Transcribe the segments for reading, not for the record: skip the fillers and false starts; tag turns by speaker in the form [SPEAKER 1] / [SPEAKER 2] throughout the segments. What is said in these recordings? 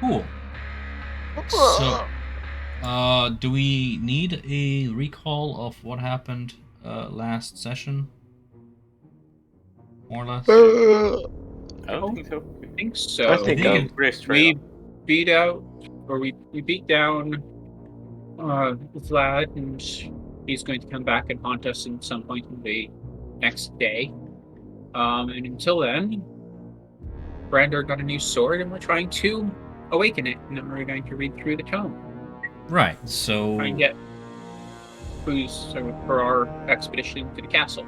[SPEAKER 1] Cool. So, do we need a recall of what happened last session? More or less?
[SPEAKER 2] I don't think so.
[SPEAKER 3] I think so.
[SPEAKER 4] I think
[SPEAKER 1] I'm
[SPEAKER 2] pretty straight
[SPEAKER 3] We beat out, or we beat down Vlad, and he's going to come back and haunt us in some point in the next day. And until then, Brander got a new sword, and we're trying to awaken it, and then we're going to read through the tome,
[SPEAKER 1] right. So,
[SPEAKER 3] try and get clues for our expedition to the castle.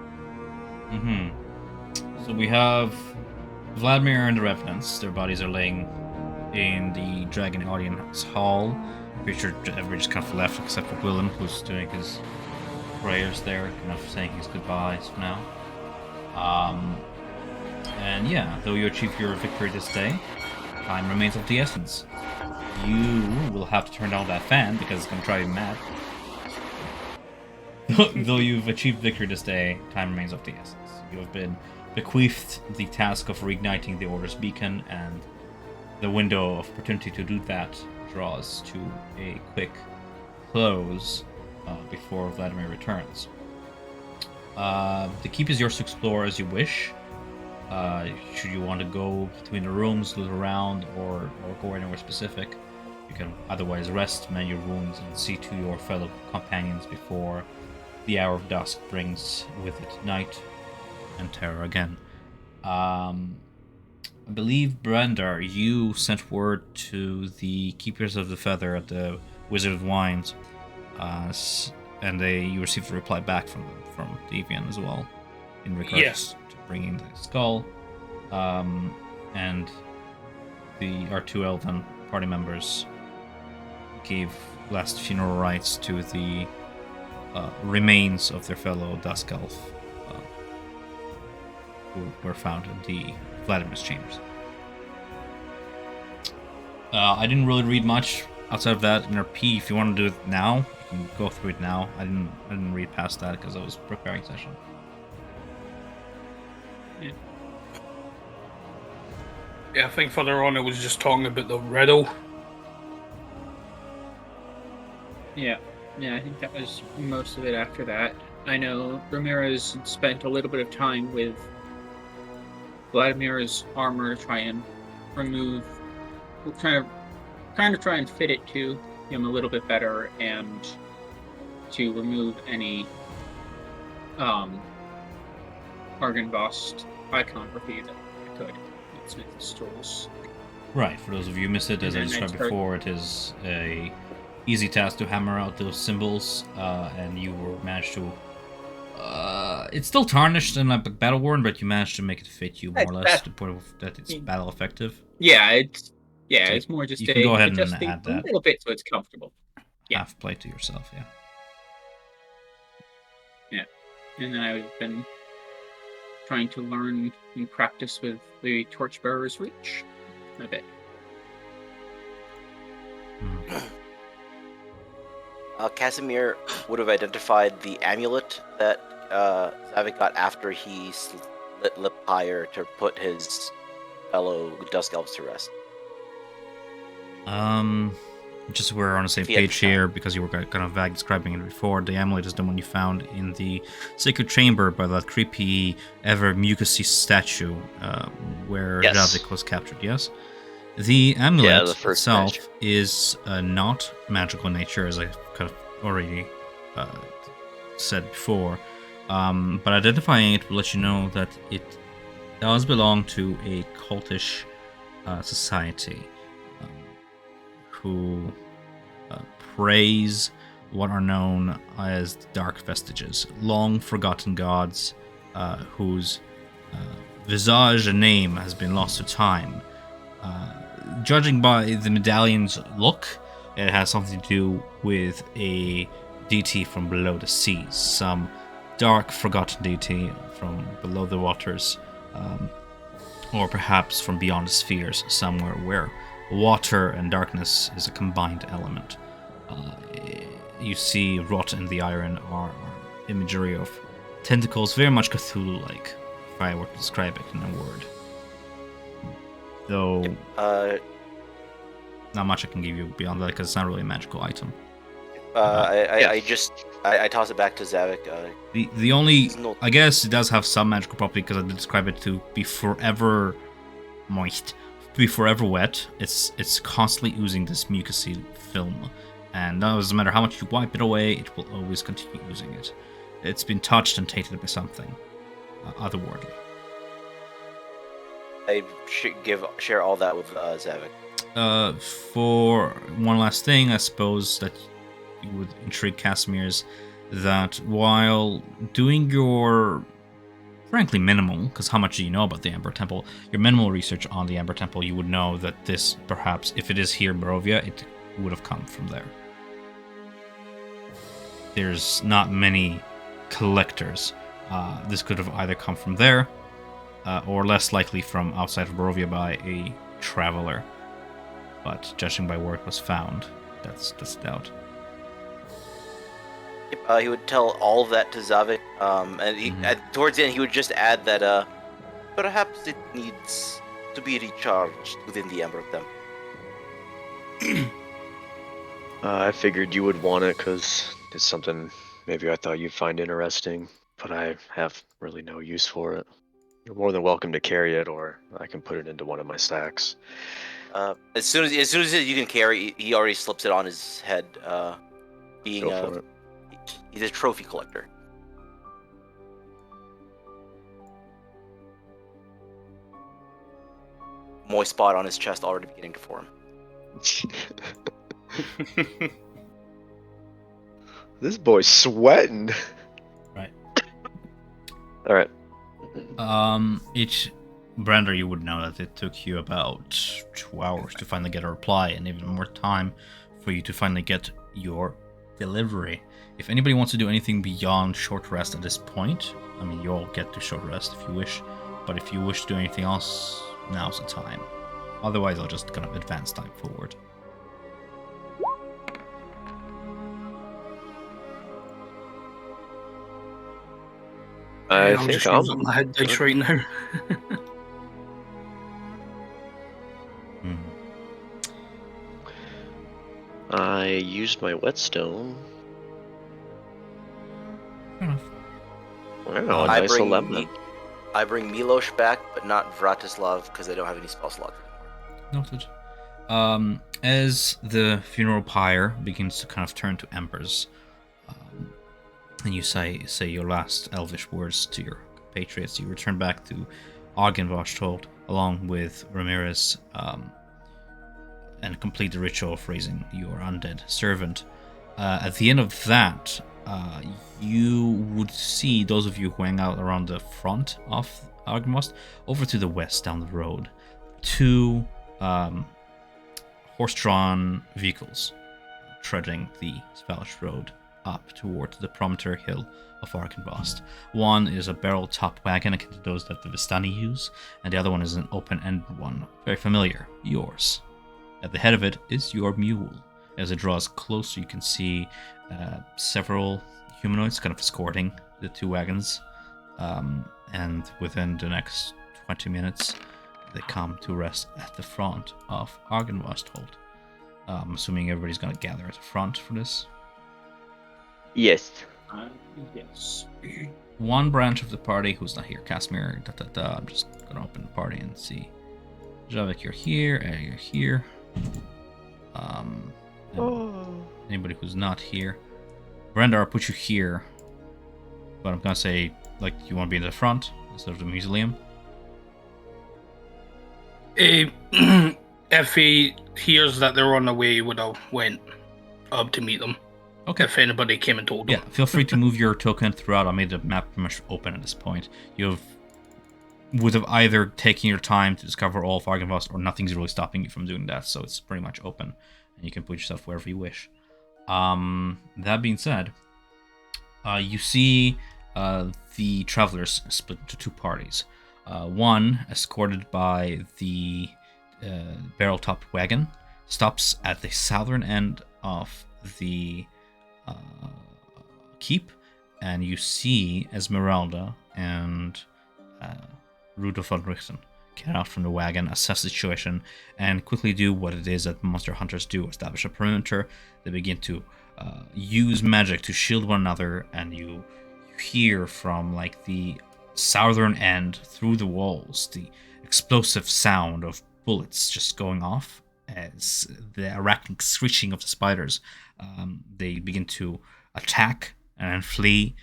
[SPEAKER 1] So we have Vladimir and the Revenants. Their bodies are laying in the Dragon Audience Hall. Pretty sure everybody just kind of left except for Willem, who's doing his prayers there, kind of saying his goodbyes for now. And yeah, though you achieve your victory this day, time remains of the essence. You will have to turn down that fan because it's going to drive you mad. Though you've achieved victory this day, time remains of the essence. You have been bequeathed the task of reigniting the Order's beacon, and the window of opportunity to do that draws to a quick close before Vladimir returns. The keep is yours to explore as you wish. Should you want to go between the rooms, look around, or go anywhere specific, you can otherwise rest, mend your wounds, and see to your fellow companions before the hour of dusk brings with it night and terror again. I believe, Brander, you sent word to the Keepers of the Feather at the Wizard of Wines, and you received a reply back from them, from Devian as well, in regards to bringing the skull. And our two elven party members gave last funeral rites to the remains of their fellow Dusk Elf who were found in the Vladimir's chambers. I didn't really read much outside of that in RP. If you want to do it now, you can go through it now. I didn't read past that because I was preparing session.
[SPEAKER 4] Yeah, I think further on it was just talking about the riddle.
[SPEAKER 3] Yeah, I think that was most of it after that. I know Ramirez spent a little bit of time with Vladimir's armor to try and remove, trying to try and fit it to him a little bit better, and to remove any Argynvost iconography that I could with Smith's tools.
[SPEAKER 1] Right, for those of you who missed it, as I described before, it is a easy task to hammer out those symbols, and you managed to. It's still tarnished and like battle worn, but you managed to make it fit you more or less to the point that it's battle effective.
[SPEAKER 3] Yeah, it's more just
[SPEAKER 1] you can go ahead and
[SPEAKER 3] a
[SPEAKER 1] add that
[SPEAKER 3] little bit so it's comfortable. Yeah.
[SPEAKER 1] Half play to yourself, yeah.
[SPEAKER 3] Yeah, and then I've been trying to learn and practice with the Torchbearer's Reach a bit.
[SPEAKER 5] Casimir would have identified the amulet that Zavik got after he lit Lipire to put his fellow Dusk Elves to rest.
[SPEAKER 1] Just so we're on the same page here, because you were kind of vague describing it before, the amulet is the one you found in the sacred chamber by that creepy, ever mucousy statue where Zavik was captured, yes? The amulet itself is not magical in nature, as I kind of already said before, but identifying it will let you know that it does belong to a cultish society who praise what are known as the Dark Vestiges, long forgotten gods whose visage and name has been lost to time. Judging by the medallion's look, it has something to do with a deity from below the seas, some dark, forgotten deity from below the waters, or perhaps from beyond the spheres, somewhere where water and darkness is a combined element. You see wrought in the iron are imagery of tentacles, very much Cthulhu-like, if I were to describe it in a word. Though... not much I can give you beyond that because it's not really a magical item.
[SPEAKER 5] I toss it back to Zavik.
[SPEAKER 1] The only,
[SPEAKER 5] There's no-
[SPEAKER 1] I guess it does have some magical property because I did describe it to be forever moist, to be forever wet. It's constantly oozing this mucousy film, and no, doesn't matter how much you wipe it away, it will always continue oozing it. It's been touched and tainted by something otherworldly.
[SPEAKER 5] I share all that with Zavik.
[SPEAKER 1] For one last thing, I suppose that you would intrigue Casimir's that while doing your frankly minimal, because how much do you know about the Amber Temple, your minimal research on the Amber Temple, you would know that this, perhaps, if it is here in Barovia, it would have come from there. There's not many collectors. This could have either come from there, or less likely from outside of Barovia by a traveler. But judging by where it was found, that's doubt.
[SPEAKER 5] Yep, he would tell all of that to Zavik, and towards the end he would just add that perhaps it needs to be recharged within the Amber Temple.
[SPEAKER 6] I figured you would want it because it's something maybe I thought you'd find interesting, but I have really no use for it. You're more than welcome to carry it, or I can put it into one of my sacks.
[SPEAKER 5] As soon as you can carry, he already slips it on his head. Being
[SPEAKER 6] Go for it.
[SPEAKER 5] He's a trophy collector. Moist spot on his chest already beginning to form.
[SPEAKER 6] This boy's sweating.
[SPEAKER 1] Right.
[SPEAKER 6] All right.
[SPEAKER 1] Each Brander, you would know that it took you about 2 hours to finally get a reply, and even more time for you to finally get your delivery. If anybody wants to do anything beyond short rest at this point, I mean, you all get to short rest if you wish, but if you wish to do anything else, now's the time. Otherwise, I'll just kind of advance time forward.
[SPEAKER 4] I'll
[SPEAKER 6] think
[SPEAKER 4] just use up my head dice right now.
[SPEAKER 6] I used my whetstone.
[SPEAKER 1] Fair enough.
[SPEAKER 6] Wow, a nice 11.
[SPEAKER 5] I bring Milos back, but not Vratislav because I don't have any spell slots anymore.
[SPEAKER 1] Noted. As the funeral pyre begins to kind of turn to embers, and you say your last elvish words to your compatriots, you return back to Argynvost along with Ramirez, and complete the ritual of raising your undead servant. At the end of that, you would see those of you who hang out around the front of Argynvost over to the west down the road. 2 horse-drawn vehicles treading the Spanish road up towards the promontory hill of Argynvost. One is a barrel-top wagon akin to those that the Vistani use, and the other one is an open-ended one, very familiar, yours. At the head of it is your mule. As it draws closer, you can see several humanoids kind of escorting the 2 wagons, and within the next 20 minutes, they come to rest at the front of Argynvost. I'm assuming everybody's going to gather at the front for this.
[SPEAKER 6] Yes.
[SPEAKER 3] Yes.
[SPEAKER 1] One branch of the party who's not here, Casimir, I'm just going to open the party and see. Javik, you're here, you're here. Anybody who's not here. Brenda, I'll put you here. But I'm going to say, like, you want to be in the front instead of the mausoleum?
[SPEAKER 4] If he hears that they're on the way, he would have went up to meet them.
[SPEAKER 1] Okay.
[SPEAKER 4] If anybody came and told them.
[SPEAKER 1] Yeah, feel free to move your token throughout. I made the map pretty much open at this point. Would have either taken your time to discover all of Argynvost, or nothing's really stopping you from doing that, so it's pretty much open, and you can put yourself wherever you wish. That being said, you see the travelers split into 2 parties. One, escorted by the barrel-topped wagon, stops at the southern end of the keep, and you see Esmeralda and Rudolf von Richten get out from the wagon, assess the situation, and quickly do what it is that monster hunters do: establish a perimeter. They begin to use magic to shield one another, and you hear from like the southern end through the walls the explosive sound of bullets just going off as the arachnic screeching of the spiders. They begin to attack and then flee.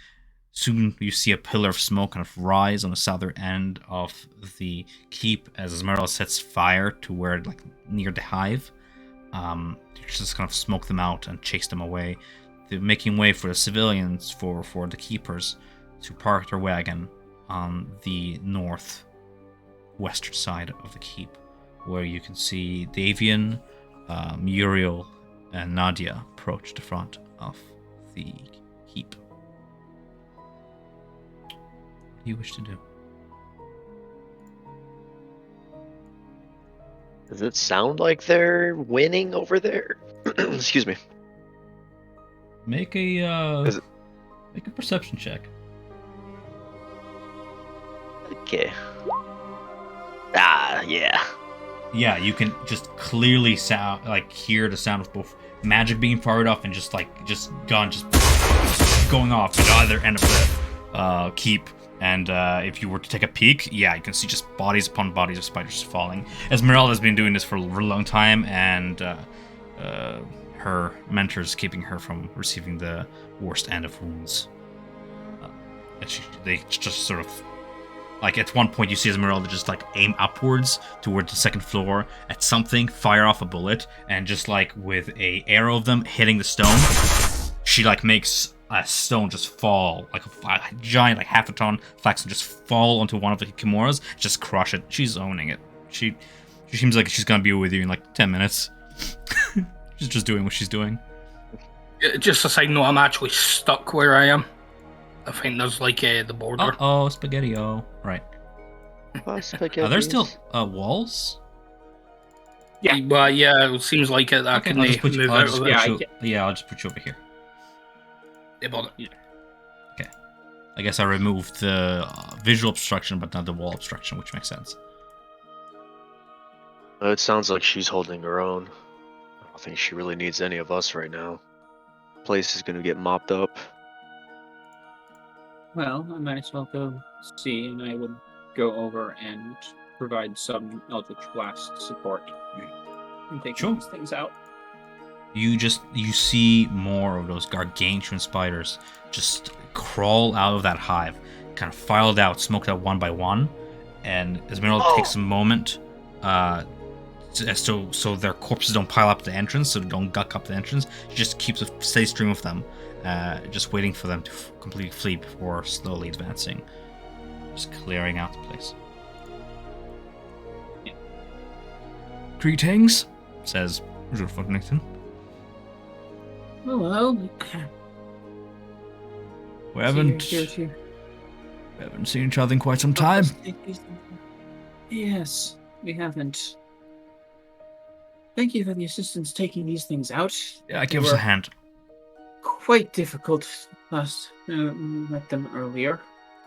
[SPEAKER 1] Soon you see a pillar of smoke kind of rise on the southern end of the keep as Esmeralda sets fire to where, like, near the hive. You just kind of smoke them out and chase them away. They're making way for the civilians, for the keepers, to park their wagon on the northwestern side of the keep, where you can see Davian, Muriel, and Nadia approach the front of the keep. What do you wish to do?
[SPEAKER 6] Does it sound like they're winning over there? Excuse me.
[SPEAKER 1] Make a perception check.
[SPEAKER 6] Okay. Yeah.
[SPEAKER 1] Yeah, you can just clearly hear the sound of both magic being fired off and just gun going off at either end of the keep. And if you were to take a peek, yeah, you can see just bodies upon bodies of spiders falling. Esmeralda has been doing this for a long time, and her mentor's keeping her from receiving the worst end of wounds. They just sort of, like, at one point you see Esmeralda just like aim upwards toward the second floor at something, fire off a bullet, and just like with a arrow of them hitting the stone, she like makes a stone just fall, like a giant, like half a ton flaxen just fall onto one of the Kimuras, just crush it. She's owning it. She seems like she's gonna be with you in like 10 minutes. She's just doing what she's doing.
[SPEAKER 4] Just a side note, I'm actually stuck where I am. I think there's like the border.
[SPEAKER 1] Oh, spaghetti-o. Right. Are there still walls?
[SPEAKER 3] Yeah.
[SPEAKER 4] But yeah, it seems like it. I can move out of it.
[SPEAKER 1] I'll just put you over here.
[SPEAKER 4] Yeah, bother.
[SPEAKER 1] Yeah. Okay. I guess I removed the visual obstruction, but not the wall obstruction, which makes sense.
[SPEAKER 6] It sounds like she's holding her own. I don't think she really needs any of us right now. Place is gonna get mopped up.
[SPEAKER 3] Well, I might as well go see, and I will go over and provide some Eldritch Blast support and take these things out.
[SPEAKER 1] You see more of those gargantuan spiders just crawl out of that hive, kind of filed out, smoked out one by one, and Esmeralda takes a moment so their corpses don't pile up the entrance, so they don't guck up the entrance. She just keeps a steady stream of them, just waiting for them to completely flee before slowly advancing, just clearing out the place. Yeah. Greetings, says Julford Nixon.
[SPEAKER 3] Hello.
[SPEAKER 1] We haven't seen each other in quite some time.
[SPEAKER 3] Yes, we haven't. Thank you for the assistance taking these things out.
[SPEAKER 1] Yeah, give us a hand.
[SPEAKER 3] Quite difficult last met them earlier.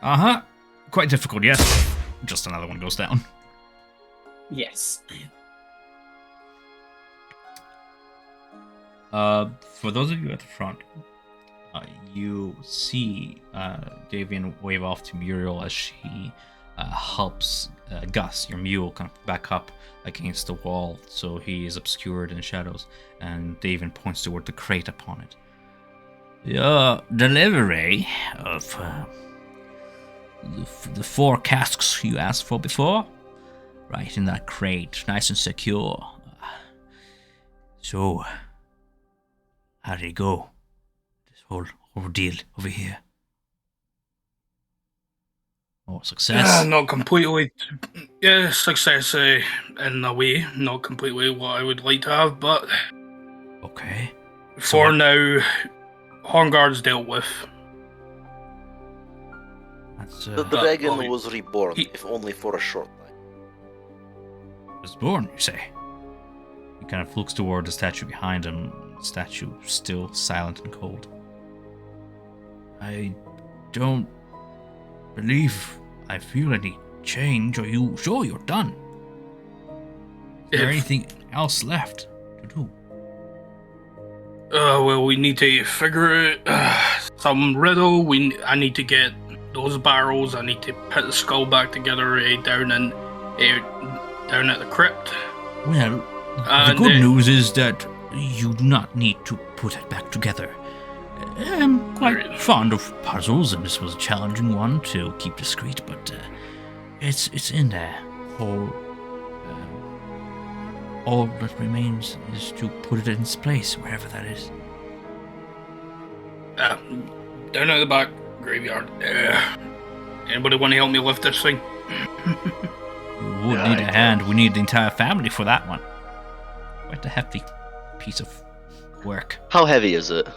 [SPEAKER 1] Uh-huh. Quite difficult, yes. Just another one goes down.
[SPEAKER 3] Yes.
[SPEAKER 1] For those of you at the front, you see Davian wave off to Muriel as she helps Gus, your mule, kind of back up against the wall so he is obscured in shadows, and Davian points toward the crate upon it. Your delivery of the 4 casks you asked for before, right in that crate, nice and secure. So, how did it go? This whole ordeal over here. Oh, success.
[SPEAKER 4] Not completely. Yeah, success in a way. Not completely what I would like to have, but
[SPEAKER 1] Okay.
[SPEAKER 4] for now, Hornguard's dealt with.
[SPEAKER 1] That's
[SPEAKER 5] The dragon was reborn, if only for a short time.
[SPEAKER 1] was born, you say? He kind of looks toward the statue behind him. The statue still silent and cold. I don't believe I feel any change? Are you sure you're done? Is there
[SPEAKER 4] If-
[SPEAKER 1] anything else left to do?
[SPEAKER 4] Well, we need to figure out some riddle. I need to get those barrels. I need to put the skull back together down at the crypt.
[SPEAKER 1] Well, the
[SPEAKER 4] And,
[SPEAKER 1] good news is that you do not need to put it back together. I'm quite
[SPEAKER 4] Right.
[SPEAKER 1] fond of puzzles, and this was a challenging one to keep discreet, but it's in there. All that remains is to put it in its place, wherever that is.
[SPEAKER 4] Down at the back graveyard. Anybody want to help me lift this thing?
[SPEAKER 1] You would
[SPEAKER 6] Yeah,
[SPEAKER 1] need
[SPEAKER 6] I
[SPEAKER 1] a
[SPEAKER 6] can.
[SPEAKER 1] hand. We need the entire family for that one. Quite a hefty piece of work.
[SPEAKER 6] How heavy is it?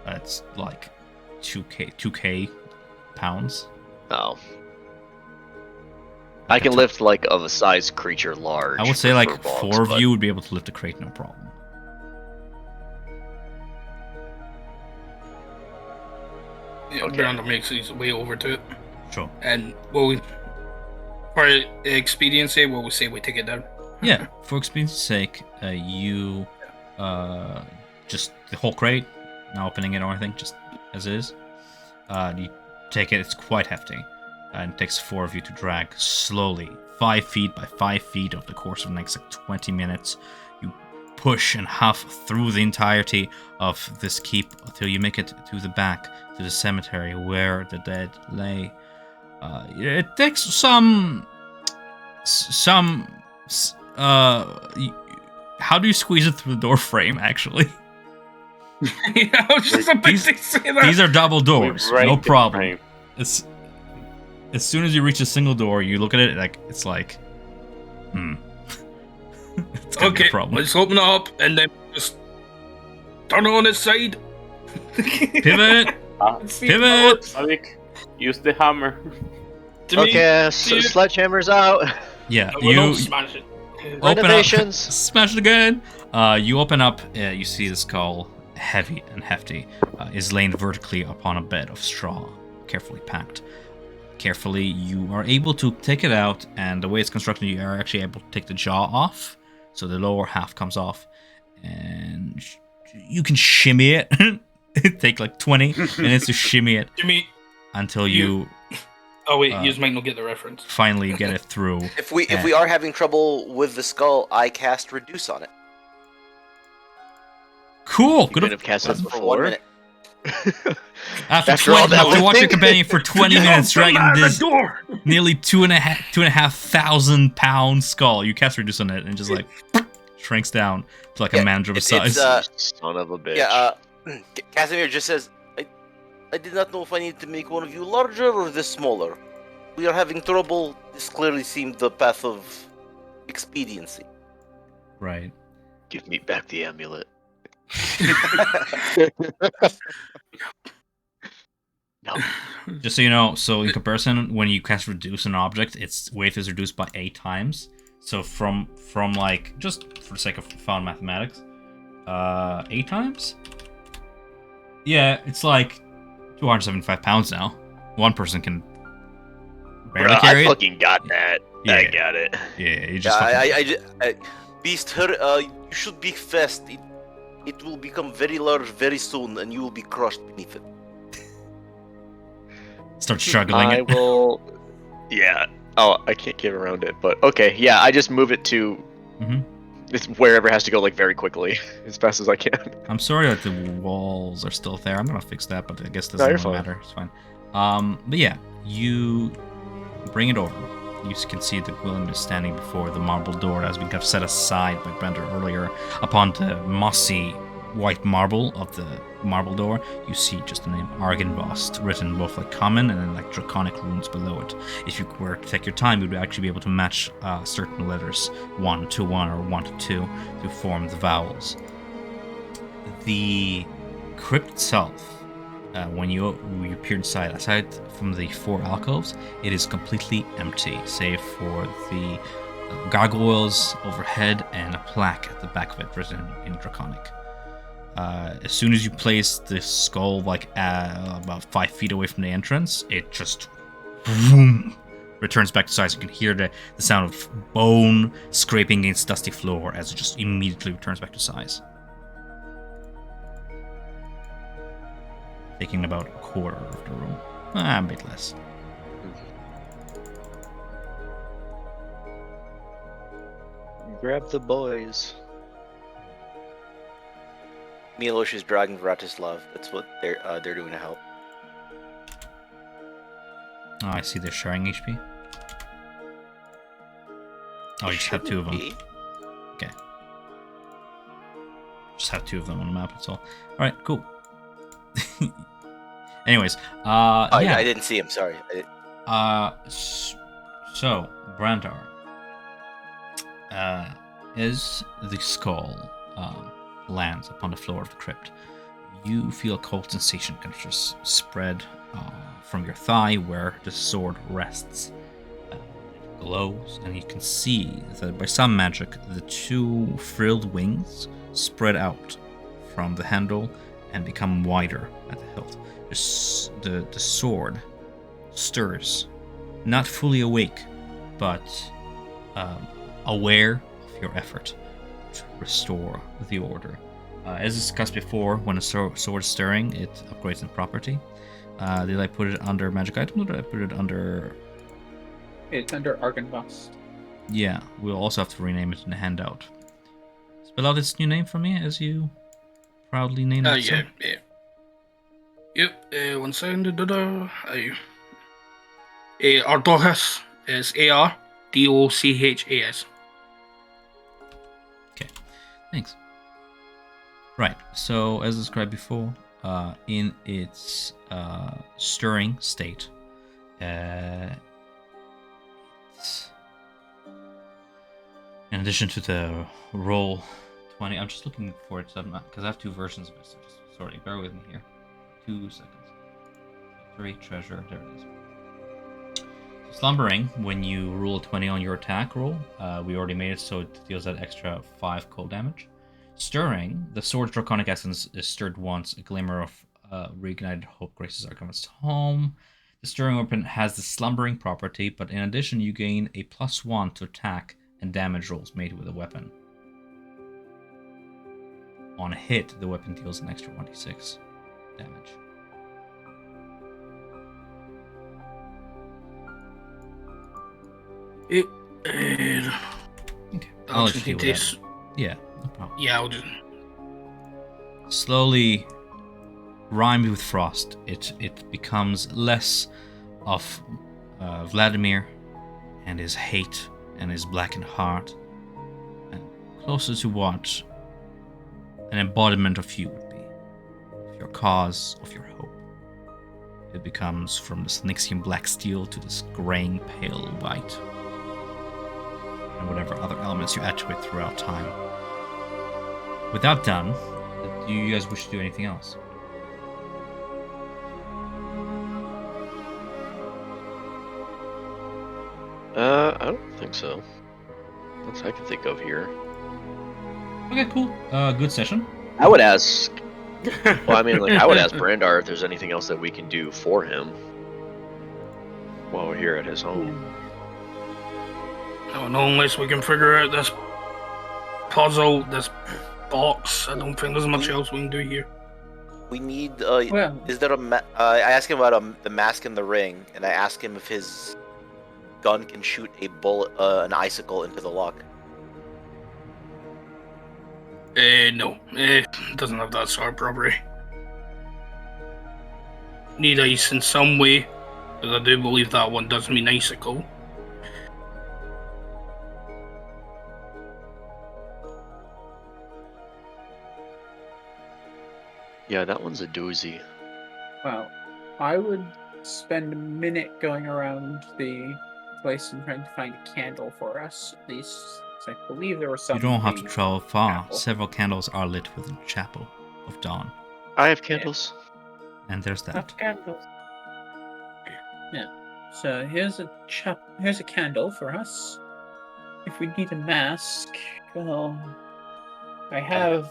[SPEAKER 1] It's like 2k pounds.
[SPEAKER 6] Oh. I can lift like of a size creature large.
[SPEAKER 1] I would say
[SPEAKER 6] for
[SPEAKER 1] like
[SPEAKER 6] furbolgs,
[SPEAKER 1] 4 of
[SPEAKER 6] but-
[SPEAKER 1] you would be able to lift the crate, no problem.
[SPEAKER 4] Yeah,
[SPEAKER 6] Okay.
[SPEAKER 4] Brandon makes his way over to it.
[SPEAKER 1] Sure.
[SPEAKER 4] And for expediency, we say we take it down.
[SPEAKER 1] Yeah, for experience's sake, you just the whole crate, not opening it or anything, just as is. You take it. It's quite hefty, and it takes 4 of you to drag slowly, 5 feet by 5 feet over the course of the next like 20 minutes. You push and huff through the entirety of this keep until you make it to the back, to the cemetery where the dead lay. It takes how do you squeeze it through the door frame, actually?
[SPEAKER 4] Yeah, I was just about to say that.
[SPEAKER 1] These are double doors,
[SPEAKER 2] break
[SPEAKER 1] no
[SPEAKER 2] the
[SPEAKER 1] problem.
[SPEAKER 2] frame.
[SPEAKER 1] It's as soon as you reach a single door, you look at it like it's like, it's gonna be
[SPEAKER 4] Okay,
[SPEAKER 1] a problem.
[SPEAKER 4] let's open it up and then just turn it on its side.
[SPEAKER 1] Pivot, pivot.
[SPEAKER 2] Alec, use the hammer.
[SPEAKER 4] To me,
[SPEAKER 6] Okay,
[SPEAKER 4] dude.
[SPEAKER 6] sledgehammer's out.
[SPEAKER 1] Yeah,
[SPEAKER 4] I will not
[SPEAKER 1] you
[SPEAKER 4] smash it.
[SPEAKER 1] open up,
[SPEAKER 6] Renovations.
[SPEAKER 1] smash it again. You open up, you see the skull, heavy and hefty, is laying vertically upon a bed of straw, carefully packed. Carefully, you are able to take it out, and the way it's constructed, you are actually able to take the jaw off, so the lower half comes off, and you can shimmy it. It take like 20 minutes to shimmy it
[SPEAKER 4] To me,
[SPEAKER 1] until you
[SPEAKER 4] oh wait, you might not get the reference.
[SPEAKER 1] finally get it through.
[SPEAKER 5] If we are having trouble with the skull, I cast reduce on it.
[SPEAKER 1] Cool.
[SPEAKER 6] You
[SPEAKER 1] Good.
[SPEAKER 6] could have cast it
[SPEAKER 5] That's for 1
[SPEAKER 6] before.
[SPEAKER 5] minute.
[SPEAKER 1] After
[SPEAKER 6] After all
[SPEAKER 1] 20,
[SPEAKER 6] that
[SPEAKER 1] after
[SPEAKER 6] was
[SPEAKER 1] watching your
[SPEAKER 6] thinking.
[SPEAKER 1] companion for 20 minutes dragging this
[SPEAKER 4] door.
[SPEAKER 1] nearly 2,500 pound skull, you cast reduce on it and just like shrinks down to like a
[SPEAKER 5] Yeah,
[SPEAKER 1] manageable
[SPEAKER 5] it's,
[SPEAKER 1] size.
[SPEAKER 6] Son of a bitch.
[SPEAKER 5] Yeah, Casimir just says, I did not know if I need to make one of you larger or this smaller. We are having trouble. This clearly seemed the path of expediency.
[SPEAKER 1] Right.
[SPEAKER 6] Give me back the amulet. No.
[SPEAKER 1] Just so you know, so in comparison, when you cast reduce an object, its weight is reduced by 8 times. So from like, just for the sake of fun mathematics, 8 times? Yeah, it's like 275 pounds now. One person can barely
[SPEAKER 6] Bruh,
[SPEAKER 1] carry
[SPEAKER 6] I
[SPEAKER 1] it.
[SPEAKER 6] fucking got that. I
[SPEAKER 1] Yeah.
[SPEAKER 6] got it.
[SPEAKER 1] Yeah, you just
[SPEAKER 5] Beast, you should be fast. It will become very large very soon, and you will be crushed beneath it.
[SPEAKER 1] start struggling.
[SPEAKER 6] I will. Yeah. Oh, I can't get around it, but okay. Yeah, I just move it to.
[SPEAKER 1] Mhm.
[SPEAKER 6] It's wherever it has to go, like very quickly, as fast as I can.
[SPEAKER 1] I'm sorry that the walls are still there. I'm gonna fix that, but I guess it
[SPEAKER 6] No,
[SPEAKER 1] doesn't
[SPEAKER 6] you're
[SPEAKER 1] really
[SPEAKER 6] fine.
[SPEAKER 1] matter. It's fine. But yeah, you bring it over. You can see the Gwilym is standing before the marble door that has been kind of set aside by Brenda earlier. Upon the mossy white marble of the marble door, you see just the name Argynvost written both like common and then like draconic runes below it. If you were to take your time, you would actually be able to match certain letters 1 to 1 or 1 to 2 to form the vowels. The crypt itself, when you peer inside, aside from the 4 alcoves, it is completely empty, save for the gargoyles overhead and a plaque at the back of it written in Draconic. As soon as you place the skull like about 5 feet away from the entrance, it just boom, returns back to size. You can hear the sound of bone scraping against dusty floor as it just immediately returns back to size. Taking about a quarter of the room. A bit less.
[SPEAKER 6] Grab the boys.
[SPEAKER 5] Milos is dragging Vratislav. That's what they're doing to help.
[SPEAKER 1] Oh, I see they're sharing HP. Oh, you just have two of them. Okay. Just have two of them on the map, that's all. Alright, cool. Anyways, yeah.
[SPEAKER 5] I didn't see him, sorry.
[SPEAKER 1] So, Brandar. As the skull lands upon the floor of the crypt, you feel a cold sensation kind of just spread from your thigh where the sword rests. It glows, and you can see that by some magic, the two frilled wings spread out from the handle and become wider at the hilt. The sword stirs, not fully awake, but aware of your effort to restore the order. As discussed before, when a sword is stirring, it upgrades in property. Did I put it under magic item, or did I put it under...
[SPEAKER 3] It's under Argynvost.
[SPEAKER 1] Yeah, we'll also have to rename it in the handout. Spell out its new name for me, as you proudly named it.
[SPEAKER 4] Yeah. Yep, 1 second. Ardochas is Ardochas.
[SPEAKER 1] Okay, thanks. Right, so as described before, in its stirring state, in addition to the roll 20, I'm just looking for it because I have two versions of it. So sorry, bear with me here. 2 seconds. Victory, treasure, there it is. Slumbering, when you roll a 20 on your attack roll, we already made it so it deals that extra 5 cold damage. Stirring, the sword's draconic essence is stirred once. A glimmer of reignited hope graces Argynvost's home. The stirring weapon has the slumbering property, but in addition, you gain a +1 to attack and damage rolls made with the weapon. On a hit, the weapon deals an extra 1d6 damage. Okay. I'll let you deal with that. Yeah, no problem.
[SPEAKER 4] Yeah, I'll just...
[SPEAKER 1] Slowly rhymed with frost, it becomes less of Vladimir and his hate and his blackened heart, and closer to what an embodiment of you would be, of your cause, of your hope. It becomes from this Nyxian black steel to this graying pale white, and whatever other elements you add to it throughout time. With that done, do you guys wish to do anything else?
[SPEAKER 6] I don't think so. That's what I can think of here.
[SPEAKER 1] Okay, cool. Good session.
[SPEAKER 6] I would ask. Well, I mean, like, I would ask Brandar if there's anything else that we can do for him while we're here at his home.
[SPEAKER 4] No, unless we can figure out this puzzle, this box. I don't think there's much else we can do here.
[SPEAKER 5] We need.
[SPEAKER 3] Well,
[SPEAKER 5] Is there a? I asked him about the mask and the ring, and I asked him if his gun can shoot a bullet, an icicle into the lock.
[SPEAKER 4] No. It doesn't have that sort of property. Need ice in some way, because I do believe that one does mean icicle.
[SPEAKER 6] Yeah, that one's a doozy.
[SPEAKER 3] well, I would spend a minute going around the place and trying to find a candle for us, at least. 'Cause I believe there was some.
[SPEAKER 1] You don't have to
[SPEAKER 3] in the
[SPEAKER 1] travel far.
[SPEAKER 3] chapel.
[SPEAKER 1] Several candles are lit within the Chapel of Dawn.
[SPEAKER 6] I have candles.
[SPEAKER 1] And there's that.
[SPEAKER 3] Not candles. Yeah. So here's a candle for us. If we need a mask, well, I have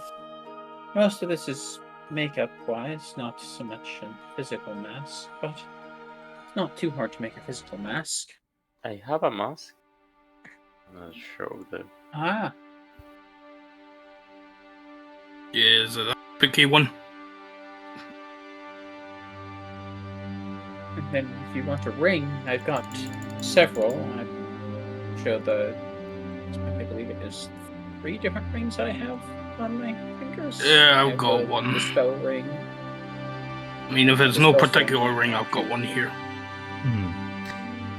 [SPEAKER 3] most of this is makeup wise, not so much a physical mask, but it's not too hard to make a physical mask.
[SPEAKER 2] I have a mask. I'm not sure the.
[SPEAKER 3] Ah,
[SPEAKER 4] Yeah, is it a picky one?
[SPEAKER 3] and then if you want a ring, I've got several. I show I believe it is 3 different rings I have on my fingers.
[SPEAKER 4] Yeah,
[SPEAKER 3] I
[SPEAKER 4] I've
[SPEAKER 3] have
[SPEAKER 4] got
[SPEAKER 3] the
[SPEAKER 4] one.
[SPEAKER 3] spell ring.
[SPEAKER 4] I mean, if it's
[SPEAKER 3] The
[SPEAKER 4] no
[SPEAKER 3] spell
[SPEAKER 4] particular
[SPEAKER 3] ring.
[SPEAKER 4] ring, I've got one here.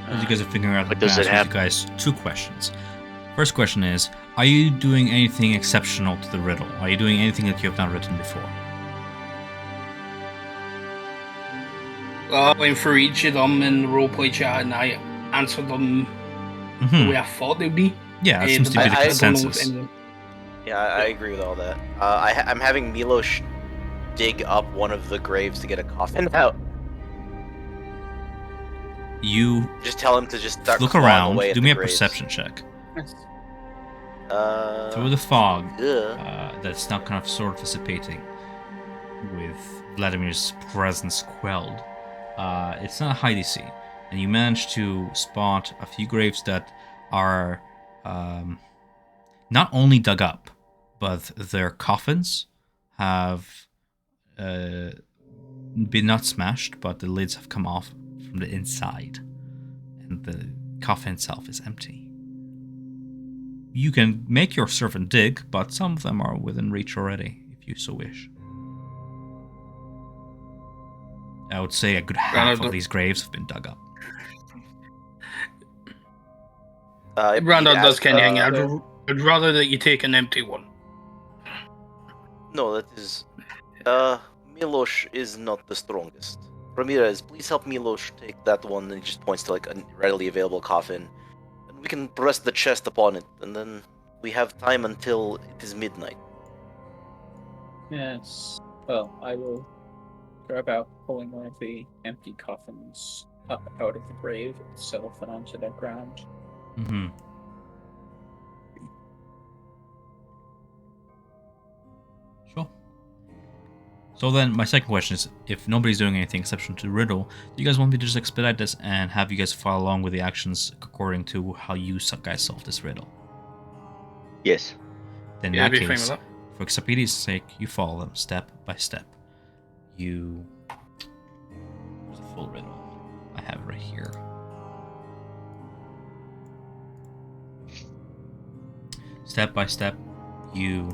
[SPEAKER 1] As you guys are figuring out,
[SPEAKER 6] But
[SPEAKER 1] the
[SPEAKER 6] does it
[SPEAKER 1] answer
[SPEAKER 6] have-
[SPEAKER 1] you guys 2 questions. First question is, are you doing anything exceptional to the riddle? Are you doing anything that you have not written before?
[SPEAKER 4] I went through each of them in the roleplay chat and I answered them the way I thought they'd be.
[SPEAKER 1] Yeah, it seems to be the
[SPEAKER 5] I- I-
[SPEAKER 1] consensus.
[SPEAKER 5] Yeah, I agree with all that. I'm having Milos dig up one of the graves to get a coffin out.
[SPEAKER 1] You
[SPEAKER 5] Just tell him to just start
[SPEAKER 1] look
[SPEAKER 5] clawing
[SPEAKER 1] around,
[SPEAKER 5] away at
[SPEAKER 1] do
[SPEAKER 5] the
[SPEAKER 1] me a
[SPEAKER 5] graves.
[SPEAKER 1] perception check.
[SPEAKER 3] Yes.
[SPEAKER 1] Through the fog
[SPEAKER 5] Yeah.
[SPEAKER 1] that's now kind of sort of dissipating with Vladimir's presence quelled. It's not a high DC, and you manage to spot a few graves that are not only dug up, but their coffins have been not smashed, but the lids have come off from the inside, and the coffin itself is empty. You can make your servant dig, but some of them are within reach already, if you so wish. I would say a good half of these graves have been dug up.
[SPEAKER 4] Brandon
[SPEAKER 5] he'd
[SPEAKER 4] does
[SPEAKER 5] ask,
[SPEAKER 4] kind of hang out. I'd rather that you take an empty one.
[SPEAKER 5] No, that is. Milos is not the strongest. Ramirez, please help Milos take that one. And he just points to like a readily available coffin. And we can rest the chest upon it, and then we have time until it is midnight.
[SPEAKER 3] Yes. Well, I will go about pulling one of the empty coffins up out of the grave itself and onto the ground.
[SPEAKER 1] Mm-hmm. Sure. So then, my second question is, if nobody's doing anything exceptional to the riddle, do you guys want me to just expedite this and have you guys follow along with the actions according to how you guys solve this riddle?
[SPEAKER 6] Yes.
[SPEAKER 1] Then in
[SPEAKER 4] Yeah,
[SPEAKER 1] that
[SPEAKER 4] I'd be fine
[SPEAKER 1] case,
[SPEAKER 4] with
[SPEAKER 1] for Xapidi's sake, you follow them step by step. You... There's a full riddle. I have it right here. Step by step, you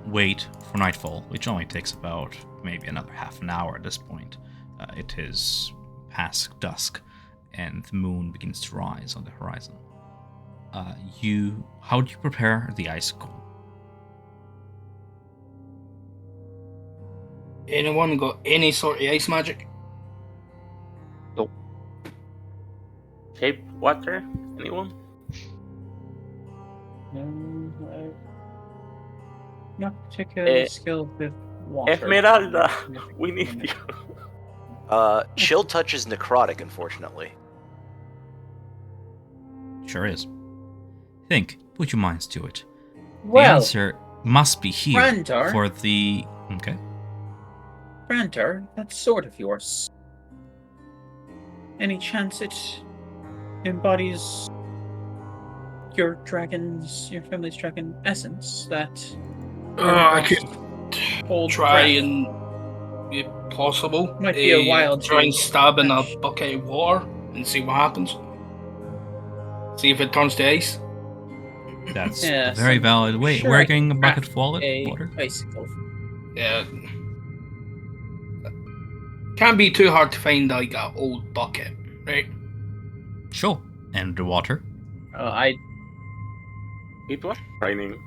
[SPEAKER 1] wait for nightfall, which only takes about maybe another half an hour at this point. It is past dusk, and the moon begins to rise on the horizon. How do you prepare the icicle?
[SPEAKER 4] Anyone got any sort of ice magic?
[SPEAKER 2] Shape water? Anyone?
[SPEAKER 3] Not particularly skilled with water.
[SPEAKER 2] Esmeralda, we need you.
[SPEAKER 5] Chill touch is necrotic, unfortunately.
[SPEAKER 1] Sure is. Think, put your minds to it. The
[SPEAKER 3] Well,
[SPEAKER 1] answer must be here
[SPEAKER 3] Brandar.
[SPEAKER 1] for the... Okay.
[SPEAKER 3] Brandar, that sword of yours. Any chance it embodies your family's dragon essence that
[SPEAKER 4] I could
[SPEAKER 3] hold
[SPEAKER 4] try
[SPEAKER 3] breath?
[SPEAKER 4] and, if possible,
[SPEAKER 3] Might be a while
[SPEAKER 4] try and
[SPEAKER 3] to
[SPEAKER 4] stab in a
[SPEAKER 3] catch.
[SPEAKER 4] bucket of water and see what happens. See if it turns to ice.
[SPEAKER 1] That's
[SPEAKER 3] Yeah,
[SPEAKER 1] a very
[SPEAKER 3] so
[SPEAKER 1] valid way.
[SPEAKER 3] sure
[SPEAKER 1] We're
[SPEAKER 3] I
[SPEAKER 1] getting a
[SPEAKER 3] can
[SPEAKER 1] bucket
[SPEAKER 3] craft
[SPEAKER 1] full of
[SPEAKER 3] a
[SPEAKER 1] water.
[SPEAKER 3] icicle.
[SPEAKER 4] Yeah. Can't be too hard to find like an old bucket, right?
[SPEAKER 1] Sure. And the water.
[SPEAKER 2] It was raining.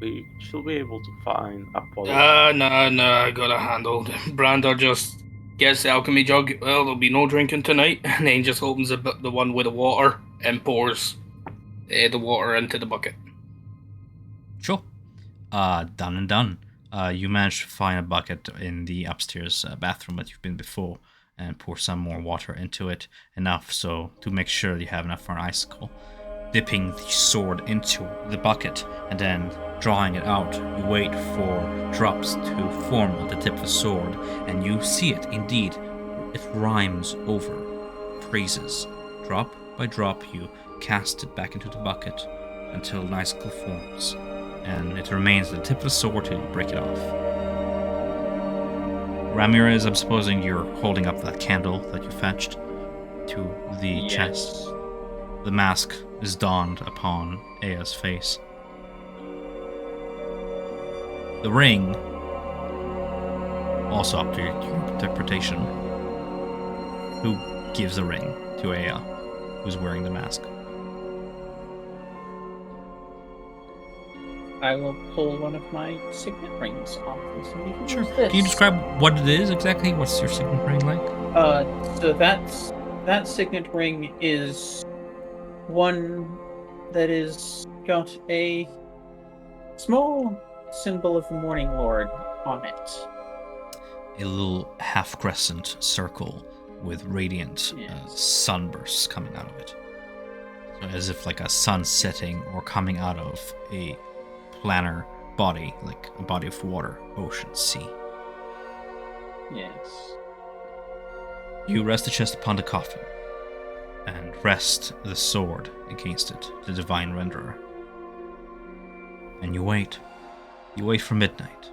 [SPEAKER 2] We should be able to find a poly.
[SPEAKER 4] No, I got a handle. Brander just gets the alchemy jug. Well, there'll be no drinking tonight, and then just opens the one with the water and pours the water into the bucket.
[SPEAKER 1] Sure. Done and done. You managed to find a bucket in the upstairs bathroom that you've been before and pour some more water into it, enough so to make sure you have enough for an icicle. Dipping the sword into the bucket and then drawing it out, you wait for drops to form on the tip of the sword, and you see it indeed. It rhymes over phrases. Drop, by drop, you cast it back into the bucket until an icicle forms, and it remains at the tip of the sword till you break it off. Ramirez, I'm supposing you're holding up that candle that you fetched to the chest. The mask is donned upon Aya's face. The ring, also up to your interpretation. Who gives the ring to Aya, who's wearing the mask?
[SPEAKER 3] I will pull one of my signet rings off and see if
[SPEAKER 1] Sure.
[SPEAKER 3] it's this.
[SPEAKER 1] Can you describe what it is exactly? What's your signet ring like?
[SPEAKER 3] So that signet ring is one that is got a small symbol of the Morning Lord on it.
[SPEAKER 1] A little half-crescent circle with radiant sunbursts coming out of it. So as if like a sun setting or coming out of a planar body, like a body of water, ocean, sea.
[SPEAKER 3] Yes.
[SPEAKER 1] You rest the chest upon the coffin, and rest the sword against it, the divine renderer. And you wait. You wait for midnight.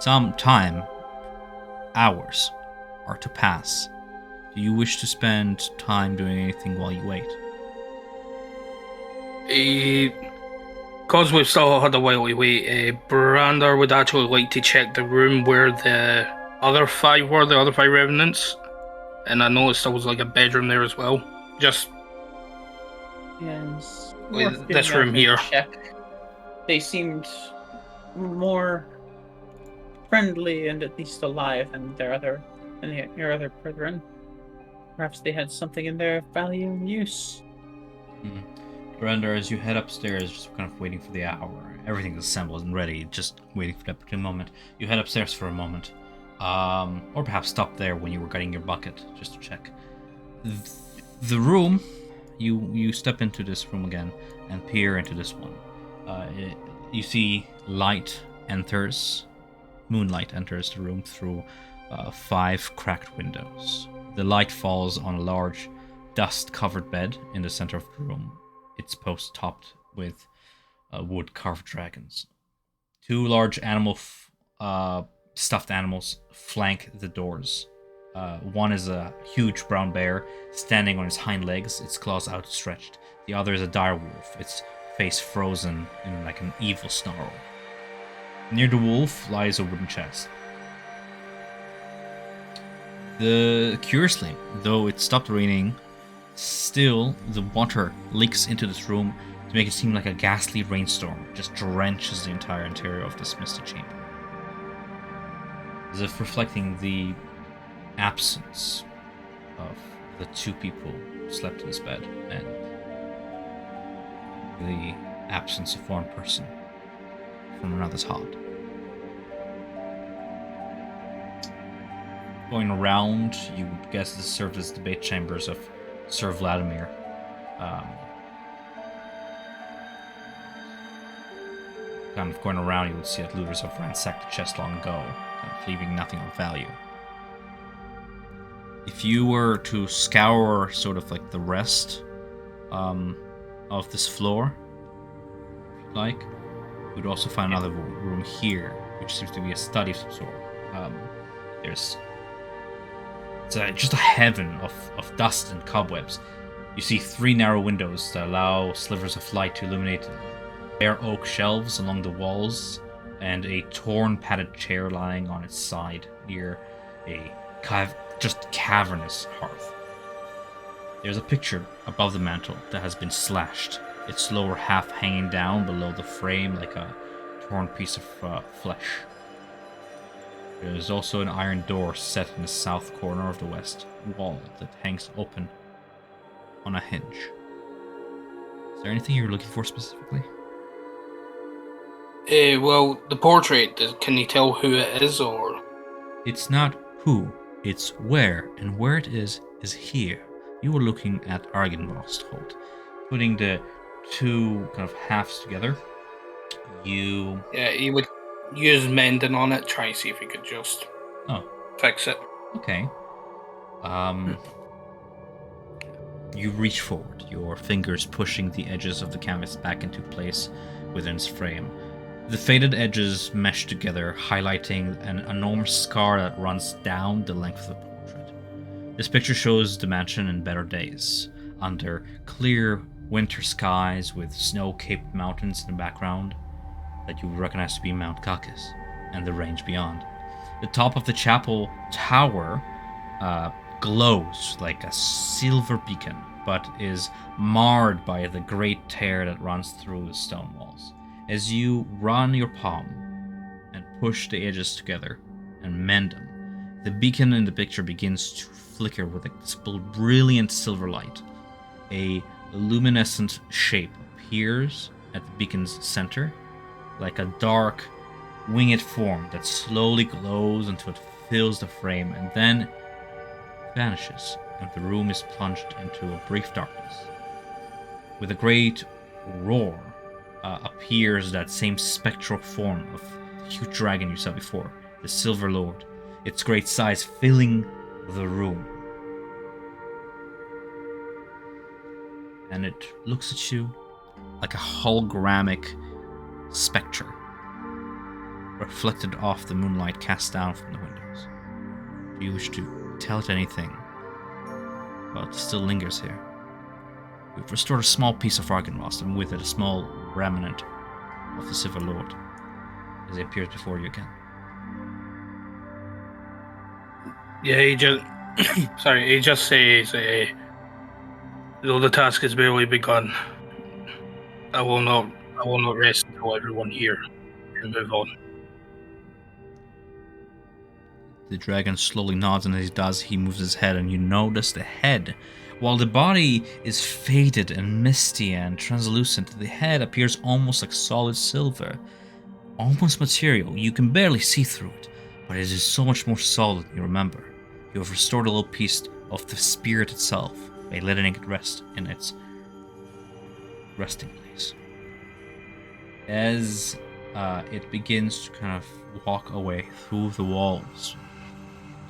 [SPEAKER 1] Some time, hours, are to pass. Do you wish to spend time doing anything while you wait?
[SPEAKER 4] Because we've still had a while to wait, Brander would actually like to check the room where the other 5 were, the other 5 revenants. And I noticed there was like a bedroom there as well. Just
[SPEAKER 3] Yes.
[SPEAKER 4] with
[SPEAKER 3] Worth
[SPEAKER 4] this
[SPEAKER 3] giving
[SPEAKER 4] room
[SPEAKER 3] a
[SPEAKER 4] here.
[SPEAKER 3] check. They seemed more friendly and at least alive than your other brethren. Perhaps they had something in their value and use.
[SPEAKER 1] Brenda, as you head upstairs, just kind of waiting for the hour. Everything's assembled and ready, just waiting for that opportune moment. You head upstairs for a moment. Or perhaps stop there when you were getting your bucket, just to check. The room, you step into this room again and peer into this one. You see moonlight enters the room through 5 cracked windows. The light falls on a large dust-covered bed in the center of the room. Its post topped with wood-carved dragons. 2 large stuffed animals flank the doors. One is a huge brown bear standing on its hind legs, its claws outstretched. The other is a dire wolf, its face frozen in like an evil snarl. Near the wolf lies a wooden chest. Curiously, though it stopped raining, still the water leaks into this room to make it seem like a ghastly rainstorm just drenches the entire interior of this misty chamber, as if reflecting the absence of the 2 people who slept in this bed and the absence of one person from another's heart. Going around, you would guess this served as debate chambers of Sir Vladimir. Kind of going around, you would see that looters have ransacked the chest long ago, kind of leaving nothing of value. If you were to scour sort of like the rest of this floor, if you'd like, you would also find another room here, which seems to be a study of some sort. It's just a heaven of dust and cobwebs. You see 3 narrow windows that allow slivers of light to illuminate bare oak shelves along the walls, and a torn padded chair lying on its side near a just cavernous hearth. There's a picture above the mantel that has been slashed, its lower half hanging down below the frame like a torn piece of flesh. There's also an iron door set in the south corner of the west wall that hangs open on a hinge. Is there anything you're looking for specifically?
[SPEAKER 4] Well, the portrait, can you tell who it is, or?
[SPEAKER 1] It's not who, it's where, and where it is here. You are looking at Argynvost. Putting the 2 kind of halves together, you...
[SPEAKER 4] Yeah, he would use mending on it, try and see if he could just fix it.
[SPEAKER 1] Okay. You reach forward, your fingers pushing the edges of the canvas back into place within its frame. The faded edges mesh together, highlighting an enormous scar that runs down the length of the portrait. This picture shows the mansion in better days, under clear winter skies with snow-capped mountains in the background that you would recognize to be Mount Caucasus and the range beyond. The top of the chapel tower glows like a silver beacon, but is marred by the great tear that runs through the stone walls. As you run your palm and push the edges together and mend them, the beacon in the picture begins to flicker with a brilliant silver light. A luminescent shape appears at the beacon's center, like a dark, winged form that slowly glows until it fills the frame and then vanishes, and the room is plunged into a brief darkness. With a great roar, appears that same spectral form of the huge dragon you saw before, the Silver Lord, its great size filling the room. And it looks at you like a hologramic spectre, reflected off the moonlight cast down from the windows. Do you wish to tell it anything? Well, it still lingers here. We've restored a small piece of Argynrost, and with it a small remnant of the Silver Lord, as he appears before you again.
[SPEAKER 4] Yeah, he just he just says, though the task has barely begun, I will not rest until everyone here can move on.
[SPEAKER 1] The dragon slowly nods, and as he does, he moves his head, and you notice the head. While the body is faded and misty and translucent, the head appears almost like solid silver. Almost material. You can barely see through it, but it is so much more solid than you remember. You have restored a little piece of the spirit itself by letting it rest in its resting place. As it begins to kind of walk away through the walls,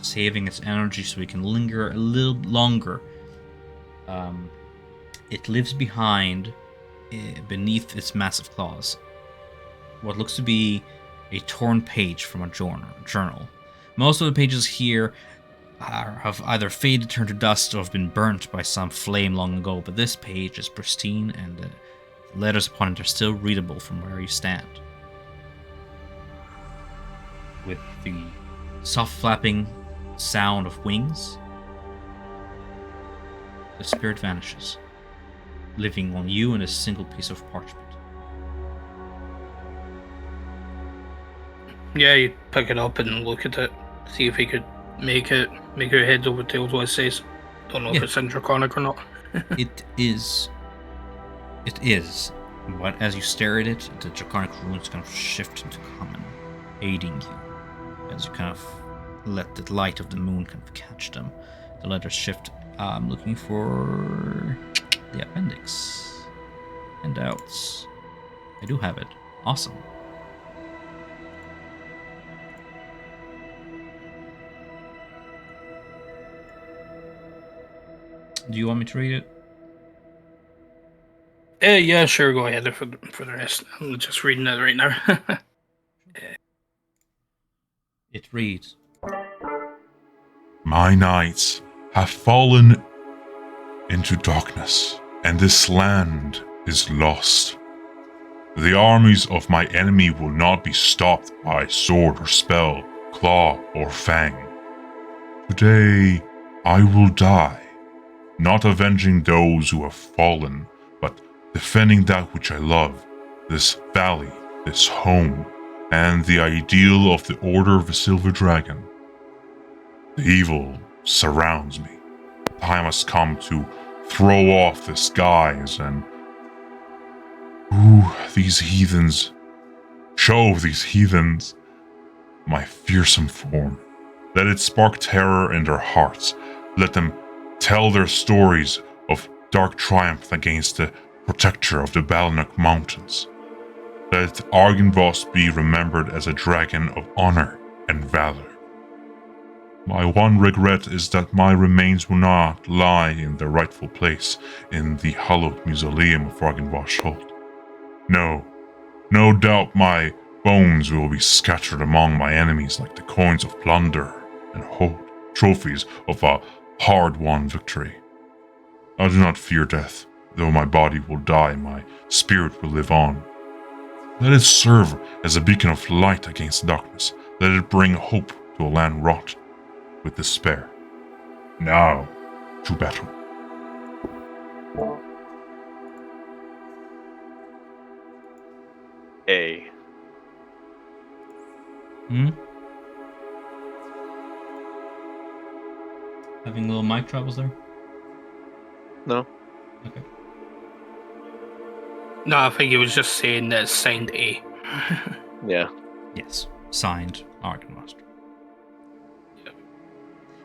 [SPEAKER 1] saving its energy so it can linger a little longer, it lives behind, beneath its massive claws, what looks to be a torn page from a journal. Most of the pages here have either faded, turned to dust, or have been burnt by some flame long ago, but this page is pristine, and the letters upon it are still readable from where you stand. With the soft flapping sound of wings, the spirit vanishes, living on you in a single piece of parchment.
[SPEAKER 4] Yeah, you pick it up and look at it, see if he could make it heads over tails what it says. Don't know if it's in Draconic or not.
[SPEAKER 1] It is. But as you stare at it, the Draconic runes kind of shift into common, aiding you as you kind of let the light of the moon kind of catch them. The letters shift. I'm looking for the appendix. Handouts. I do have it. Awesome. Do you want me to read it?
[SPEAKER 4] Yeah, sure, go ahead for the rest. I'm just reading it right now.
[SPEAKER 1] It reads,
[SPEAKER 7] My nights have fallen into darkness, and this land is lost. The armies of my enemy will not be stopped by sword or spell, claw or fang. Today I will die, not avenging those who have fallen, but defending that which I love, this valley, this home, and the ideal of the Order of the Silver Dragon. The evil surrounds me. The time has come to throw off this guise and show these heathens my fearsome form. Let it spark terror in their hearts. Let them tell their stories of dark triumph against the protector of the Balnuk Mountains. Let Argynrost be remembered as a dragon of honor and valor. My one regret is that my remains will not lie in their rightful place in the hallowed mausoleum of Argynvost Holt. No, no doubt my bones will be scattered among my enemies like the coins of plunder and hoard, trophies of a hard-won victory. I do not fear death. Though my body will die, my spirit will live on. Let it serve as a beacon of light against darkness. Let it bring hope to a land wrought with despair. Now, to battle.
[SPEAKER 6] A.
[SPEAKER 1] Having little mic troubles there?
[SPEAKER 6] No.
[SPEAKER 1] Okay.
[SPEAKER 4] No, I think he was just saying that it's signed A.
[SPEAKER 6] Yeah.
[SPEAKER 1] Yes. Signed, Argynvost.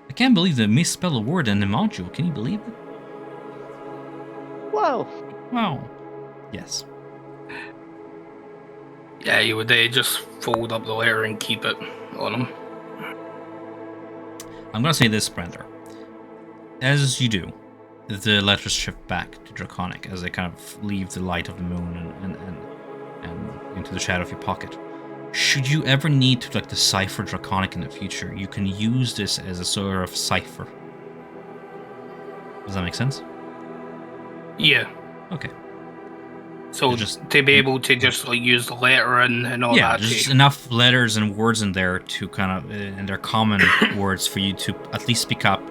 [SPEAKER 1] I can't believe they misspelled a word in the module. Can you believe it?
[SPEAKER 6] Wow.
[SPEAKER 1] Wow. Yes.
[SPEAKER 4] Yeah, you would just fold up the letter and keep it on him.
[SPEAKER 1] I'm gonna say this, Brander. As you do, the letters shift back to Draconic as they kind of leave the light of the moon and into the shadow of your pocket. Should you ever need to decipher Draconic in the future, you can use this as a sort of cipher. Does that make sense?
[SPEAKER 4] Yeah.
[SPEAKER 1] Okay.
[SPEAKER 4] So
[SPEAKER 1] just
[SPEAKER 4] to be able to just use the letter and all
[SPEAKER 1] Yeah,
[SPEAKER 4] that.
[SPEAKER 1] there's just enough letters and words in there to kind of, and they're common words for you to at least pick up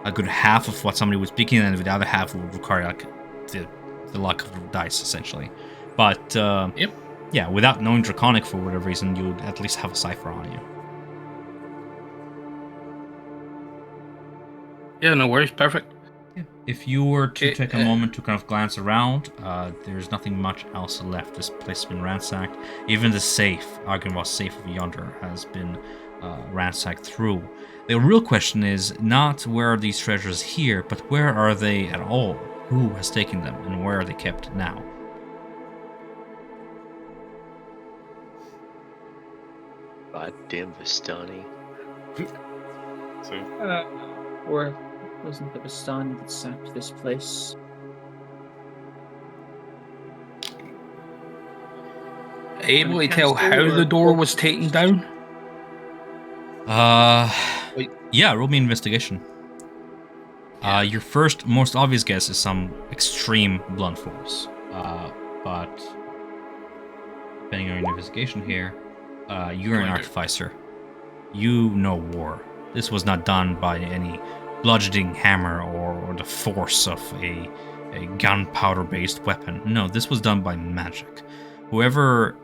[SPEAKER 1] a good half of what somebody was speaking, and the other half will require the luck of the dice, essentially. But
[SPEAKER 4] Yep.
[SPEAKER 1] Yeah, without knowing Draconic for whatever reason, you would at least have a cipher on you.
[SPEAKER 4] Yeah, no worries, perfect.
[SPEAKER 1] Yeah. If you were to
[SPEAKER 4] Okay,
[SPEAKER 1] take a moment to kind of glance around, there's nothing much else left. This place has been ransacked. Even the safe, Argynvost's safe of yonder, has been ransacked through. The real question is not where are these treasures here, but where are they at all? Who has taken them, and where are they kept now?
[SPEAKER 6] Goddamn Vistani.
[SPEAKER 3] Or wasn't the Vistani that sacked this place?
[SPEAKER 4] Able to tell how the door was taken down? Wait.
[SPEAKER 1] Yeah, roll me investigation. Your first, most obvious guess is some extreme blunt force. But depending on your investigation here, you're an artificer. You know war. This was not done by any bludgeoning hammer or the force of a gunpowder-based weapon. No, this was done by magic. Whoever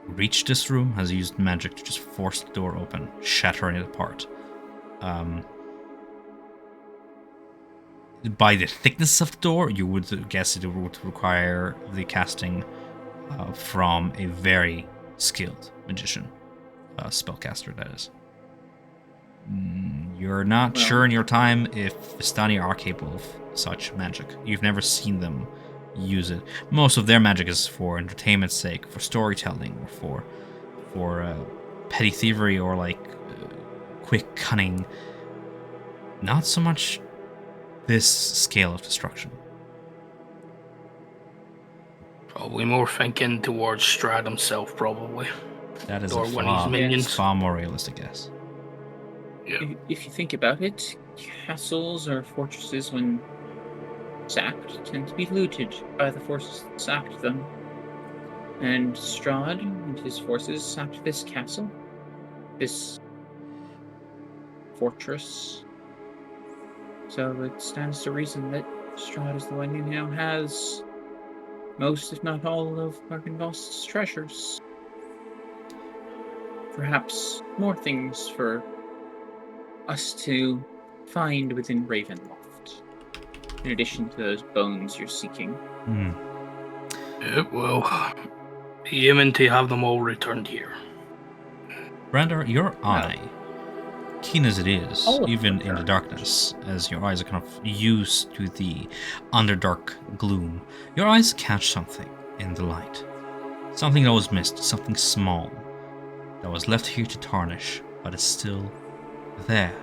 [SPEAKER 1] reached this room has used magic to just force the door open, shattering it apart. By the thickness of the door, you would guess it would require the casting from a very skilled magician, spellcaster, that is. You're not sure in your time if Vistani are capable of such magic. You've never seen them use it. Most of their magic is for entertainment's sake, for storytelling, or for petty thievery, or quick cunning. Not so much this scale of destruction.
[SPEAKER 4] Probably more thinking towards Strahd himself, probably.
[SPEAKER 1] That is
[SPEAKER 4] Or one of his minions.
[SPEAKER 1] far more realistic guess.
[SPEAKER 4] Yeah.
[SPEAKER 3] If you think about it, castles or fortresses, when sacked, tend to be looted by the forces that sacked them. And Strahd and his forces sacked this castle, this fortress. So it stands to reason that Strahd is the one who now has most, if not all, of Argynvost's treasures. Perhaps more things for us to find within Ravenloft, in addition to those bones you're seeking.
[SPEAKER 4] Yeah, well, be aiming to have them all returned here.
[SPEAKER 1] Brander, your eye, keen as it is,
[SPEAKER 3] All of
[SPEAKER 1] even
[SPEAKER 3] them
[SPEAKER 1] in the darkness, as your eyes are kind of used to the underdark gloom, your eyes catch something in the light. Something that was missed, something small, that was left here to tarnish, but is still there.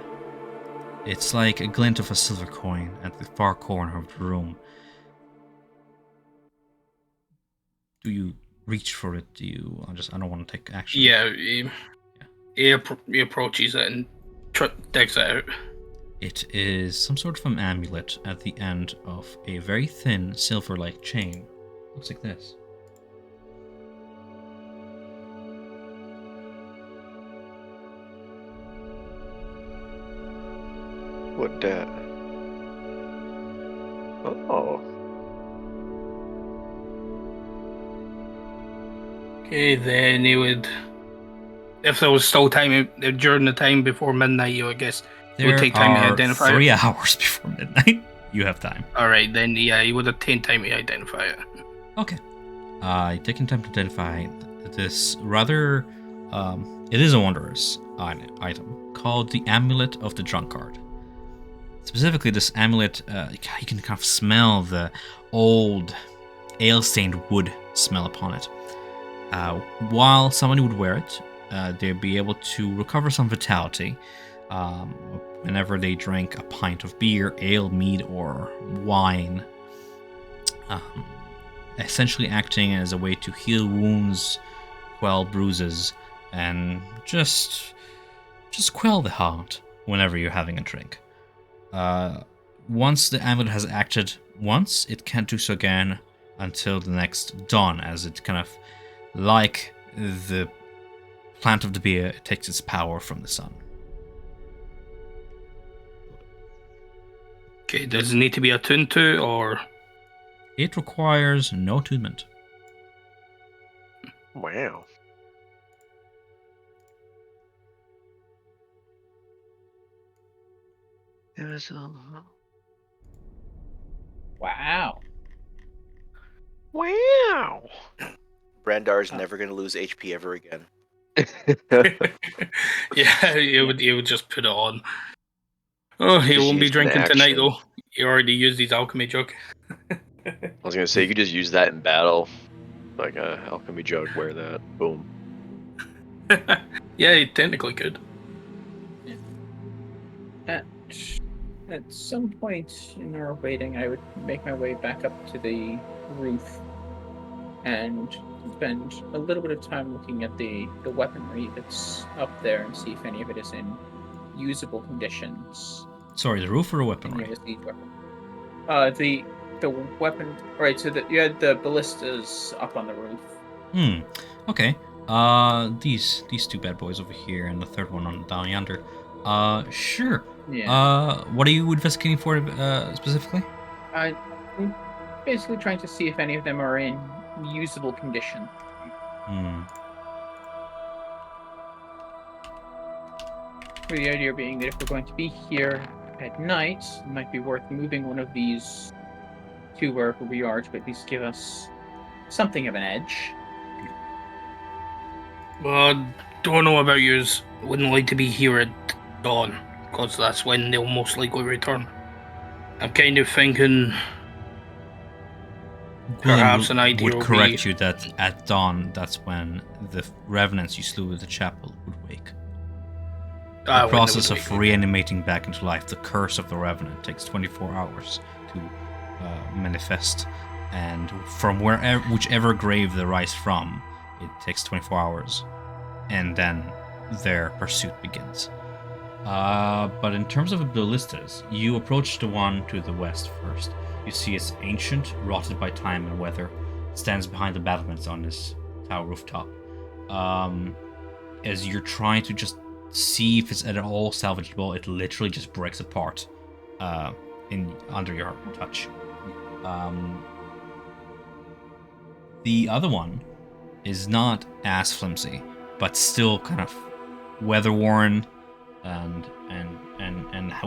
[SPEAKER 1] It's like a glint of a silver coin at the far corner of the room. Do you reach for it? Do you? I don't want to take action.
[SPEAKER 4] Yeah, he approaches it and digs it out.
[SPEAKER 1] It is some sort of an amulet at the end of a very thin silver-like chain. Looks like this.
[SPEAKER 6] What that? Oh.
[SPEAKER 4] Okay, then he would. If there was still time during the time before midnight, I guess it would
[SPEAKER 1] There
[SPEAKER 4] take time to
[SPEAKER 1] are
[SPEAKER 4] identify
[SPEAKER 1] 3
[SPEAKER 4] it.
[SPEAKER 1] hours before midnight. You have time.
[SPEAKER 4] Alright, then yeah, he would have taken time to identify it.
[SPEAKER 1] Okay. Taking time to identify this rather, it is a wondrous item called the Amulet of the Drunkard. Specifically, this amulet, you can kind of smell the old ale-stained wood smell upon it. While somebody would wear it, they'd be able to recover some vitality whenever they drink a pint of beer, ale, mead, or wine. Essentially acting as a way to heal wounds, quell bruises, and just quell the heart whenever you're having a drink. Once the amulet has acted once, it can't do so again until the next dawn, as it kind of, like the plant of the beer, it takes its power from the sun.
[SPEAKER 4] Okay, does it need to be attuned to, or?
[SPEAKER 1] It requires no attunement.
[SPEAKER 6] Wow. It was
[SPEAKER 3] Wow.
[SPEAKER 6] wow.
[SPEAKER 5] Brandar's never going to lose HP ever again.
[SPEAKER 4] Yeah, he would just put it on. Oh, he
[SPEAKER 6] Just
[SPEAKER 4] won't be
[SPEAKER 6] used in
[SPEAKER 4] drinking tonight
[SPEAKER 6] action.
[SPEAKER 4] though. He already used his alchemy jug.
[SPEAKER 6] I was gonna say you could just use that in battle, like a alchemy jug. Wear that. Boom.
[SPEAKER 4] Yeah, he technically could.
[SPEAKER 3] At some point in our waiting, I would make my way back up to the roof and spend a little bit of time looking at the weaponry that's up there and see if any of it is in usable conditions.
[SPEAKER 1] Sorry, the roof or a
[SPEAKER 3] Any
[SPEAKER 1] weaponry?
[SPEAKER 3] of the weapon. The weapon. Right. So you had the ballistas up on the roof.
[SPEAKER 1] Okay. These 2 bad boys over here, and the third one on down yonder. Sure.
[SPEAKER 3] Yeah.
[SPEAKER 1] What are you investigating for specifically?
[SPEAKER 3] I'm basically trying to see if any of them are in usable condition. With the idea being that if we're going to be here at night, it might be worth moving one of these to wherever we are to at least give us something of an edge.
[SPEAKER 4] Well, don't know about yours. Wouldn't like to be here at dawn, because that's when they'll most likely return. I'm kind of thinking perhaps an idea
[SPEAKER 1] would
[SPEAKER 4] will
[SPEAKER 1] correct
[SPEAKER 4] be...
[SPEAKER 1] you that at dawn, that's when the revenants you slew at the chapel would wake. The process of reanimating back into life, the curse of the revenant, takes 24 hours to manifest, and from whichever grave they rise from, it takes 24 hours, and then their pursuit begins. But in terms of the ballistas, you approach the one to the west first. You see it's ancient, rotted by time and weather. It stands behind the battlements on this tower rooftop. As you're trying to just see if it's at all salvageable, it literally just breaks apart under your touch. The other one is not as flimsy, but still kind of weather-worn, and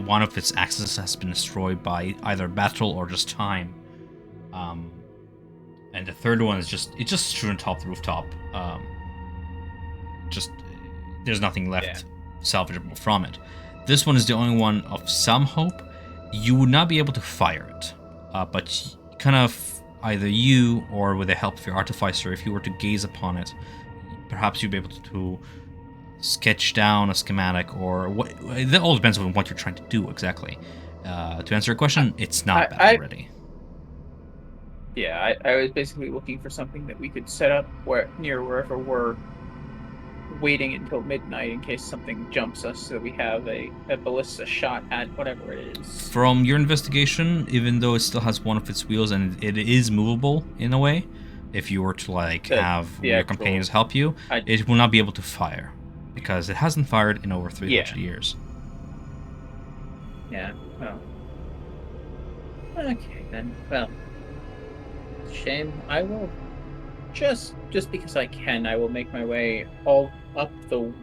[SPEAKER 1] one of its axes has been destroyed by either battle or just time. And the third one is just strewn atop the rooftop. There's nothing left salvageable from it. This one is the only one of some hope. You would not be able to fire it, but kind of either you or with the help of your artificer, if you were to gaze upon it, perhaps you'd be able to sketch down a schematic, or what? That all depends on what you're trying to do exactly. To answer your question, it's not battle ready.
[SPEAKER 3] Yeah, I was basically looking for something that we could set up near wherever we're waiting until midnight in case something jumps us, so we have a ballista shot at whatever it is.
[SPEAKER 1] From your investigation, even though it still has one of its wheels and it is movable in a way, if you were to have your companions help you, it will not be able to fire because it hasn't fired in over 300 years.
[SPEAKER 3] Yeah. Well. Okay then. Well. Shame. I will just because I can. I will make my way all up the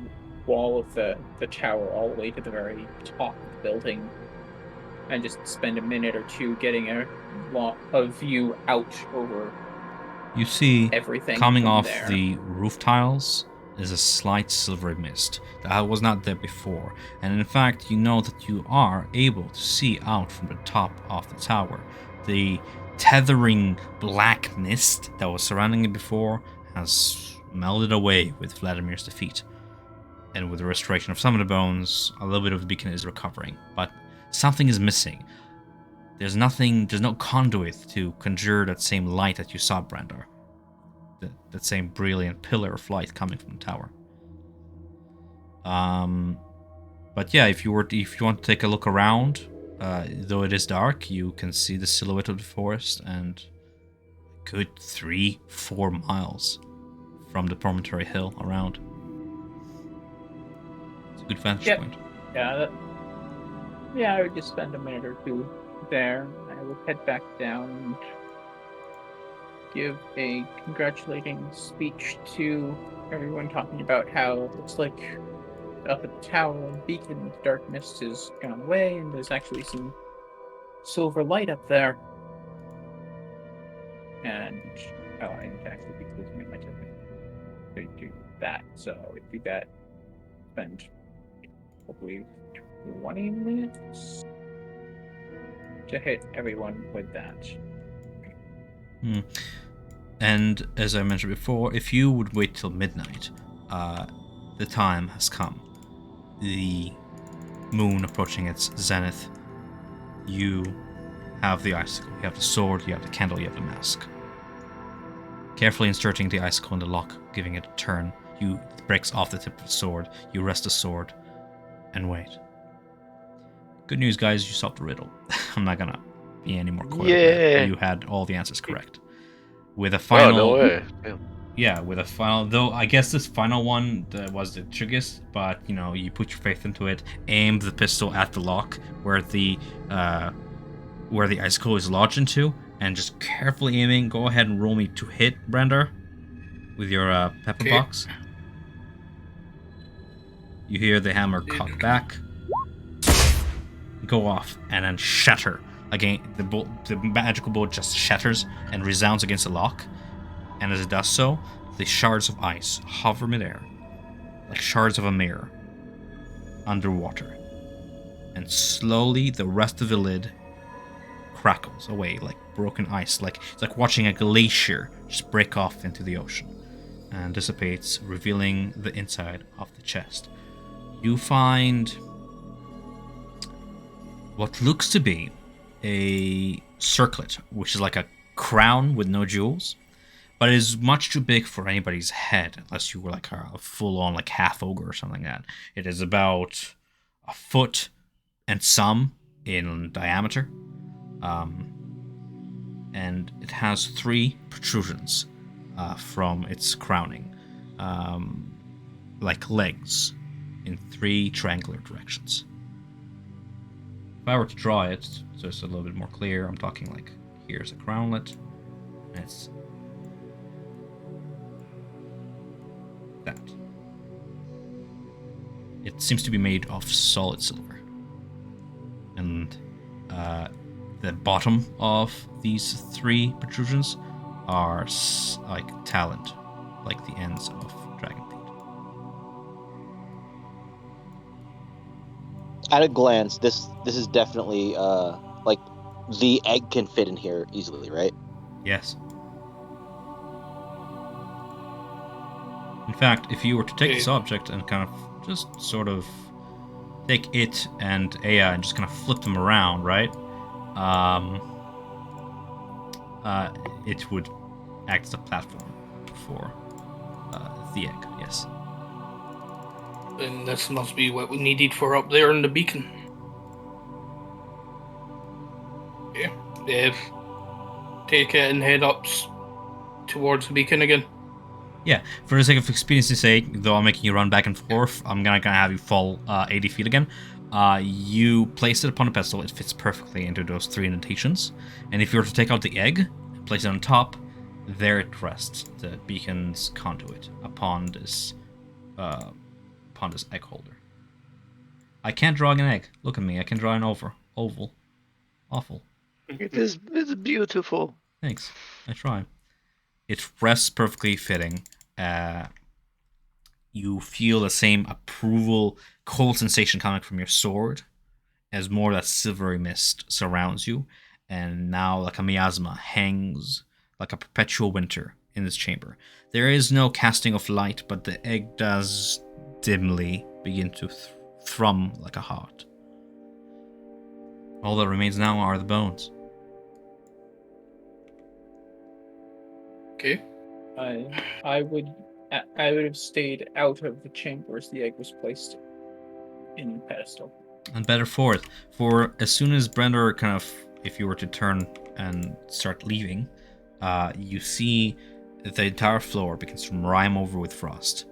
[SPEAKER 3] wall of the tower, all the way to the very top of the building, and just spend a minute or two getting a view out over.
[SPEAKER 1] You see,
[SPEAKER 3] everything
[SPEAKER 1] coming off
[SPEAKER 3] there.
[SPEAKER 1] The roof tiles is a slight silvery mist that was not there before, and in fact, you know that you are able to see out from the top of the tower. The tethering black mist that was surrounding it before has melted away with Vladimir's defeat, and with the restoration of some of the bones, a little bit of the beacon is recovering, but something is missing. There's no conduit to conjure that same light that you saw, Brandar. That same brilliant pillar of light coming from the tower. But yeah, if you want to take a look around, though it is dark, you can see the silhouette of the forest and a good 3-4 miles from the promontory hill around. It's a good vantage point.
[SPEAKER 3] Yeah, I would just spend a minute or two there. I would head back down and give a congratulating speech to everyone, talking about how it looks like up at the tower and beacon, the dark mist has gone away and there's actually some silver light up there. And I need to actually be closing in my token to do that. So I would do that. Spend probably 20 minutes to hit everyone with that.
[SPEAKER 1] And as I mentioned before, if you would wait till midnight, the time has come. The moon approaching its zenith. You have the icicle, you have the sword, you have the candle, you have the mask. Carefully inserting the icicle in the lock, giving it a turn, it breaks off the tip of the sword, you rest the sword, and wait. Good news, guys, you solved the riddle. I'm not gonna be any more coy.
[SPEAKER 6] Yeah.
[SPEAKER 1] You had all the answers correct. With a final...
[SPEAKER 6] Oh, no way.
[SPEAKER 1] Yeah, with a final... Though, I guess this final one was the trickiest, but, you put your faith into it, aim the pistol at the lock where the icicle is lodged into, and just carefully aiming. Go ahead and roll me to hit, Brandar, with your pepper box. You hear the hammer cock back, go off, and then shatter. Again, the magical bolt just shatters and resounds against the lock, and as it does so, the shards of ice hover midair, like shards of a mirror, underwater. And slowly, the rest of the lid crackles away like broken ice, it's like watching a glacier just break off into the ocean, and dissipates, revealing the inside of the chest. You find what looks to be a circlet, which is like a crown with no jewels, but it is much too big for anybody's head, unless you were like a full-on like half ogre or something like that. It is about a foot and some in diameter, and it has 3 protrusions from its crowning, like legs in 3 triangular directions. If I were to draw it, so it's a little bit more clear, I'm talking like here's a crownlet, and it's that. It seems to be made of solid silver, and the bottom of these 3 protrusions are like taloned, like the ends of dragon feet.
[SPEAKER 8] At a glance, this is definitely like the egg can fit in here easily, right?
[SPEAKER 1] Yes. In fact, if you were to take
[SPEAKER 4] Okay.
[SPEAKER 1] this object and kind of just sort of take it and Aya and just kind of flip them around, right? It would act as a platform for the egg. Yes.
[SPEAKER 4] And this must be what we needed for up there in the beacon. Okay. Take it and head up towards the beacon again.
[SPEAKER 1] Yeah, for the sake of expediency's sake, though I'm making you run back and forth, I'm gonna have you fall 80 feet again. You place it upon a pedestal, it fits perfectly into those 3 indentations. And if you were to take out the egg, place it on top, there it rests, the beacon's conduit, upon this egg holder. I can't draw an egg. Look at me, I can draw an oval. Awful.
[SPEAKER 6] It's beautiful.
[SPEAKER 1] Thanks. I try. It rests perfectly fitting. You feel the same approval, cold sensation coming from your sword as more of that silvery mist surrounds you, and now like a miasma hangs like a perpetual winter in this chamber. There is no casting of light, but the egg does dimly begin to thrum like a heart. All that remains now are the bones.
[SPEAKER 4] Okay.
[SPEAKER 3] I would have stayed out of the chamber as the egg was placed in the pedestal.
[SPEAKER 1] And better for it. For as soon as Brender kind of, if you were to turn and start leaving, you see the entire floor begins to rime over with frost.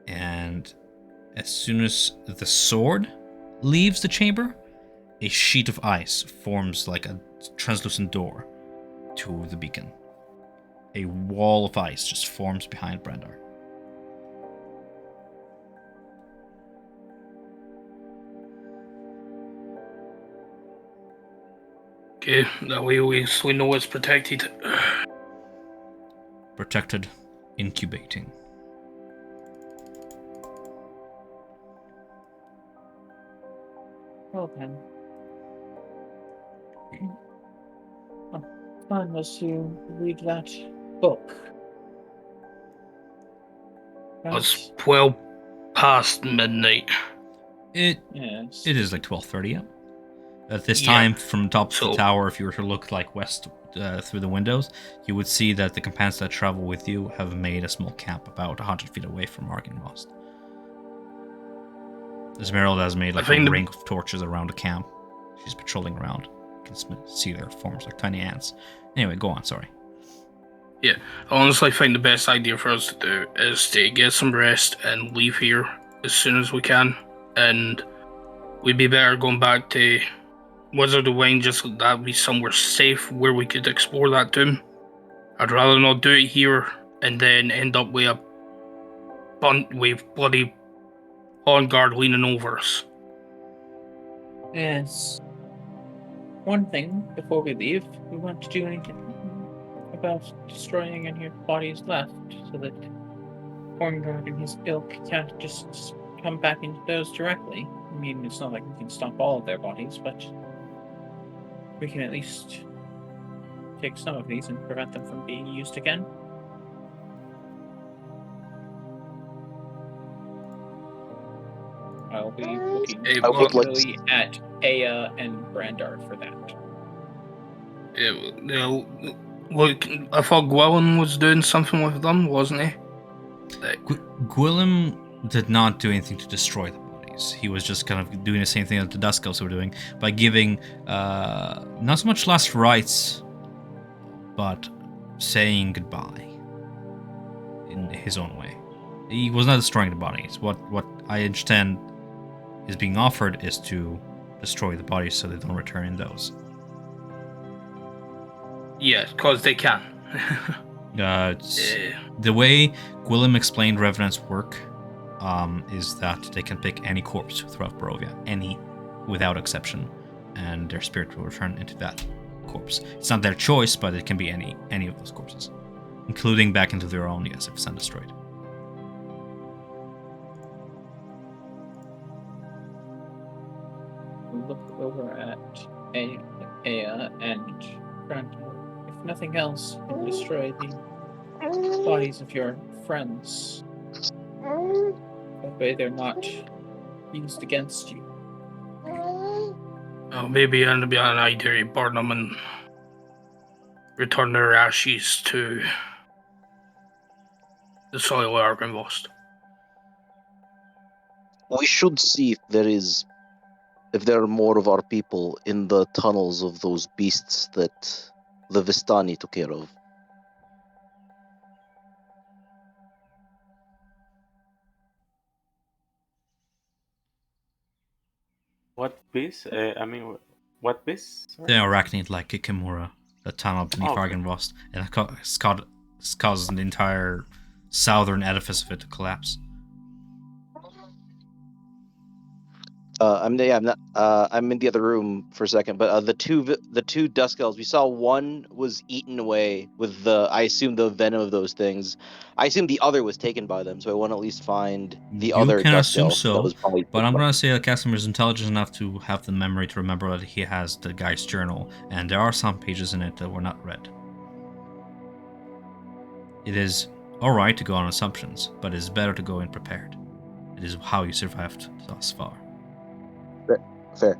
[SPEAKER 1] And as soon as the sword leaves the chamber, a sheet of ice forms like a translucent door to the beacon. A wall of ice just forms behind Brendar.
[SPEAKER 4] Okay, that way we know it's protected.
[SPEAKER 1] Protected, incubating.
[SPEAKER 3] Well then. Plan was to read that book.
[SPEAKER 4] It's well past midnight.
[SPEAKER 1] It
[SPEAKER 3] Yes.
[SPEAKER 1] It is like 12:30. Yeah. At this
[SPEAKER 4] Yeah.
[SPEAKER 1] time, from top of
[SPEAKER 4] So-
[SPEAKER 1] the tower, if you were to look like west through the windows, you would see that the companions that travel with you have made a small camp about 100 feet away from Argynvost. Esmeralda has made like a ring of torches around the camp. She's patrolling around. You can see their forms like tiny ants. Anyway, go on, sorry.
[SPEAKER 4] Yeah, I honestly think the best idea for us to do is to get some rest and leave here as soon as we can. And we'd be better going back to Wizard of Wayne, just so that'd be somewhere safe where we could explore that tomb. I'd rather not do it here and then end up with a bloody on guard leaning over us.
[SPEAKER 3] Yes. One thing before we leave, we want to do anything about destroying any bodies left, so that Horngard and his ilk can't just come back into those directly. I mean, it's not like we can stop all of their bodies, but we can at least take some of these and prevent them from being used again. I'll be looking
[SPEAKER 8] I would like
[SPEAKER 3] particularly at Aya and Brandar for that.
[SPEAKER 4] Look, I thought Gwilyn was doing something with them, wasn't he?
[SPEAKER 1] Gwilym did not do anything to destroy the bodies. He was just kind of doing the same thing that the Dusk Elves were doing by giving not so much last rites, but saying goodbye in his own way. He was not destroying the bodies. What I understand is being offered is to destroy the bodies so they don't return in those.
[SPEAKER 4] Yeah, because they can.
[SPEAKER 1] The way Gwilym explained Revenants work is that they can pick any corpse throughout Barovia, any, without exception, and their spirit will return into that corpse. It's not their choice, but it can be any of those corpses, including back into their own, yes, if it's undestroyed.
[SPEAKER 3] Look over at Aya and Brandar. If nothing else, can destroy the bodies of your friends. That way they're not used against you.
[SPEAKER 4] Maybe it'll be an idea to burn them and return their ashes to the soil Argynvost.
[SPEAKER 8] We should see if there are more of our people in the tunnels of those beasts that the Vistani took care of.
[SPEAKER 2] What beast? What beast?
[SPEAKER 1] The arachnid like Kikamura that tunnel beneath
[SPEAKER 2] Okay.
[SPEAKER 1] Argynvost, and it's caused the entire southern edifice of it to collapse.
[SPEAKER 8] I'm in the other room for a second, but the two Dusk Elves, we saw one was eaten away with I assume the venom of those things. I assume the other was taken by them, so I want to at least find the
[SPEAKER 1] You
[SPEAKER 8] other
[SPEAKER 1] can
[SPEAKER 8] Dusk
[SPEAKER 1] assume
[SPEAKER 8] Elf that
[SPEAKER 1] so,
[SPEAKER 8] was probably.
[SPEAKER 1] but I'm gonna say that Casimir is intelligent enough to have the memory to remember that he has the guy's journal, and there are some pages in it that were not read. It is alright to go on assumptions, but it is better to go in prepared. It is how you survived thus far.
[SPEAKER 8] Fair.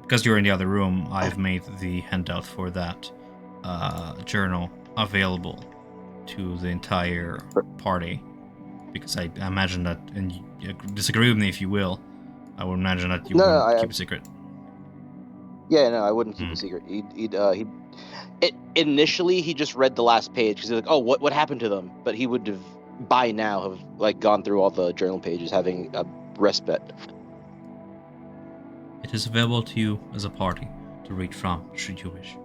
[SPEAKER 1] Because you're in the other room, I've made the handout for that journal available to the entire party. Because I imagine that, and you disagree with me if you will, I would imagine that you wouldn't keep a secret.
[SPEAKER 8] Yeah, no, I wouldn't keep a secret. Initially he just read the last page because he's like, oh, what happened to them? But he would have by now have like gone through all the journal pages, having a respite.
[SPEAKER 1] It is available to you as a party to read from, should you wish.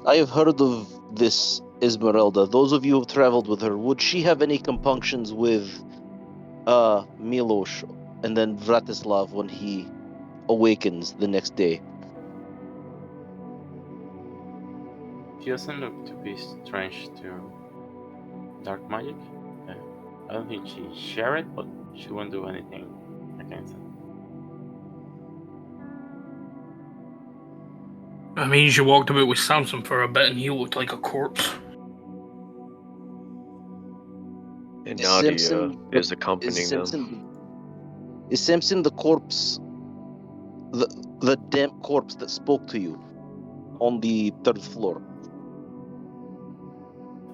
[SPEAKER 8] I have heard of this Esmeralda. Those of you who have traveled with her, would she have any compunctions with Milos and then Vratislav when he awakens the next day?
[SPEAKER 2] She doesn't look to be strange to dark magic. I don't think she share it, but she won't do anything against it.
[SPEAKER 4] I mean, she walked about with Samson for a bit and he looked like a corpse.
[SPEAKER 6] And
[SPEAKER 8] Is
[SPEAKER 6] Nadia
[SPEAKER 8] Simpson-
[SPEAKER 6] is accompanying them.
[SPEAKER 8] Is Simpson the corpse, the damp corpse that spoke to you on the third floor?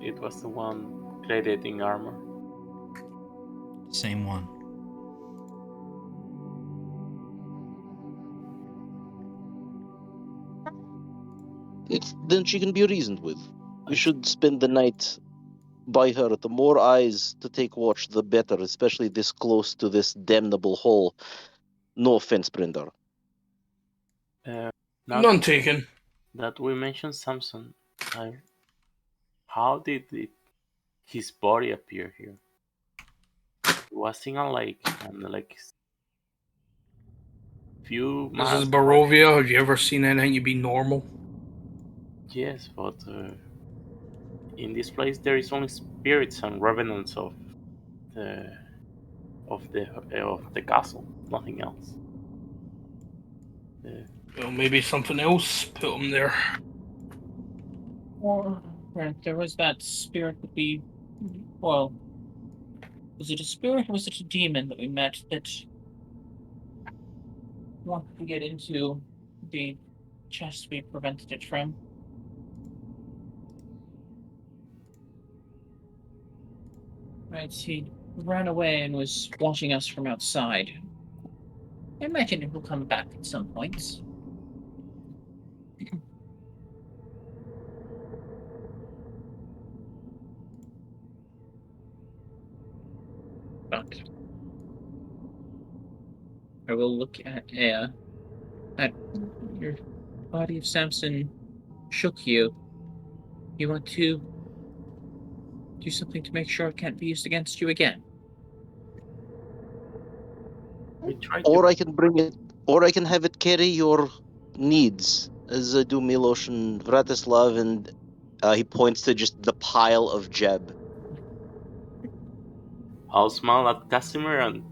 [SPEAKER 2] It was the one gladiating armor.
[SPEAKER 1] Same one.
[SPEAKER 8] Then she can be reasoned with. We should spend the night by her. The more eyes to take watch, the better, especially this close to this damnable hole. No offense, Brindar.
[SPEAKER 4] None taken.
[SPEAKER 2] That we mentioned Samson. How did his body appear here? He was in a lake, and few
[SPEAKER 4] This
[SPEAKER 2] miles
[SPEAKER 4] is
[SPEAKER 2] away.
[SPEAKER 4] Barovia. Have you ever seen anything to be normal?
[SPEAKER 2] Yes, but in this place there is only spirits and revenants of the castle, nothing else.
[SPEAKER 4] Well, maybe something else put them there.
[SPEAKER 3] Or there was that spirit that we, well, was it a spirit or was it a demon that we met that wanted to get into the chest we prevented it from? Right, he ran away and was watching us from outside. I imagine it will come back at some point. But I will look at your body. If Samson shook you, you want to do something to make sure it can't be used against you again.
[SPEAKER 2] We tried
[SPEAKER 8] Or
[SPEAKER 2] to.
[SPEAKER 8] I can bring it, or I can have it carry your needs as do Milos and Vratislav, and he points to just the pile of Jeb.
[SPEAKER 2] I'll smile at Casimir and,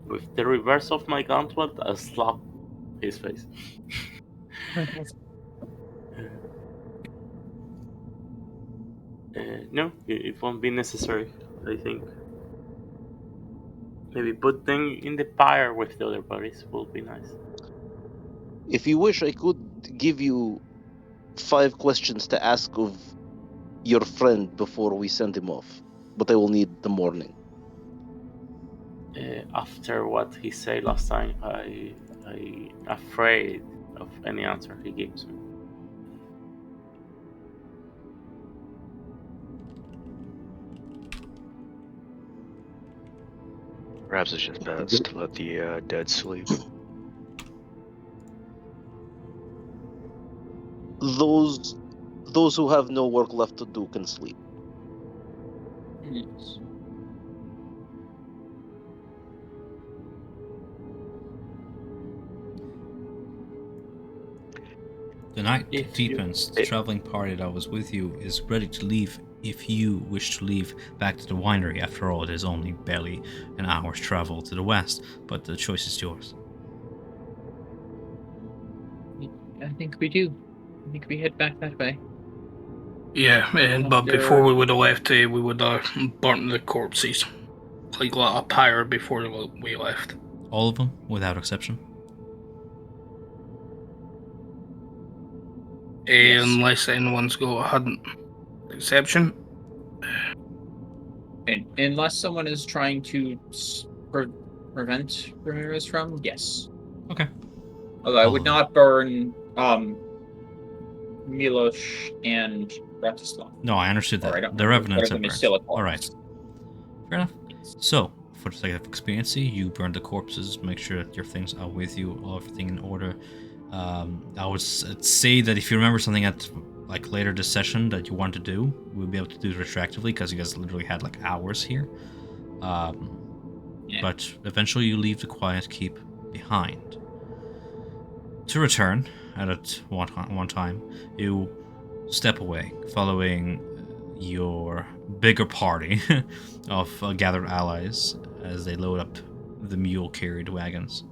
[SPEAKER 2] with the reverse of my gauntlet, I'll slap his face. No, it won't be necessary, I think. Maybe put them in the pyre with the other bodies will be nice.
[SPEAKER 8] If you wish, I could give you 5 questions to ask of your friend before we send him off, but I will need the morning.
[SPEAKER 2] After what he said last time, I afraid of any answer he gives me.
[SPEAKER 6] Perhaps it's just best to let the dead sleep.
[SPEAKER 8] Those who have no work left to do can sleep.
[SPEAKER 3] Yes.
[SPEAKER 1] The night
[SPEAKER 2] If you-
[SPEAKER 1] deepens. The traveling party that was with you is ready to leave if you wish to leave back to the winery. After all, it is only barely an hour's travel to the west, but the choice is yours.
[SPEAKER 3] I think we do. I think we head back that way.
[SPEAKER 4] Yeah, but before we would have left, we would have burnt the corpses. Like a pyre before we left.
[SPEAKER 1] All of them, without exception.
[SPEAKER 3] Yes.
[SPEAKER 4] Unless anyone's had an exception.
[SPEAKER 3] And unless someone is trying to prevent Ramirez from, yes.
[SPEAKER 1] Okay.
[SPEAKER 3] Although I would not burn Milos and Bratislav.
[SPEAKER 1] No, I understood
[SPEAKER 3] Or I
[SPEAKER 1] that.
[SPEAKER 3] don't
[SPEAKER 1] Their
[SPEAKER 3] know,
[SPEAKER 1] evidence
[SPEAKER 3] one of them
[SPEAKER 1] had
[SPEAKER 3] is
[SPEAKER 1] burned.
[SPEAKER 3] still a corpse.
[SPEAKER 1] All right. Fair enough. So, for the sake of expediency, you burn the corpses, make sure that your things are with you, everything in order. I would say that if you remember something at like later this session that you want to do, we'll be able to do it retroactively because you guys literally had like hours here.
[SPEAKER 3] Yeah.
[SPEAKER 1] But eventually you leave the quiet keep behind. To return at one time, you step away, following your bigger party of gathered allies as they load up the mule-carried wagons,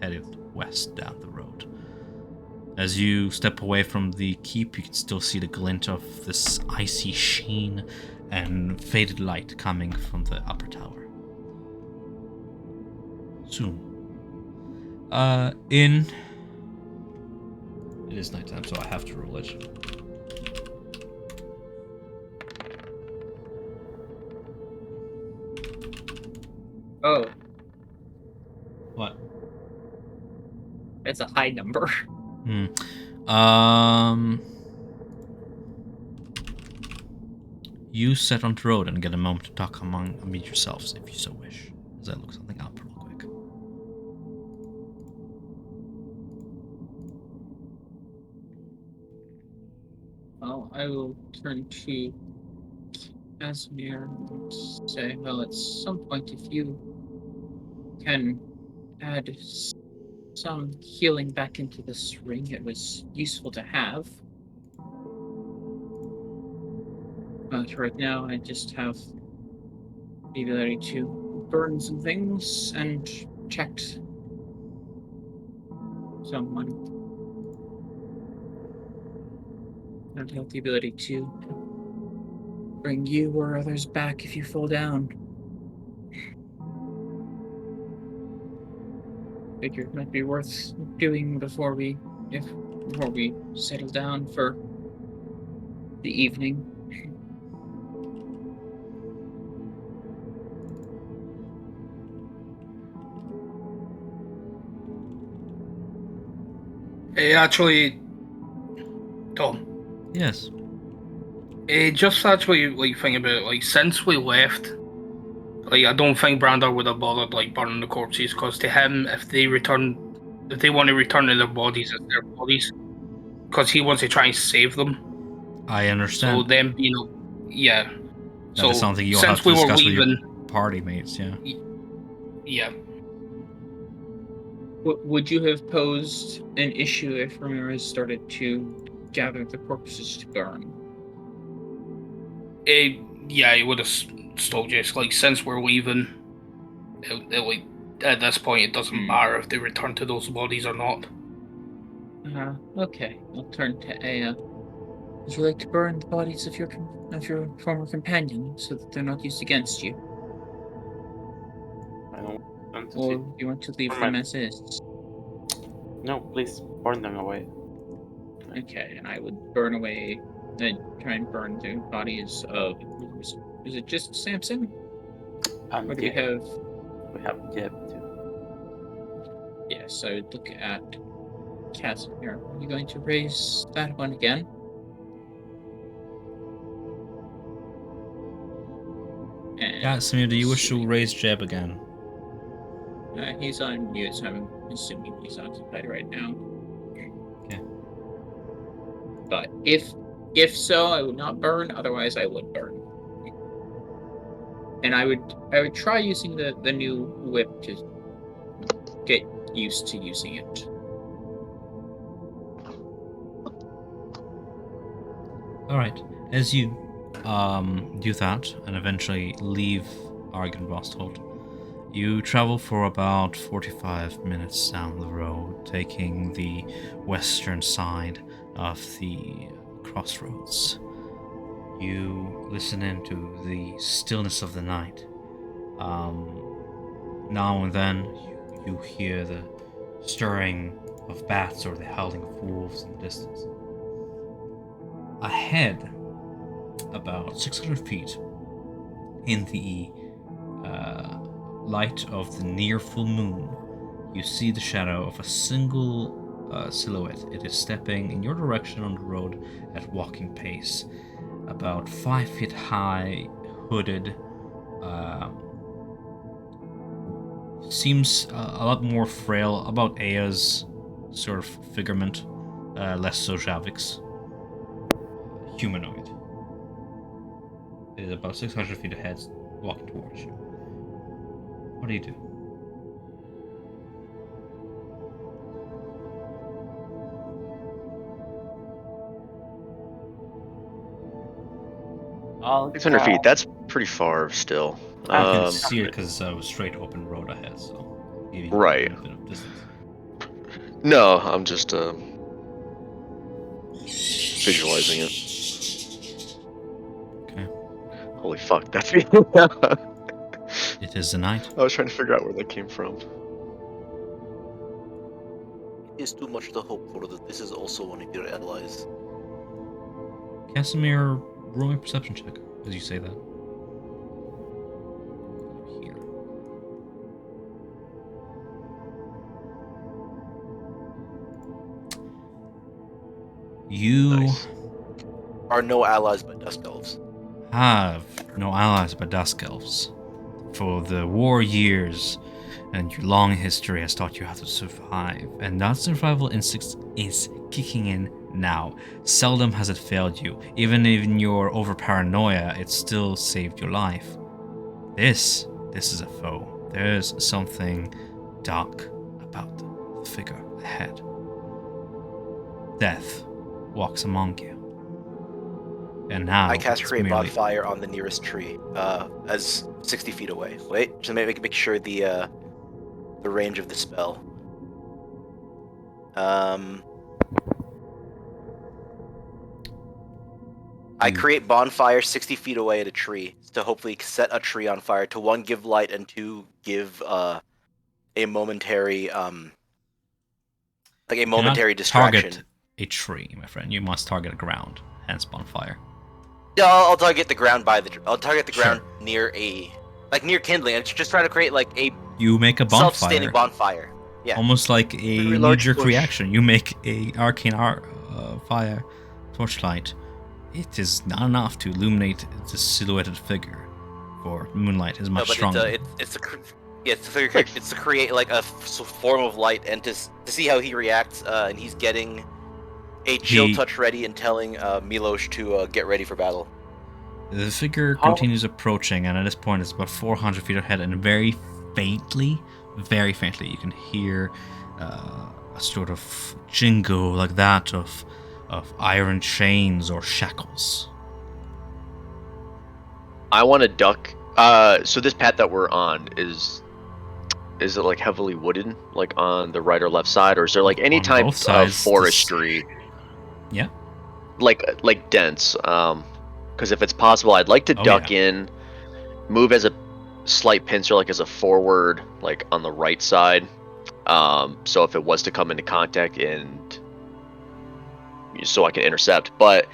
[SPEAKER 1] headed west down the road. As you step away from the keep, you can still see the glint of this icy sheen and faded light coming from the upper tower. Soon. It is nighttime, so I have to roll it.
[SPEAKER 3] Oh,
[SPEAKER 1] What?
[SPEAKER 3] that's a high number.
[SPEAKER 1] You set on the road and get a moment to talk among yourselves, if you so wish. As I look something up real quick.
[SPEAKER 3] Well, I will turn to Casimir and say, well, at some point, if you can add some healing back into this ring, it was useful to have. But right now, I just have the ability to burn some things and protect someone. I don't have the ability to bring you or others back if you fall down. Figure it might be worth doing before we settle down for the evening.
[SPEAKER 4] Actually, Tom.
[SPEAKER 1] Yes.
[SPEAKER 4] Just actually like thinking about it, like since we left, like I don't think Brander would have bothered like burning the corpses because to him, if they want to return to their bodies as their bodies, because he wants to try and save them.
[SPEAKER 1] I understand.
[SPEAKER 4] So them being, yeah.
[SPEAKER 1] That is something you'll
[SPEAKER 4] since
[SPEAKER 1] have to
[SPEAKER 4] we were
[SPEAKER 1] discuss with
[SPEAKER 4] leaving,
[SPEAKER 1] your party mates, yeah.
[SPEAKER 4] yeah.
[SPEAKER 3] Would you have posed an issue if Ramirez started to gather the corpses to burn?
[SPEAKER 4] Yeah, he would have told you. Like, since we're leaving, like, at this point, it doesn't matter if they return to those bodies or not.
[SPEAKER 3] Okay. I'll turn to Aya. Would you like to burn the bodies of your former companion so that they're not used against you?
[SPEAKER 2] I don't want to
[SPEAKER 3] Or
[SPEAKER 2] see.
[SPEAKER 3] do you want to leave
[SPEAKER 2] Burn
[SPEAKER 3] them
[SPEAKER 2] my-
[SPEAKER 3] as is?
[SPEAKER 2] No, please burn them away.
[SPEAKER 3] Okay, and I would burn away, try and burn the bodies of. Is it just Samson?
[SPEAKER 2] And
[SPEAKER 3] Or do we
[SPEAKER 2] Jeb.
[SPEAKER 3] have?
[SPEAKER 2] We have Jeb too.
[SPEAKER 3] Yes, I would look at Casimir. Are you going to raise that one again? And
[SPEAKER 1] Casimir, do you wish to raise Jeb again?
[SPEAKER 3] he's on mute, so I'm assuming he's occupied right now.
[SPEAKER 1] Okay.
[SPEAKER 3] But if so, I would not burn. Otherwise, I would burn. And I would try using the new whip to get used to using it.
[SPEAKER 1] All right. As you do that and eventually leave Argynvostholt, you travel for about 45 minutes down the road, taking the western side of the crossroads. You listen into the stillness of the night. Now and then you hear the stirring of bats or the howling of wolves in the distance. Ahead, about 600 feet in the light of the near full moon, you see the shadow of a single silhouette. It is stepping in your direction on the road at walking pace, about 5 feet high, hooded. Seems a lot more frail, about Aya's sort of figurement, less so Javik's. Humanoid. It is about 600 feet ahead, walking towards you. What do you do?
[SPEAKER 2] I'll
[SPEAKER 6] 600 feet, that's pretty far still.
[SPEAKER 1] You can see it because it was straight open road ahead, so giving you
[SPEAKER 6] Right.
[SPEAKER 1] a bit of distance.
[SPEAKER 6] No, I'm just visualizing it.
[SPEAKER 1] Okay.
[SPEAKER 6] Holy fuck, that's me.
[SPEAKER 1] It is the night.
[SPEAKER 6] I was trying to figure out where that came from.
[SPEAKER 5] It is too much to hope for that this is also one of your allies.
[SPEAKER 1] Casimir, roll me a perception check as you say that. Here. You
[SPEAKER 6] Nice.
[SPEAKER 5] Are no allies but Dusk Elves.
[SPEAKER 1] have no allies but Dusk Elves. For the war years and your long history has taught you how to survive, and that survival instinct is kicking in now. Seldom has it failed you. Even in your over paranoia, it still saved your life. This is a foe. There's something dark about the figure ahead. Death walks among you. And now
[SPEAKER 5] I cast
[SPEAKER 1] it's
[SPEAKER 5] create
[SPEAKER 1] merely-
[SPEAKER 5] bonfire on the nearest tree, as 60 feet away. Wait, just make sure the range of the spell. I create bonfire 60 feet away at a tree to hopefully set a tree on fire. To one, give light, and two, give a momentary distraction.
[SPEAKER 1] Target a tree, my friend. You must target the ground, hence bonfire.
[SPEAKER 5] No, I'll target the ground I'll target the ground
[SPEAKER 1] Sure.
[SPEAKER 5] near near kindling. And just try to create like a
[SPEAKER 1] You make a bonfire.
[SPEAKER 5] self-standing bonfire. Yeah.
[SPEAKER 1] Almost like a
[SPEAKER 6] Very large
[SPEAKER 1] knee-jerk
[SPEAKER 6] bush.
[SPEAKER 1] reaction. You make a arcane fire torchlight. It is not enough to illuminate the silhouetted figure, for moonlight is much stronger.
[SPEAKER 5] It's to create like a form of light and to see how he reacts. And he's getting a chill touch ready and telling Milos to get ready for battle.
[SPEAKER 1] The figure continues approaching, and at this point it's about 400 feet ahead, and very faintly, you can hear a sort of jingle like that of iron chains or shackles.
[SPEAKER 6] I want to duck. So this path that we're on is it like heavily wooded, like on the right or left side, or is there like any
[SPEAKER 1] On
[SPEAKER 6] type
[SPEAKER 1] both
[SPEAKER 6] of
[SPEAKER 1] sides,
[SPEAKER 6] forestry,
[SPEAKER 1] Yeah.
[SPEAKER 6] like dense? Because if it's possible, I'd like to duck in, move as a slight pincer, like as a forward, like on the right side. So if it was to come into contact, and so I can intercept. But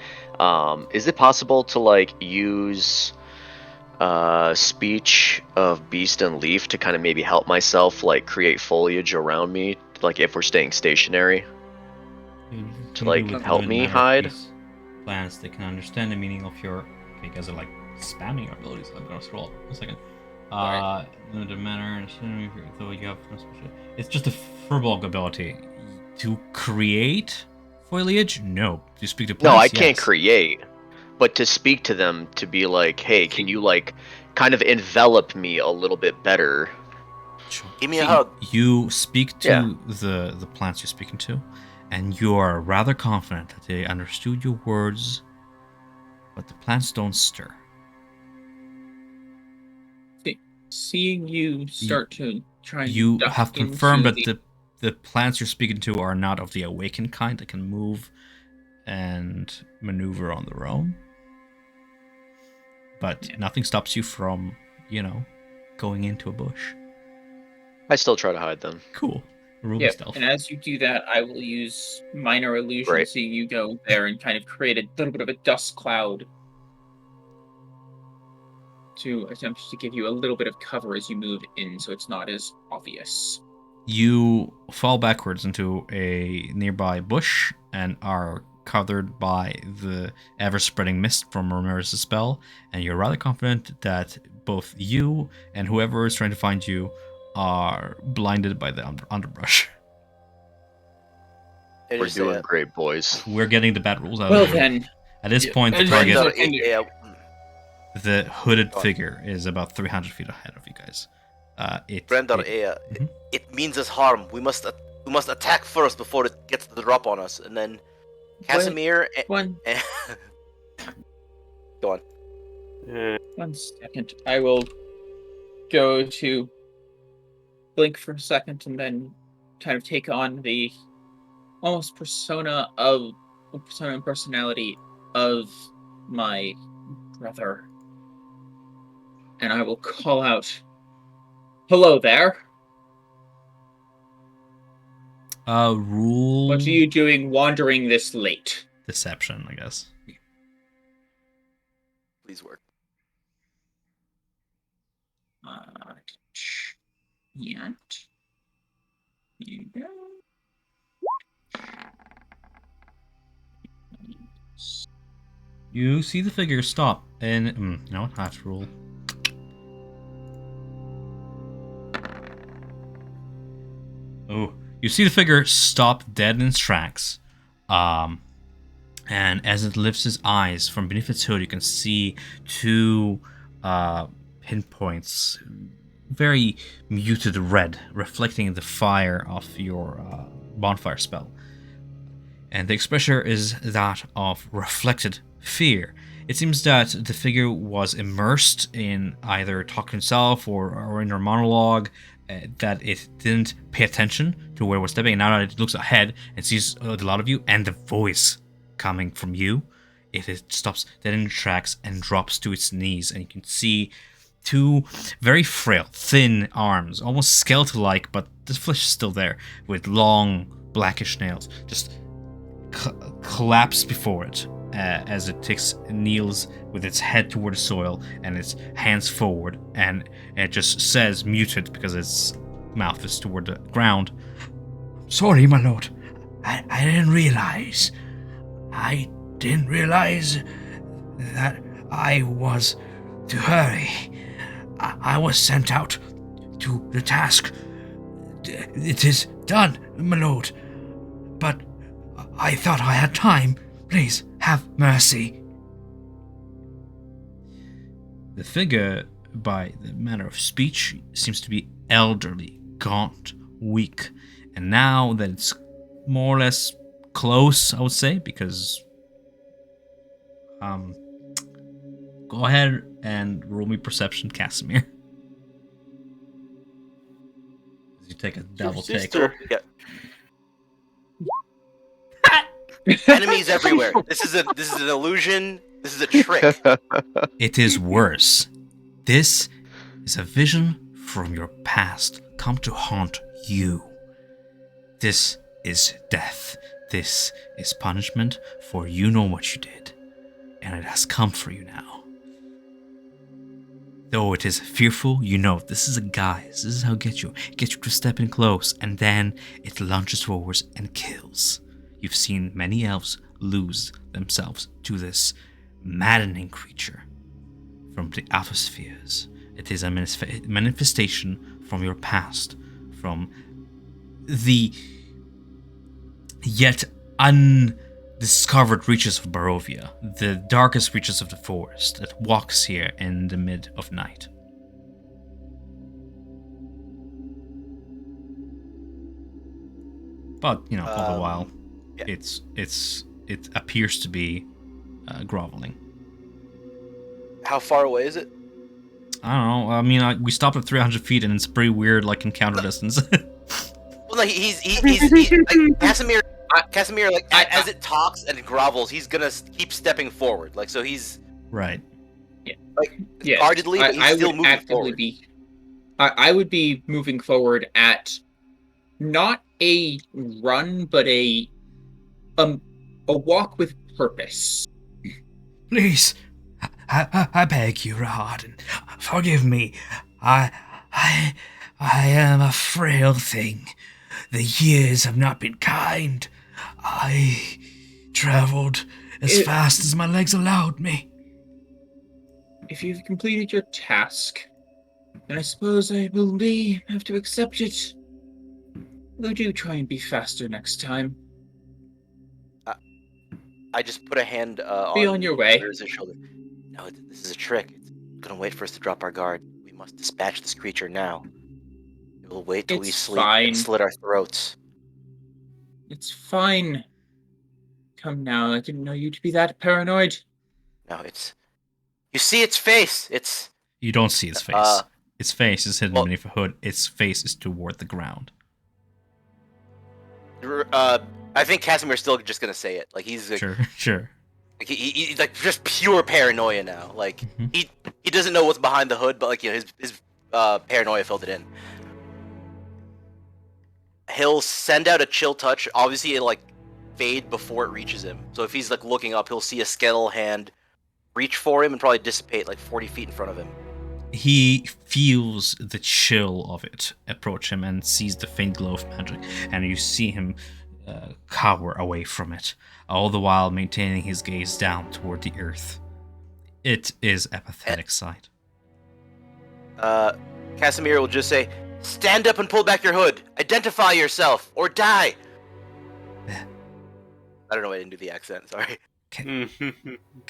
[SPEAKER 6] is it possible to like use speech of beast and leaf to kind of maybe help myself like create foliage around me, like if we're staying stationary, to like help me hide?
[SPEAKER 1] Plans they can understand the meaning of your. Okay, you guys are like spamming your abilities. I'm gonna scroll. 1 second. Limited manner. Though you have no special. It's just a Furbolg ability to create foliage. No, to speak to plants.
[SPEAKER 6] No, I can't
[SPEAKER 1] yes.
[SPEAKER 6] create, but to speak to them, to be like, hey, can you like kind of envelop me a little bit better?
[SPEAKER 1] Sure.
[SPEAKER 5] Give me a hug.
[SPEAKER 1] You speak to the plants you're speaking to, and you are rather confident that they understood your words, but the plants don't stir.
[SPEAKER 3] Seeing you start to try and
[SPEAKER 1] You
[SPEAKER 3] duck
[SPEAKER 1] have confirmed
[SPEAKER 3] into
[SPEAKER 1] that the plants you're speaking to are not of the awakened kind that can move and maneuver on their own. But nothing stops you from, going into a bush.
[SPEAKER 6] I still try to hide them.
[SPEAKER 1] Cool. Room
[SPEAKER 3] Yep.
[SPEAKER 1] stealth.
[SPEAKER 3] And as you do that, I will use minor illusion,
[SPEAKER 6] Right.
[SPEAKER 3] seeing you go there and kind of create a little bit of a dust cloud to attempt to give you a little bit of cover as you move in, so it's not as obvious.
[SPEAKER 1] You fall backwards into a nearby bush and are covered by the ever-spreading mist from Ramirez's spell, and you're rather confident that both you and whoever is trying to find you are blinded by the underbrush.
[SPEAKER 6] We're doing great, boys.
[SPEAKER 1] We're getting the bad rules out
[SPEAKER 3] Well
[SPEAKER 1] of the way.
[SPEAKER 3] then,
[SPEAKER 1] At this point, the
[SPEAKER 4] Brenda,
[SPEAKER 1] target, the hooded figure, is about 300 feet ahead of you guys.
[SPEAKER 5] It means us harm. We must attack first before it gets the drop on us, and then Casimir.
[SPEAKER 3] Go
[SPEAKER 5] on.
[SPEAKER 3] 1 second. I will go to blink for a second and then kind of take on the almost persona and personality of my brother. And I will call out, "Hello there.
[SPEAKER 1] Rule.
[SPEAKER 3] What are you doing wandering this late?"
[SPEAKER 1] Deception, I guess.
[SPEAKER 5] Please work.
[SPEAKER 3] Yet. You go.
[SPEAKER 1] You see the figure stop, and no, I have to roll. Oh, you see the figure stop dead in its tracks, and as it lifts its eyes from beneath its hood, you can see two pinpoints, very muted red, reflecting the fire of your bonfire spell. And the expression is that of reflected fear. It seems that the figure was immersed in either talk to himself or in a monologue, that it didn't pay attention to where it was stepping. And now that it looks ahead and sees a lot of you and the voice coming from you, it stops dead in its tracks and drops to its knees. And you can see two very frail, thin arms, almost skeletal-like, but the flesh is still there, with long, blackish nails, just collapse before it as it kneels with its head toward the soil and its hands forward, and it just says, muted because its mouth is toward the ground, "Sorry, my lord. I didn't realize that I was to hurry. I was sent out to the task. It is done, my lord. But I thought I had time. Please, have mercy." The figure, by the manner of speech, seems to be elderly, gaunt, weak, And now that it's more or less close, I would say, because go ahead and roll me perception, Casimir. As you take a double take.
[SPEAKER 2] sister.
[SPEAKER 5] Yeah. Enemies everywhere. This is an illusion. This is a trick.
[SPEAKER 1] It is worse. This is a vision from your past come to haunt you. This is death. This is punishment for you know what you did. And it has come for you now. Though it is fearful, you know this is a guise. This is how it gets you. It gets you to step in close, and then it lunges forwards and kills. You've seen many elves lose themselves to this maddening creature from the atmospheres. It is a manifestation from your past, from the yet undiscovered reaches of Barovia, the darkest reaches of the forest that walks here in the mid of night. But, you know, all the while,
[SPEAKER 5] yeah.
[SPEAKER 1] it appears to be groveling.
[SPEAKER 5] How far away is it?
[SPEAKER 1] I don't know. I mean, we stopped at 300 feet, and it's pretty weird, like encounter distance.
[SPEAKER 5] Well, no, he's like Casimir, like as it talks and grovels, he's gonna keep stepping forward, like so he's
[SPEAKER 1] right.
[SPEAKER 5] like
[SPEAKER 3] Yes,
[SPEAKER 5] guardedly, but he's still
[SPEAKER 3] would
[SPEAKER 5] moving
[SPEAKER 3] actively
[SPEAKER 5] forward.
[SPEAKER 3] I would be moving forward at not a run, but a walk with purpose.
[SPEAKER 1] Please, I beg you, Rahad, forgive me. I am a frail thing. The years have not been kind. I traveled as fast as my legs allowed me.
[SPEAKER 3] If you've completed your task, then I suppose I will have to accept it. Though do try and be faster next time.
[SPEAKER 5] I just put a hand
[SPEAKER 3] Be on your way.
[SPEAKER 5] His shoulder. No, this is a trick. It's gonna wait for us to drop our guard. We must dispatch this creature now. It will wait till we
[SPEAKER 3] It's
[SPEAKER 5] sleep
[SPEAKER 3] fine.
[SPEAKER 5] and slit our throats.
[SPEAKER 3] It's fine. Come now, I didn't know you to be that paranoid.
[SPEAKER 5] No, it's... You see its face! It's...
[SPEAKER 1] You don't see its face. Its face is hidden beneath a hood. Its face is toward the ground.
[SPEAKER 5] I think Casimir's still just gonna say it. Like, he's... Like,
[SPEAKER 1] Sure.
[SPEAKER 5] Like, he's like just pure paranoia now. Like, he doesn't know what's behind the hood, but like, you know, his paranoia filled it in. He'll send out a chill touch. Obviously, it'll like fade before it reaches him. So if he's like looking up, he'll see a skeletal hand reach for him and probably dissipate like 40 feet in front of him.
[SPEAKER 1] He feels the chill of it approach him and sees the faint glow of magic, and you see him cower away from it, all the while maintaining his gaze down toward the earth. It is a pathetic sight.
[SPEAKER 5] Casimir will just say, "Stand up and pull back your hood. Identify yourself, or die." I don't know why I didn't do the accent, sorry.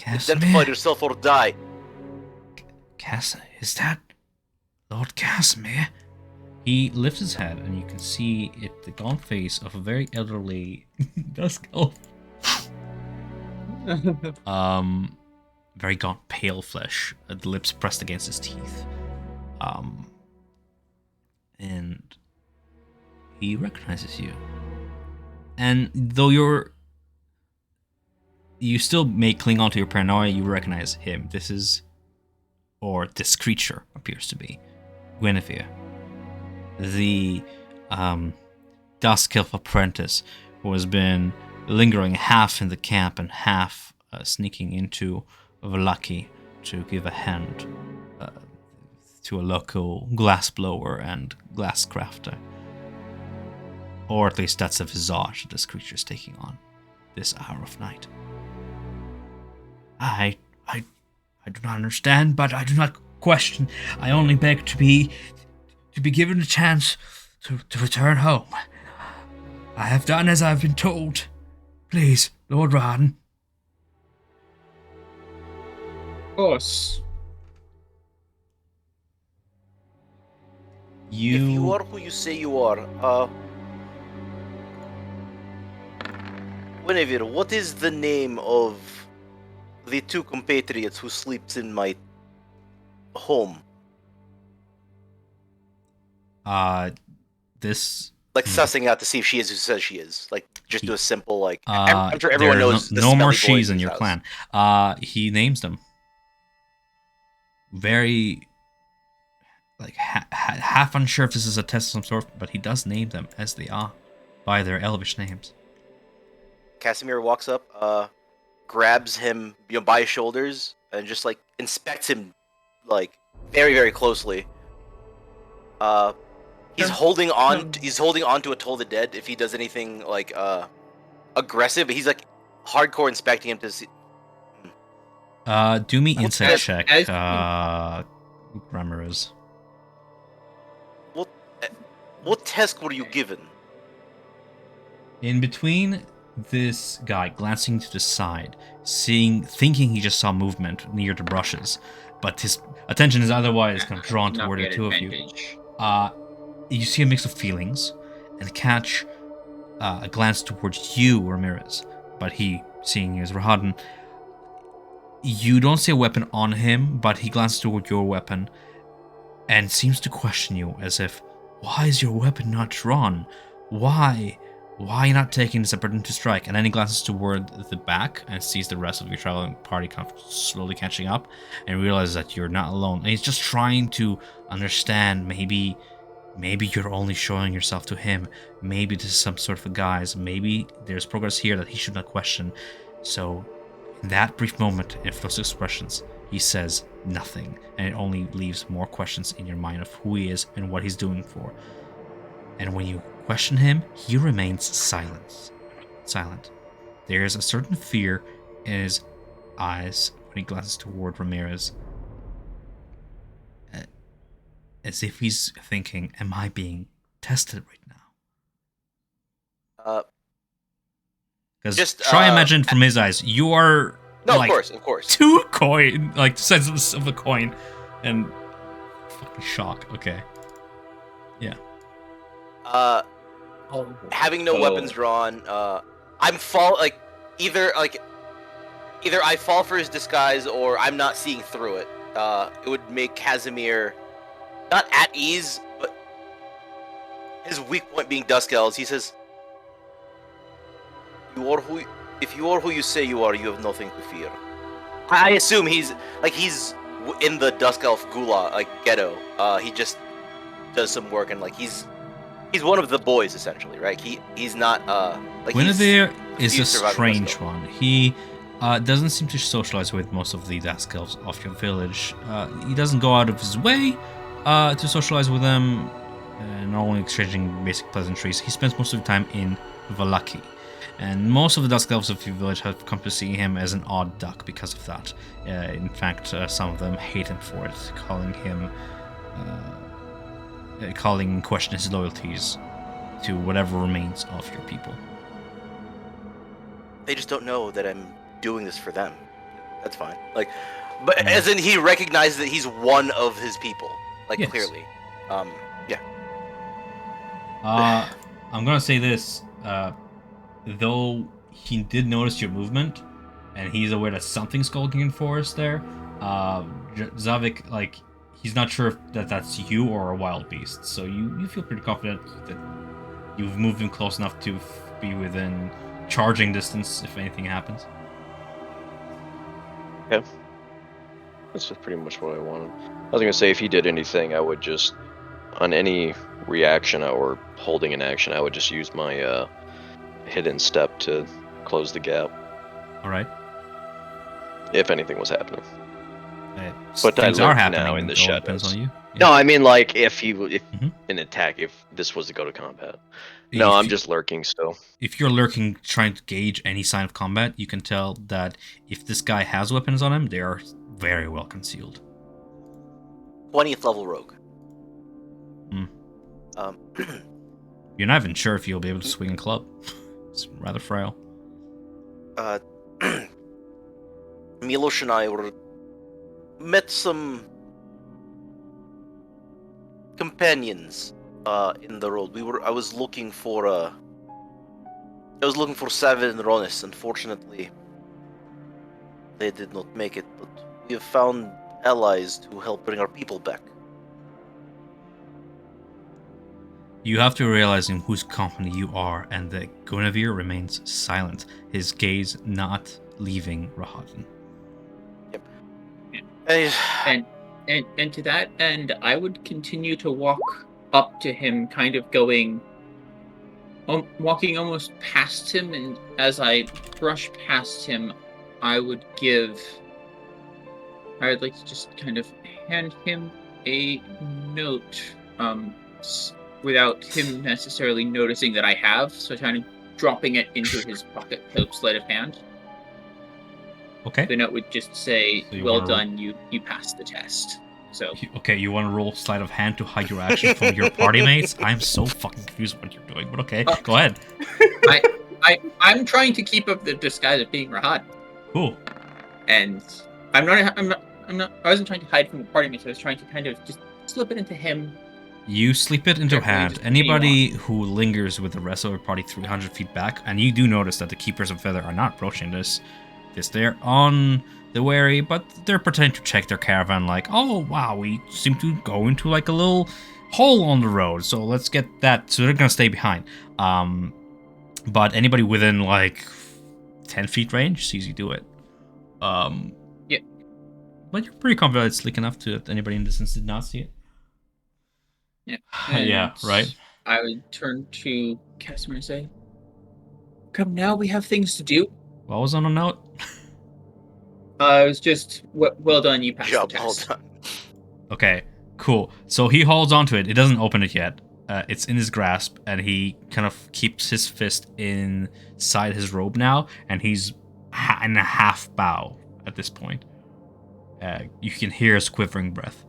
[SPEAKER 5] Identify yourself or die.
[SPEAKER 1] Is that Lord Casimir? He lifts his head, and you can see the gaunt face of a very elderly Dusk elf. Very gaunt, pale flesh, the lips pressed against his teeth. And he recognizes you. And though you still may cling on to your paranoia, you recognize him. This creature appears to be Guinevere, the Dusk elf apprentice who has been lingering half in the camp and half sneaking into Valaki to give a hand to a local glassblower and glass crafter. Or at least that's a visage this creature is taking on this hour of night. I do not understand, but I do not question. I only beg to be given a chance to return home. I have done as I've been told. Please, Lord Rahad.
[SPEAKER 3] Of course.
[SPEAKER 5] If you are who you say you are, Benevir, what is the name of the two compatriots who sleeps in my home?
[SPEAKER 1] This
[SPEAKER 5] Like sussing out to see if she is who says she is. Like just do a simple like. I'm sure
[SPEAKER 1] there
[SPEAKER 5] everyone
[SPEAKER 1] are
[SPEAKER 5] knows the
[SPEAKER 1] no more
[SPEAKER 5] smelly boys
[SPEAKER 1] she's in
[SPEAKER 5] his
[SPEAKER 1] your
[SPEAKER 5] house.
[SPEAKER 1] clan. He names them. Very like half unsure if this is a test of some sort, but he does name them as they are by their elvish names.
[SPEAKER 5] Casimir walks up, grabs him, by his shoulders, and just like inspects him, like very, very closely. He's holding on. He's holding on to a Toll the Dead. If he does anything like aggressive, but he's like hardcore inspecting him to see.
[SPEAKER 1] Do me insight check,
[SPEAKER 3] as-
[SPEAKER 1] Ramirez.
[SPEAKER 5] What test were you given?
[SPEAKER 1] In between this guy glancing to the side, thinking he just saw movement near the brushes, but his attention is otherwise kind of drawn
[SPEAKER 3] Not
[SPEAKER 1] toward the
[SPEAKER 3] get
[SPEAKER 1] two of you.
[SPEAKER 3] advantage.
[SPEAKER 1] You see a mix of feelings and catch a glance towards you, Ramirez, but he, seeing you as Rahadan, you don't see a weapon on him, but he glances toward your weapon and seems to question you as if, why is your weapon not drawn? Why? Why are you not taking this opportunity to strike? And then he glances toward the back and sees the rest of your traveling party kind of slowly catching up and realizes that you're not alone. And he's just trying to understand, maybe you're only showing yourself to him. Maybe this is some sort of a guise. Maybe there's progress here that he should not question. So in that brief moment, and those expressions, he says nothing, and it only leaves more questions in your mind of who he is and what he's doing for. And when you question him, he remains silent. There's a certain fear in his eyes when he glances toward Ramirez, as if he's thinking, am I being tested right now? Because try imagine from his eyes, you are
[SPEAKER 5] No,
[SPEAKER 1] like
[SPEAKER 5] of course.
[SPEAKER 1] 2 coin, like size of a coin, and fucking shock. Okay, yeah.
[SPEAKER 5] Having no weapons drawn, I'm either I fall for his disguise or I'm not seeing through it. It would make Casimir not at ease, but his weak point being Dusk Elves. He says, if you are who you say you are, you have nothing to fear. I assume he's in the Dusk Elf gulag, like ghetto. He just does some work and like he's one of the boys essentially, right? He's not
[SPEAKER 1] Guinevere is a
[SPEAKER 5] refused to survive
[SPEAKER 1] strange
[SPEAKER 5] Dusk Elf.
[SPEAKER 1] one. He doesn't seem to socialize with most of the Dusk Elves of your village. He doesn't go out of his way to socialize with them, not only exchanging basic pleasantries. He spends most of the time in Valaki. And most of the Dusk Elves of your village have come to see him as an odd duck because of that. In fact, some of them hate him for it, calling in question his loyalties to whatever remains of your people.
[SPEAKER 5] They just don't know that I'm doing this for them. That's fine. But as in he recognizes that he's one of his people.
[SPEAKER 1] Yes.
[SPEAKER 5] Clearly. Yeah.
[SPEAKER 1] I'm gonna say this, though he did notice your movement, and he's aware that something's skulking in forest there, Zavik, he's not sure if that's you or a wild beast, so you feel pretty confident that you've moved him close enough to be within charging distance if anything happens.
[SPEAKER 6] Yeah. That's just pretty much what I wanted. I was gonna say, if he did anything, I would just, on any reaction or holding an action, I would just use my hidden step to close the gap.
[SPEAKER 1] Alright.
[SPEAKER 6] If anything was happening.
[SPEAKER 1] But things are happening
[SPEAKER 6] now in the
[SPEAKER 1] it all
[SPEAKER 6] shadows.
[SPEAKER 1] depends on you. Yeah.
[SPEAKER 6] No, I mean if an attack, if this was to go to combat. No, I'm just lurking still.
[SPEAKER 1] If you're lurking, trying to gauge any sign of combat, you can tell that if this guy has weapons on him, they are very well concealed.
[SPEAKER 5] 20th level rogue.
[SPEAKER 1] You're not even sure if you'll be able to swing a club. It's rather frail.
[SPEAKER 5] Milos and I met some companions in the road. I was looking for I was looking for Savin and Ronis. Unfortunately, they did not make it, but we have found allies to help bring our people back.
[SPEAKER 1] You have to realize in whose company you are, and that Guinevere remains silent, his gaze not leaving Rahadin.
[SPEAKER 5] Yep.
[SPEAKER 3] And to that end, I would continue to walk up to him, kind of walking almost past him, and as I brush past him, I would like to just kind of hand him a note, without him necessarily noticing that I have, so kind of dropping it into his pocket sleight of hand.
[SPEAKER 1] Okay.
[SPEAKER 3] The note would just say,
[SPEAKER 1] So you
[SPEAKER 3] "Well
[SPEAKER 1] wanna
[SPEAKER 3] done, you passed the test." So
[SPEAKER 1] Okay, you want to roll sleight of hand to hide your action from your party mates? I'm so fucking confused what you're doing, but okay, go ahead.
[SPEAKER 3] I'm trying to keep up the disguise of being Rahad,
[SPEAKER 1] Cool.
[SPEAKER 3] and I wasn't trying to hide from the party mates. I was trying to kind of just slip it into him.
[SPEAKER 1] You slip it into
[SPEAKER 3] Carefully,
[SPEAKER 1] hand.
[SPEAKER 3] just continue
[SPEAKER 1] Anybody who lingers with the rest of the party 300 feet back, and you do notice that the Keepers of Feather are not approaching this, because they're on the wary, but they're pretending to check their caravan like, oh wow, we seem to go into like a little hole on the road, so let's get that. So they're gonna stay behind. But anybody within like 10 feet range sees you do it.
[SPEAKER 3] Yeah.
[SPEAKER 1] But you're pretty confident it's slick enough to that anybody in the distance did not see it.
[SPEAKER 3] Yeah.
[SPEAKER 1] Yeah,
[SPEAKER 3] And
[SPEAKER 1] right.
[SPEAKER 3] I would turn to Casimir and say, "Come now, we have things to do."
[SPEAKER 1] What was on a note?
[SPEAKER 3] It was just, well done, you passed
[SPEAKER 5] Job
[SPEAKER 3] the
[SPEAKER 5] well
[SPEAKER 3] test.
[SPEAKER 5] done.
[SPEAKER 1] Okay, cool. So he holds onto it. It doesn't open it yet. It's in his grasp, and he kind of keeps his fist inside his robe now, and he's in a half bow at this point. You can hear his quivering breath.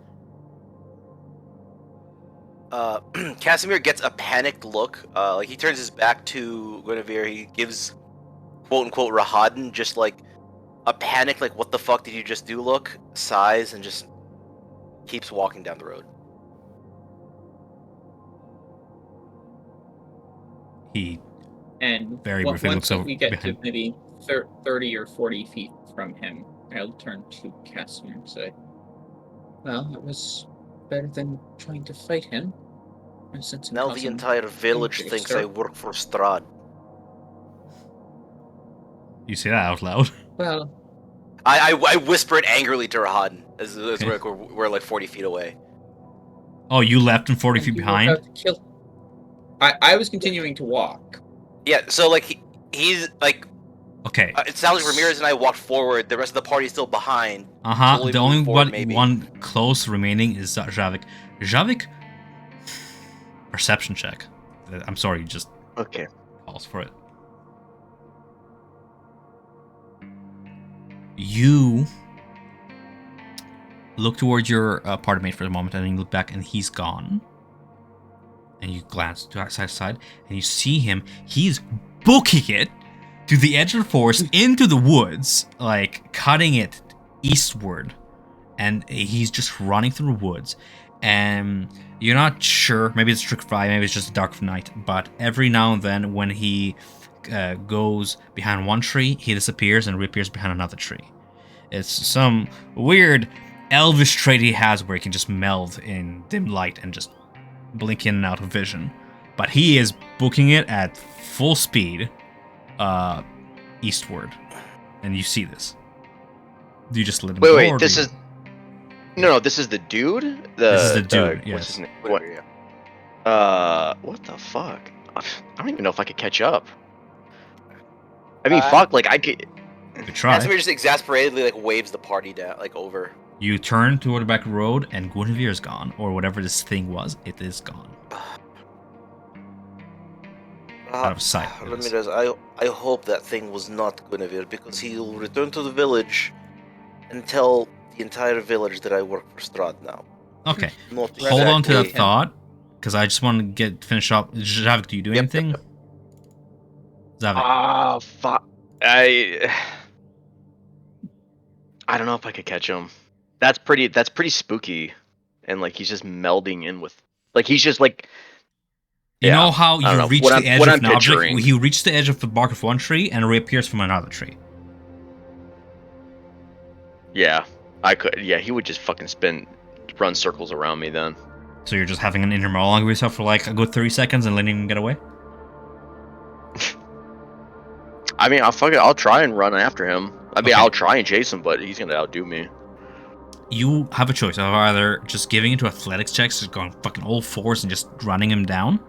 [SPEAKER 5] Casimir gets a panicked look. Like he turns his back to Guinevere. He gives quote unquote Rahadin just like a panic, like what the fuck did you just do look, sighs, and just keeps walking down the road.
[SPEAKER 1] He
[SPEAKER 3] And
[SPEAKER 1] very briefly
[SPEAKER 3] once
[SPEAKER 1] looks over
[SPEAKER 3] we get
[SPEAKER 1] behind.
[SPEAKER 3] to maybe 30 or 40 feet from him, I'll turn to Casimir and say, "Well, it was better than trying to fight him. And since I'm
[SPEAKER 5] Now the
[SPEAKER 3] causing
[SPEAKER 5] entire village
[SPEAKER 3] injury,
[SPEAKER 5] thinks
[SPEAKER 3] sir."
[SPEAKER 5] I work for Strahd.
[SPEAKER 1] You say that out loud.
[SPEAKER 3] Well,
[SPEAKER 5] I whisper it angrily to Rahadin as
[SPEAKER 1] Okay.
[SPEAKER 5] we're like 40 feet away.
[SPEAKER 1] Oh, you left him 40
[SPEAKER 3] and
[SPEAKER 1] feet
[SPEAKER 3] you were
[SPEAKER 1] behind?
[SPEAKER 3] about to kill. I was continuing to walk.
[SPEAKER 5] Yeah, so like he's like
[SPEAKER 1] Okay.
[SPEAKER 5] it sounds like Ramirez and I walked forward. The rest of the party is still behind.
[SPEAKER 1] Uh-huh.
[SPEAKER 5] slowly
[SPEAKER 1] The
[SPEAKER 5] moving
[SPEAKER 1] only
[SPEAKER 5] forward, maybe.
[SPEAKER 1] one close remaining is Javik. Javik, perception check. I'm sorry, just
[SPEAKER 6] Okay.
[SPEAKER 1] calls for it. You look towards your party mate for a moment, and then you look back, and he's gone. And you glance to side to side, and you see him. He's booking it to the edge of the forest into the woods, like cutting it eastward. And he's just running through the woods. And you're not sure. Maybe it's trick fly, maybe it's just a dark night. But every now and then, when he goes behind one tree, he disappears and reappears behind another tree. It's some weird elvish trait he has where he can just meld in dim light and just blink in and out of vision. But he is booking it at full speed eastward. And you see this. Do you just let him go?
[SPEAKER 6] Wait,
[SPEAKER 1] or
[SPEAKER 6] this
[SPEAKER 1] do you-
[SPEAKER 6] is no, this is the dude.
[SPEAKER 1] This is the dude,
[SPEAKER 6] What's
[SPEAKER 1] yes.
[SPEAKER 6] his name?
[SPEAKER 5] Whatever, yeah.
[SPEAKER 6] What the fuck? I don't even know if I could catch up. I mean,
[SPEAKER 5] Uh,
[SPEAKER 6] fuck. Like I could.
[SPEAKER 1] Good try.
[SPEAKER 5] Casimir just exasperatedly like waves the party down, like over.
[SPEAKER 1] You turn toward the back road, and Guinevere is gone, or whatever this thing was. It is gone. Out of sight. it is.
[SPEAKER 5] Ramirez, I hope that thing was not Guinevere, because he will return to the village and tell the entire village that I work for Strahd now.
[SPEAKER 1] Okay,
[SPEAKER 5] Not
[SPEAKER 1] hold on to that
[SPEAKER 5] exactly-
[SPEAKER 1] thought, because I just want to finish up. Javik, do you do
[SPEAKER 5] Yep,
[SPEAKER 1] anything?
[SPEAKER 5] yep,
[SPEAKER 1] Zavik.
[SPEAKER 6] Ah, fuck. I don't know if I could catch him. That's pretty spooky, and like he's just melding in with, like he's just like
[SPEAKER 1] You know how
[SPEAKER 6] I don't
[SPEAKER 1] you
[SPEAKER 6] know.
[SPEAKER 1] reach
[SPEAKER 6] What
[SPEAKER 1] the
[SPEAKER 6] I'm-
[SPEAKER 1] edge
[SPEAKER 6] what
[SPEAKER 1] of
[SPEAKER 6] I'm
[SPEAKER 1] an object?
[SPEAKER 6] picturing-
[SPEAKER 1] You reach the edge of the bark of one tree and reappears from another tree.
[SPEAKER 6] Yeah, I could. Yeah, he would just fucking run circles around me then.
[SPEAKER 1] So you're just having an inner monologue with yourself for like a good 30 seconds and letting him get away?
[SPEAKER 6] I mean, I'll try and run after him. I mean,
[SPEAKER 1] Okay.
[SPEAKER 6] I'll try and chase him, but he's gonna outdo me.
[SPEAKER 1] You have a choice of either just giving into athletics checks, just going fucking all fours and just running him down,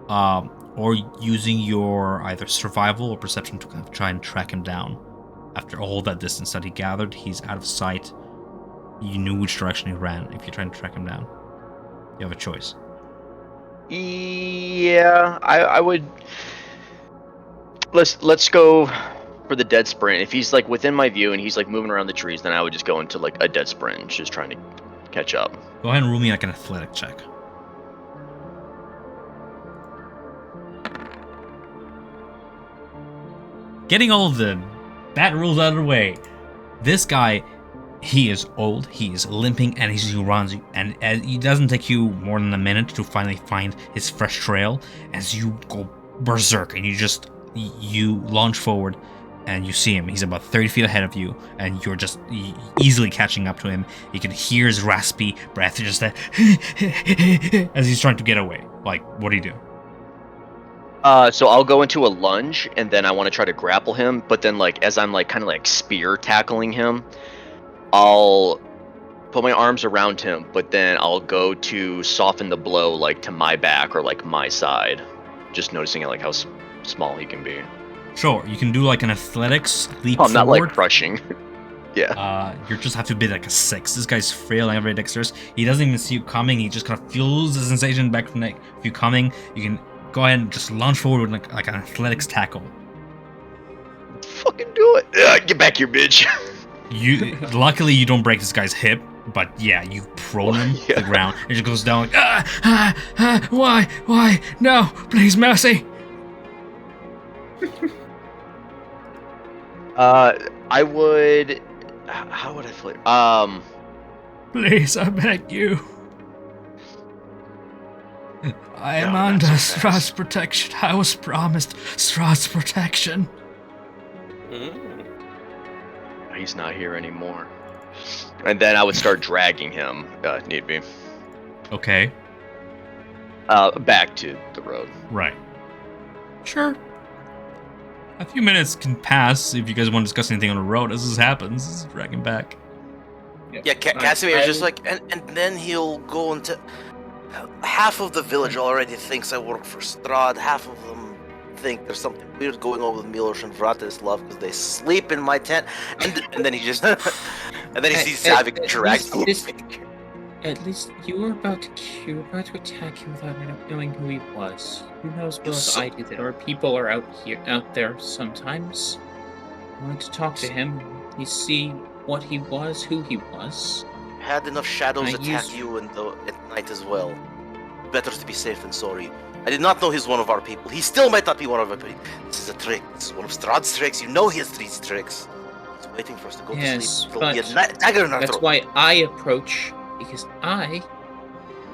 [SPEAKER 1] or using your either survival or perception to kind of try and track him down. After all that distance that he gathered, he's out of sight. You knew which direction he ran if you're trying to track him down. You have a choice.
[SPEAKER 6] Yeah, I would. Let's go for the dead sprint. If he's like within my view and he's like moving around the trees, then I would just go into like a dead sprint, just trying to catch up.
[SPEAKER 1] Go ahead and roll me like an athletic check. Getting all the bad rules out of the way. This guy, he is old, he is limping, and he runs. And it doesn't take you more than a minute to finally find his fresh trail as you go berserk and you launch forward and you see him. He's about 30 feet ahead of you, and you're just easily catching up to him. You can hear his raspy breath, just that as he's trying to get away. Like, what do you do?
[SPEAKER 6] So I'll go into a lunge, and then I want to try to grapple him. But then, like, as I'm like kind of like spear tackling him, I'll put my arms around him, but then I'll go to soften the blow, like to my back or like my side, just noticing like how small he can be.
[SPEAKER 1] Sure, you can do like an athletics leap
[SPEAKER 6] I'm not like
[SPEAKER 1] forward.
[SPEAKER 6] crushing. Yeah.
[SPEAKER 1] You just have to be like a 6. This guy's frail and very dexterous. He doesn't even see you coming. He just kind of feels the sensation back from neck. If you coming, you can go ahead and just launch forward with like an athletics tackle.
[SPEAKER 6] Fucking do it. Get back here, bitch.
[SPEAKER 1] Luckily, you don't break this guy's hip, but yeah, you prone him to the ground. It just goes down like, why, no, please, mercy.
[SPEAKER 6] I would. How would I flip?
[SPEAKER 1] Please, I beg you. I am
[SPEAKER 6] No,
[SPEAKER 1] under
[SPEAKER 6] not so
[SPEAKER 1] Strahd's
[SPEAKER 6] fast.
[SPEAKER 1] protection. I was promised Strahd's protection.
[SPEAKER 6] He's not here anymore. And then I would start dragging him, need be,
[SPEAKER 1] Okay,
[SPEAKER 6] back to the road.
[SPEAKER 1] right. Sure. A few minutes can pass if you guys want to discuss anything on the road as this happens. This is dragging back.
[SPEAKER 5] Yeah, Casimir's just like, and then he'll go into. Half of the village already thinks I work for Strahd. Half of them think there's something weird going on with Milos and Vratislav because they sleep in my tent. And then he just, and then he sees Savik dragged.
[SPEAKER 3] At least you were about to attack him without knowing who he was. Who knows well as I do that our people are out there sometimes. I wanted to talk to him, you see what he was, who he was.
[SPEAKER 5] Had enough shadows
[SPEAKER 3] I
[SPEAKER 5] attack
[SPEAKER 3] used-
[SPEAKER 5] you at night as well. Better to be safe than sorry. I did not know he's one of our people. He still might not be one of our people. This is a trick. This is one of Strahd's tricks. You know he has these tricks. He's waiting for us to go to
[SPEAKER 3] Yes,
[SPEAKER 5] sleep. There'll be a
[SPEAKER 3] but
[SPEAKER 5] dagger in our
[SPEAKER 3] That's
[SPEAKER 5] throat.
[SPEAKER 3] why I approach, because I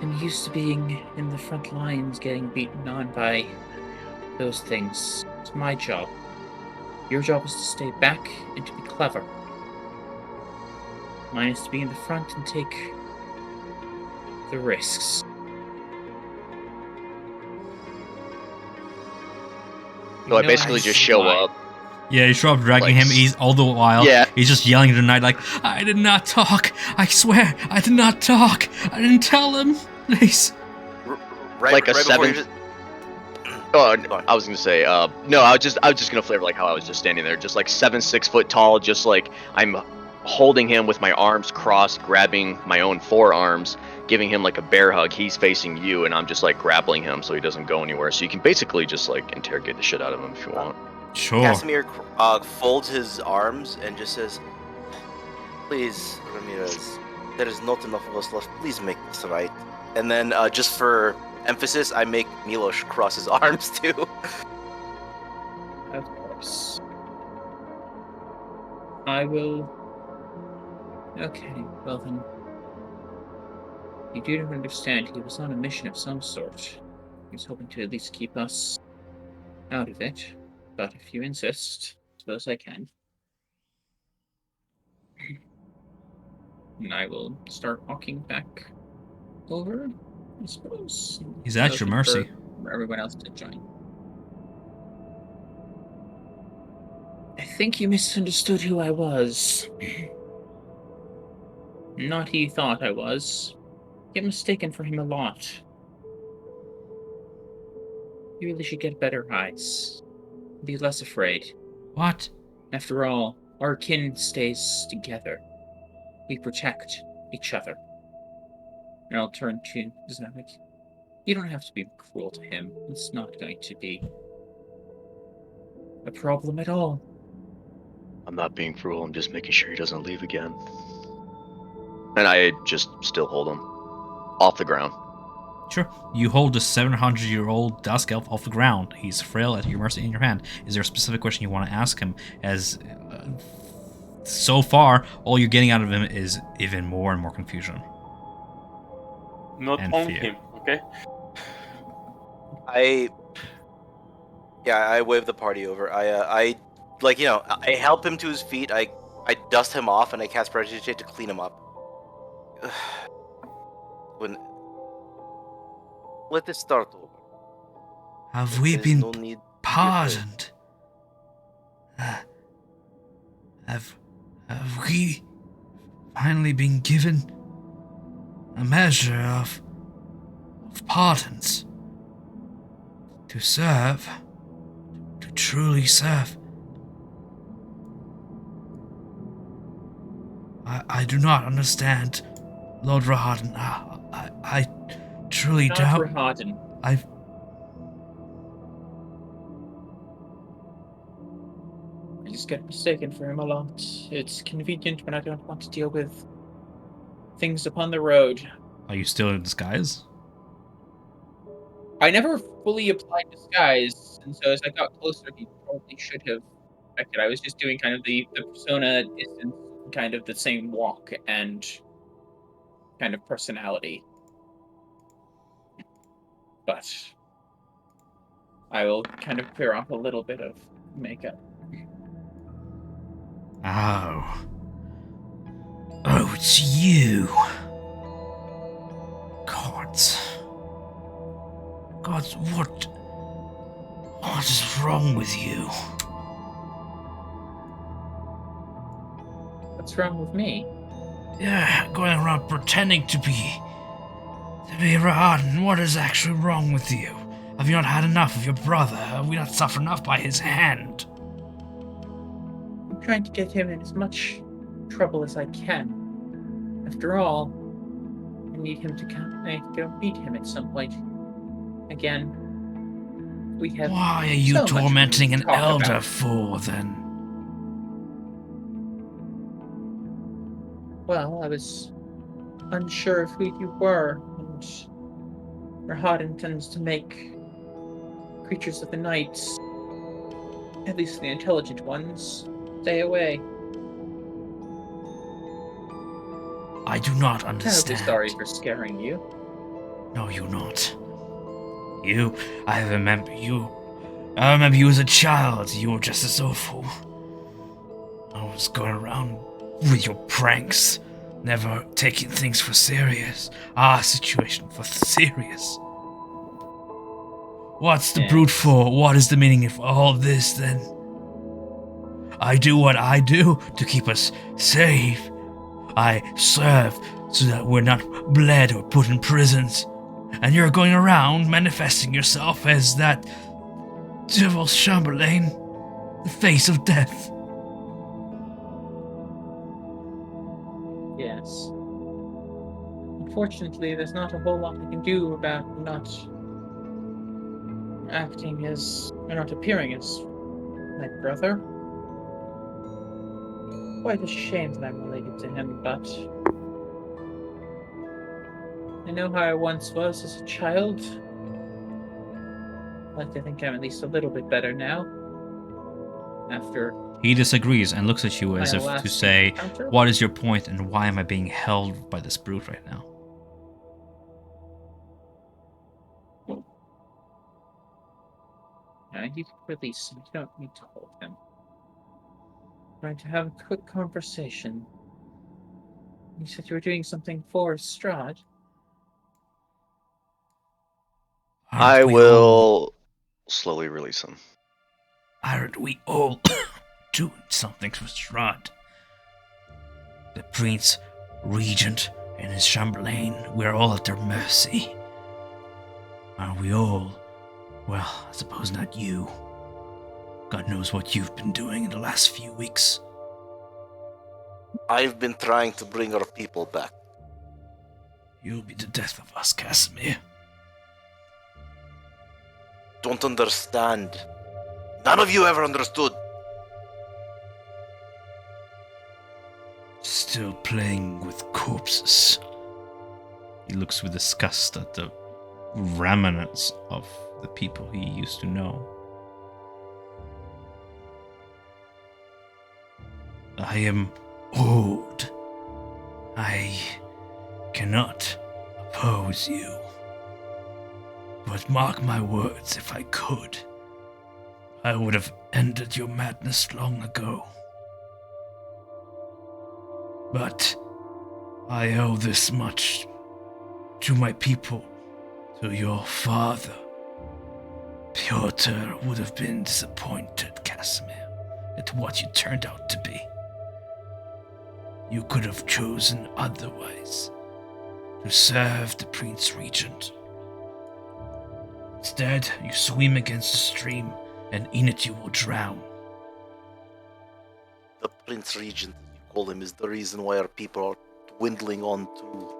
[SPEAKER 3] am used to being in the front lines getting beaten on by those things. It's my job. Your job is to stay back and to be clever. Mine is to be in the front and take the risks.
[SPEAKER 6] So I basically just show up.
[SPEAKER 1] Yeah, you show up dragging
[SPEAKER 6] Like,
[SPEAKER 1] him. He's all the while.
[SPEAKER 6] Yeah.
[SPEAKER 1] He's just yelling at the night like, I did not talk. I swear, I did not talk. I didn't tell him. Please.
[SPEAKER 6] Like a
[SPEAKER 5] before
[SPEAKER 6] seven-
[SPEAKER 5] you just-
[SPEAKER 6] Oh,
[SPEAKER 5] Go on.
[SPEAKER 6] I was gonna say, no, I was just gonna flavor like how I was just standing there, just like 6 foot tall, just like I'm holding him with my arms crossed, grabbing my own forearms, giving him like a bear hug. He's facing you, and I'm just like grappling him so he doesn't go anywhere. So you can basically just like interrogate the shit out of him if you want.
[SPEAKER 1] Sure.
[SPEAKER 5] Casimir folds his arms and just says, "Please, Ramirez, there is not enough of us left. Please make this right." And then, just for emphasis, I make Milos cross his arms too.
[SPEAKER 3] Of course. I will. Okay, well then. You do understand he was on a mission of some sort. was hoping to at least keep us out of it, but if you insist, I suppose I can. And I will start walking back over, I suppose.
[SPEAKER 1] He's at your
[SPEAKER 3] Looking
[SPEAKER 1] mercy.
[SPEAKER 3] for everyone else to join. I think you misunderstood who I was. Not who you thought I was. Get mistaken for him a lot. You really should get better eyes. Be less afraid.
[SPEAKER 1] What?
[SPEAKER 3] After all, our kin stays together. We protect each other. And I'll turn to Zamek. You don't have to be cruel to him. It's not going to be a problem at all.
[SPEAKER 6] I'm not being cruel, I'm just making sure he doesn't leave again. And I just still hold him off the ground.
[SPEAKER 1] Sure. You hold the 700-year-old Dusk Elf off the ground. He's frail at your mercy in your hand. Is there a specific question you want to ask him? As so far, all you're getting out of him is even more and more confusion.
[SPEAKER 2] Not
[SPEAKER 1] And
[SPEAKER 2] on
[SPEAKER 1] fear.
[SPEAKER 2] him, okay?
[SPEAKER 5] I wave the party over. I help him to his feet. I dust him off and I cast Prestidigitate to clean him up. Let it start over.
[SPEAKER 1] Have we
[SPEAKER 5] There's
[SPEAKER 1] been
[SPEAKER 5] no need to be
[SPEAKER 1] pardoned? Have we finally been given a measure of pardons to serve, to truly serve? I do not understand, Lord Rahaden. I truly
[SPEAKER 3] Not
[SPEAKER 1] doubt.
[SPEAKER 3] Rahaden.
[SPEAKER 1] I
[SPEAKER 3] just get mistaken for him a lot. It's convenient when I don't want to deal with things upon the road.
[SPEAKER 1] Are you still in disguise?
[SPEAKER 3] I never fully applied disguise, and so as I got closer, he probably should have affected. I was just doing kind of the persona distance, kind of the same walk and kind of personality. But I will kind of clear off a little bit of makeup.
[SPEAKER 1] Oh, it's you. Gods, what is wrong with you?
[SPEAKER 3] What's wrong with me?
[SPEAKER 1] Yeah, going around pretending to be Rahaden. What is actually wrong with you? Have you not had enough of your brother? Have we not suffered enough by his hand?
[SPEAKER 3] I'm trying to get him in as much trouble as I can. After all, I need him to come. I go meet him at some point. Again, we have.
[SPEAKER 1] Why are you
[SPEAKER 3] so much
[SPEAKER 1] tormenting
[SPEAKER 3] to
[SPEAKER 1] an
[SPEAKER 3] talk
[SPEAKER 1] elder
[SPEAKER 3] about.
[SPEAKER 1] for, then?
[SPEAKER 3] Well, I was unsure of who you were, and Rahaden tends to make creatures of the night, at least the intelligent ones, stay away.
[SPEAKER 1] I do not
[SPEAKER 3] I'm
[SPEAKER 1] understand.
[SPEAKER 3] terribly sorry for scaring you.
[SPEAKER 1] No, you're not. I remember you as a child. You were just as awful. I was going around with your pranks, never taking things for serious. Our situation for serious. What's the brute for? What is the meaning of all this, then? I do what I do to keep us safe. I serve so that we're not bled or put in prisons. And you're going around manifesting yourself as that devil Chamberlain, the face of death.
[SPEAKER 3] Yes. Unfortunately, there's not a whole lot I can do about not acting as, or not appearing as my brother. Quite a shame that I'm related to him, but I know how I once was as a child. I like to think I'm at least a little bit better now. After
[SPEAKER 1] He disagrees and looks at you as
[SPEAKER 3] my
[SPEAKER 1] if to
[SPEAKER 3] last
[SPEAKER 1] say,
[SPEAKER 3] encounter.
[SPEAKER 1] what is your point and why am I being held by this brute right now?
[SPEAKER 3] You can release him. You don't need to hold him. Trying to have a quick conversation. You said you were doing something for Strahd.
[SPEAKER 6] I will slowly release him.
[SPEAKER 1] Aren't we all doing something for Strahd? The Prince Regent and his Chamberlain, we're all at their mercy. Are we all? Well, I suppose not you. God knows what you've been doing in the last few weeks.
[SPEAKER 5] I've been trying to bring our people back.
[SPEAKER 1] You'll be the death of us, Casimir.
[SPEAKER 5] Don't understand. None of you ever understood.
[SPEAKER 1] Still playing with corpses. He looks with disgust at the remnants of the people he used to know. I am old. I cannot oppose you. But mark my words, if I could, I would have ended your madness long ago. But I owe this much to my people, to your father. Piotr would have been disappointed, Casimir, at what you turned out to be. You could have chosen otherwise, to serve the Prince Regent. Instead, you swim against the stream, and in it you will drown.
[SPEAKER 5] The Prince Regent, you call him, is the reason why our people are dwindling onto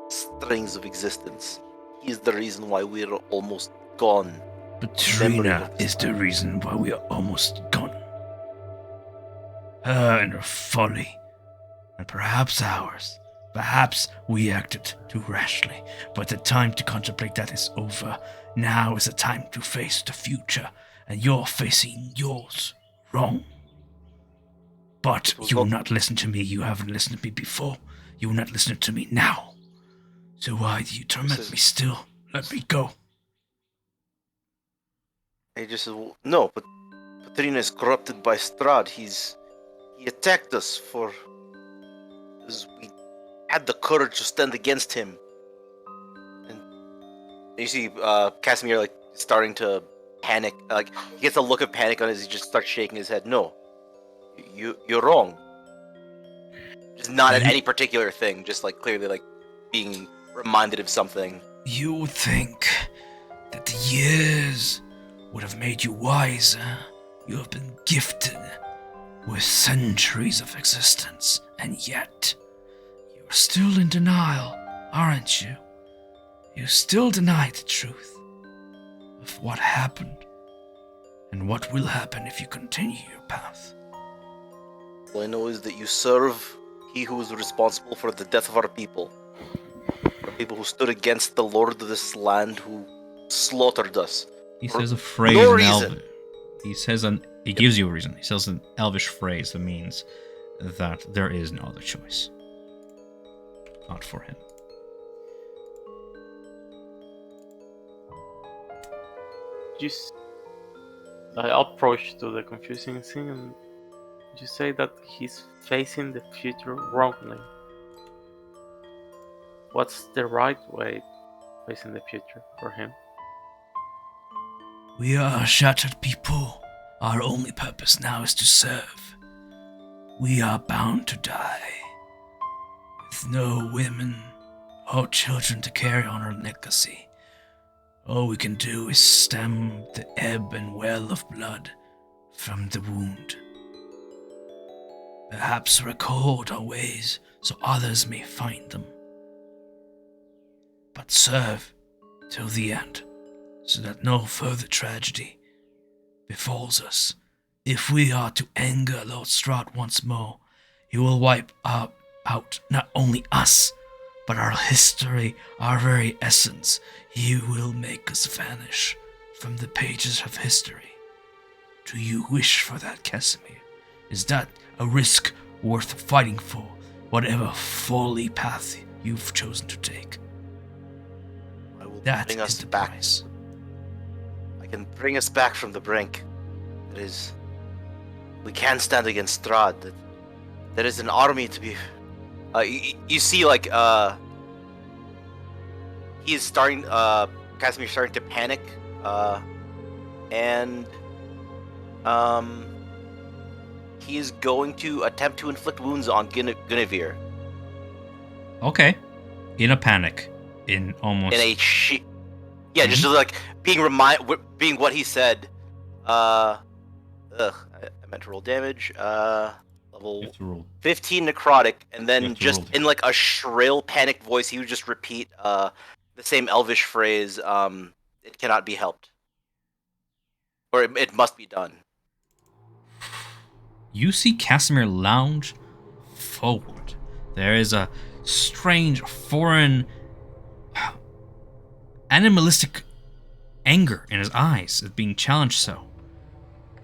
[SPEAKER 5] strings of existence. He is the reason why we're almost gone.
[SPEAKER 1] But Trina is the reason why we are almost gone. Her and her folly, and perhaps ours. Perhaps we acted too rashly, but the time to contemplate that is over. Now is the time to face the future, and you're facing yours wrong. But you will not listen to me. You haven't listened to me before. You will not listen to me now. So why do you torment me still? Let me go.
[SPEAKER 5] I just said, no, but Patrina is corrupted by Strahd. He attacked us because we had the courage to stand against him. And you see Casimir like starting to panic. Like he gets a look of panic on his. He just starts shaking his head. No, you're wrong. Just not at any particular thing. Just like clearly like being reminded of something.
[SPEAKER 1] You think that the years would have made you wiser. You have been gifted with centuries of existence, and yet you're still in denial, aren't you? You still deny the truth of what happened and what will happen if you continue your path.
[SPEAKER 5] All I know is that you serve he who is responsible for the death of our people. Our people who stood against the Lord of this land who slaughtered us.
[SPEAKER 1] He says a phrase
[SPEAKER 5] no
[SPEAKER 1] in
[SPEAKER 5] reason.
[SPEAKER 1] He gives you a reason. He says an Elvish phrase that means that there is no other choice. Not for him.
[SPEAKER 2] I approach to the confusing thing and you say that he's facing the future wrongly. What's the right way facing the future for him?
[SPEAKER 1] We are a shattered people. Our only purpose now is to serve. We are bound to die, with no women or children to carry on our legacy. All we can do is stem the ebb and well of blood from the wound. Perhaps record our ways so others may find them. But serve till the end, so that no further tragedy befalls us. If we are to anger Lord Strahd once more, he will wipe out not only us, but our history, our very essence. He will make us vanish from the pages of history. Do you wish for that, Casimir? Is that a risk worth fighting for, whatever folly path you've chosen to take?
[SPEAKER 5] I will
[SPEAKER 1] That
[SPEAKER 5] bring
[SPEAKER 1] is
[SPEAKER 5] us
[SPEAKER 1] the
[SPEAKER 5] back.
[SPEAKER 1] price.
[SPEAKER 5] I can bring us back from the brink. It is. We can stand against Strahd. There is an army to be. You see, like, he's starting. Casimir's starting to panic. And he is going to attempt to inflict wounds on Guinevere.
[SPEAKER 1] Okay. In a panic. In almost.
[SPEAKER 5] In a just like being what he said. I meant to roll damage. Level 15 necrotic, and then just in like a shrill, panicked voice, he would just repeat the same Elvish phrase. It cannot be helped, or it must be done.
[SPEAKER 1] You see Casimir lounge forward. There is a strange, foreign, animalistic anger in his eyes at being challenged so.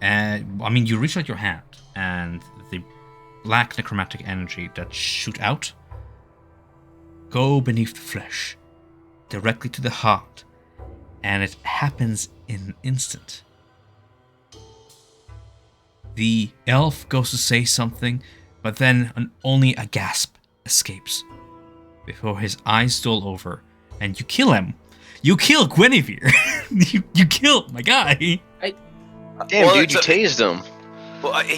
[SPEAKER 1] And I mean, you reach out your hand, and the black necromantic energy that shoot out go beneath the flesh, directly to the heart, and it happens in an instant. The elf goes to say something, but then only a gasp escapes before his eyes stole over, and you kill him. You kill Guinevere. you kill my guy.
[SPEAKER 6] Damn, dude, you tased him.
[SPEAKER 5] Well,
[SPEAKER 3] I will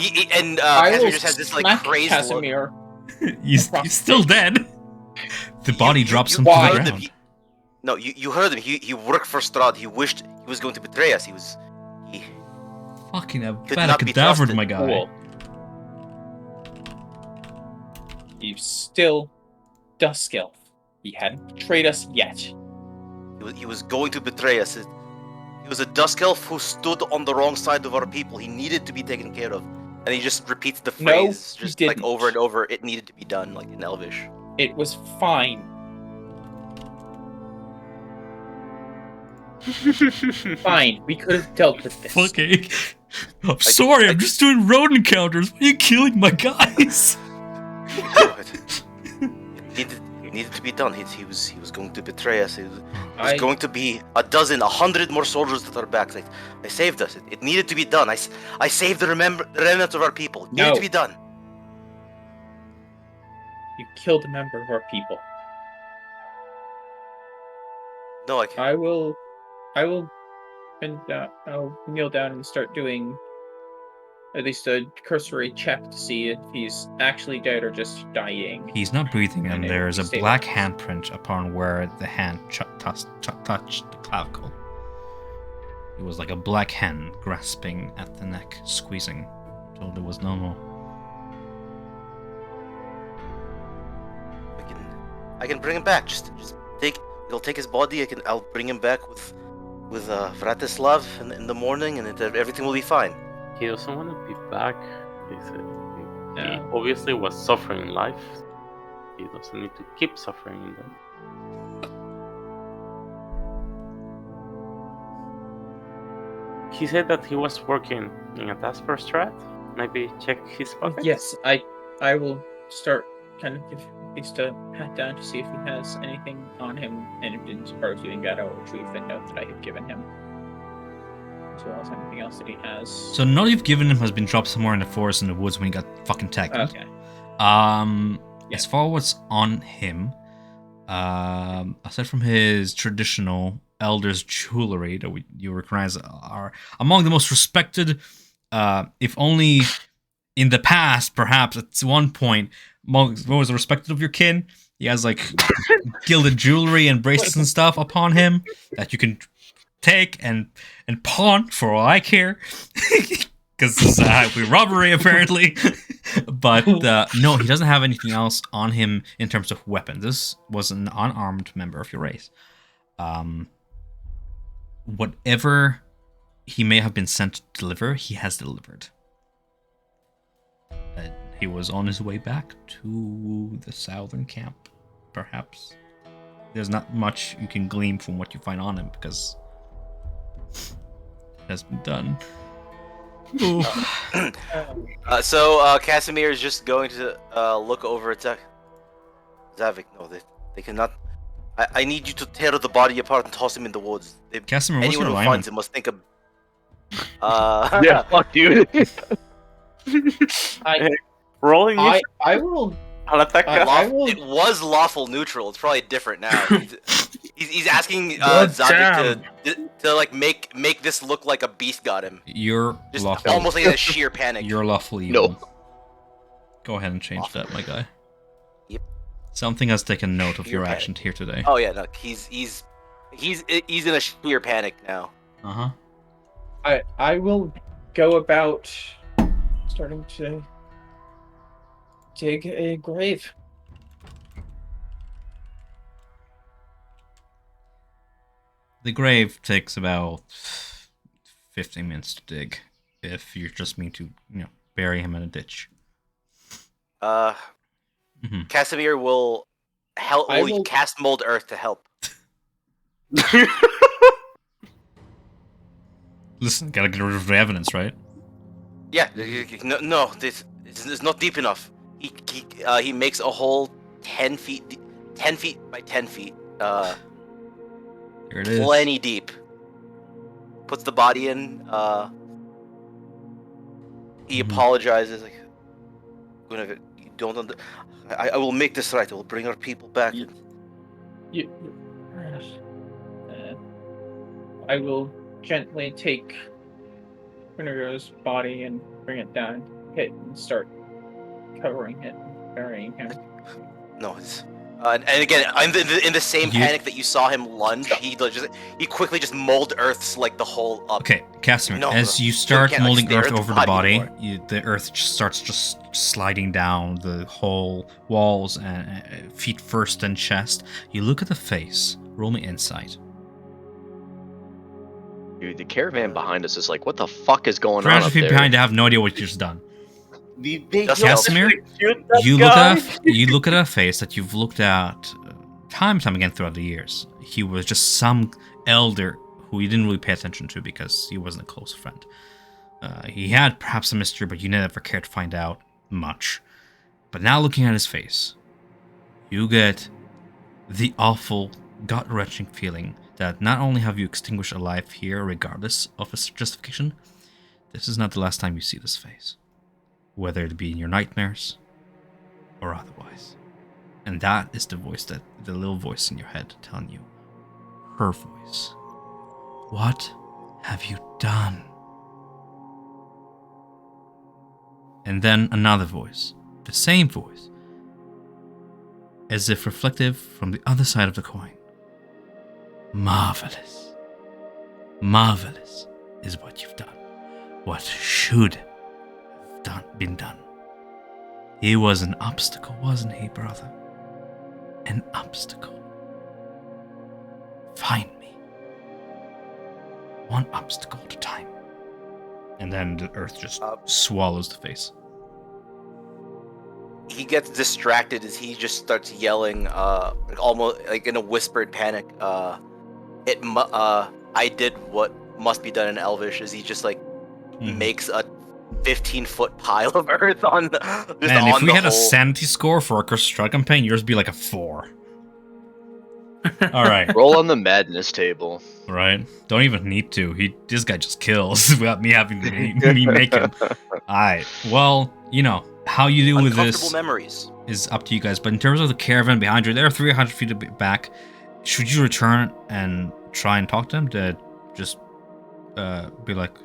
[SPEAKER 5] Casimir just has this like
[SPEAKER 3] smack
[SPEAKER 5] crazy
[SPEAKER 3] Casimir.
[SPEAKER 1] He's still dead. The body drops him to
[SPEAKER 3] why?
[SPEAKER 1] the ground.
[SPEAKER 5] You heard him. He worked for Strahd. He wished he was going to betray us. He
[SPEAKER 1] Fucking
[SPEAKER 5] could not be
[SPEAKER 1] cadavered,
[SPEAKER 5] trusted.
[SPEAKER 1] my guy.
[SPEAKER 3] Cool. He's still Dusk Elf. He hadn't betrayed us yet.
[SPEAKER 5] He was going to betray us. He was a Dusk Elf who stood on the wrong side of our people. He needed to be taken care of. And he just repeats the phrase just like over and over. It needed to be done, like in Elvish.
[SPEAKER 3] It was fine. Fine, we could have dealt with this.
[SPEAKER 1] Okay. I'm sorry, I'm just doing road encounters. Why are you killing my guys?
[SPEAKER 5] It needed to be done. He was going to betray us. It was going to be 100 more soldiers at our backs. Like, I saved us. It needed to be done. I saved the remnant of our people. It needed to be done.
[SPEAKER 3] You killed a member of our people.
[SPEAKER 5] No, I can't.
[SPEAKER 3] I will and I'll kneel down and start doing at least a cursory check to see if he's actually dead or just dying.
[SPEAKER 1] He's not breathing, and there is a
[SPEAKER 3] Stay
[SPEAKER 1] black
[SPEAKER 3] there.
[SPEAKER 1] handprint upon where the hand touched the clavicle. It was like a black hand grasping at the neck, squeezing till there was no more.
[SPEAKER 5] I can bring him back. Just he'll take his body. I'll bring him back with Vratislav in the morning, and everything will be fine.
[SPEAKER 2] He doesn't want to be back. He
[SPEAKER 3] No.
[SPEAKER 2] obviously was suffering in life. He doesn't need to keep suffering in them. He said that he was working in a task for Strahd. Maybe check his pockets.
[SPEAKER 3] Yes, I will start kind of give at least a pat down to see if he has anything on him, and if as far as doing that, I'll retrieve the note that I had given him, as well as anything else that he has.
[SPEAKER 1] So the note you've given him has been dropped somewhere in the forest in the woods when he got fucking tackled.
[SPEAKER 3] Okay.
[SPEAKER 1] As far as what's on him, aside from his traditional elder's jewelry that you recognize are among the most respected, if only in the past, perhaps at one point, most respected of your kin. He has like gilded jewelry and bracelets and stuff upon him that you can take and pawn for all I care. Because this is a highway robbery, apparently. But no, he doesn't have anything else on him in terms of weapons. This was an unarmed member of your race. Whatever he may have been sent to deliver, he has delivered. He was on his way back to the southern camp, perhaps. There's not much you can glean from what you find on him, because it has been done.
[SPEAKER 5] So Casimir is just going to look over at Zavik. No, they cannot. I need you to tear the body apart and toss him in the woods.
[SPEAKER 1] Casimir, what's
[SPEAKER 5] anyone
[SPEAKER 1] your
[SPEAKER 5] who
[SPEAKER 1] alignment?
[SPEAKER 5] finds him must think of.
[SPEAKER 6] Yeah, fuck, dude.
[SPEAKER 2] Rolling
[SPEAKER 3] I will.
[SPEAKER 2] I'll attack
[SPEAKER 3] I
[SPEAKER 2] us.
[SPEAKER 3] will.
[SPEAKER 5] It was lawful neutral. It's probably different now. He's asking
[SPEAKER 4] God
[SPEAKER 5] Zadvik
[SPEAKER 4] damn.
[SPEAKER 5] to like make this look like a beast got him.
[SPEAKER 1] You're
[SPEAKER 5] Just
[SPEAKER 1] lawful.
[SPEAKER 5] almost like a sheer panic.
[SPEAKER 1] You're lawful evil.
[SPEAKER 6] No.
[SPEAKER 1] Go ahead and change that, my guy.
[SPEAKER 5] Yep.
[SPEAKER 1] Something has taken note of
[SPEAKER 5] Sheer
[SPEAKER 1] your
[SPEAKER 5] panic.
[SPEAKER 1] action here today.
[SPEAKER 5] Oh yeah, no, he's in a sheer panic now.
[SPEAKER 1] Uh-huh.
[SPEAKER 3] I will go about starting to dig a grave.
[SPEAKER 1] The grave takes about 15 minutes to dig, if you just mean to, bury him in a ditch.
[SPEAKER 5] Casimir will help.
[SPEAKER 3] I
[SPEAKER 5] Will
[SPEAKER 3] will-
[SPEAKER 5] cast mold earth to help.
[SPEAKER 1] Listen, gotta get rid of the evidence, right?
[SPEAKER 5] Yeah, no, this is not deep enough. He makes a hole 10 feet by 10 feet.
[SPEAKER 1] Here it is.
[SPEAKER 5] Plenty deep. Puts the body in. He apologizes. Like, you don't. I will make this right. I will bring our people back.
[SPEAKER 3] I will gently take Renardo's body and bring it down, hit, and start covering it, and burying him.
[SPEAKER 5] No, it's. And again, I'm in the same panic that you saw him lunge. He quickly just mold earths like the hole up.
[SPEAKER 1] Okay, Casimir,
[SPEAKER 5] No,
[SPEAKER 1] as you
[SPEAKER 5] you
[SPEAKER 1] start
[SPEAKER 5] can't, like,
[SPEAKER 1] molding
[SPEAKER 5] stare
[SPEAKER 1] earth
[SPEAKER 5] at the
[SPEAKER 1] over the
[SPEAKER 5] body
[SPEAKER 1] body, the earth just starts sliding down the whole walls and feet first and chest. You look at the face. Roll me insight.
[SPEAKER 6] Dude, the caravan behind us is like, what the fuck is going on
[SPEAKER 1] 300
[SPEAKER 6] up
[SPEAKER 1] feet
[SPEAKER 6] there?
[SPEAKER 1] behind, I have no idea what you just done.
[SPEAKER 5] Casimir,
[SPEAKER 1] You look at a face that you've looked at time and time again throughout the years. He was just some elder who you didn't really pay attention to because he wasn't a close friend. He had perhaps a mystery, but you never cared to find out much. But now looking at his face, you get the awful, gut-wrenching feeling that not only have you extinguished a life here regardless of its justification, this is not the last time you see this face. Whether it be in your nightmares or otherwise. And that is the little voice in your head telling you, her voice. What have you done? And then another voice, the same voice, as if reflective from the other side of the coin. Marvelous. Marvelous is what you've done. What should been done. He was an obstacle, wasn't he, brother? An obstacle. Find me. One obstacle at a time. And then the earth just swallows the face.
[SPEAKER 5] he gets distracted as he just starts yelling, almost like in a whispered panic. I did what must be done in Elvish. As he just like makes a 15-foot pile of earth on the.
[SPEAKER 1] Man, if we had a sanity score for our Cursed Strahd campaign, yours would be like a 4. All right.
[SPEAKER 6] Roll on the madness table.
[SPEAKER 1] Right. Don't even need to. This guy just kills without me having to me make him. Alright. Well, how you deal with this
[SPEAKER 5] memories
[SPEAKER 1] is up to you guys. But in terms of the caravan behind you, they're 300 feet back. Should you return and try and talk to them to just be like,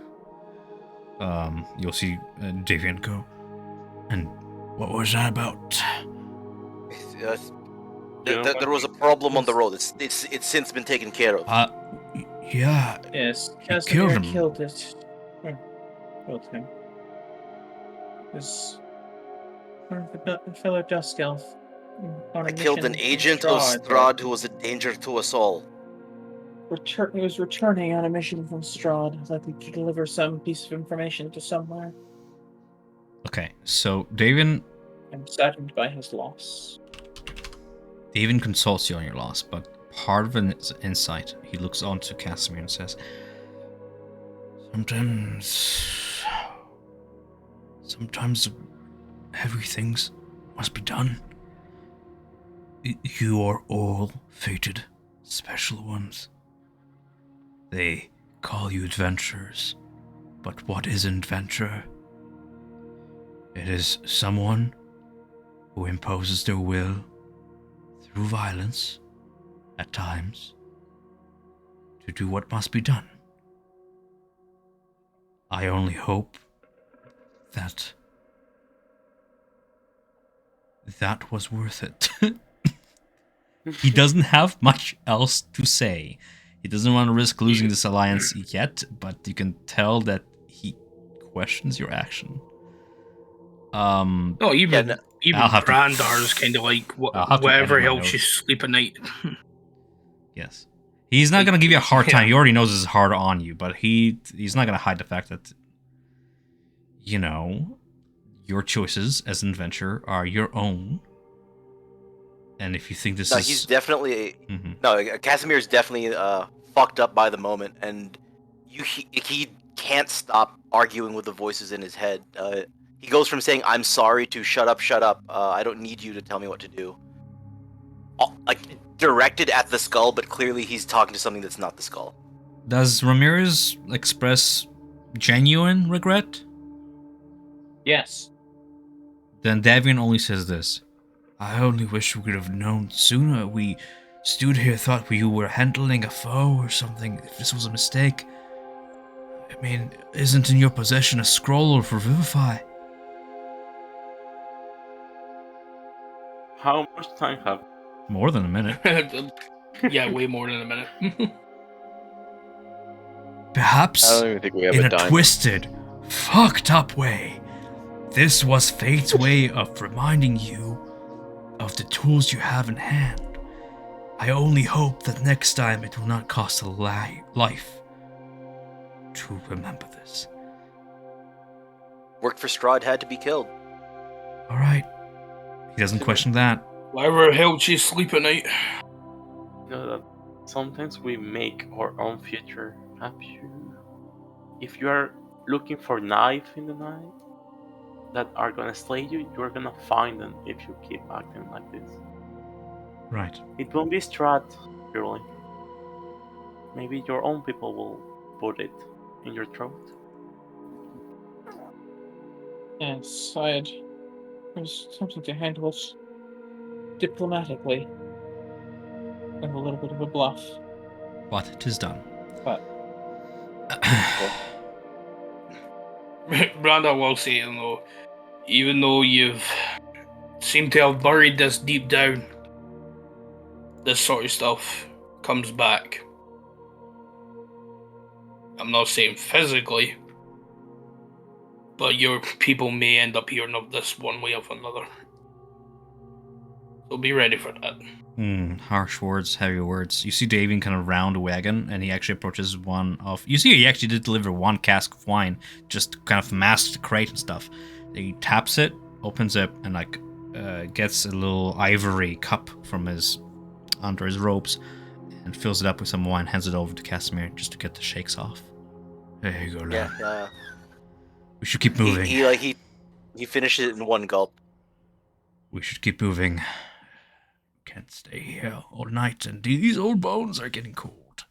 [SPEAKER 1] you'll see Davian go. And what was that about?
[SPEAKER 5] There was a problem on the road. It's since been taken care of.
[SPEAKER 1] Yeah.
[SPEAKER 3] Yes,
[SPEAKER 1] killed him.
[SPEAKER 3] Killed it. Killed him. Was one of the fellow Dusk Elf.
[SPEAKER 5] I killed an agent of Strahd who was a danger to us all.
[SPEAKER 3] He was returning on a mission from Strahd, likely to deliver some piece of information to somewhere.
[SPEAKER 1] Okay, so Davian.
[SPEAKER 3] I'm saddened by his loss.
[SPEAKER 1] Davian consults you on your loss, but part of his insight, he looks on to Casimir and says, Sometimes heavy things must be done. You are all fated, special ones. They call you adventurers, But what is an adventurer? It is someone who imposes their will through violence, at times, to do what must be done. I only hope that was worth it. He doesn't have much else to say. He doesn't want to risk losing this alliance yet, but you can tell that he questions your action.
[SPEAKER 4] No, even
[SPEAKER 1] I'll have to-
[SPEAKER 4] Brandar's kind of like
[SPEAKER 1] I'll have to
[SPEAKER 4] whatever
[SPEAKER 1] edit my
[SPEAKER 4] helps you
[SPEAKER 1] notes.
[SPEAKER 4] sleep at night.
[SPEAKER 1] Yes. He's not going to give you a hard time.
[SPEAKER 4] Yeah.
[SPEAKER 1] He already knows this is hard on you, but he's not going to hide the fact that, you know, your choices as an adventurer are your own. And if you think this is...
[SPEAKER 5] he's definitely...
[SPEAKER 1] Mhm.
[SPEAKER 5] No, Casimir's definitely fucked up by the moment, and he can't stop arguing with the voices in his head. He goes from saying, I'm sorry, to shut up, I don't need you to tell me what to do. Like, directed at the skull, but clearly he's talking to something that's not the skull.
[SPEAKER 1] Does Ramirez express genuine regret?
[SPEAKER 3] Yes.
[SPEAKER 1] Then Davian only says this. I only wish we could have known sooner. We stood here, thought you were handling a foe or something. If this was a mistake. I mean, isn't in your possession a scroll for Vivify?
[SPEAKER 2] How much time have?
[SPEAKER 1] More than a minute.
[SPEAKER 4] Yeah, way more than a minute.
[SPEAKER 1] Perhaps
[SPEAKER 6] I don't even think we have
[SPEAKER 1] in
[SPEAKER 6] a
[SPEAKER 1] a
[SPEAKER 6] dime.
[SPEAKER 1] twisted, fucked up way, this was fate's way of reminding you of the tools you have in hand. I only hope that next time it will not cost a life to remember this.
[SPEAKER 5] Worked for Strahd, had to be killed.
[SPEAKER 1] Alright. He doesn't question that.
[SPEAKER 4] Whatever helps you sleep at night.
[SPEAKER 2] You know that sometimes we make our own future. If you are looking for knife in the night that are gonna slay you, you're gonna find them if you keep acting like this.
[SPEAKER 1] Right.
[SPEAKER 2] It won't be Strahd, purely. Maybe your own people will put it in your throat.
[SPEAKER 3] Yes, I was attempting to handle it diplomatically. And a little bit of a bluff.
[SPEAKER 1] But it is done.
[SPEAKER 3] But
[SPEAKER 4] Brandar will say, even though you've seemed to have buried this deep down, this sort of stuff comes back. I'm not saying physically, but your people may end up hearing of this one way or another. So be ready for that.
[SPEAKER 1] Harsh words, heavy words. You see Davian kind of round a wagon, and he actually approaches one of... You see he actually did deliver one cask of wine, just kind of masked the crate and stuff. He taps it, opens it, and gets a little ivory cup from under his robes, and fills it up with some wine, hands it over to Casimir just to get the shakes off. There you go, lad.
[SPEAKER 5] Yeah.
[SPEAKER 1] We should keep moving.
[SPEAKER 5] He finished it in one gulp.
[SPEAKER 1] We should keep moving. Can't stay here all night, and these old bones are getting cold.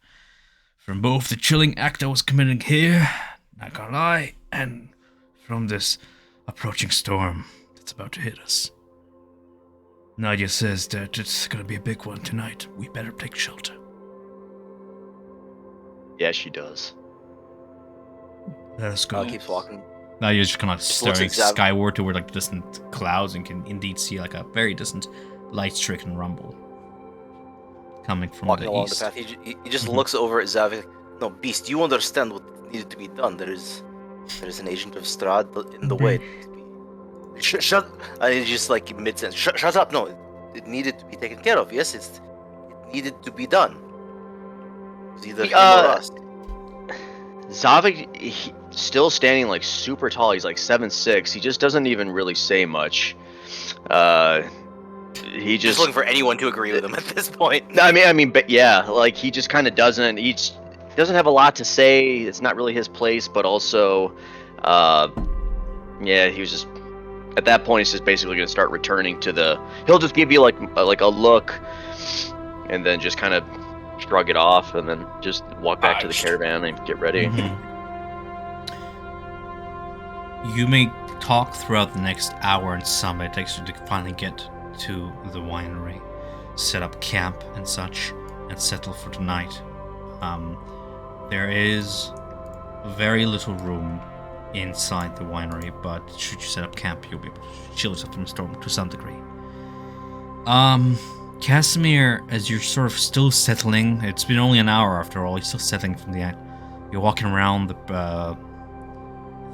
[SPEAKER 1] From both the chilling act I was committing here, not gonna lie, and from this approaching storm that's about to hit us. Nadia says that it's gonna be a big one tonight. We better take shelter.
[SPEAKER 6] Yeah, she does.
[SPEAKER 1] Let us go.
[SPEAKER 5] Keeps walking.
[SPEAKER 1] Nadia's just kind of
[SPEAKER 5] Just looks
[SPEAKER 1] staring
[SPEAKER 5] at Zav-
[SPEAKER 1] skyward toward distant clouds, and can indeed see a very distant light-stricken rumble coming from
[SPEAKER 5] Walking
[SPEAKER 1] the
[SPEAKER 5] along
[SPEAKER 1] east.
[SPEAKER 5] the path, he just
[SPEAKER 1] Mhm.
[SPEAKER 5] looks over at Zavik. No, Beast, you understand what needed to be done. There is an agent of Strahd in the way. Shut. And he just mid-sentence. Shut up. No, it needed to be taken care of. Yes, it needed to be done. It's either him or us.
[SPEAKER 6] Zavik, still standing super tall. He's 7'6". He just doesn't even really say much. He
[SPEAKER 5] Just looking for anyone to agree with him at this point.
[SPEAKER 6] No, but yeah, he just kind of doesn't. He doesn't have a lot to say. It's not really his place, but also, yeah, he was just at that point. He's just basically going to start returning to the. He'll just give you a look, and then just kind of shrug it off, and then just walk back to the caravan and get ready.
[SPEAKER 1] Mhm. You may talk throughout the next hour and some. It takes you to finally get to the winery, set up camp and such, and settle for tonight. There is very little room inside the winery, but should you set up camp, you'll be able to shield yourself from the storm to some degree. Casimir, as you're sort of still settling, it's been only an hour after all, you're still settling from the you're walking around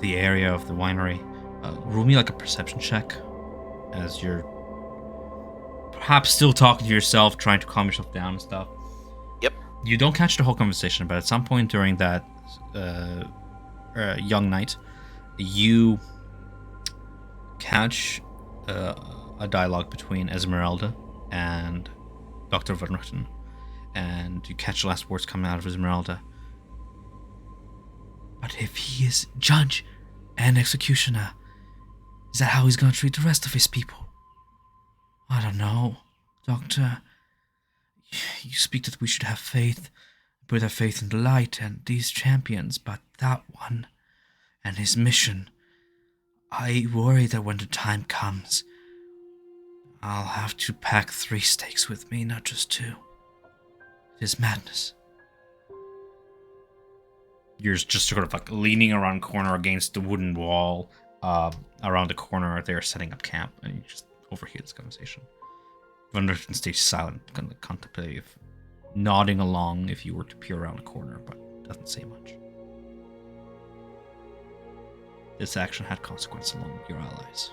[SPEAKER 1] the area of the winery. Roll me like a perception check as you're perhaps still talking to yourself, trying to calm yourself down and stuff.
[SPEAKER 5] Yep.
[SPEAKER 1] You don't catch the whole conversation, but at some point during that young night, you catch a dialogue between Esmeralda and Dr. Van Ruchten, and you catch the last words coming out of Esmeralda. But if he is judge and executioner, is that how he's going to treat the rest of his people? I don't know, Doctor. You speak that we should have faith, put our faith in the light and these champions, but that one and his mission, I worry that when the time comes, I'll have to pack 3 stakes with me, not just 2. It is madness. You're just sort of like leaning around corner against the wooden wall around the corner. They're setting up camp, and you just overhear this conversation. Van Ruchten stays silent, kind of contemplative, nodding along if you were to peer around the corner, but doesn't say much. This action had consequence along with your allies.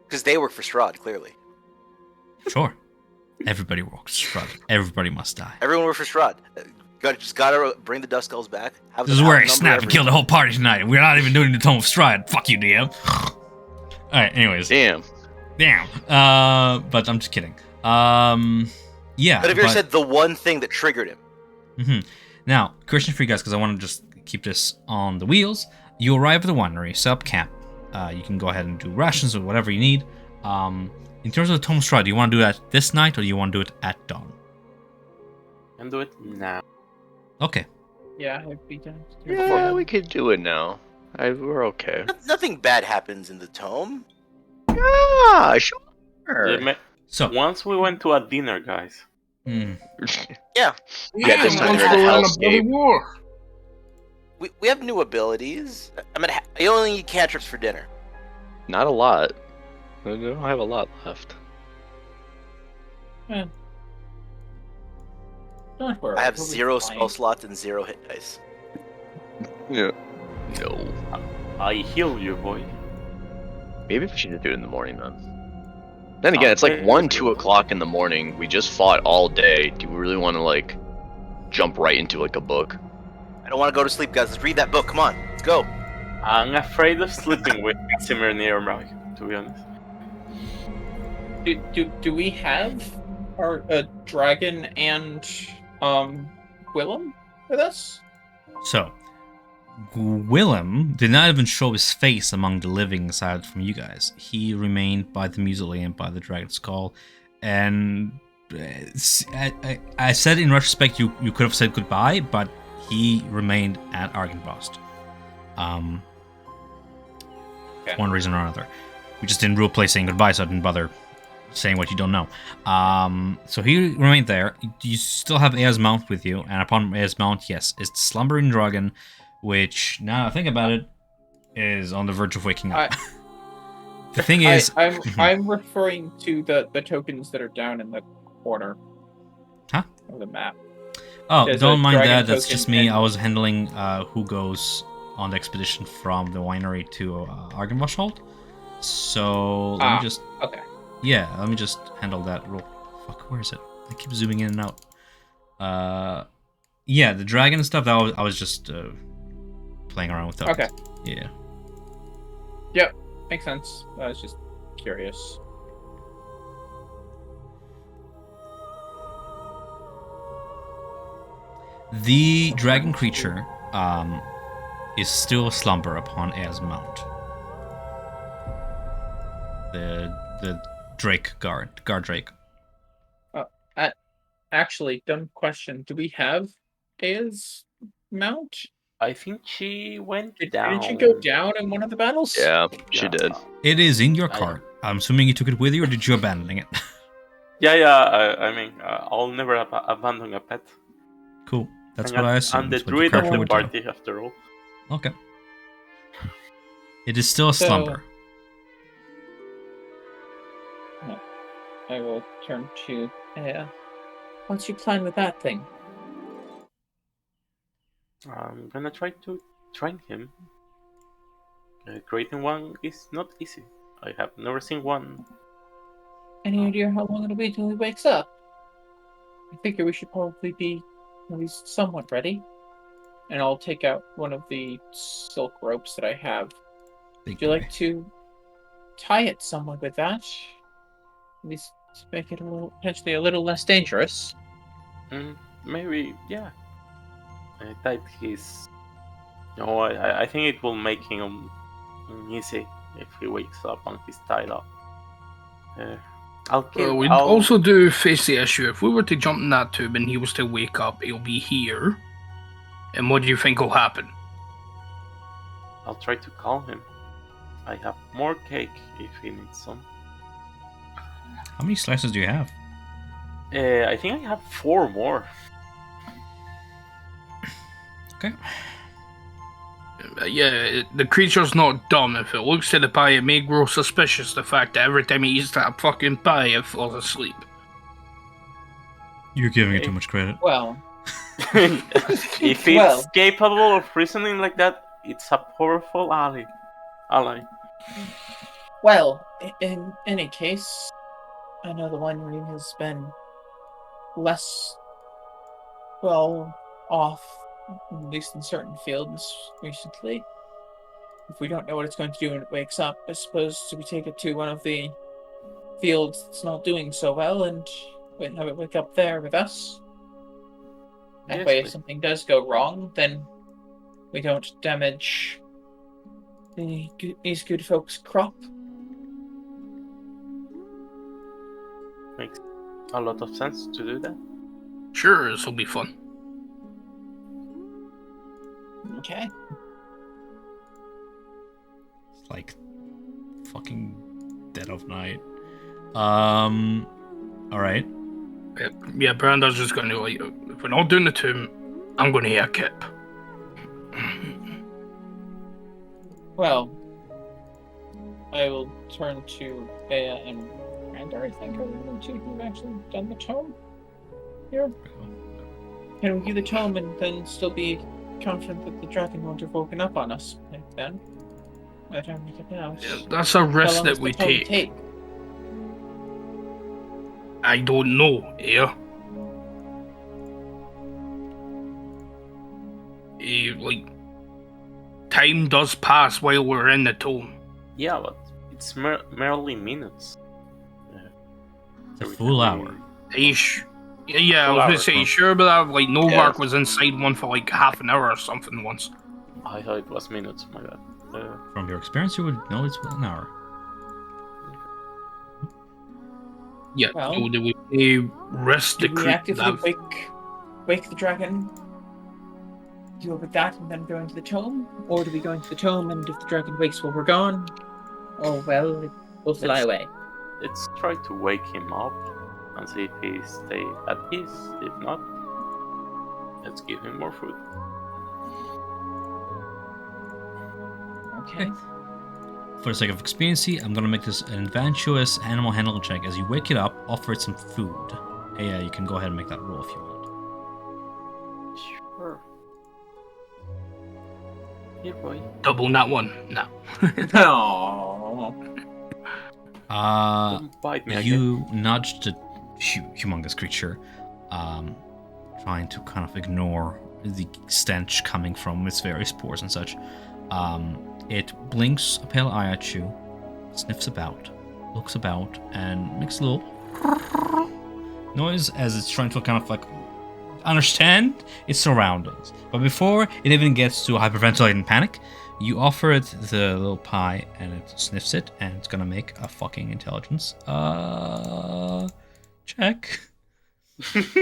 [SPEAKER 5] Because they work for Strahd, clearly.
[SPEAKER 1] Sure. Everybody works for Strahd. Everybody must die.
[SPEAKER 5] Everyone works for Strahd. Just gotta bring the Dusk Skulls back.
[SPEAKER 1] This is where he snapped and killed the whole party tonight. We're not even doing the Tome of Strahd. Fuck you, DM. Alright, anyways.
[SPEAKER 6] Damn.
[SPEAKER 1] But I'm just kidding. Yeah.
[SPEAKER 5] But have you ever said the one thing that triggered him?
[SPEAKER 1] Mm-hmm. Now, question for you guys, because I want to just keep this on the wheels. You arrive at the winery, set up camp. You can go ahead and do rations or whatever you need. In terms of the Tome of Strahd, do you want to do that this night or do you want to do it at dawn?
[SPEAKER 2] And do it now.
[SPEAKER 1] Okay.
[SPEAKER 3] Yeah, it'd be done.
[SPEAKER 6] Yeah, we could do it now. We're okay.
[SPEAKER 5] Nothing bad happens in the tome.
[SPEAKER 6] Yeah, sure.
[SPEAKER 1] So
[SPEAKER 2] once we went to a dinner, guys.
[SPEAKER 5] Yeah.
[SPEAKER 6] Yeah, this time
[SPEAKER 4] once
[SPEAKER 6] they're in
[SPEAKER 4] we're
[SPEAKER 6] a
[SPEAKER 4] in a bloody
[SPEAKER 6] hellscape.
[SPEAKER 4] war.
[SPEAKER 5] We have new abilities. I only need cantrips for dinner.
[SPEAKER 6] Not a lot. I don't have a lot left.
[SPEAKER 3] Yeah. Don't worry.
[SPEAKER 5] I have
[SPEAKER 3] we'll be
[SPEAKER 5] 0
[SPEAKER 3] fine.
[SPEAKER 5] spell slots and 0 hit dice.
[SPEAKER 6] Yeah. No.
[SPEAKER 2] I heal you, boy.
[SPEAKER 6] Maybe we should just do it in the morning then. Then again, it's like 1, 2 o'clock in the morning. We just fought all day. Do we really want to like jump right into like a book?
[SPEAKER 5] I don't want to go to sleep, guys. Let's read that book. Come on, let's go.
[SPEAKER 2] I'm afraid of sleeping with Casimir nearby, to be honest.
[SPEAKER 3] Do we have our dragon and Willem with us?
[SPEAKER 1] So, Willem did not even show his face among the living aside from you guys. He remained by the mausoleum, by the dragon skull, and I said in retrospect you could have said goodbye, but he remained at Argynvost.
[SPEAKER 3] Okay.
[SPEAKER 1] One reason or another. We just didn't roleplay saying goodbye, so I didn't bother saying what you don't know. So he remained there. You still have Ea's mount with you, and upon Ea's mount, yes, it's the slumbering dragon, which, now I think about it, is on the verge of waking up. The thing is...
[SPEAKER 3] I'm referring to the tokens that are down in the corner
[SPEAKER 1] Huh?
[SPEAKER 3] of the map.
[SPEAKER 1] Oh,
[SPEAKER 3] There's
[SPEAKER 1] don't
[SPEAKER 3] a
[SPEAKER 1] mind
[SPEAKER 3] dragon
[SPEAKER 1] that. That's
[SPEAKER 3] token
[SPEAKER 1] just me.
[SPEAKER 3] and-
[SPEAKER 1] I was handling who goes on the expedition from the winery to Argynvost. So let me just...
[SPEAKER 3] Okay.
[SPEAKER 1] Yeah, let me just handle that real... Fuck, where is it? I keep zooming in and out. Yeah, the dragon stuff, that I was just playing around with that.
[SPEAKER 3] Okay.
[SPEAKER 1] Yeah.
[SPEAKER 3] Yep. Makes sense. I was just curious.
[SPEAKER 1] The dragon creature is still slumber upon Ea's mount. The Drake guard Drake.
[SPEAKER 3] Actually, dumb question. Do we have Ea's mount?
[SPEAKER 2] I think she went
[SPEAKER 3] Didn't
[SPEAKER 2] down.
[SPEAKER 3] she go down in one of the battles?
[SPEAKER 6] Yeah, she
[SPEAKER 2] Yeah.
[SPEAKER 6] did.
[SPEAKER 1] It is in your
[SPEAKER 2] I-
[SPEAKER 1] cart. I'm assuming you took it with you, or did you abandon it?
[SPEAKER 2] Yeah. I mean, I'll never abandon a pet.
[SPEAKER 1] Cool. That's
[SPEAKER 2] And
[SPEAKER 1] what I
[SPEAKER 2] I'm
[SPEAKER 1] assumed.
[SPEAKER 2] the
[SPEAKER 1] It's what your
[SPEAKER 2] druid of
[SPEAKER 1] character
[SPEAKER 2] the
[SPEAKER 1] would do.
[SPEAKER 2] party, after all.
[SPEAKER 1] Okay. It is still a
[SPEAKER 3] So-
[SPEAKER 1] slumber.
[SPEAKER 3] I will turn to what's your plan with that thing?
[SPEAKER 2] I'm gonna try to train him. Creating one is not easy. I have never seen one.
[SPEAKER 3] Any idea how long it'll be till he wakes up? I figure we should probably be at least somewhat ready. And I'll take out one of the silk ropes that I have.
[SPEAKER 1] Big
[SPEAKER 3] Would you
[SPEAKER 1] boy.
[SPEAKER 3] like to tie it somewhat with that? At least to make it potentially a little less dangerous.
[SPEAKER 2] Maybe, yeah. That his. No, I think it will make him easy if he wakes up and he's tied up.
[SPEAKER 4] We also do face the issue. If we were to jump in that tube and he was to wake up, he'll be here. And what do you think will happen?
[SPEAKER 2] I'll try to call him. I have more cake if he needs some.
[SPEAKER 1] How many slices do you have?
[SPEAKER 2] I think I have 4 more.
[SPEAKER 1] Okay.
[SPEAKER 4] Yeah, the creature's not dumb. If it looks at the pie, it may grow suspicious the fact that every time he eats that fucking pie, it falls asleep.
[SPEAKER 1] You're giving it too much credit.
[SPEAKER 3] Well,
[SPEAKER 2] If it's capable of reasoning like that, it's a powerful ally.
[SPEAKER 3] well, in any case, I know the winery has been less well off, at least in certain fields recently. If we don't know what it's going to do when it wakes up, I suppose we take it to one of the fields that's not doing so well and have it wake up there with us. That
[SPEAKER 2] Yes,
[SPEAKER 3] way, if
[SPEAKER 2] please.
[SPEAKER 3] something does go wrong, then we don't damage these good folks' crop.
[SPEAKER 2] Makes a lot of sense to do that.
[SPEAKER 4] Sure, this'll be fun.
[SPEAKER 3] Okay.
[SPEAKER 1] It's like fucking dead of night. Alright.
[SPEAKER 4] Yeah, Brando's just going to like, if we're not doing the tomb, I'm going to eat a kip.
[SPEAKER 3] Well, I will turn to Bea and Brandar, I think, are the two who've actually done the tome here. Can we do the tome and then still be confident that the dragon won't have woken up on us then? By the time we get out.
[SPEAKER 4] Yeah, that's a
[SPEAKER 3] How
[SPEAKER 4] risk
[SPEAKER 3] long
[SPEAKER 4] that
[SPEAKER 3] does the
[SPEAKER 4] we
[SPEAKER 3] tome
[SPEAKER 4] take. I don't know, yeah. Like, time does pass while we're in the tomb.
[SPEAKER 2] Yeah, but it's merely minutes.
[SPEAKER 1] A full hour.
[SPEAKER 4] Are you yeah, I
[SPEAKER 2] Full
[SPEAKER 4] was gonna
[SPEAKER 2] hour,
[SPEAKER 4] say,
[SPEAKER 2] huh?
[SPEAKER 4] you sure about that? Like, Novark
[SPEAKER 8] Yeah.
[SPEAKER 4] was inside one for like half an hour or something once.
[SPEAKER 2] I thought it was minutes, my bad.
[SPEAKER 1] From your experience, you would know it's an hour.
[SPEAKER 4] Yeah,
[SPEAKER 3] Well,
[SPEAKER 4] so do we rest the
[SPEAKER 3] Do we
[SPEAKER 4] crew?
[SPEAKER 3] actively wake the dragon? Deal with that and then go into the tome? Or do we go into the tome and if the dragon wakes while we're gone? Oh well, we'll fly
[SPEAKER 2] Let's-
[SPEAKER 3] away.
[SPEAKER 2] Let's try to wake him up and see if he stays at peace. If not, let's give him more food.
[SPEAKER 3] Okay.
[SPEAKER 1] For the sake of expediency, I'm gonna make this an adventurous animal handling check. As you wake it up, offer it some food. Hey, yeah, you can go ahead and make that roll if you want.
[SPEAKER 2] Sure. Here, boy.
[SPEAKER 4] Double that one. No.
[SPEAKER 3] Oh.
[SPEAKER 2] Don't bite me again.
[SPEAKER 1] You nudge the humongous creature, trying to kind of ignore the stench coming from its various pores and such. It blinks a pale eye at you, sniffs about, looks about, and makes a little noise as it's trying to kind of like understand its surroundings. But before it even gets to hyperventilate and panic, you offer it the little pie and it sniffs it and it's gonna make a fucking intelligence check.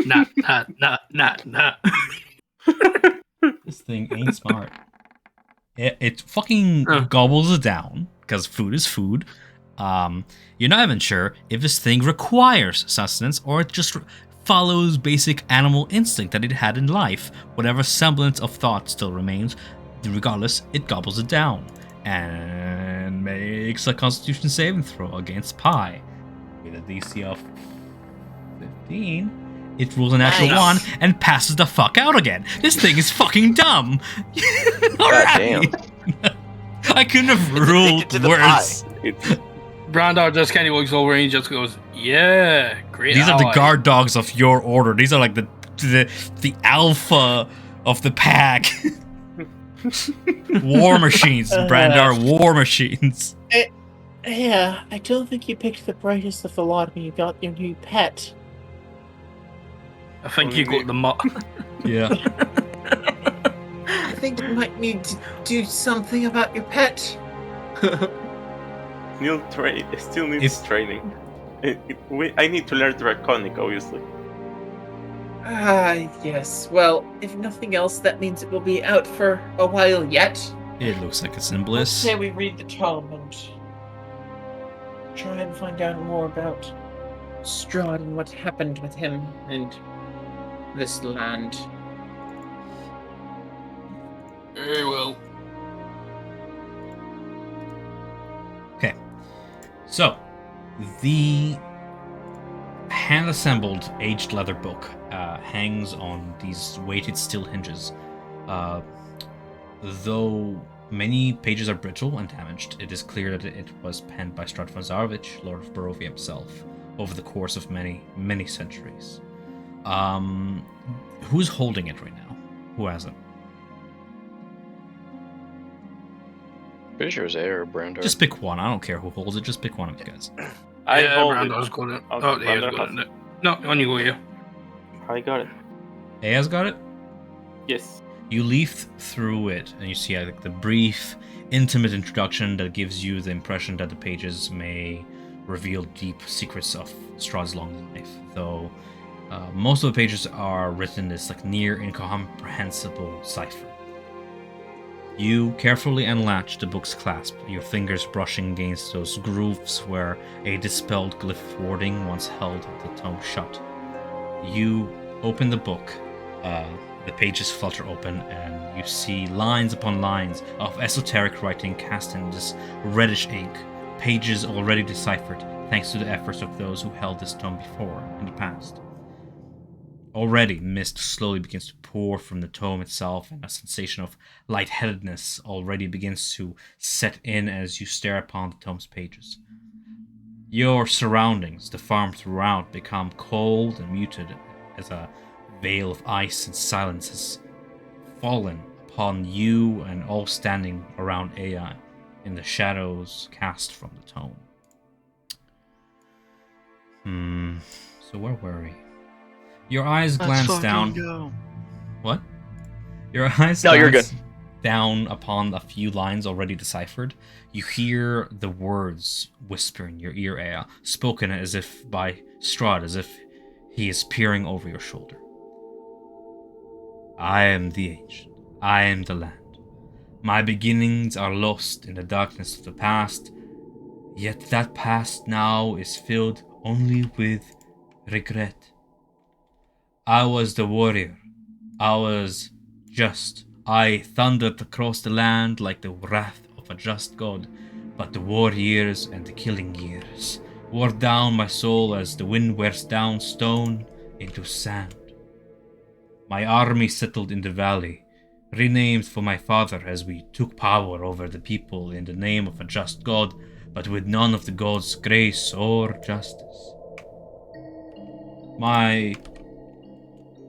[SPEAKER 4] Nah.
[SPEAKER 1] This thing ain't smart. It fucking
[SPEAKER 4] Huh.
[SPEAKER 1] gobbles it down, because food is food. You're not even sure if this thing requires sustenance or it just follows basic animal instinct that it had in life. Whatever semblance of thought still remains, regardless, it gobbles it down and makes a Constitution saving throw against Pi with a DC of 15. It rolls a natural
[SPEAKER 6] Nice.
[SPEAKER 1] 1 and passes the fuck out again. This thing is fucking dumb. Alright. I couldn't have ruled
[SPEAKER 5] addicted to the
[SPEAKER 1] worse.
[SPEAKER 4] Brandar just kind of looks over and he just goes, "Yeah, great."
[SPEAKER 1] These are the
[SPEAKER 4] ally."
[SPEAKER 1] guard dogs of your order. These are like the alpha of the pack. War machines, Brandar. War machines.
[SPEAKER 9] Yeah, I don't think you picked the brightest of the lot when you got your new pet.
[SPEAKER 4] I think you got the mutt.
[SPEAKER 1] Yeah.
[SPEAKER 9] I think you might need to do something about your pet.
[SPEAKER 2] Still needs training. I need to learn Draconic, obviously.
[SPEAKER 9] Yes. Well, if nothing else, that means it will be out for a while yet.
[SPEAKER 1] It looks like it's in
[SPEAKER 9] Let's
[SPEAKER 1] bliss.
[SPEAKER 9] say we read the tome and try and find out more about Strahd and what happened with him and this land.
[SPEAKER 4] Very well.
[SPEAKER 1] Okay. So, the hand-assembled aged leather book hangs on these weighted steel hinges. Though many pages are brittle and damaged, it is clear that it was penned by Strahd von Zarovich, Lord of Barovia himself, over the course of many, many centuries. Who's holding it right now? Who has it?
[SPEAKER 6] Pretty sure it was Air or Brandar.
[SPEAKER 1] Just pick one. I don't care who holds it. Just pick one of you guys.
[SPEAKER 2] I
[SPEAKER 4] Yeah,
[SPEAKER 2] hold it.
[SPEAKER 4] Brandar's got it.
[SPEAKER 2] Okay,
[SPEAKER 4] Oh, Air's
[SPEAKER 2] Brandar
[SPEAKER 4] got
[SPEAKER 2] has
[SPEAKER 4] it. No, on you go, yeah.
[SPEAKER 2] I got it.
[SPEAKER 1] Aya's got it?
[SPEAKER 2] Yes.
[SPEAKER 1] You leaf through it and you see like the brief, intimate introduction that gives you the impression that the pages may reveal deep secrets of Strahd's long life, though most of the pages are written in this like near incomprehensible cipher. You carefully unlatch the book's clasp, your fingers brushing against those grooves where a dispelled glyph warding once held the tome shut. You open the book, the pages flutter open, and you see lines upon lines of esoteric writing cast in this reddish ink, pages already deciphered thanks to the efforts of those who held this tome before in the past. Already, mist slowly begins to pour from the tome itself, and a sensation of lightheadedness already begins to set in as you stare upon the tome's pages. Your surroundings, the farm throughout, become cold and muted as a veil of ice and silence has fallen upon you and all standing around Aya in the shadows cast from the tome. So where were we? Your eyes glance down.
[SPEAKER 6] Go.
[SPEAKER 1] What? Your eyes
[SPEAKER 6] No, you're
[SPEAKER 1] glance down upon a few lines already deciphered. You hear the words whisper in your ear, Aya, spoken as if by Strahd, as if he is peering over your shoulder. I am the ancient. I am the land. My beginnings are lost in the darkness of the past, yet that past now is filled only with regret. I was the warrior. I was just. I thundered across the land like the wrath of a just god, but the war years and the killing years wore down my soul as the wind wears down stone into sand. My army settled in the valley, renamed for my father as we took power over the people in the name of a just god, but with none of the god's grace or justice. My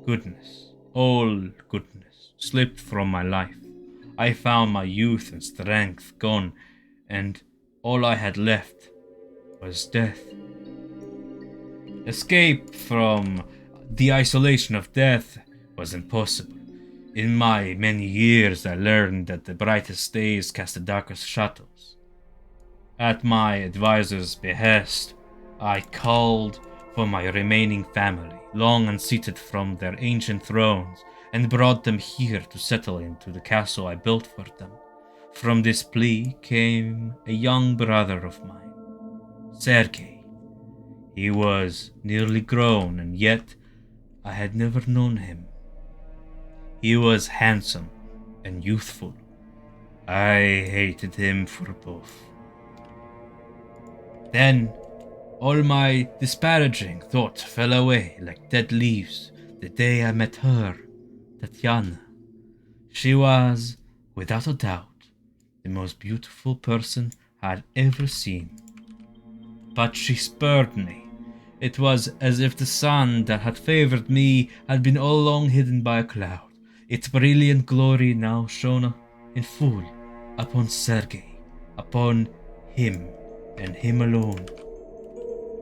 [SPEAKER 1] goodness, all goodness, slipped from my life. I found my youth and strength gone, and all I had left was death. Escape from the isolation of death was impossible. In my many years, I learned that the brightest days cast the darkest shadows. At my advisor's behest, I called for my remaining family, long unseated from their ancient thrones, and brought them here to settle into the castle I built for them. From this plea came a young brother of mine, Sergei. He was nearly grown, and yet I had never known him. He was handsome and youthful. I hated him for both. Then all my disparaging thoughts fell away like dead leaves the day I met her, Tatiana. She was, without a doubt, the most beautiful person I'd ever seen. But she spurred me. It was as if the sun that had favored me had been all along hidden by a cloud, its brilliant glory now shone in full upon Sergei, upon him and him alone.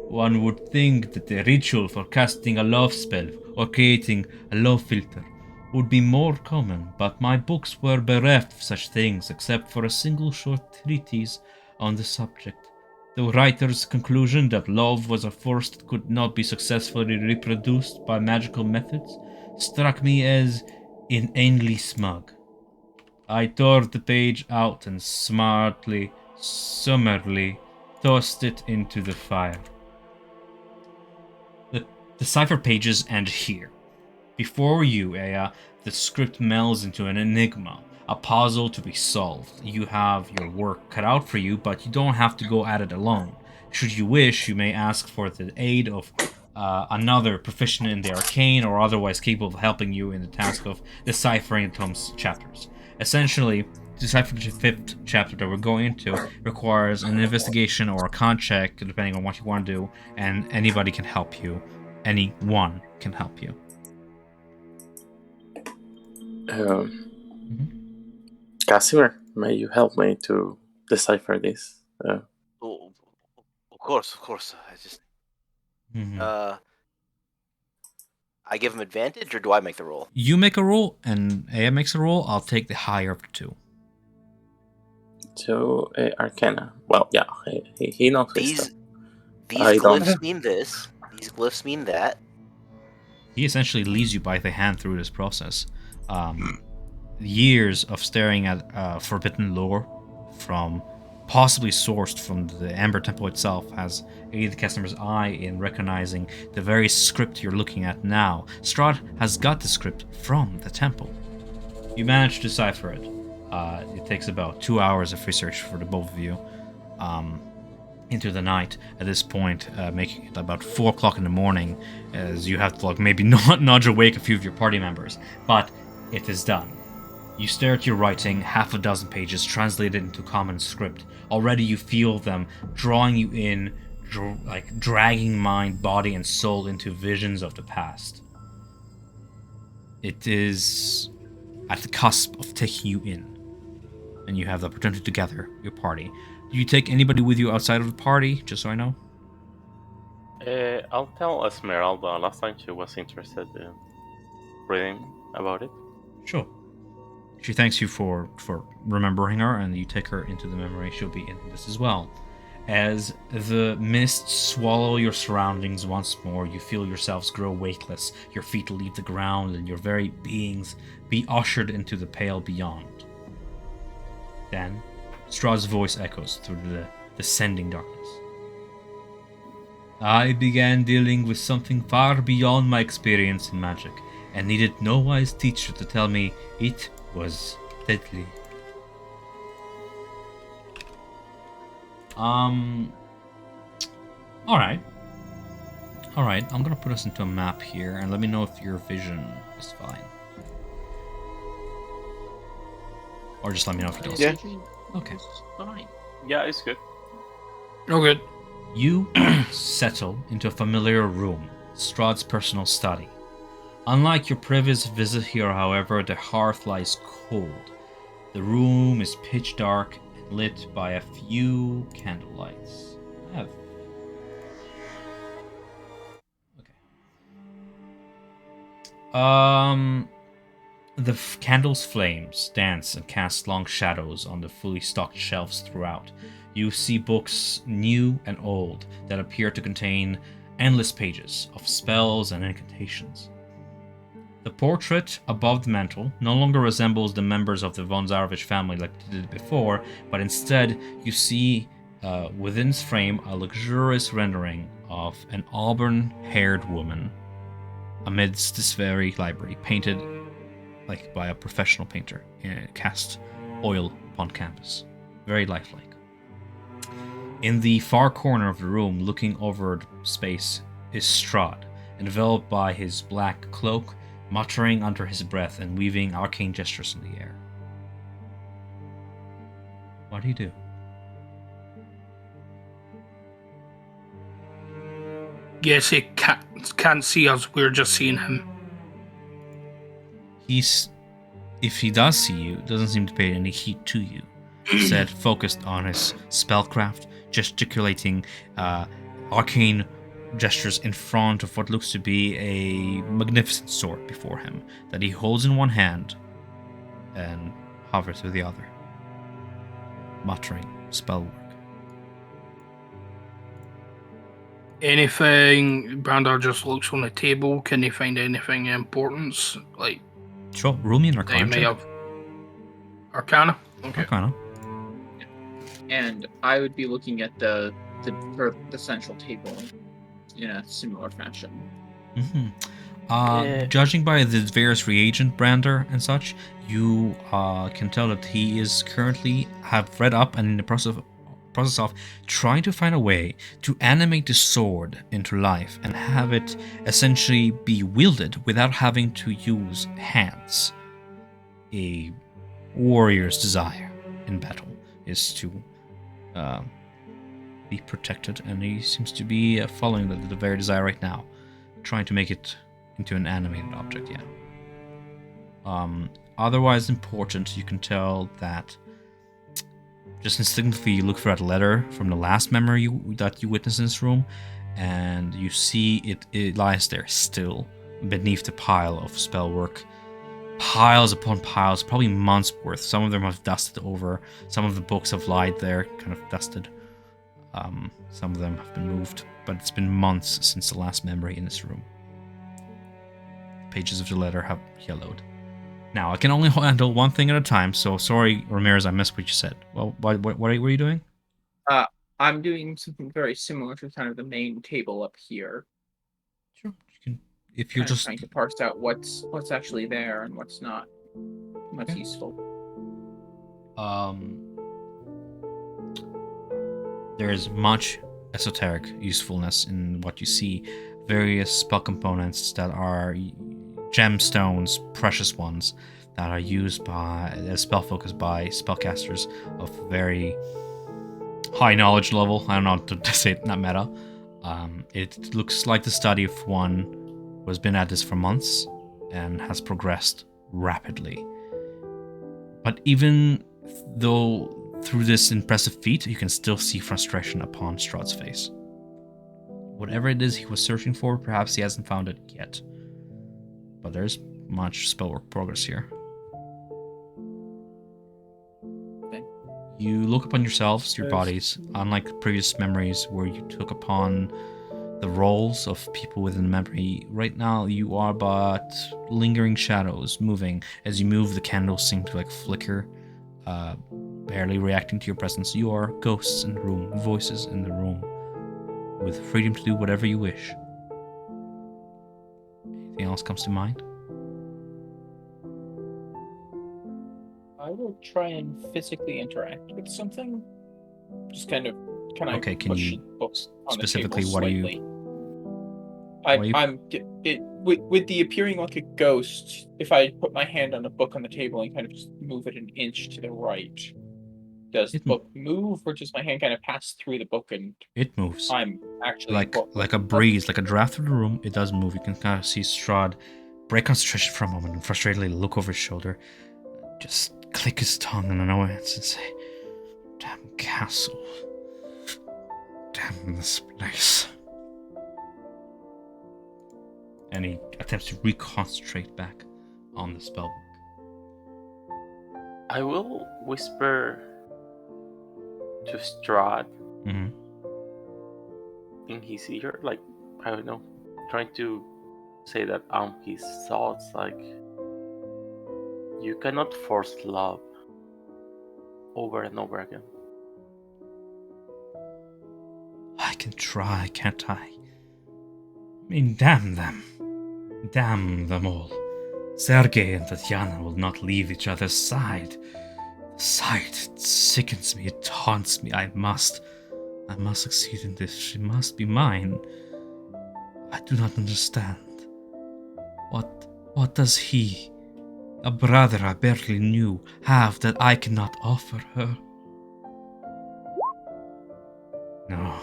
[SPEAKER 1] One would think that the ritual for casting a love spell or creating a love filter would be more common, but my books were bereft of such things except for a single short treatise on the subject. The writer's conclusion that love was a force that could not be successfully reproduced by magical methods struck me as inanely smug. I tore the page out and summarily tossed it into the fire. The cipher pages end here. Before you, Aya, the script melds into an enigma, a puzzle to be solved. You have your work cut out for you, but you don't have to go at it alone. Should you wish, you may ask for the aid of another proficient in the arcane or otherwise capable of helping you in the task of deciphering the tome's chapters. Essentially, deciphering the fifth chapter that we're going into requires an investigation or a con check, depending on what you want to do, and anybody can help you. Anyone can help you.
[SPEAKER 2] Casimir, may you help me to decipher this?
[SPEAKER 5] Oh, of course. I just I give him advantage, or do I make the roll?
[SPEAKER 1] You make a roll, and Aya makes a roll. I'll take the higher of the two.
[SPEAKER 2] To Arcana. Well, yeah, he knows his stuff.
[SPEAKER 5] These glyphs mean this. These glyphs mean that.
[SPEAKER 1] He essentially leads you by the hand through this process. Years of staring at forbidden lore, from possibly sourced from the Amber Temple itself, has aided the customer's eye in recognizing the very script you're looking at now. Strahd has got the script from the temple. You manage to decipher it. It takes about 2 hours of research for the both of you. Into the night at this point, making it about 4 o'clock in the morning, as you have to maybe not nudge awake a few of your party members, but it is done. You stare at your writing, half a dozen pages translated into common script. Already you feel them drawing you in, dragging mind, body, and soul into visions of the past. It is at the cusp of taking you in, and you have the opportunity to gather your party. Do you take anybody with you outside of the party, just so I know?
[SPEAKER 2] I'll tell Esmeralda. Last time she was interested in reading about it.
[SPEAKER 1] Sure. She thanks you for remembering her, and you take her into the memory. She'll be in this as well. As the mists swallow your surroundings once more, you feel yourselves grow weightless, your feet leave the ground, and your very beings be ushered into the pale beyond. Then, Strahd's voice echoes through the descending darkness. I began dealing with something far beyond my experience in magic, and needed no wise teacher to tell me it was deadly. Alright, I'm gonna put us into a map here, and let me know if your vision is fine. Or just let me know if you don't.
[SPEAKER 8] Yeah.
[SPEAKER 1] Okay.
[SPEAKER 3] Fine.
[SPEAKER 2] Yeah, it's good.
[SPEAKER 4] Oh, good.
[SPEAKER 1] You settle into a familiar room, Strahd's personal study. Unlike your previous visit here, however, the hearth lies cold. The room is pitch dark and lit by a few candlelights. The candles' flames dance and cast long shadows on the fully stocked shelves throughout. You see books, new and old, that appear to contain endless pages of spells and incantations. The portrait above the mantle no longer resembles the members of the von Zarovich family like it did before, but instead you see within its frame a luxurious rendering of an auburn-haired woman amidst this very library, painted like by a professional painter, cast oil upon canvas. Very lifelike. In the far corner of the room, looking over space, is Strahd, enveloped by his black cloak, muttering under his breath and weaving arcane gestures in the air. What do you do?
[SPEAKER 4] Guess he can't see us. We're just seeing him.
[SPEAKER 1] If he does see you, doesn't seem to pay any heed to you. Instead, focused on his spellcraft, gesticulating arcane gestures in front of what looks to be a magnificent sword before him that he holds in one hand and hovers with the other, muttering spell work.
[SPEAKER 4] Anything? Brandar just looks on the table. Can he find anything of importance? Like,
[SPEAKER 1] Sure, roll me an
[SPEAKER 4] they
[SPEAKER 1] Arcana
[SPEAKER 4] may
[SPEAKER 1] check.
[SPEAKER 4] have Arcana. Okay.
[SPEAKER 1] Arcana.
[SPEAKER 3] And I would be looking at the central table in a similar fashion.
[SPEAKER 1] Mm-hmm. Judging by the various reagent brander and such, you can tell that he is currently have read up and in the process of trying to find a way to animate the sword into life and have it essentially be wielded without having to use hands. A warrior's desire in battle is to be protected, and he seems to be following the very desire right now, trying to make it into an animated object. Otherwise important, you can tell that just instinctively you look for that letter from the last memory that you witnessed in this room, and you see it lies there still beneath the pile of spell work. Piles upon piles, probably months worth. Some of them have dusted over. Some of the books have lied there, kind of dusted. Some of them have been moved, but it's been months since the last memory in this room. The pages of the letter have yellowed. Now, I can only handle one thing at a time, so sorry, Ramirez, I missed what you said. Well, what were you doing?
[SPEAKER 3] I'm doing something very similar to kind of the main table up here.
[SPEAKER 1] Sure. You can, if you're just
[SPEAKER 3] trying to parse out what's actually there and what's not, what's useful.
[SPEAKER 1] There's much esoteric usefulness in what you see. Various spell components that are gemstones, precious ones, that are used as spell focus by spellcasters of very high knowledge level. I don't know how to say it, not meta. It looks like the study of one who has been at this for months and has progressed rapidly. But even though through this impressive feat, you can still see frustration upon Strahd's face. Whatever it is he was searching for, perhaps he hasn't found it yet. But there's much spellwork progress here.
[SPEAKER 3] Okay.
[SPEAKER 1] You look upon yourselves, your bodies, unlike previous memories where you took upon the roles of people within the memory. Right now, you are but lingering shadows moving. As you move, the candles seem to like flicker, barely reacting to your presence. You are ghosts in the room, voices in the room, with freedom to do whatever you wish. Anything else comes to mind?
[SPEAKER 3] I will try and physically interact with something. Just kind of, can I
[SPEAKER 1] can
[SPEAKER 3] push
[SPEAKER 1] you
[SPEAKER 3] books on
[SPEAKER 1] specifically
[SPEAKER 3] the table
[SPEAKER 1] what are
[SPEAKER 3] slightly?
[SPEAKER 1] you
[SPEAKER 3] With the appearing like a ghost. If I put my hand on a book on the table and kind of just move it an inch to the right, does the book move, or does my hand kind of pass through the book and
[SPEAKER 1] it moves?
[SPEAKER 3] I'm actually
[SPEAKER 1] like a breeze, like a draft through the room. It does move. You can kind of see Strahd break concentration for a moment and frustratedly look over his shoulder, just click his tongue in annoyance and say, "Damn castle. Damn this place." And he attempts to reconcentrate back on the spellbook.
[SPEAKER 2] I will whisper to Strahd in his ear, like, I don't know, trying to say that on his thoughts, like, you cannot force love over and over again.
[SPEAKER 1] I can try, can't I? I mean, damn them. Damn them all. Sergei and Tatiana will not leave each other's side. The sight, it sickens me, it taunts me. I must succeed in this. She must be mine. I do not understand. What does he, a brother I barely knew, have that I cannot offer her? No.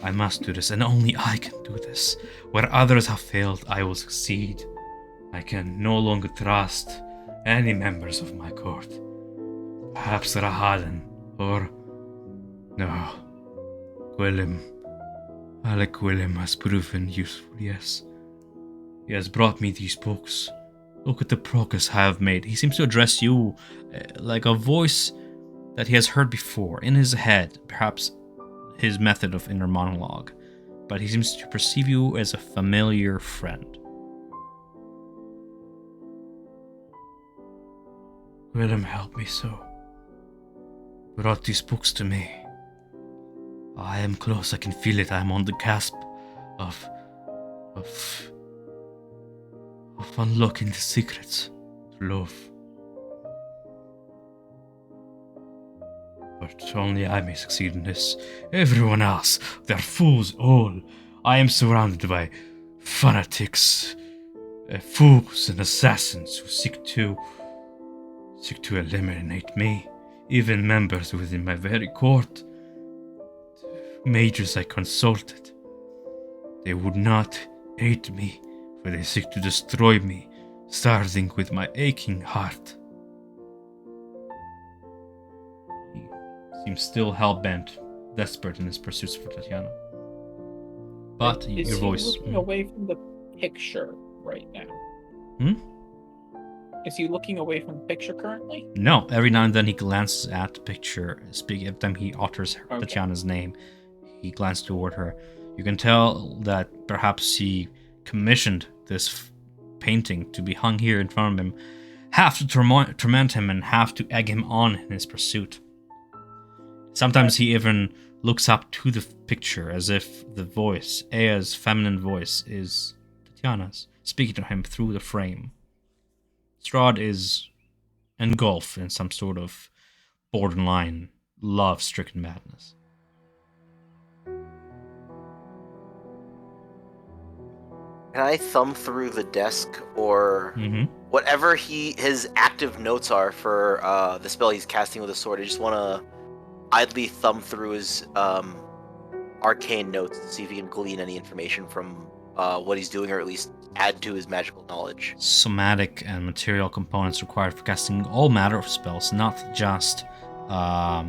[SPEAKER 1] I must do this, and only I can do this. Where others have failed, I will succeed. I can no longer trust any members of my court. Perhaps Rahaden, or... No. Gwilym. Alec Gwilym has proven useful, yes. He has brought me these books. Look at the progress I have made. He seems to address you like a voice that he has heard before, in his head, perhaps his method of inner monologue. But he seems to perceive you as a familiar friend. Willem help me so. Brought these books to me. I am close, I can feel it. I am on the cusp of unlocking the secrets to love. But only I may succeed in this. Everyone else, they're fools all. I am surrounded by fanatics, fools and assassins who seek to eliminate me. Even members within my very court. Mages I consulted. They would not aid me, for they seek to destroy me, starting with my aching heart. He seems still hell-bent, desperate in his pursuits for Tatiana. But
[SPEAKER 3] Is
[SPEAKER 1] your
[SPEAKER 3] he
[SPEAKER 1] voice...
[SPEAKER 3] looking away from the picture right now? Is he looking away from the picture currently?
[SPEAKER 1] No, every now and then he glances at the picture. Every time he utters
[SPEAKER 3] Okay.
[SPEAKER 1] Tatiana's name, he glances toward her. You can tell that perhaps he commissioned this painting to be hung here in front of him, half to torment him and half to egg him on in his pursuit. Sometimes he even looks up to the picture as if the voice, Aya's feminine voice, is Tatiana's, speaking to him through the frame. Strahd is engulfed in some sort of borderline love-stricken madness.
[SPEAKER 5] Can I thumb through the desk or whatever his active notes are for the spell he's casting with a sword? I just want to idly thumb through his arcane notes to see if he can glean any information from what he's doing, or at least add to his magical knowledge.
[SPEAKER 1] Somatic and material components required for casting all manner of spells, not just the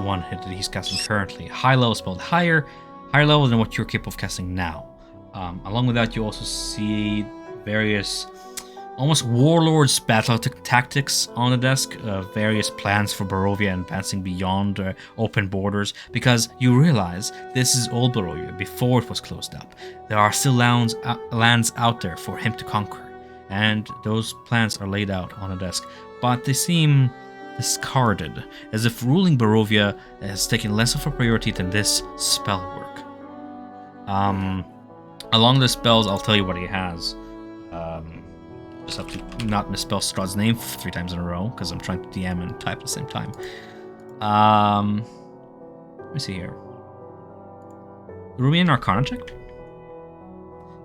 [SPEAKER 1] one that he's casting currently. High level spell, higher level than what you're capable of casting now. Along with that, you also see various almost warlords battle tactics on the desk, various plans for Barovia advancing beyond open borders, because you realize this is old Barovia before it was closed up. There are still lands out there for him to conquer, and those plans are laid out on a desk, but they seem discarded, as if ruling Barovia has taken less of a priority than this spell work. Along the spells, I'll tell you what he has. Just have to not misspell Strahd's name 3 times in a row, because I'm trying to DM and type at the same time. Let me see here. Ruby and Arcana check?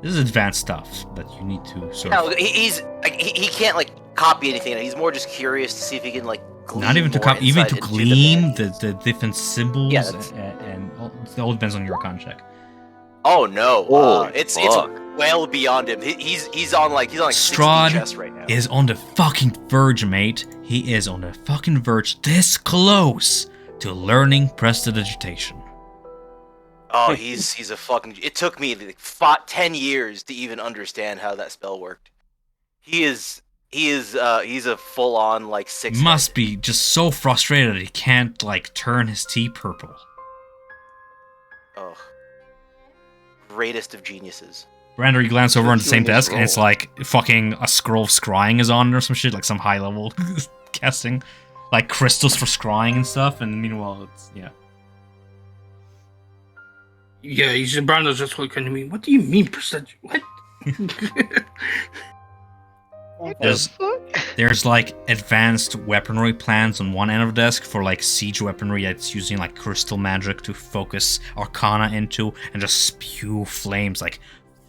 [SPEAKER 1] This is advanced stuff that you need to sort of...
[SPEAKER 5] No, he can't like copy anything. He's more just curious to see if he can like glean
[SPEAKER 1] not even to
[SPEAKER 5] more
[SPEAKER 1] copy, even
[SPEAKER 5] insight
[SPEAKER 1] to
[SPEAKER 5] into
[SPEAKER 1] glean the different symbols,
[SPEAKER 5] Yeah,
[SPEAKER 1] and it all depends on your Arcana check.
[SPEAKER 5] Oh no!
[SPEAKER 6] Holy
[SPEAKER 5] It's
[SPEAKER 6] fuck.
[SPEAKER 5] well beyond him. He's on like 60
[SPEAKER 1] Strahd
[SPEAKER 5] chess right now.
[SPEAKER 1] is on the fucking verge, mate. He is on the fucking verge, this close to learning prestidigitation.
[SPEAKER 5] Oh, he's a fucking. It took me like 10 years to even understand how that spell worked. He's a full on like 6.
[SPEAKER 1] Must be just so frustrated that he can't like turn his tea purple.
[SPEAKER 5] Oh. greatest of geniuses.
[SPEAKER 1] Brander, you glance over on the same
[SPEAKER 6] doing this
[SPEAKER 1] desk, and it's
[SPEAKER 6] roll.
[SPEAKER 1] like fucking a scroll of scrying is on or some shit, like some high level casting, like crystals for scrying and stuff. And meanwhile, it's
[SPEAKER 4] Yeah, Brando's just looking at me. What do you mean percentage? What?
[SPEAKER 1] There's like advanced weaponry plans on one end of the desk for like siege weaponry that's using like crystal magic to focus arcana into and just spew flames like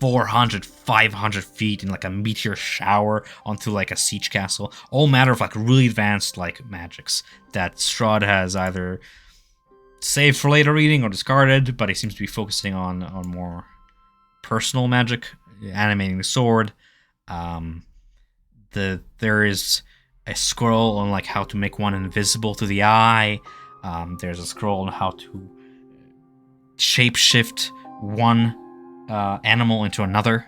[SPEAKER 1] 400, 500 feet in like a meteor shower onto like a siege castle. All matter of like really advanced like magics that Strahd has either saved for later reading or discarded, but he seems to be focusing on more personal magic, animating the sword. There is a scroll on like how to make one invisible to the eye. There's a scroll on how to shapeshift one animal into another.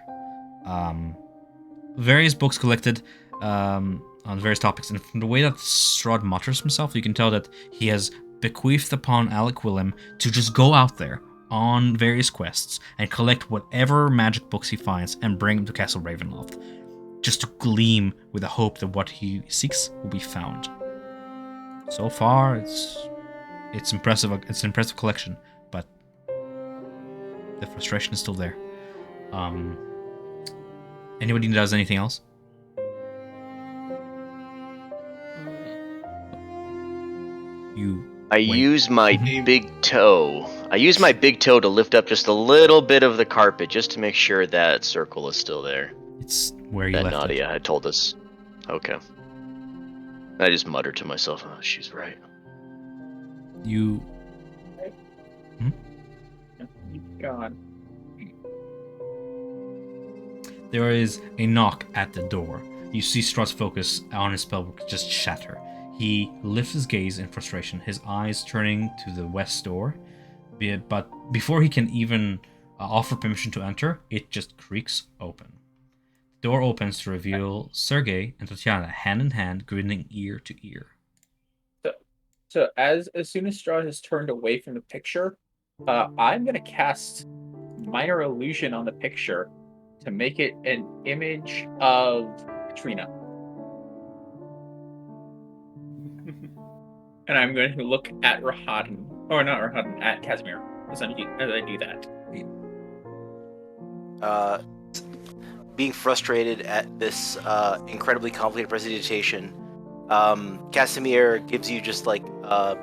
[SPEAKER 1] Various books collected on various topics, and from the way that Strahd mutters himself, you can tell that he has bequeathed upon Alec Willem to just go out there on various quests and collect whatever magic books he finds and bring them to Castle Ravenloft, just to gleam with the hope that what he seeks will be found. So far, it's impressive. It's an impressive collection, but the frustration is still there. Anybody does anything else?
[SPEAKER 6] I use my big toe. I use my big toe to lift up just a little bit of the carpet just to make sure that circle is still there.
[SPEAKER 1] It's where you
[SPEAKER 6] that
[SPEAKER 1] left
[SPEAKER 6] Nadia
[SPEAKER 1] it.
[SPEAKER 6] had told us. Okay. I just muttered to myself, oh, she's right.
[SPEAKER 1] You...
[SPEAKER 3] God.
[SPEAKER 1] There is a knock at the door. You see Strahd's focus on his spellbook just shatter. He lifts his gaze in frustration, his eyes turning to the west door. But before he can even offer permission to enter, it just creaks open. The door opens to reveal Sergei and Tatiana hand in hand, grinning ear to ear.
[SPEAKER 3] So as soon as Strahd has turned away from the picture, I'm gonna cast Minor Illusion on the picture to make it an image of Katrina. And I'm going to look at Rahadin, or not Rahadin, at Casimir as I do that.
[SPEAKER 5] Being frustrated at this incredibly complicated presentation, Casimir gives you just like a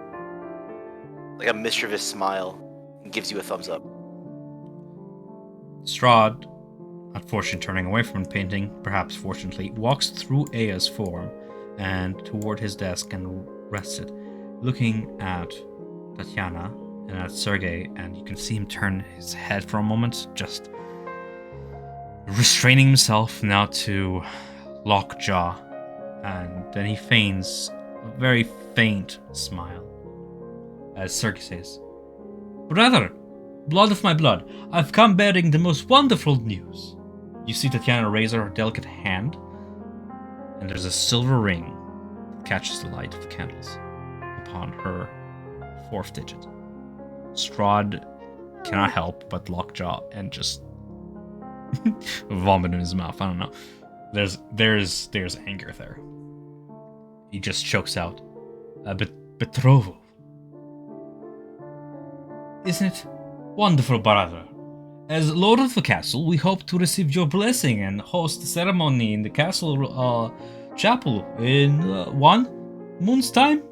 [SPEAKER 5] mischievous smile and gives you a thumbs up.
[SPEAKER 1] Strahd, unfortunately turning away from the painting, perhaps fortunately, walks through Aya's form and toward his desk and rests it, looking at Tatiana and at Sergei, and you can see him turn his head for a moment, just restraining himself now to lockjaw, and then he feigns a very faint smile as Sergei says, "Brother, blood of my blood, I've come bearing the most wonderful news." You see Tatiana raise her delicate hand, and there's a silver ring that catches the light of the candles upon her fourth digit. Strahd cannot help but lockjaw and just vomit in his mouth. I don't know. There's anger there. He just chokes out, "Betrothal. Isn't it wonderful, brother? As Lord of the Castle, we hope to receive your blessing and host the ceremony in the castle chapel in 1 moon's time.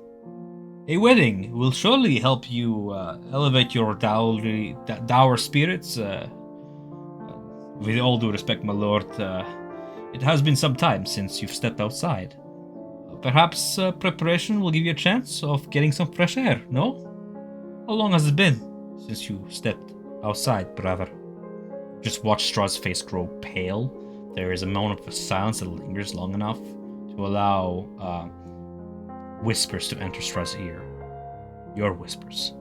[SPEAKER 1] A wedding will surely help you elevate your dour spirits. With all due respect, my lord, it has been some time since you've stepped outside. Perhaps preparation will give you a chance of getting some fresh air, no? How long has it been since you stepped outside, brother?" Just watch Strahd's face grow pale. There is a moment of silence that lingers long enough to allow whispers to enter Strahd's ear. Your whispers,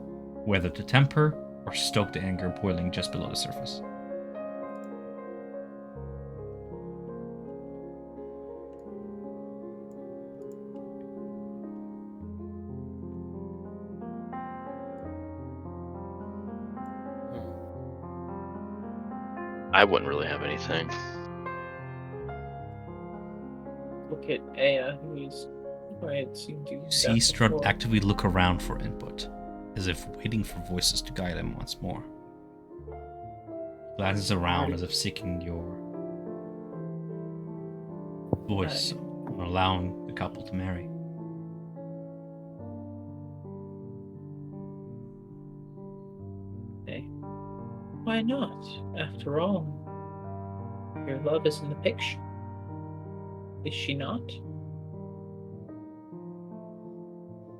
[SPEAKER 1] whether to temper or stoke the anger boiling just below the surface.
[SPEAKER 6] I wouldn't really have anything.
[SPEAKER 9] Look at Aya, who's quiet, seemed to do
[SPEAKER 1] You see
[SPEAKER 9] that
[SPEAKER 1] Strahd
[SPEAKER 9] before.
[SPEAKER 1] actively look around for input, as if waiting for voices to guide him once more. Glances around as if seeking your voice on allowing the couple to marry.
[SPEAKER 9] Hey, why not? After all, your love is in the picture. Is she not?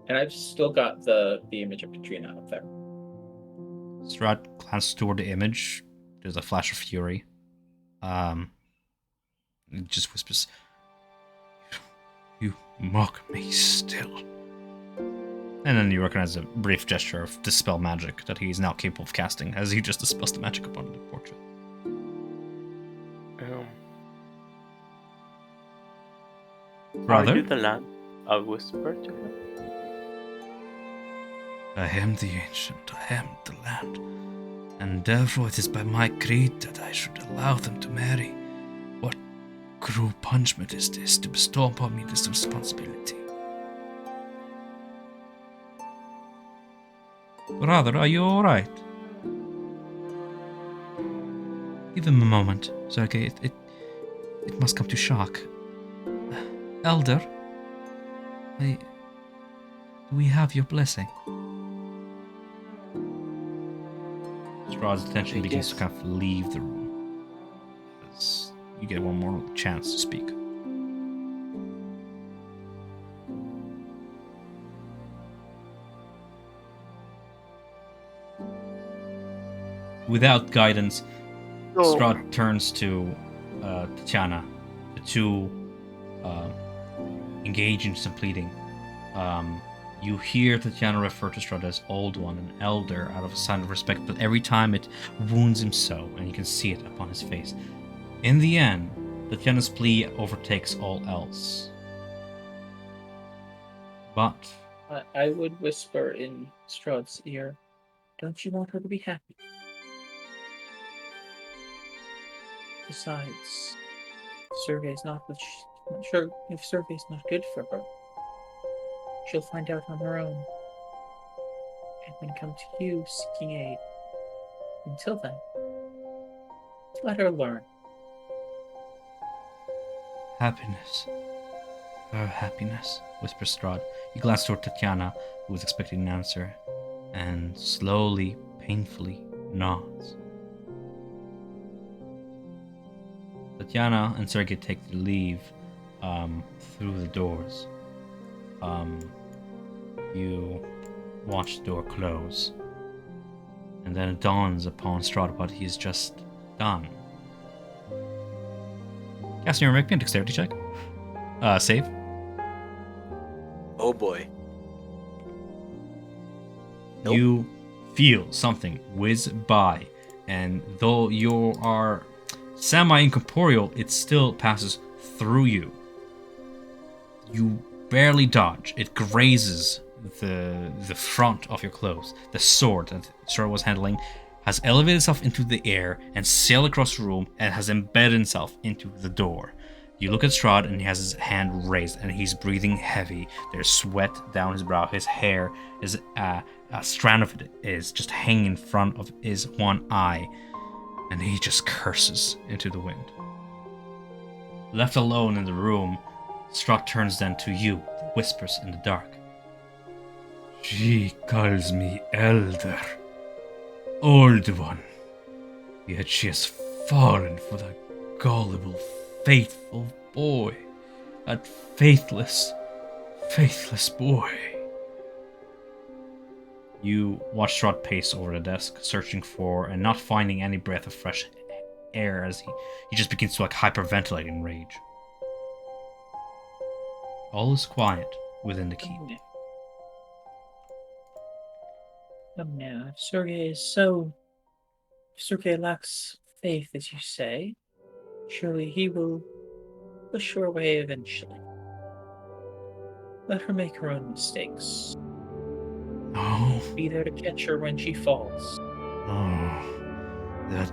[SPEAKER 9] And I've still got the image of Katrina up there.
[SPEAKER 1] Strahd glances toward the image. There's a flash of fury. It just whispers, "You mock me still." And then you recognize a brief gesture of dispel magic that he is now capable of casting, as he just dispels the magic upon the portrait. Brother?
[SPEAKER 2] Are you the land? I whisper to him.
[SPEAKER 1] I am the ancient, I am the land, and therefore it is by my creed that I should allow them to marry. What cruel punishment is this to bestow upon me this responsibility? Brother, are you alright? Give him a moment, Sergei. It must come to shock. Elder, do we have your blessing? Strahd's attention begins to kind of leave the room. As you get one more chance to speak. Without guidance, Strahd turns to Tatiana. The two engage in some pleading. You hear Tatiana refer to Strahd as Old One and Elder out of a sign of respect, but every time it wounds him so, and you can see it upon his face. In the end, Tatiana's plea overtakes all else. But
[SPEAKER 9] I would whisper in Strahd's ear, "Don't you want her to be happy? Besides, Sergei's not sure if Sergei's not good for her. She'll find out on her own, and then come to you seeking aid. Until then, let her learn."
[SPEAKER 1] happiness. Her happiness, whispers Strahd. He glances toward Tatiana, who is expecting an answer, and slowly, painfully nods. Tatiana and Sergei take their leave through the doors. You watch the door close, and then it dawns upon Strahd what he's just done. Casting, make me a dexterity check. Save.
[SPEAKER 5] Oh boy. Nope.
[SPEAKER 1] You feel something whiz by, and though you are semi-incorporeal, it still passes through you. You barely dodge. It grazes the front of your clothes. The sword that Strahd was handling has elevated itself into the air and sailed across the room and has embedded itself into the door. You look at Strahd and he has his hand raised and he's breathing heavy. There's sweat down his brow. His hair is a strand of it is just hanging in front of his one eye, and he just curses into the wind. Left alone in the room, Strahd turns then to you, whispers in the dark. She calls me Elder, Old One, yet she has fallen for that gullible, faithful boy, that faithless boy. You watch Strahd pace over the desk, searching for and not finding any breath of fresh air as he just begins to hyperventilate in rage. All is quiet within the keep.
[SPEAKER 9] Now, if Sergei lacks faith, as you say, surely he will push her away eventually. Let her make her own mistakes.
[SPEAKER 1] No.
[SPEAKER 9] Be there to catch her when she falls.
[SPEAKER 1] No. That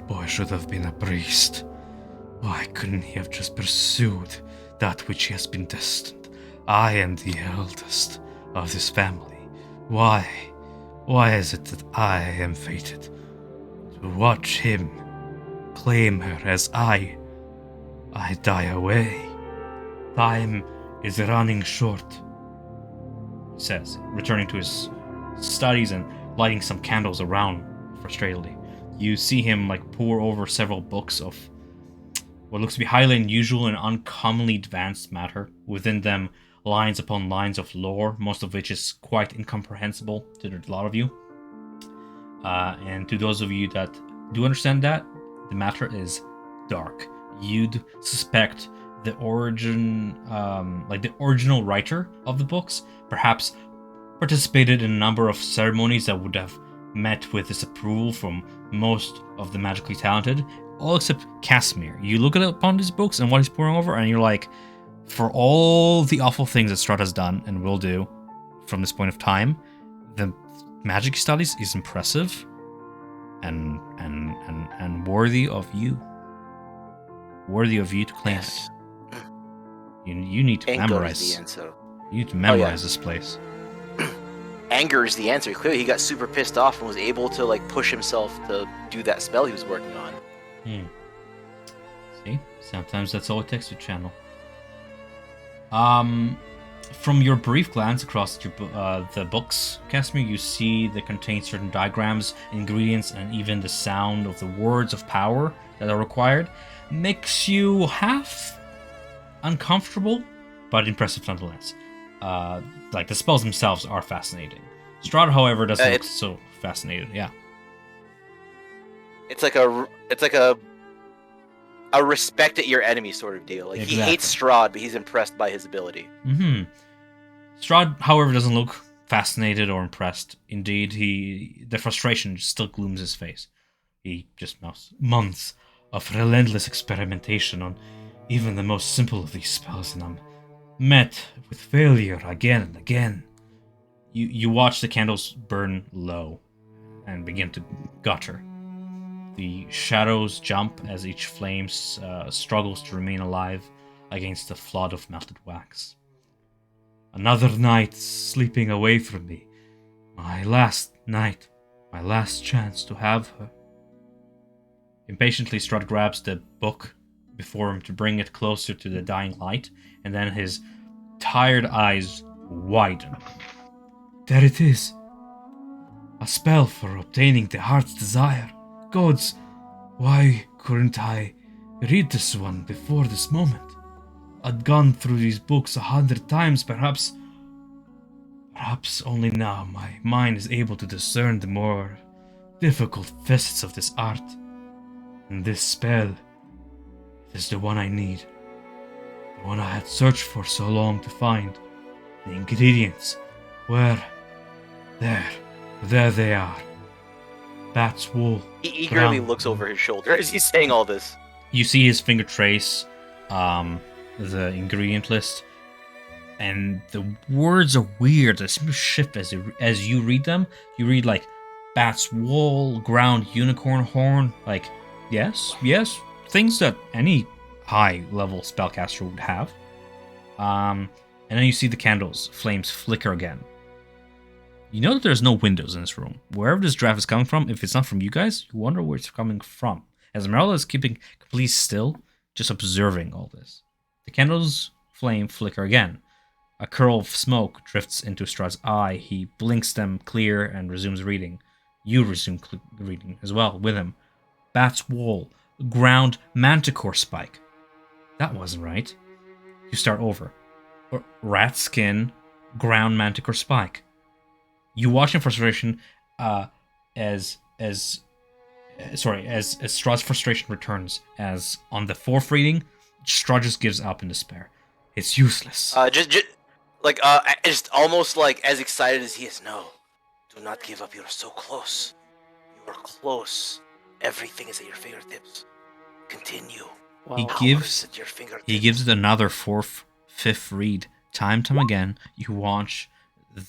[SPEAKER 1] boy should have been a priest. Why couldn't he have just pursued that which he has been destined? I am the eldest of this family. Why? Why is it that I am fated to watch him claim her as I die away? Time is running short, he says, returning to his studies and lighting some candles around frustratedly. You see him pore over several books of what looks to be highly unusual and uncommonly advanced matter. Within them, lines upon lines of lore, most of which is quite incomprehensible to a lot of you. And to those of you that do understand that, the matter is dark. You'd suspect the origin, the original writer of the books, perhaps participated in a number of ceremonies that would have met with disapproval from most of the magically talented, all except Casimir. You look upon these books and what he's pouring over, and you're like, for all the awful things that Strahd has done and will do from this point of time, the magic studies is impressive and worthy of you. Worthy of you to claim
[SPEAKER 5] Yes.
[SPEAKER 1] it. You need to
[SPEAKER 5] Anger
[SPEAKER 1] memorize.
[SPEAKER 5] is the answer.
[SPEAKER 1] You need to memorize this place.
[SPEAKER 5] Anger is the answer. Clearly, he got super pissed off and was able to push himself to do that spell he was working on.
[SPEAKER 1] See, sometimes that's all it takes to channel. From your brief glance across the books, Casimir, you see they contain certain diagrams, ingredients, and even the sound of the words of power that are required. Makes you half uncomfortable, but impressive nonetheless. The spells themselves are fascinating. Strahd, however, doesn't look so fascinated. Yeah,
[SPEAKER 5] it's like a respect at your enemy sort of deal.
[SPEAKER 1] Exactly.
[SPEAKER 5] He hates Strahd, but he's impressed by his ability.
[SPEAKER 1] Strahd, however, doesn't look fascinated or impressed. Indeed, the frustration still glooms his face. He just mouths, months of relentless experimentation on even the most simple of these spells, and I'm met with failure again and again. You watch the candles burn low and begin to gutter. The shadows jump as each flame struggles to remain alive against the flood of melted wax. Another night sleeping away from me. My last night. My last chance to have her. Impatiently, Strahd grabs the book before him to bring it closer to the dying light, and then his tired eyes widen. There it is. A spell for obtaining the heart's desire. Gods, why couldn't I read this one before this moment? I'd gone through these books 100 times, perhaps only now my mind is able to discern the more difficult facets of this art. And this spell is the one I need. The one I had searched for so long to find. The ingredients were there they are. Bat's wool.
[SPEAKER 5] He eagerly
[SPEAKER 1] brown.
[SPEAKER 5] looks over his shoulder as he's saying all this.
[SPEAKER 1] You see his finger trace the ingredient list, and the words are weird. They seem to shift as you read them. You read bat's wool, ground unicorn horn. Yes, things that any high-level spellcaster would have. And then you see the candles, flames flicker again. You know that there's no windows in this room. Wherever this draft is coming from, if it's not from you guys, you wonder where it's coming from. Esmeralda is keeping completely still, just observing all this. The candles' flame flicker again. A curl of smoke drifts into Strahd's eye. He blinks them clear and resumes reading. You resume reading as well with him. Bat's wool, ground manticore spike. That wasn't right. You start over. Rat skin, ground manticore spike. You watch in frustration as Strahd's frustration returns, as on the fourth reading, Strahd just gives up in despair. It's useless.
[SPEAKER 5] Just almost as excited as he is. No, do not give up. You're so close. You are close. Everything is at your fingertips. Continue.
[SPEAKER 1] He
[SPEAKER 5] Power
[SPEAKER 1] gives
[SPEAKER 5] is at your fingertips.
[SPEAKER 1] He gives it another fourth, fifth read. Time again, you watch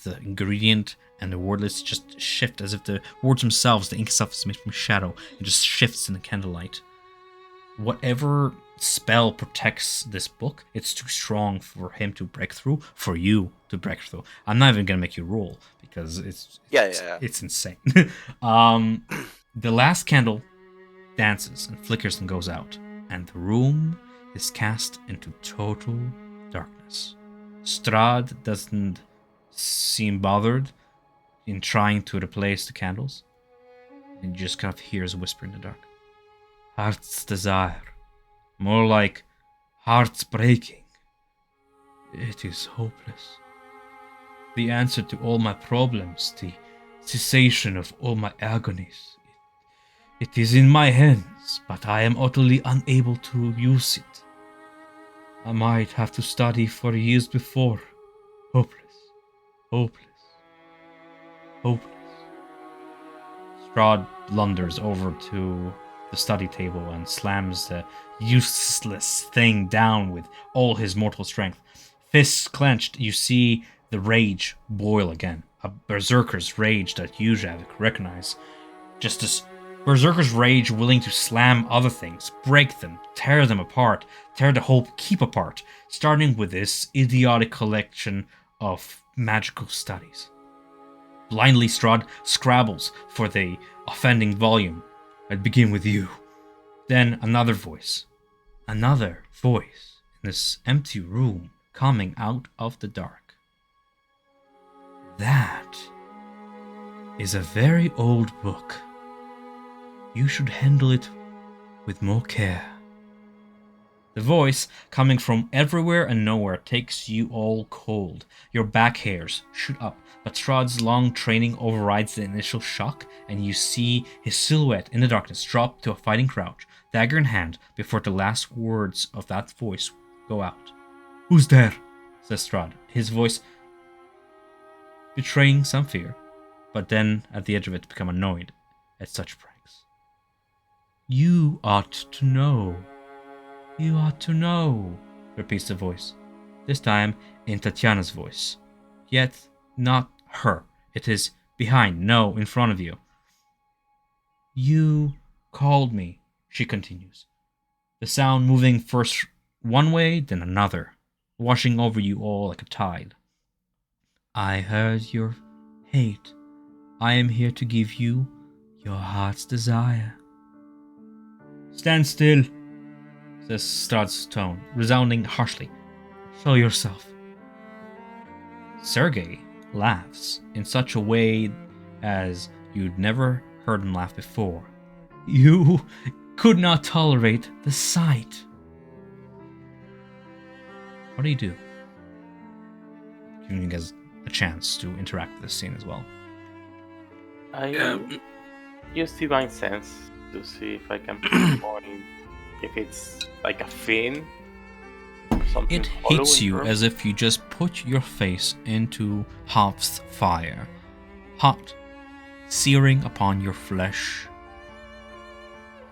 [SPEAKER 1] the ingredient and the wordless just shift as if the words themselves, the ink itself, is made from shadow. It just shifts in the candlelight. Whatever spell protects this book, it's too strong for him to break through, for you to break through. I'm not even gonna make you roll because it's insane. The last candle dances and flickers and goes out, and the room is cast into total darkness. Strahd doesn't seem bothered in trying to replace the candles, and you just kind of hears a whisper in the dark. Heart's desire. More like heart's breaking. It is hopeless. The answer to all my problems, the cessation of all my agonies. It is in my hands, but I am utterly unable to use it. I might have to study for years before. Hopeless. Hopeless. Hopeless. Strahd blunders over to the study table and slams the useless thing down with all his mortal strength. Fists clenched, you see the rage boil again. A berserker's rage that usually I recognize. Just as berserker's rage willing to slam other things, break them, tear them apart, tear the whole keep apart, starting with this idiotic collection of magical studies. Blindly, Strahd scrabbles for the offending volume. I'd begin with you. Then another voice. Another voice in this empty room coming out of the dark. That is a very old book. You should handle it with more care. The voice, coming from everywhere and nowhere, takes you all cold. Your back hairs shoot up, but Strahd's long training overrides the initial shock, and you see his silhouette in the darkness drop to a fighting crouch, dagger in hand, before the last words of that voice go out. Who's there? Says Strahd, his voice betraying some fear, but then at the edge of it become annoyed at such pranks. You ought to know. You ought to know, repeats the voice, this time in Tatiana's voice. Yet not her. It is behind, no, in front of you. You called me, she continues, the sound moving first one way, then another, washing over you all like a tide. I heard your hate. I am here to give you your heart's desire. Stand still, says Strahd's tone, resounding harshly. Show yourself. Sergei laughs in such a way as you'd never heard him laugh before. You could not tolerate the sight. What do you do? Giving you guys a chance to interact with this scene as well.
[SPEAKER 2] I use divine sense to see if I can pinpoint if it's like a fin or something.
[SPEAKER 1] It hits you as if you just put your face into Hoff's fire. Hot, searing upon your flesh.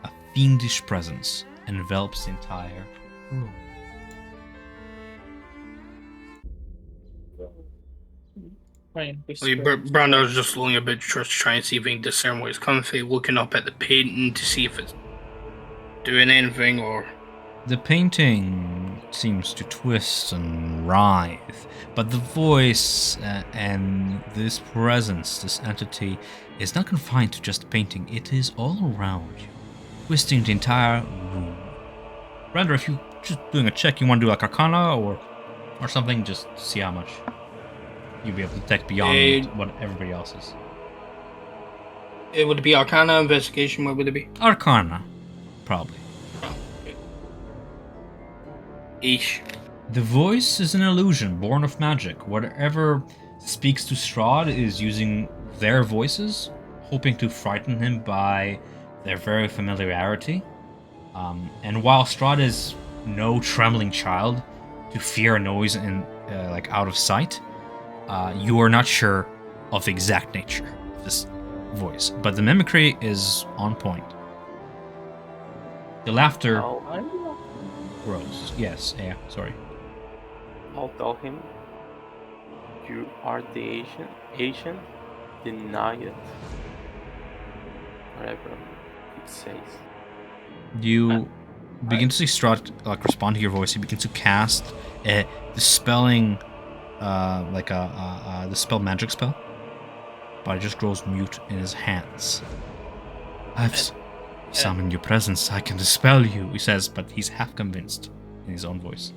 [SPEAKER 1] A fiendish presence envelops the entire room.
[SPEAKER 4] Brando's just looking a bit, just trying to see if he can discern where it's coming from, looking up at the painting to see if it's doing anything or...
[SPEAKER 1] The painting seems to twist and writhe, but the voice and this presence, this entity, is not confined to just the painting. It is all around you, twisting the entire room. Brando, if you're just doing a check, you want to do like Arcana or something, just to see how much you'll be able to detect beyond what everybody else is.
[SPEAKER 4] It would be Arcana, Investigation, what would it be?
[SPEAKER 1] Arcana, probably.
[SPEAKER 4] Eesh.
[SPEAKER 1] The voice is an illusion born of magic. Whatever speaks to Strahd is using their voices, hoping to frighten him by their very familiarity. And while Strahd is no trembling child to fear a noise in like out of sight, you are not sure of the exact nature of this voice, but the mimicry is on point. The laughter grows. Yes, yeah, sorry.
[SPEAKER 2] I'll tell him, you are the Asian, deny it. Whatever it says.
[SPEAKER 1] You begin to see Strahd respond to your voice. He begins to cast a dispelling, dispel magic spell, but it just grows mute in his hands. I've summoned your presence. I can dispel you, he says, but he's half convinced in his own voice.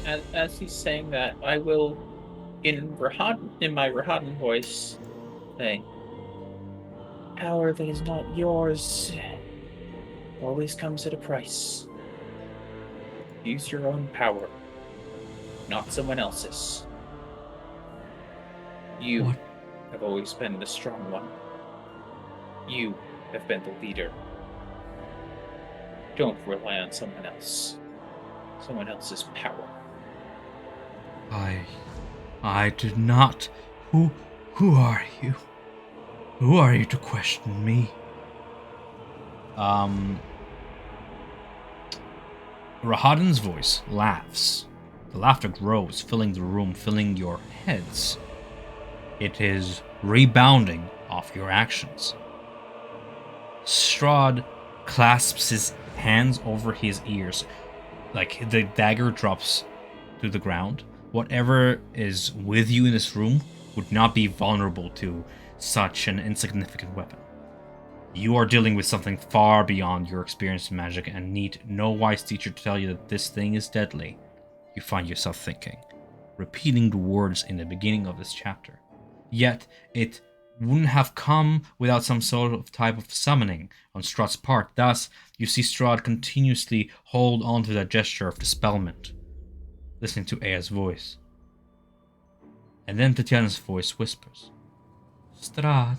[SPEAKER 9] And as he's saying that, I will, in my Rahadan voice, say, "Power that is not yours always comes at a price. Use your own power, not someone else's. You
[SPEAKER 1] What?
[SPEAKER 9] have always been the strong one. You have been the leader. Don't rely on someone else. Someone else's power."
[SPEAKER 1] I did not. Who are you? Who are you to question me? Rahadan's voice laughs. The laughter grows, filling the room, filling your heads. It is rebounding off your actions. Strahd clasps his hands over his ears, like the dagger drops to the ground. Whatever is with you in this room would not be vulnerable to such an insignificant weapon. You are dealing with something far beyond your experience in magic and need no wise teacher to tell you that this thing is deadly. You find yourself thinking, repeating the words in the beginning of this chapter. Yet, it wouldn't have come without some sort of type of summoning on Strahd's part. Thus, you see Strahd continuously hold on to that gesture of dispelment, listening to Aya's voice. And then Tatiana's voice whispers, "Strahd,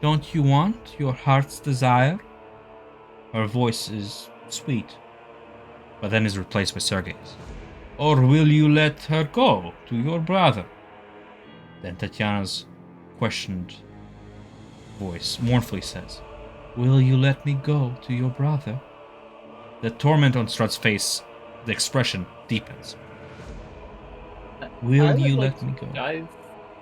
[SPEAKER 1] don't you want your heart's desire?" Her voice is sweet, but then is replaced by Sergei's. "Or will you let her go to your brother?" Then Tatiana's questioned voice mournfully says, "Will you let me go to your brother?" The torment on Strahd's face, the expression deepens. "Will you let me go?"
[SPEAKER 9] Dive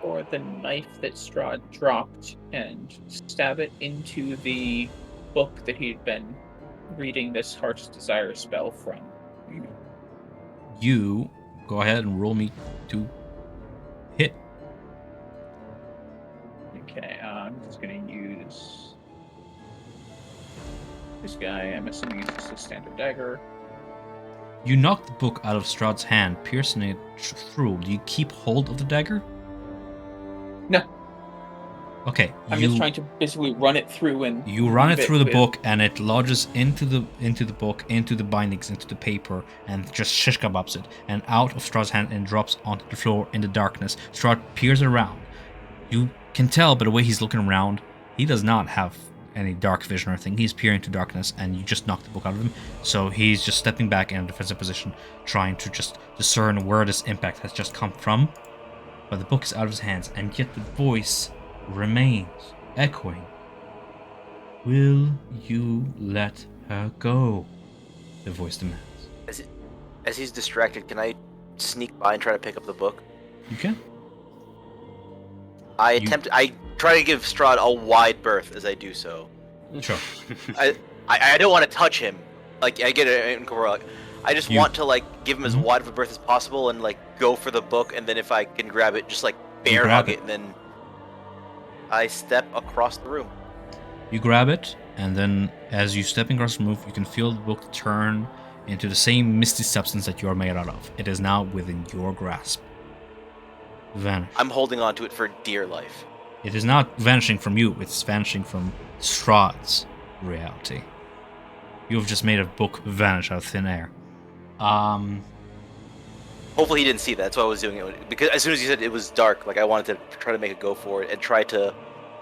[SPEAKER 9] for the knife that Strahd dropped and stab it into the book that he'd been reading this Heart's Desire spell from.
[SPEAKER 1] You go ahead and roll me to hit.
[SPEAKER 9] Okay, I'm just gonna use this guy. I'm assuming it's just a standard dagger.
[SPEAKER 1] You knock the book out of Strahd's hand, piercing it through. Do you keep hold of the dagger?
[SPEAKER 9] No.
[SPEAKER 1] Okay.
[SPEAKER 9] I'm just trying to basically run it through and
[SPEAKER 1] you run it through the book, and it lodges into the book, into the bindings, into the paper, and just shish kebabs it, and out of Strahd's hand and drops onto the floor in the darkness. Strahd peers around. You can tell by the way he's looking around, he does not have any dark vision or anything. He's peering into darkness, and you just knocked the book out of him. So he's just stepping back in a defensive position, trying to just discern where this impact has just come from. But the book is out of his hands, and yet the voice remains, echoing. "Will you let her go?" The voice demands.
[SPEAKER 5] As he's distracted, can I sneak by and try to pick up the book?
[SPEAKER 1] You can.
[SPEAKER 5] I try to give Strahd a wide berth as I do so.
[SPEAKER 1] Sure.
[SPEAKER 5] I don't want to touch him. Like, I get it. I just want to, like, give him as wide of a berth as possible and, like, go for the book, and then if I can grab it, just, like, bear hug it, and then I step across the room.
[SPEAKER 1] You grab it, and then as you step across the room, you can feel the book turn into the same misty substance that you are made out of. It is now within your grasp. Vanish.
[SPEAKER 5] I'm holding on to it for dear life.
[SPEAKER 1] It is not vanishing from you, it's vanishing from Strahd's reality. You have just made a book vanish out of thin air.
[SPEAKER 5] Hopefully he didn't see that. That's why I was doing it. Because as soon as you said it was dark, like, I wanted to try to make a go for it and try to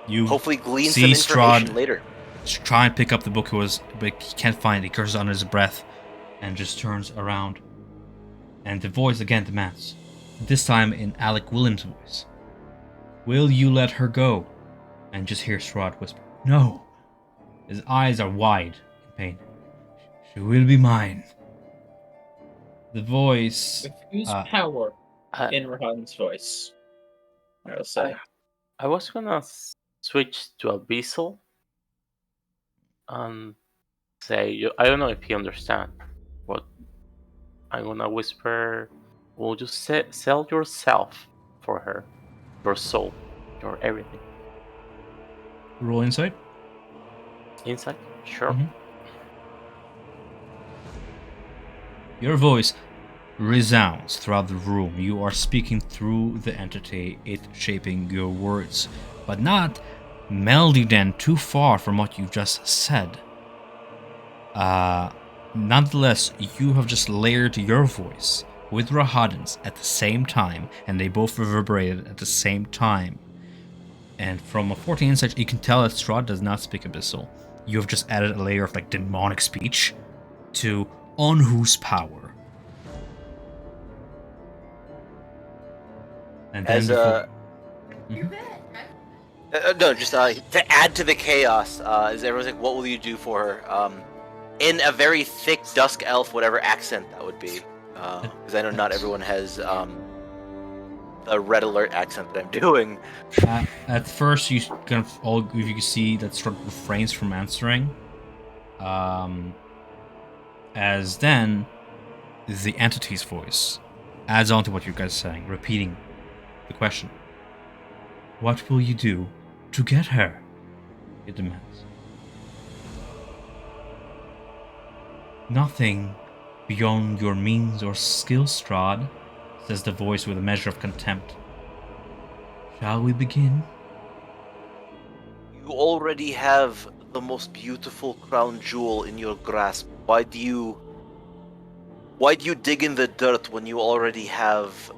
[SPEAKER 5] hopefully glean some information later.
[SPEAKER 1] Try and pick up the book, but he can't find it. He curses under his breath and just turns around. And the voice again demands, this time in Alec Williams' voice. "Will you let her go?" And just hear Strahd whisper, "No." His eyes are wide in pain. "She will be mine." The voice...
[SPEAKER 9] With whose power in Rahan's voice? I'll say.
[SPEAKER 2] I was gonna switch to Abyssal and say, I don't know if he understands, but I'm gonna whisper, will you sell yourself for her? Your soul, your everything.
[SPEAKER 1] Roll insight.
[SPEAKER 2] Insight? Sure.
[SPEAKER 1] Mhm. Your voice resounds throughout the room. You are speaking through the entity, it shaping your words, but not melding them too far from what you've just said. Nonetheless, you have just layered your voice with Rahadin's at the same time, and they both reverberated at the same time. And from a 14 insight, you can tell that Strahd does not speak Abyssal. You have just added a layer of like demonic speech to on whose power. And then
[SPEAKER 5] As no, just to add to the chaos, is everyone's like, what will you do for her? In a very thick Dusk elf, whatever accent that would be, because I know not everyone has the red alert accent that I'm doing.
[SPEAKER 1] At first, you kind of all you can see that Strahd refrains from answering. As then the entity's voice adds on to what you guys are saying, repeating the question. What will you do to get her? It demands. Nothing beyond your means or skill, Strahd, says the voice with a measure of contempt. Shall we begin?
[SPEAKER 5] You already have the most beautiful crown jewel in your grasp. Why do you dig in the dirt when you already have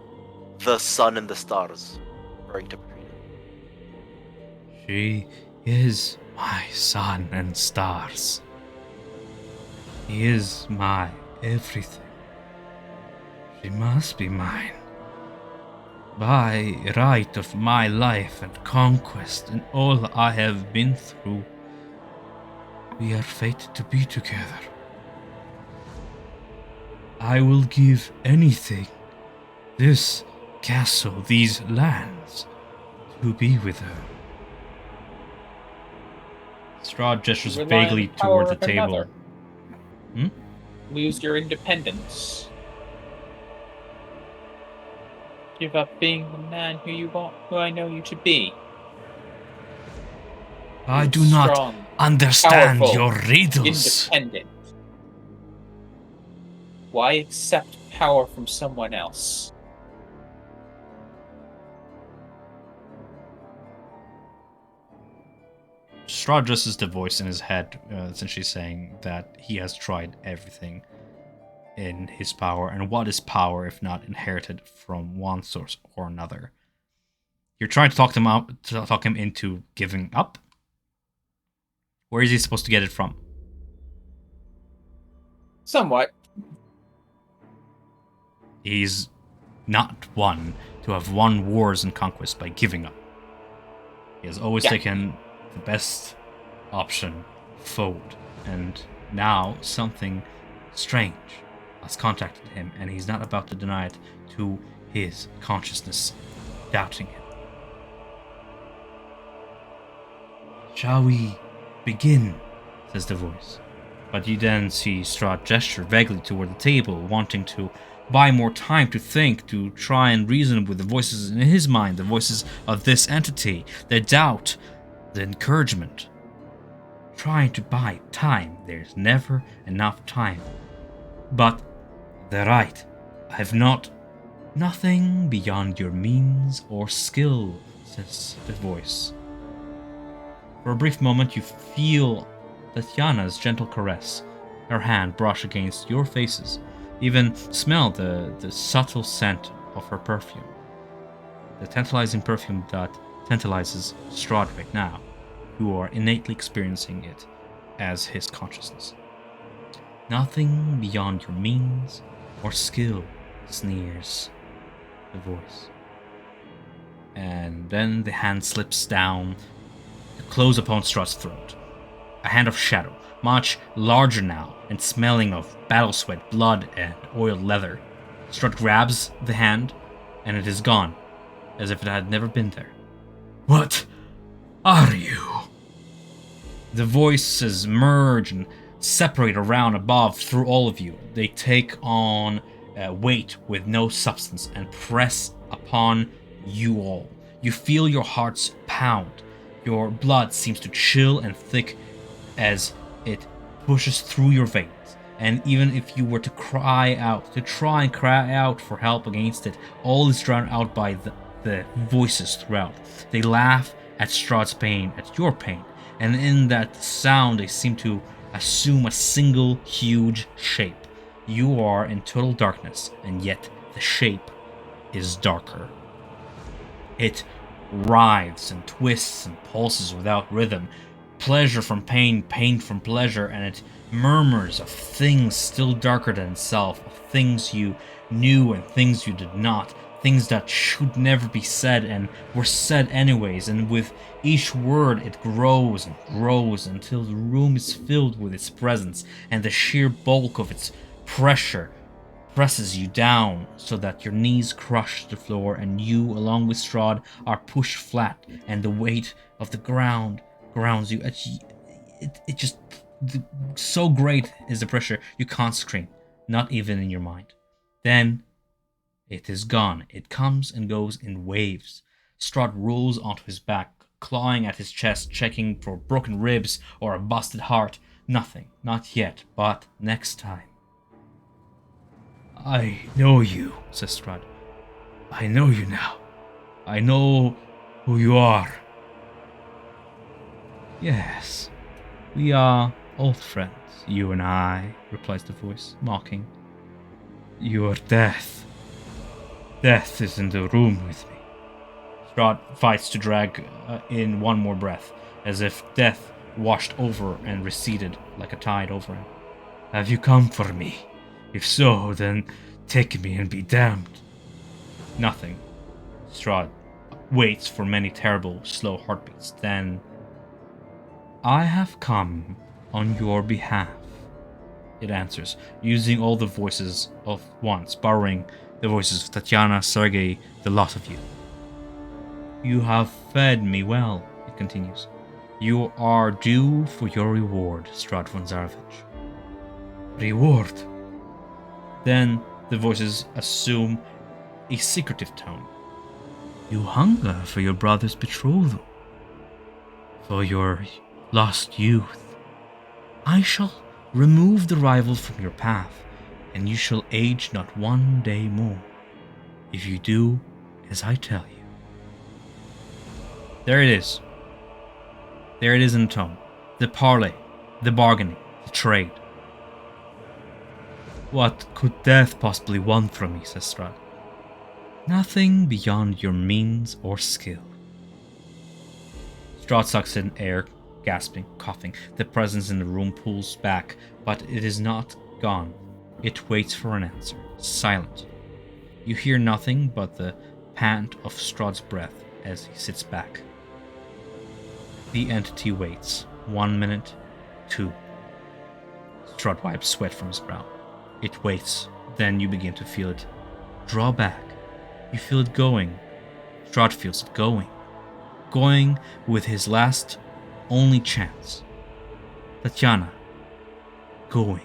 [SPEAKER 5] the sun and the stars? Referring to Patrina.
[SPEAKER 1] She is my sun and stars. He is my everything. She must be mine. By right of my life and conquest and all I have been through, we are fated to be together. I will give anything, this castle, these lands, to be with her. Strahd gestures
[SPEAKER 3] You rely on
[SPEAKER 1] vaguely
[SPEAKER 3] the power
[SPEAKER 1] toward the
[SPEAKER 3] of
[SPEAKER 1] table.
[SPEAKER 3] another. Lose your independence. Give up being the man who I know you to be.
[SPEAKER 1] I
[SPEAKER 3] You're
[SPEAKER 1] do not
[SPEAKER 3] strong,
[SPEAKER 1] understand
[SPEAKER 3] powerful,
[SPEAKER 1] your riddles.
[SPEAKER 3] independent. Why accept power from someone else?
[SPEAKER 1] Strahd adjusts the voice in his head, essentially saying that he has tried everything in his power, and what is power if not inherited from one source or another? You're trying to talk him into giving up. Where is he supposed to get it from?
[SPEAKER 3] Somewhat.
[SPEAKER 1] He's not one to have won wars and conquests by giving up. He has always taken the best option forward, and now something strange has contacted him, and he's not about to deny it to his consciousness, doubting him. Shall we begin? Says the voice. But you then see Strahd gesture vaguely toward the table, wanting to buy more time to think, to try and reason with the voices in his mind, the voices of this entity, the doubt, the encouragement. Trying to buy time. There's never enough time. But they're right. I have nothing beyond your means or skill, says the voice. For a brief moment, you feel Tatiana's gentle caress, her hand brush against your faces, even smell the subtle scent of her perfume. The tantalizing perfume that tantalizes Strahd right now, who are innately experiencing it as his consciousness. Nothing beyond your means or skill, sneers the voice. And then the hand slips down to close upon Strahd's throat. A hand of shadow, much larger now, and smelling of battle sweat, blood, and oiled leather. Strahd grabs the hand, and it is gone, as if it had never been there. What are you? The voices merge and separate around above through all of you. They take on weight with no substance and press upon you all. You feel your hearts pound. Your blood seems to chill and thick as it pushes through your veins. And even if you were to cry out, to try and cry out for help against it, all is drowned out by the voices throughout. They laugh at Strahd's pain, at your pain, and in that sound they seem to assume a single huge shape. You are in total darkness, and yet the shape is darker. It writhes and twists and pulses without rhythm. Pleasure from pain, pain from pleasure, and it murmurs of things still darker than itself, of things you knew and things you did not, things that should never be said and were said anyways, and with each word it grows and grows until the room is filled with its presence, and the sheer bulk of its pressure presses you down so that your knees crush the floor and you, along with Strahd, are pushed flat, and the weight of the ground grounds you. It just, so great is the pressure, you can't scream, not even in your mind. Then it is gone. It comes and goes in waves. Strahd rolls onto his back, clawing at his chest, checking for broken ribs or a busted heart. Nothing, not yet, but next time. I know you, says Strahd. I know you now. I know who you are. Yes, we are old friends, you and I, replies the voice, mocking. Your death. Death is in the room with me. Strahd fights to drag in one more breath, as if death washed over and receded like a tide over him. Have you come for me? If so, then take me and be damned. Nothing. Strahd waits for many terrible, slow heartbeats. Then, I have come on your behalf, it answers, using all the voices of once, borrowing the voices of Tatiana, Sergei, the lot of you. You have fed me well, it continues. You are due for your reward, Strahd von Zarovich. Reward? Then the voices assume a secretive tone. You hunger for your brother's betrothal, for your lost youth. I shall remove the rival from your path, and you shall age not one day more, if you do as I tell you. There it is. There it is in tone. The parley, the bargaining, the trade. What could death possibly want from me, says Strahd. Nothing beyond your means or skill. Strahd sucks in air, gasping, coughing. The presence in the room pulls back, but it is not gone. It waits for an answer, silent. You hear nothing but the pant of Strahd's breath as he sits back. The entity waits. 1 minute, 2. Strahd wipes sweat from his brow. It waits, then you begin to feel it draw back. You feel it going. Strahd feels it going. Going with his last, only chance. Tatiana. Going.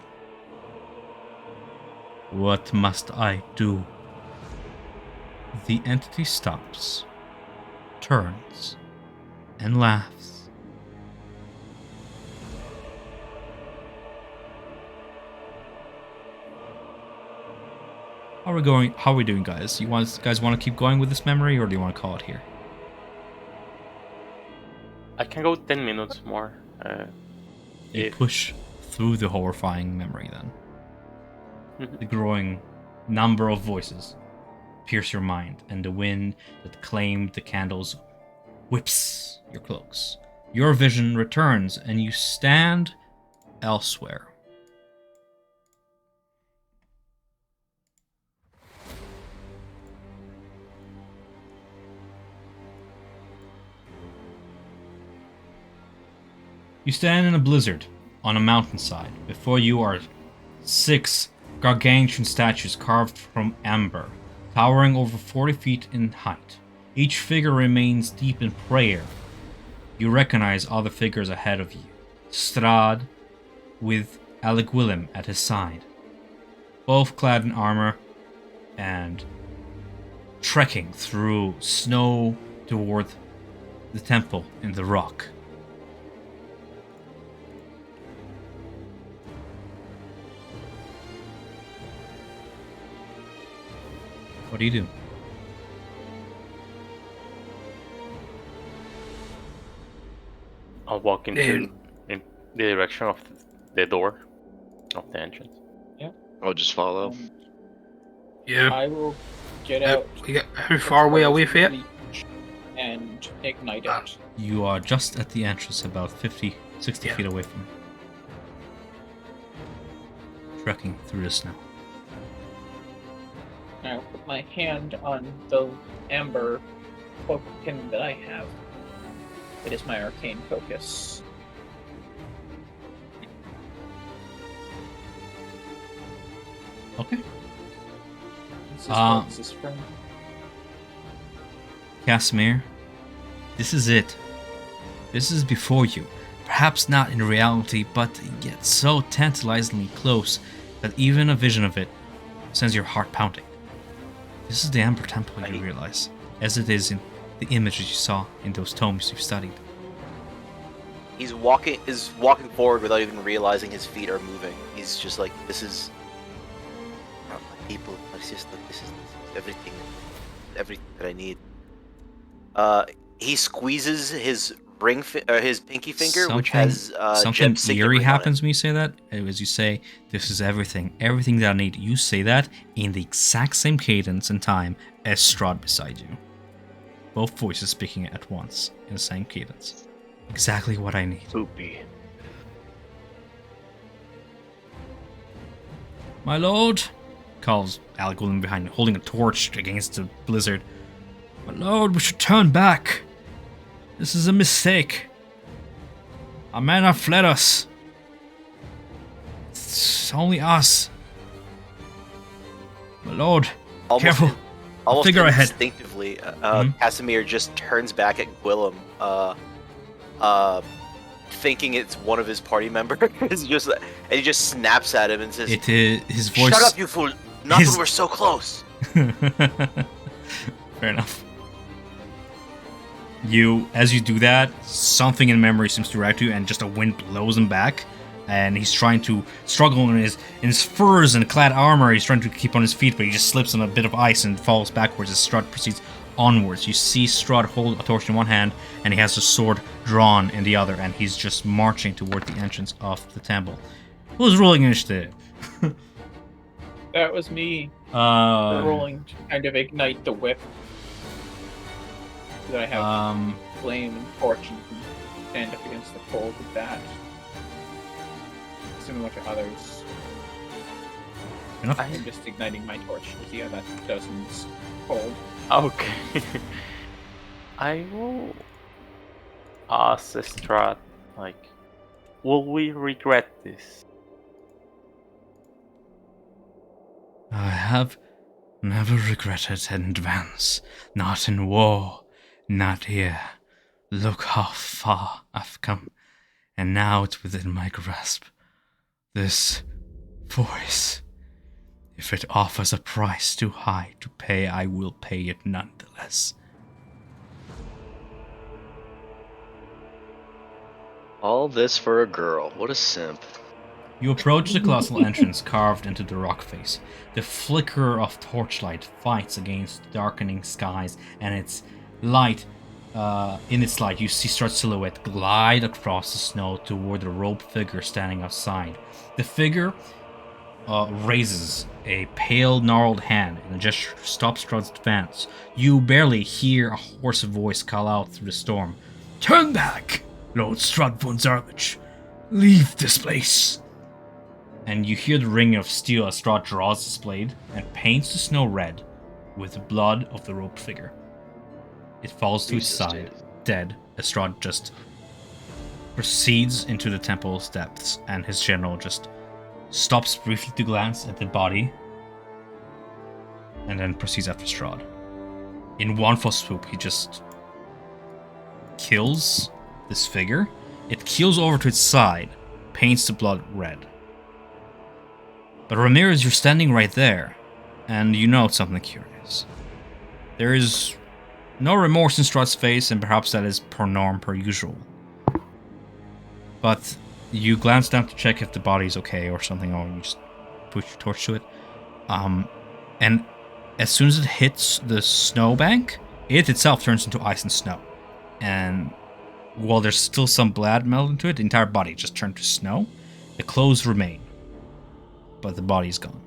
[SPEAKER 1] What must I do? The entity stops, turns, and laughs. How are we going? How are we doing, guys? Guys want to keep going with this memory, or do you want to call it here?
[SPEAKER 2] I can go 10 minutes more.
[SPEAKER 1] You push through the horrifying memory then. The growing number of voices pierce your mind, and the wind that claimed the candles whips your cloaks. Your vision returns, and you stand elsewhere. You stand in a blizzard on a mountainside. Before you are 6 gargantuan statues carved from amber, towering over 40 feet in height. Each figure remains deep in prayer. You recognize other figures ahead of you. Strahd with Willem at his side, both clad in armor and trekking through snow toward the temple in the rock. What do you do?
[SPEAKER 2] I'll walk into in the direction of the door of the entrance.
[SPEAKER 6] I'll just follow.
[SPEAKER 4] Yeah.
[SPEAKER 3] I will get out.
[SPEAKER 4] How far away are we from it?
[SPEAKER 3] Reach and ignite
[SPEAKER 4] Ah.
[SPEAKER 3] it.
[SPEAKER 1] You are just at the entrance, about 50, 60
[SPEAKER 4] Yeah.
[SPEAKER 1] feet away from it. Trekking through the snow.
[SPEAKER 3] I'll put my hand on the amber cloak pin that I have. It is my arcane focus.
[SPEAKER 1] Okay.
[SPEAKER 3] This is from.
[SPEAKER 1] Casimir, this is it. This is before you. Perhaps not in reality, but yet so tantalizingly close that even a vision of it sends your heart pounding. This is the Amber Temple, you realize, as it is in the images you saw in those tomes you've studied.
[SPEAKER 5] He's walking forward without even realizing his feet are moving. He's just like, this is not my people, my sister. This is everything that I need. He squeezes his his pinky finger, which has
[SPEAKER 1] something
[SPEAKER 5] signet
[SPEAKER 1] eerie
[SPEAKER 5] ring on
[SPEAKER 1] happens when you say that. As you say, "This is everything that I need." You say that in the exact same cadence and time as Strahd beside you. Both voices speaking at once in the same cadence. Exactly what I need.
[SPEAKER 6] Poopy.
[SPEAKER 1] My lord, calls Willem behind, holding a torch against the blizzard. My lord, we should turn back. This is a mistake. Our men have fled us. It's only us. My lord, careful.
[SPEAKER 5] Almost
[SPEAKER 1] Figure ahead.
[SPEAKER 5] instinctively, Casimir just turns back at Gwillem, thinking it's one of his party members. And he just snaps at him and says,
[SPEAKER 1] His voice.
[SPEAKER 5] "Shut up, you fool! Not when we're so close."
[SPEAKER 1] Fair enough. As you do that, something in memory seems to react to you, and just a wind blows him back. And he's trying to struggle in his furs and clad armor. He's trying to keep on his feet, but he just slips on a bit of ice and falls backwards as Strahd proceeds onwards. You see Strahd hold a torch in one hand, and he has a sword drawn in the other, and he's just marching toward the entrance of the temple. Who's rolling initiative?
[SPEAKER 3] That was me rolling to kind of ignite the whip. That I have flame and torch and can stand up against the cold with that. Similar to others.
[SPEAKER 1] Enough.
[SPEAKER 3] I am just igniting my torch to see how that doesn't cold.
[SPEAKER 2] Okay. I will ask Strahd, will we regret this?
[SPEAKER 1] I have never regretted an advance. Not in war, not here. Look how far I've come, and now it's within my grasp. This voice. If it offers a price too high to pay, I will pay it nonetheless.
[SPEAKER 6] All this for a girl. What a simp.
[SPEAKER 1] You approach the colossal entrance carved into the rock face. The flicker of torchlight fights against darkening skies, and its light, in its light, you see Strahd's silhouette glide across the snow toward the robed figure standing outside. The figure raises a pale, gnarled hand in a gesture to stop Strahd's advance. You barely hear a hoarse voice call out through the storm. "Turn back, Lord Strahd von Zarovich. Leave this place." And you hear the ring of steel as Strahd draws his blade and paints the snow red with the blood of the robed figure. It falls to his side, dead, as Strahd just proceeds into the temple's depths, and his general just stops briefly to glance at the body and then proceeds after Strahd. in one fell swoop, he just kills this figure. It keels over to its side, paints the blood red. But Ramirez, you're standing right there, and you note something curious. There is no remorse in Strahd's face, and perhaps that is per norm, per usual. But you glance down to check if the body's okay or something, or you just push your torch to it. And as soon as it hits the snowbank, it itself turns into ice and snow. And while there's still some blood melting to it, the entire body just turned to snow. The clothes remain, but the body's gone.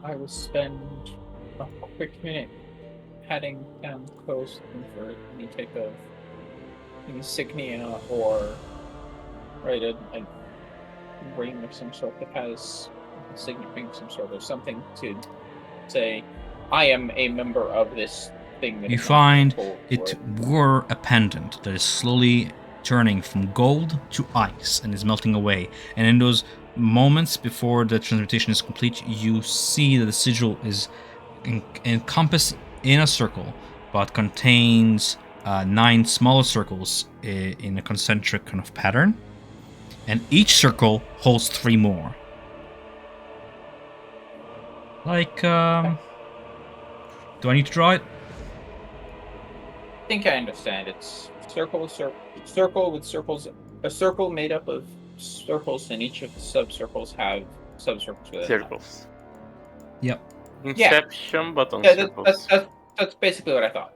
[SPEAKER 3] I will spend a quick minute heading down the coast looking for any type of insignia or a ring of some sort that has a signet ring of some sort or something to say, I am a member of this thing. That
[SPEAKER 1] You
[SPEAKER 3] is not
[SPEAKER 1] find
[SPEAKER 3] told
[SPEAKER 1] it
[SPEAKER 3] for.
[SPEAKER 1] were a pendant that is slowly turning from gold to ice and is melting away. And in those moments before the transmutation is complete, you see that the sigil is encompassed in a circle, but contains 9 smaller circles in a concentric kind of pattern. And each circle holds 3 more. Like, do I need to draw it?
[SPEAKER 3] I think I understand. It's circle with circles. A circle made up of circles, and each of the subcircles have subcircles within them.
[SPEAKER 2] Circles.
[SPEAKER 1] Yep.
[SPEAKER 2] Inception, but on
[SPEAKER 3] Yeah,
[SPEAKER 2] circles.
[SPEAKER 3] that's basically what I thought.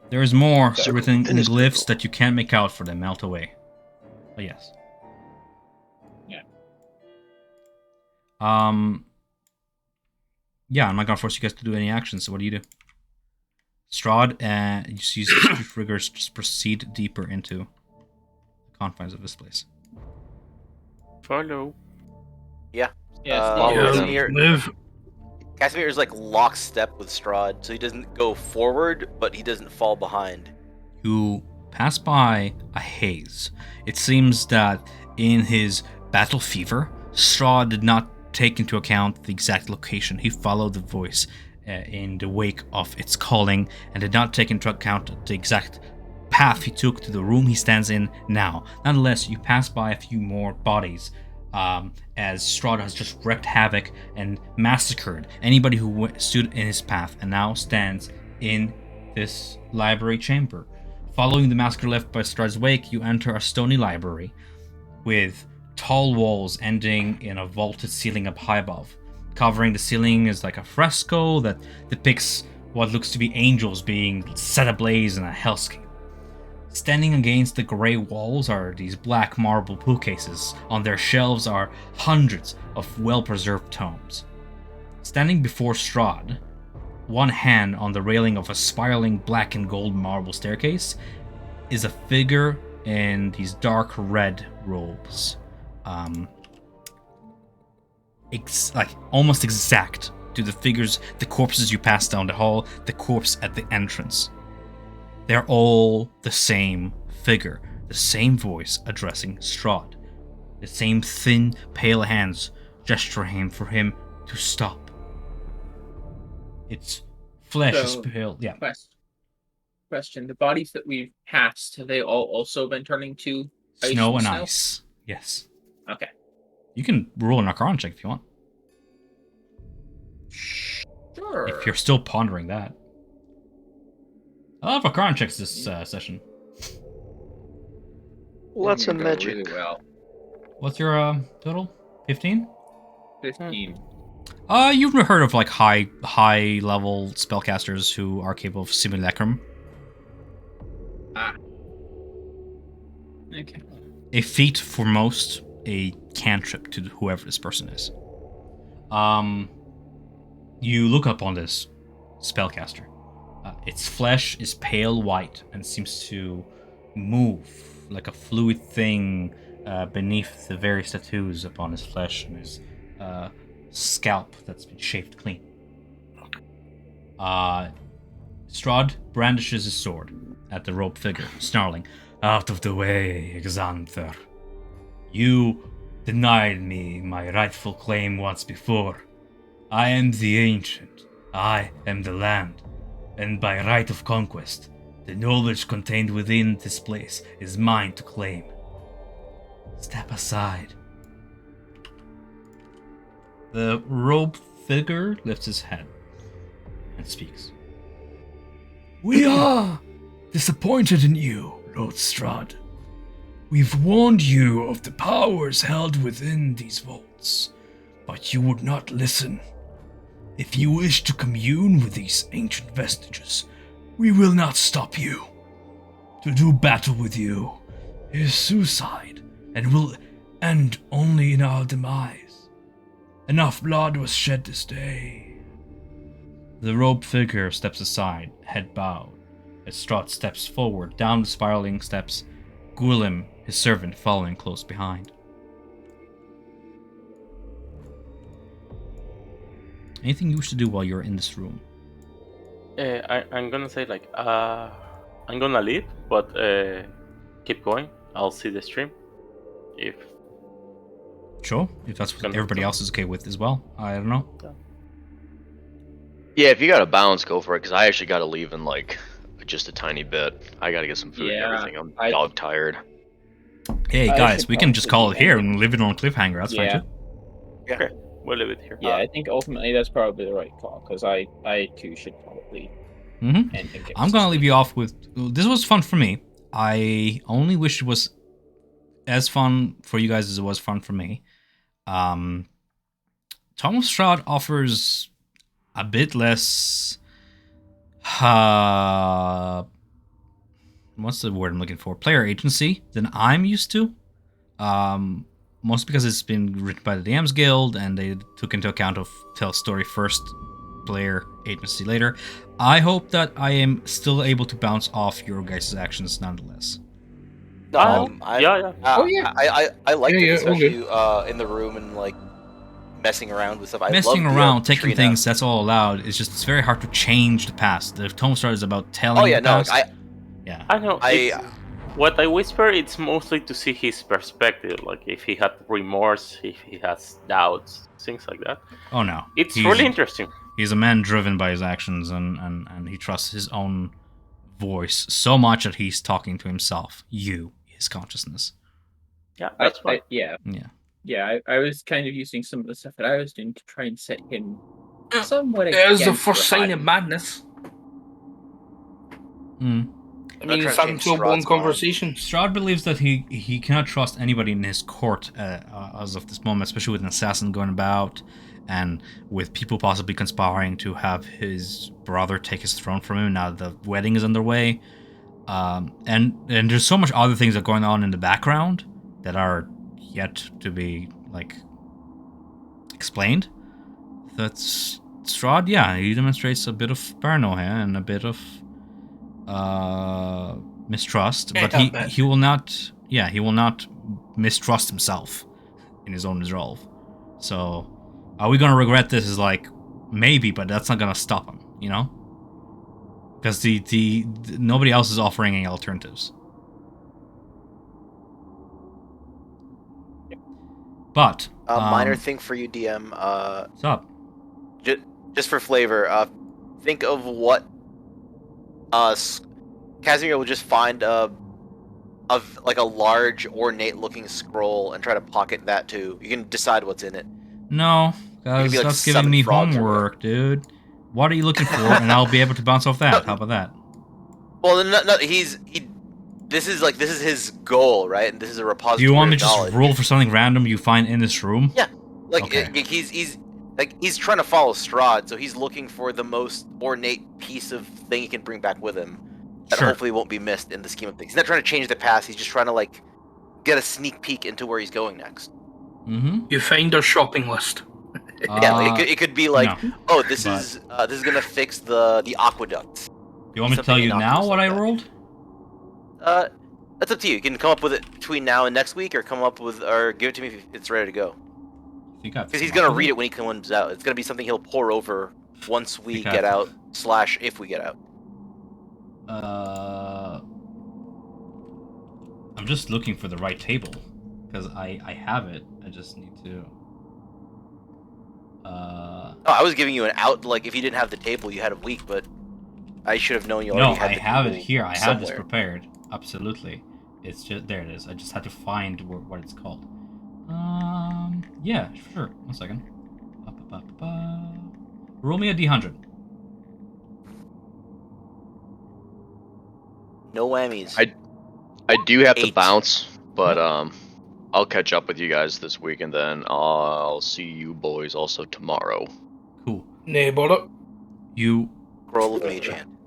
[SPEAKER 1] There is more
[SPEAKER 3] Circle
[SPEAKER 1] written
[SPEAKER 6] within
[SPEAKER 1] in
[SPEAKER 6] a
[SPEAKER 1] glyphs
[SPEAKER 6] circle.
[SPEAKER 1] that you can't make out for them melt away. But yes.
[SPEAKER 3] Yeah.
[SPEAKER 1] Yeah, I'm not gonna force you guys to do any actions, so what do you do? Strahd, you use the triggers to just proceed deeper into the confines of this place.
[SPEAKER 2] Follow.
[SPEAKER 3] Yeah.
[SPEAKER 5] Casimir,
[SPEAKER 4] Move.
[SPEAKER 5] Casimir is like lockstep with Strahd, so he doesn't go forward, but he doesn't fall behind.
[SPEAKER 1] You pass by a haze. It seems that in his battle fever, Strahd did not take into account the exact location. He followed the voice in the wake of its calling and did not take into account the exact path he took to the room he stands in now. Nonetheless, you pass by a few more bodies as Strahd has just wreaked havoc and massacred anybody who stood in his path and now stands in this library chamber. Following the massacre left by Strahd's wake, you enter a stony library with tall walls ending in a vaulted ceiling up high above. Covering the ceiling is like a fresco that depicts what looks to be angels being set ablaze in a hellscape. Standing against the grey walls are these black marble bookcases. On their shelves are hundreds of well-preserved tomes. Standing before Strahd, one hand on the railing of a spiraling black and gold marble staircase, is a figure in these dark red robes. Like almost exact to the figures, the corpses you pass down the hall, the corpse at the entrance. They're all the same figure, the same voice addressing Strahd, the same thin, pale hands gesturing for him to stop. Its flesh is pale. Yeah.
[SPEAKER 3] Question: the bodies that we've passed, have they all also been turning to
[SPEAKER 1] Snow and ice. Yes.
[SPEAKER 3] Okay.
[SPEAKER 1] You can roll an Arcana check if you want.
[SPEAKER 3] Sure.
[SPEAKER 1] If you're still pondering that. I love Arcana checks this session.
[SPEAKER 6] Lots of magic.
[SPEAKER 3] Really well.
[SPEAKER 1] What's your total? 15?
[SPEAKER 3] 15.
[SPEAKER 1] You've heard of like high level spellcasters who are capable of simulacrum.
[SPEAKER 3] Ah. Okay.
[SPEAKER 1] A feat for most, a cantrip to whoever this person is. You look up on this spellcaster. Its flesh is pale white and seems to move like a fluid thing beneath the various tattoos upon his flesh and his scalp that's been shaved clean. Strahd brandishes his sword at the robed figure, snarling, "Out of the way, Xanther. You denied me my rightful claim once before. I am the ancient. I am the land. And by right of conquest, the knowledge contained within this place is mine to claim. Step aside. The robed figure lifts his head and speaks. We are disappointed in you, Lord Strahd. We've warned you of the powers held within these vaults, but you would not listen. If you wish to commune with these ancient vestiges, we will not stop you. To do battle with you is suicide, and will end only in our demise. Enough blood was shed this day. The robed figure steps aside, head bowed, as Strahd steps forward down the spiraling steps, Gulim, his servant, following close behind. Anything you wish to do while you're in this room?
[SPEAKER 2] I'm gonna say like I'm gonna leave, but keep going. I'll see the stream. If
[SPEAKER 1] Sure, if that's what everybody else is okay with as well. I don't know.
[SPEAKER 6] Yeah, if you gotta bounce, go for it. Because I actually gotta leave in like just a tiny bit. I gotta get some food and everything. I'm dog tired.
[SPEAKER 1] Hey
[SPEAKER 3] I
[SPEAKER 1] guys,
[SPEAKER 3] should
[SPEAKER 1] we can just call it
[SPEAKER 3] probably
[SPEAKER 1] here
[SPEAKER 3] end
[SPEAKER 1] and leave it on cliffhanger. That's fine too.
[SPEAKER 5] Yeah.
[SPEAKER 2] Okay, we'll leave it here.
[SPEAKER 3] Yeah, I think ultimately that's probably the right call because I too should probably
[SPEAKER 1] Mm-hmm.
[SPEAKER 3] end and get
[SPEAKER 1] I'm
[SPEAKER 3] some
[SPEAKER 1] gonna
[SPEAKER 3] sleep.
[SPEAKER 1] leave you off with. This was fun for me. I only wish it was as fun for you guys as it was fun for me. Thomas Strahd offers a bit less. What's the word I'm looking for? Player agency than I'm used to. Mostly because it's been written by the DMs Guild and they took into account of tell story first, player agency later. I hope that I am still able to bounce off your guys' actions nonetheless.
[SPEAKER 2] Yeah.
[SPEAKER 5] I liked
[SPEAKER 4] Yeah,
[SPEAKER 5] it,
[SPEAKER 4] yeah,
[SPEAKER 5] especially in the room and like messing around with stuff. I
[SPEAKER 1] Messing
[SPEAKER 5] love
[SPEAKER 1] around,
[SPEAKER 5] the,
[SPEAKER 1] taking
[SPEAKER 5] Trina.
[SPEAKER 1] things, that's all allowed. It's just it's very hard to change the past. The Tome Strahd is about telling
[SPEAKER 5] Oh yeah,
[SPEAKER 1] the
[SPEAKER 5] no,
[SPEAKER 1] past.
[SPEAKER 5] I
[SPEAKER 2] I know.
[SPEAKER 5] I
[SPEAKER 2] What I whisper, it's mostly to see his perspective, like if he had remorse, if he has doubts, things like that.
[SPEAKER 1] Oh no.
[SPEAKER 2] It's really interesting.
[SPEAKER 1] He's a man driven by his actions and he trusts his own voice so much that he's talking to himself. You, his consciousness.
[SPEAKER 2] Yeah, that's fine.
[SPEAKER 1] Yeah.
[SPEAKER 3] I was kind of using some of the stuff that I was doing to try and set him somewhat
[SPEAKER 4] There's the
[SPEAKER 3] against
[SPEAKER 4] first sign
[SPEAKER 3] Strahd.
[SPEAKER 4] of madness.
[SPEAKER 1] Mm.
[SPEAKER 4] I mean,
[SPEAKER 5] trying
[SPEAKER 4] it's
[SPEAKER 5] to
[SPEAKER 4] having
[SPEAKER 5] change
[SPEAKER 4] to a one
[SPEAKER 5] Strahd's mind.
[SPEAKER 4] conversation.
[SPEAKER 1] Strahd believes that he cannot trust anybody in his court as of this moment, especially with an assassin going about and with people possibly conspiring to have his brother take his throne from him now that the wedding is underway. And there's so much other things that are going on in the background that are yet to be like explained. That's Strahd, yeah, he demonstrates a bit of paranoia and a bit of mistrust, but he will not mistrust himself in his own resolve. So are we gonna regret this? Is like maybe, but that's not gonna stop him, you know, because the nobody else is offering any alternatives. But
[SPEAKER 5] a minor thing for you, DM.
[SPEAKER 1] What's up?
[SPEAKER 5] Just for flavor, think of what Casimir will just find like a large ornate-looking scroll and try to pocket that too. You can decide what's in it.
[SPEAKER 1] No, because
[SPEAKER 5] be like
[SPEAKER 1] that's giving
[SPEAKER 5] summon
[SPEAKER 1] me
[SPEAKER 5] frogs or
[SPEAKER 1] homework, dude. What are you looking for? And I'll be able to bounce off that. How about that?
[SPEAKER 5] Well, no, this is his goal, right? And this is a
[SPEAKER 1] Do
[SPEAKER 5] repository
[SPEAKER 1] you want me
[SPEAKER 5] of
[SPEAKER 1] to just
[SPEAKER 5] knowledge.
[SPEAKER 1] roll for something random you find in this room?
[SPEAKER 5] Yeah, like
[SPEAKER 1] Okay.
[SPEAKER 5] he's trying to follow Strahd, so he's looking for the most ornate piece of thing he can bring back with him that
[SPEAKER 1] Sure.
[SPEAKER 5] hopefully won't be missed in the scheme of things. He's not trying to change the past. He's just trying to like get a sneak peek into where he's going next.
[SPEAKER 1] Mm-hmm.
[SPEAKER 4] You find our shopping list.
[SPEAKER 5] Yeah, like it could be like,
[SPEAKER 1] no,
[SPEAKER 5] oh, this
[SPEAKER 1] but-
[SPEAKER 5] is gonna fix the aqueduct.
[SPEAKER 1] You want me to tell
[SPEAKER 5] Something
[SPEAKER 1] you now
[SPEAKER 5] innocuous
[SPEAKER 1] what
[SPEAKER 5] like
[SPEAKER 1] I
[SPEAKER 5] that.
[SPEAKER 1] rolled?
[SPEAKER 5] That's up to you. You can come up with it between now and next week, or give it to me if it's ready to go. Because he's gonna read it when he comes out. It's gonna be something he'll pour over once we
[SPEAKER 1] Think I
[SPEAKER 5] get
[SPEAKER 1] have
[SPEAKER 5] out / if we get out.
[SPEAKER 1] I'm just looking for the right table because I have it. I just need to.
[SPEAKER 5] Oh, I was giving you an out. Like if you didn't have the table, you had a week. But I should have known you
[SPEAKER 1] No,
[SPEAKER 5] already had
[SPEAKER 1] I
[SPEAKER 5] the
[SPEAKER 1] have it
[SPEAKER 5] table
[SPEAKER 1] here. I had this
[SPEAKER 5] somewhere.
[SPEAKER 1] prepared. Absolutely. It's just there. It is. I just had to find what it's called. Yeah, sure. 1 second. Roll me a d100.
[SPEAKER 5] No whammies.
[SPEAKER 6] I do have to
[SPEAKER 5] 8.
[SPEAKER 6] bounce, but
[SPEAKER 1] Yep.
[SPEAKER 6] I'll catch up with you guys this week, and then I'll see you boys also tomorrow.
[SPEAKER 1] Cool.
[SPEAKER 4] Nay, bother.
[SPEAKER 1] You
[SPEAKER 5] Scroll of Mage Hand.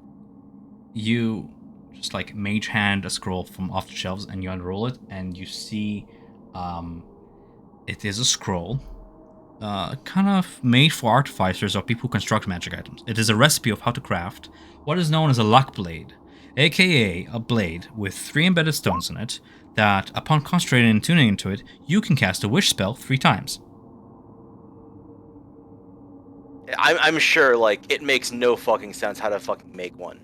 [SPEAKER 1] you just like mage hand a scroll from off the shelves and you unroll it and you see it is a scroll kind of made for artificers or people who construct magic items. It is a recipe of how to craft what is known as a luck blade, aka a blade with 3 embedded stones in it that upon concentrating and tuning into it you can cast a wish spell 3 times.
[SPEAKER 5] I'm sure like it makes no fucking sense how to fucking make one.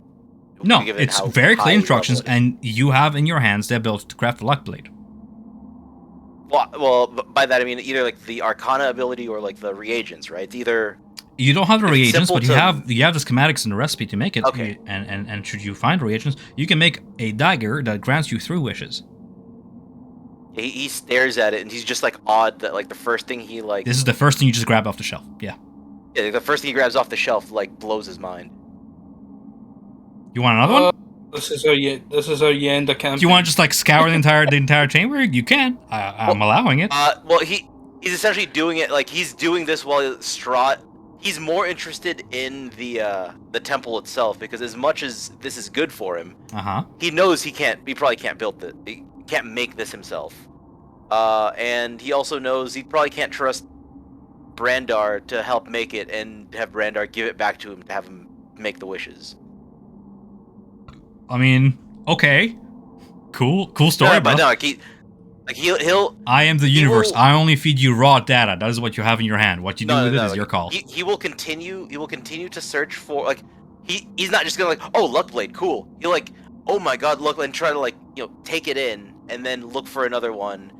[SPEAKER 1] No,
[SPEAKER 5] given
[SPEAKER 1] it's
[SPEAKER 5] how
[SPEAKER 1] very clear
[SPEAKER 5] high
[SPEAKER 1] instructions
[SPEAKER 5] level it is.
[SPEAKER 1] and you have in your hands the ability to craft a luck blade.
[SPEAKER 5] Well, by that I mean either like the Arcana ability or like the reagents, right? It's either
[SPEAKER 1] You don't have the
[SPEAKER 5] It's
[SPEAKER 1] reagents,
[SPEAKER 5] simple
[SPEAKER 1] but you
[SPEAKER 5] to-
[SPEAKER 1] have the schematics and the recipe to make it.
[SPEAKER 5] Okay.
[SPEAKER 1] And should you find reagents, you can make a dagger that grants you 3 wishes.
[SPEAKER 5] he stares at it and he's just like odd that like the first thing he like
[SPEAKER 1] This is the first thing you just grab off the shelf. Yeah.
[SPEAKER 5] the first thing he grabs off the shelf like blows his mind.
[SPEAKER 1] You want another one?
[SPEAKER 4] This is how you end the campaign.
[SPEAKER 1] Do you want to just like scour the entire chamber? You can. I'm allowing it.
[SPEAKER 5] Well, he's essentially doing it like he's doing this while Strahd. He's more interested in the temple itself because as much as this is good for him, he knows he probably can't build it. He can't make this himself. And he also knows he probably can't trust Brandar to help make it and have Brandar give it back to him to have him make the wishes.
[SPEAKER 1] I mean, okay. Cool story, bro.
[SPEAKER 5] But no, he'll
[SPEAKER 1] I am the
[SPEAKER 5] he
[SPEAKER 1] universe.
[SPEAKER 5] will-
[SPEAKER 1] I only feed you raw data. That is what you have in your hand. What you do with it is your call.
[SPEAKER 5] He will continue. He will continue to search for like he's not just gonna like luck blade cool. He'll like oh my god look and try to like take it in and then look for another one,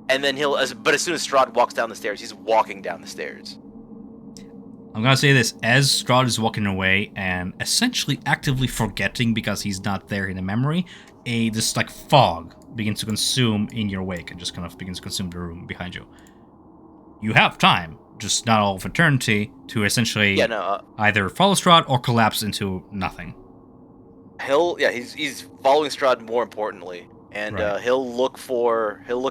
[SPEAKER 5] and then but as soon as Strahd walks down the stairs, he's walking down the stairs.
[SPEAKER 1] I'm gonna say this, as Strahd is walking away and essentially actively forgetting because he's not there in the memory, this like fog begins to consume in your wake and just kind of begins to consume the room behind you. You have time, just not all of eternity, to essentially either follow Strahd or collapse into nothing.
[SPEAKER 5] He's following Strahd more importantly, and he'll look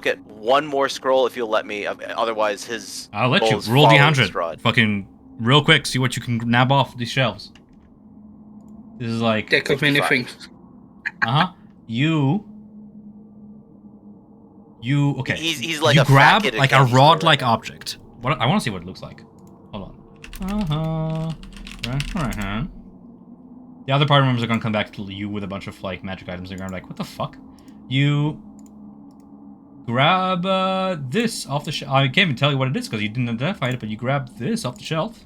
[SPEAKER 5] at one more scroll if you'll let me. Otherwise, his
[SPEAKER 1] I'll let you
[SPEAKER 5] goal is
[SPEAKER 1] roll
[SPEAKER 5] following
[SPEAKER 1] D100.
[SPEAKER 5] Strahd.
[SPEAKER 1] Fucking real quick, see what you can nab off these shelves. This is like
[SPEAKER 4] Deck of many things.
[SPEAKER 1] You okay?
[SPEAKER 5] He's like
[SPEAKER 1] you
[SPEAKER 5] a
[SPEAKER 1] grab
[SPEAKER 5] fat kid at
[SPEAKER 1] like a
[SPEAKER 5] candy store
[SPEAKER 1] rod-like
[SPEAKER 5] right now.
[SPEAKER 1] object. What I want to see what it looks like. Hold on. The other party members are gonna come back to you with a bunch of like magic items. They're gonna be like, "What the fuck?" You grab this off the shelf. I can't even tell you what it is because you didn't identify it. But you grab this off the shelf.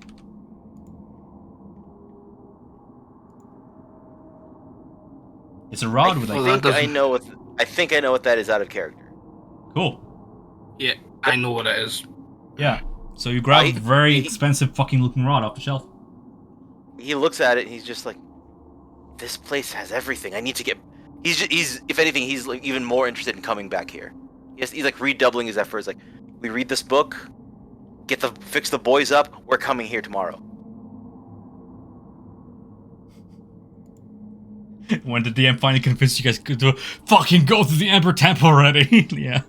[SPEAKER 1] It's a rod with like.
[SPEAKER 5] I think I know what that is out of character.
[SPEAKER 1] Cool.
[SPEAKER 4] Yeah, I know what it is.
[SPEAKER 1] Yeah. So you grab a very expensive fucking looking rod off the shelf.
[SPEAKER 5] He looks at it and he's just like, this place has everything. I need to get. He's if anything, he's like even more interested in coming back here. He's like redoubling his efforts. Like, we read this book, fix the boys up. We're coming here tomorrow.
[SPEAKER 1] When the DM finally convinced you guys to fucking go to the Emperor Temple already. Yeah.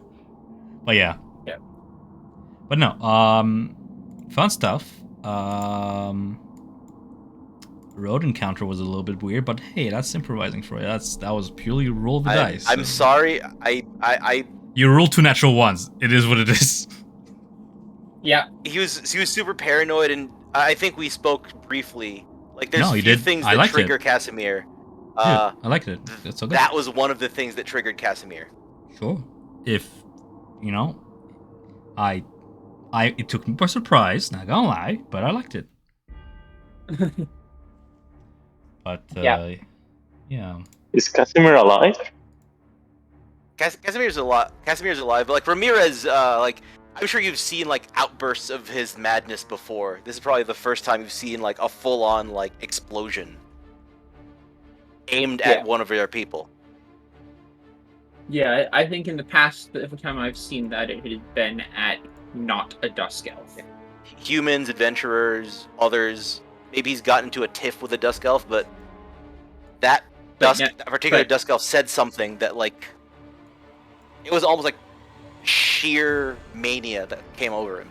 [SPEAKER 1] But yeah.
[SPEAKER 3] Yeah.
[SPEAKER 1] But no, fun stuff. Road encounter was a little bit weird, but hey, that's improvising for you. That was purely roll of the dice.
[SPEAKER 5] I'm sorry. I
[SPEAKER 1] You rolled 2 natural ones. It is what it is.
[SPEAKER 3] Yeah.
[SPEAKER 5] He was super paranoid, and I think we spoke briefly. Like, there's
[SPEAKER 1] No,
[SPEAKER 5] a
[SPEAKER 1] you
[SPEAKER 5] few
[SPEAKER 1] did.
[SPEAKER 5] things
[SPEAKER 1] I
[SPEAKER 5] that
[SPEAKER 1] liked
[SPEAKER 5] trigger
[SPEAKER 1] it.
[SPEAKER 5] Casimir.
[SPEAKER 1] I liked it. That's so good.
[SPEAKER 5] That was one of the things that triggered Casimir.
[SPEAKER 1] Sure. If it took me by surprise, not gonna lie, but I liked it. But yeah.
[SPEAKER 10] Is Casimir alive?
[SPEAKER 5] Casimir's alive. But like Ramirez, like I'm sure you've seen like outbursts of his madness before. This is probably the first time you've seen like a full-on like explosion aimed at one of your people.
[SPEAKER 3] Yeah, I think in the past, every time I've seen that, it had been at not a Dusk Elf.
[SPEAKER 5] Humans, adventurers, others. Maybe he's gotten into a tiff with a Dusk Elf, but that particular Dusk Elf said something that like it was almost like sheer mania that came over him.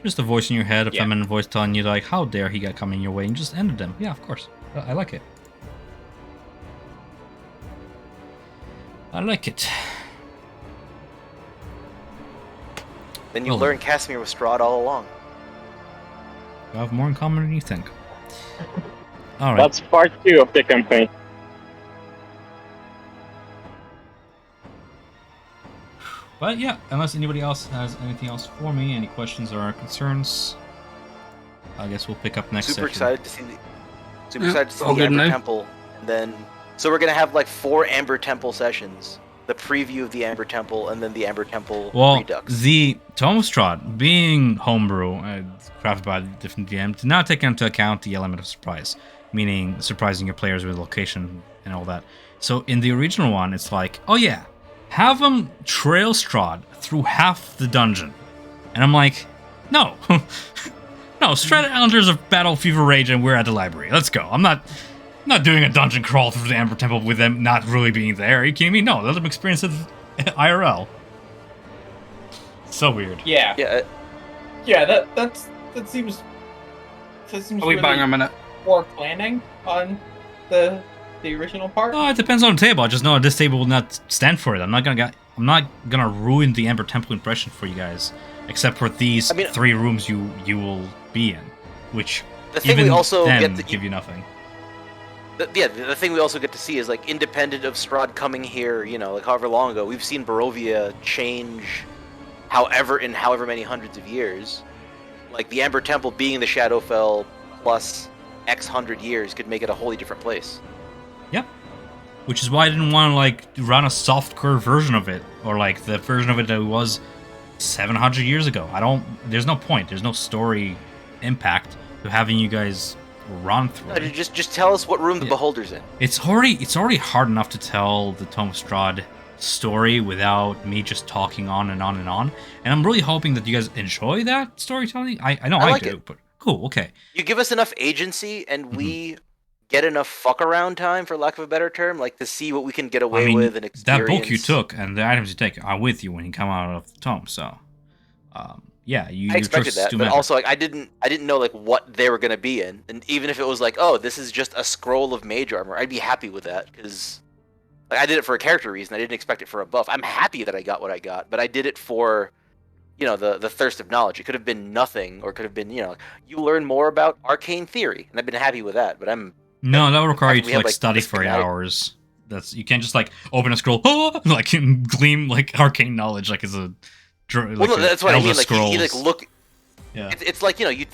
[SPEAKER 1] Just a voice in your head, a feminine voice telling you like, how dare he get coming your way, and just ended them. Yeah, of course. I like it. I like it.
[SPEAKER 5] Then you learn Casimir was Strahd all along.
[SPEAKER 1] You have more in common than you think. Alright.
[SPEAKER 10] That's part 2 of the campaign.
[SPEAKER 1] But yeah, unless anybody else has anything else for me, any questions or concerns, I guess we'll pick up next
[SPEAKER 5] Super
[SPEAKER 1] session.
[SPEAKER 5] excited to see the Amber Temple. And then so we're gonna have like 4 Amber Temple sessions. The preview of the Amber Temple, and then the Amber Temple Redux.
[SPEAKER 1] The Tome of Strahd, being homebrew, crafted by different DMs, did not take into account the element of surprise, meaning surprising your players with location and all that. So in the original one, it's like, oh yeah, have them trail Strahd through half the dungeon. And I'm like, no. No, Strahd Islanders of Battle Fever Rage and we're at the library. Let's go. I'm not doing a dungeon crawl through the Amber Temple with them not really being there. Are you kidding me? No, let them experience it IRL. So weird.
[SPEAKER 3] Yeah. Yeah, that seems
[SPEAKER 4] really bang a minute.
[SPEAKER 3] Poor planning on the original part.
[SPEAKER 1] Oh, it depends on the table. I just know this table will not stand for it. I'm not gonna ruin the Amber Temple impression for you guys, except for these 3 rooms you will be in, which
[SPEAKER 5] the thing
[SPEAKER 1] even
[SPEAKER 5] we also
[SPEAKER 1] then
[SPEAKER 5] get
[SPEAKER 1] give you nothing.
[SPEAKER 5] The thing we also get to see is like independent of Strahd coming here, you know, like however long ago, we've seen Barovia change however many hundreds of years. Like the Amber Temple being the Shadowfell plus X hundred years could make it a wholly different place.
[SPEAKER 1] Yep. Which is why I didn't want to like run a softcore version of it, or like the version of it that was 700 years ago. There's no point. There's no story impact to having you guys run through it.
[SPEAKER 5] Just tell us what room the Beholder's in.
[SPEAKER 1] It's already hard enough to tell the Tome of Strahd story without me just talking on and on and on. And I'm really hoping that you guys enjoy that storytelling. I know I
[SPEAKER 5] like
[SPEAKER 1] do,
[SPEAKER 5] it.
[SPEAKER 1] but cool, okay.
[SPEAKER 5] You give us enough agency and we get enough fuck around time, for lack of a better term, like to see what we can get away with and experience.
[SPEAKER 1] That book you took and the items you take are with you when you come out of the tome, so yeah,
[SPEAKER 5] I expected that, but also like I didn't know like what they were gonna be in, and even if it was like, oh, this is just a scroll of mage armor, I'd be happy with that because like I did it for a character reason. I didn't expect it for a buff. I'm happy that I got what I got, but I did it for, you know, the thirst of knowledge. It could have been nothing, or it could have been, you know, you learn more about arcane theory, and I've been happy with that. But that
[SPEAKER 1] would require you to like study for 8 hours. You can't just like open a scroll, like and gleam like arcane knowledge like as a. Like
[SPEAKER 5] well, no, that's what I mean. Like you like look.
[SPEAKER 1] Yeah.
[SPEAKER 5] It's like, you know, you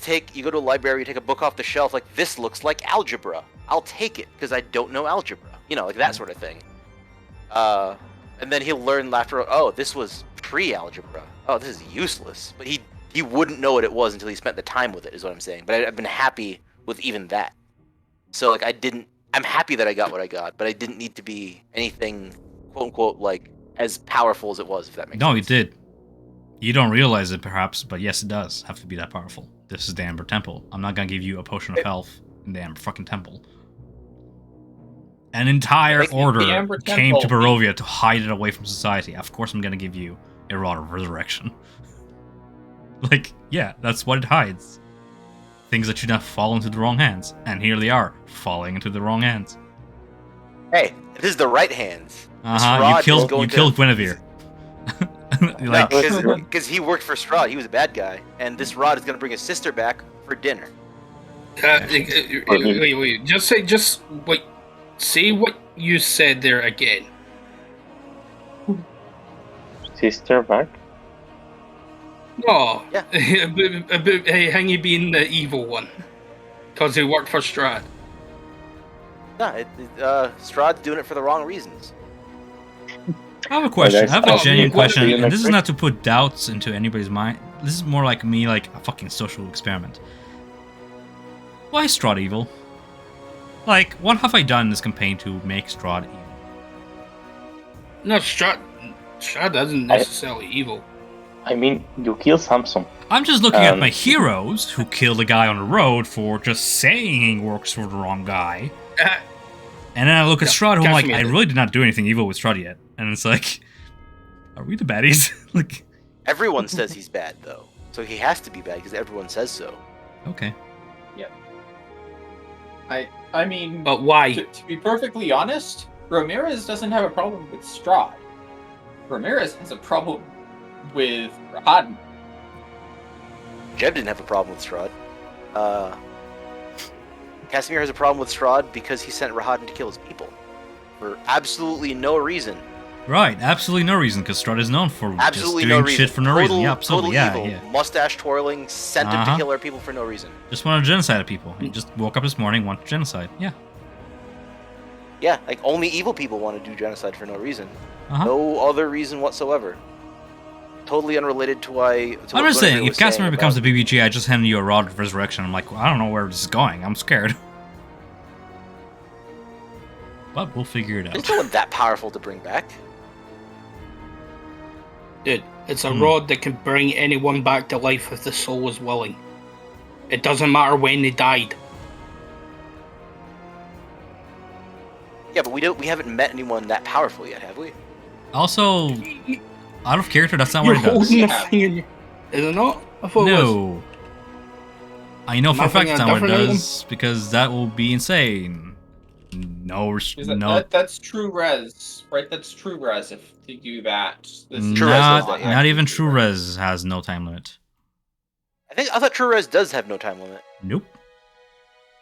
[SPEAKER 5] go to a library, you take a book off the shelf, like this looks like algebra. I'll take it because I don't know algebra. You know, like that sort of thing. And then he'll learn after. Oh, this was pre-algebra. Oh, this is useless. But he wouldn't know what it was until he spent the time with it. Is what I'm saying. But I've been happy with even that. So like I'm happy that I got what I got, but I didn't need to be anything, quote unquote, like as powerful as it was. If that makes sense.
[SPEAKER 1] No, you did. You don't realize it, perhaps, but yes, it does have to be that powerful. This is the Amber Temple. I'm not gonna give you a potion of health in the Amber fucking Temple. An entire order came to Barovia to hide it away from society. Of course I'm gonna give you a Rod of Resurrection. Like, yeah, that's what it hides. Things that should not fall into the wrong hands. And here they are, falling into the wrong hands.
[SPEAKER 5] Hey, this is the right hands.
[SPEAKER 1] You killed Guinevere.
[SPEAKER 5] Like, because he worked for Strahd, he was a bad guy, and this Rod is gonna bring his sister back for dinner.
[SPEAKER 4] Wait. Say what you said there again.
[SPEAKER 10] Sister back?
[SPEAKER 4] No.
[SPEAKER 5] Yeah.
[SPEAKER 4] about Hangy being the evil one, because he worked for Strahd.
[SPEAKER 5] No, Strahd's doing it for the wrong reasons.
[SPEAKER 1] I have a question. I have a genuine question,
[SPEAKER 10] See you
[SPEAKER 1] and
[SPEAKER 10] next
[SPEAKER 1] this is
[SPEAKER 10] week.
[SPEAKER 1] not to put doubts into anybody's mind. This is more like me, like a fucking social experiment. Why is Strahd evil? Like, what have I done in this campaign to make Strahd evil?
[SPEAKER 4] No, Strahd isn't necessarily evil.
[SPEAKER 10] I mean, you kill Samson.
[SPEAKER 1] I'm just looking at my heroes who killed a guy on the road for just saying he works for the wrong guy. And then I look at Strahd, who I'm like, I really did not do anything evil with Strahd yet. And it's like, are we the baddies? Like,
[SPEAKER 5] Everyone says he's bad, though. So he has to be bad because everyone says so.
[SPEAKER 1] okay.
[SPEAKER 9] I mean,
[SPEAKER 4] But why?
[SPEAKER 9] To be perfectly honest, Ramirez doesn't have a problem with Strahd. Ramirez has a problem with Rahadin.
[SPEAKER 5] Jeb didn't have a problem with Strahd. Casimir has a problem with Strahd because he sent Rahadin to kill his people. For absolutely no reason.
[SPEAKER 1] Right, absolutely no reason, because Strahd is known for
[SPEAKER 5] Absolutely
[SPEAKER 1] just
[SPEAKER 5] no
[SPEAKER 1] doing
[SPEAKER 5] reason.
[SPEAKER 1] shit for no reason. Yeah, absolutely,
[SPEAKER 5] total
[SPEAKER 1] yeah,
[SPEAKER 5] evil.
[SPEAKER 1] yeah.
[SPEAKER 5] Mustache twirling, sent him to kill our people for no reason.
[SPEAKER 1] Just wanted to genocide people. He just woke up this morning, wanted to genocide. Yeah.
[SPEAKER 5] Yeah, like only evil people want to do genocide for no reason.
[SPEAKER 1] Uh-huh.
[SPEAKER 5] No other reason whatsoever. Totally unrelated to why. To
[SPEAKER 1] I'm
[SPEAKER 5] what
[SPEAKER 1] just saying,
[SPEAKER 5] Guinevere
[SPEAKER 1] if
[SPEAKER 5] was saying
[SPEAKER 1] Casimir becomes
[SPEAKER 5] about-
[SPEAKER 1] the BBG, I just hand you a Rod of Resurrection. I'm like, well, I don't know where this is going. I'm scared. But we'll figure it out.
[SPEAKER 5] There's no one that powerful to bring back.
[SPEAKER 4] Dude, it's a rod that can bring anyone back to life if the soul is willing. It doesn't matter when they died.
[SPEAKER 5] Yeah, but we haven't met anyone that powerful yet, have we?
[SPEAKER 1] Also, out of character, that's not what
[SPEAKER 4] You're
[SPEAKER 1] it does.
[SPEAKER 4] holding a thing in your... Is it not? I thought it was.
[SPEAKER 1] No. I know for a fact
[SPEAKER 4] Nothing,
[SPEAKER 1] that's not what it
[SPEAKER 4] different
[SPEAKER 1] does, because that will be insane. No,
[SPEAKER 9] That's true res, right? That's true res if you do that. This is
[SPEAKER 5] True res does
[SPEAKER 1] not,
[SPEAKER 5] that, yeah.
[SPEAKER 1] not even True Res has no time limit.
[SPEAKER 5] I thought True Res does have no time limit.
[SPEAKER 1] Nope.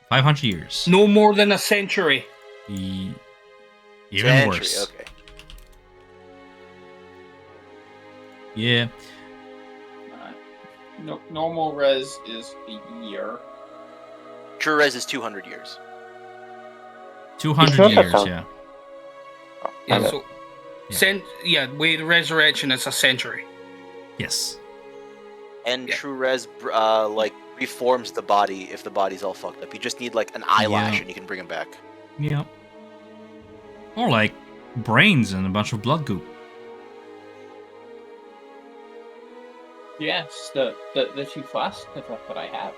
[SPEAKER 1] 500 years.
[SPEAKER 4] No more than a century.
[SPEAKER 1] Even
[SPEAKER 5] Century,
[SPEAKER 1] worse.
[SPEAKER 5] Okay.
[SPEAKER 1] Yeah.
[SPEAKER 9] normal res is a year.
[SPEAKER 5] True Res is 200 years.
[SPEAKER 1] 200
[SPEAKER 10] It's not that
[SPEAKER 1] years,
[SPEAKER 10] long.
[SPEAKER 1] yeah.
[SPEAKER 4] Yeah,
[SPEAKER 10] Okay.
[SPEAKER 4] so...
[SPEAKER 1] Yeah.
[SPEAKER 4] With resurrection, it's a century.
[SPEAKER 1] Yes.
[SPEAKER 5] And
[SPEAKER 4] Yeah.
[SPEAKER 5] True Res like reforms the body if the body's all fucked up. You just need like an eyelash
[SPEAKER 1] Yeah.
[SPEAKER 5] and you can bring him back.
[SPEAKER 1] Yep. Or like brains and a bunch of blood goop.
[SPEAKER 9] Yes, the two flasks that I have.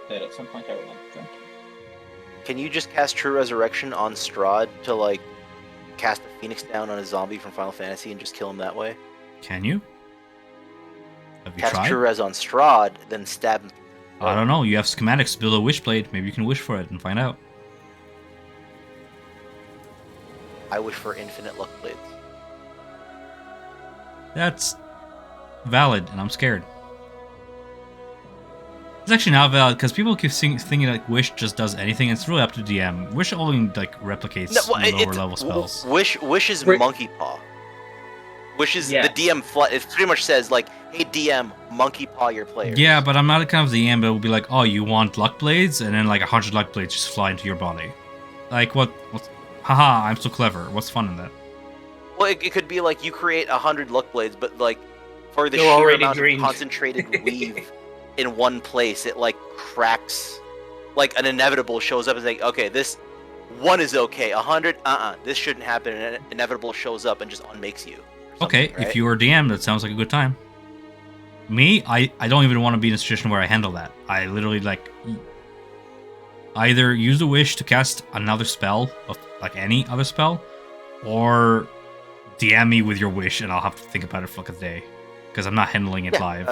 [SPEAKER 9] That at some point I would like to drink.
[SPEAKER 5] Can you just cast True Resurrection on Strahd to like cast a Phoenix down on a zombie from Final Fantasy and just kill him that way?
[SPEAKER 1] Can you? Have you
[SPEAKER 5] Cast
[SPEAKER 1] tried?
[SPEAKER 5] True Res on Strahd, then stab him.
[SPEAKER 1] I don't know. You have schematics to build a wish blade. Maybe you can wish for it and find out.
[SPEAKER 5] I wish for infinite luck blades.
[SPEAKER 1] That's valid, and I'm scared. It's actually not valid because people keep thinking like Wish just does anything. It's really up to DM. Wish only like replicates lower level spells.
[SPEAKER 5] Wish is
[SPEAKER 9] Wait.
[SPEAKER 5] Monkey Paw. Wish is
[SPEAKER 9] Yes.
[SPEAKER 5] the DM. It pretty much says like, "Hey DM, Monkey Paw your players."
[SPEAKER 1] Yeah, but I'm not the kind of DM that will be like, oh, you want luck blades, and then like 100 luck blades just fly into your body. Like what? Haha, I'm so clever. What's fun in that?
[SPEAKER 5] Well, it could be like you create 100 luck blades, but like for the
[SPEAKER 4] They're
[SPEAKER 5] sheer
[SPEAKER 4] already
[SPEAKER 5] amount
[SPEAKER 4] drained.
[SPEAKER 5] of concentrated weave in one place, it like cracks. Like an inevitable shows up and like, okay, this one is okay. 100, this shouldn't happen. And an inevitable shows up and just unmakes you. or
[SPEAKER 1] Okay,
[SPEAKER 5] something, right?
[SPEAKER 1] if you were a DM, that sounds like a good time. Me, I don't even want to be in a situation where I handle that. I literally like either use the wish to cast another spell of like any other spell, or DM me with your wish and I'll have to think about it for like a day because I'm not handling it live.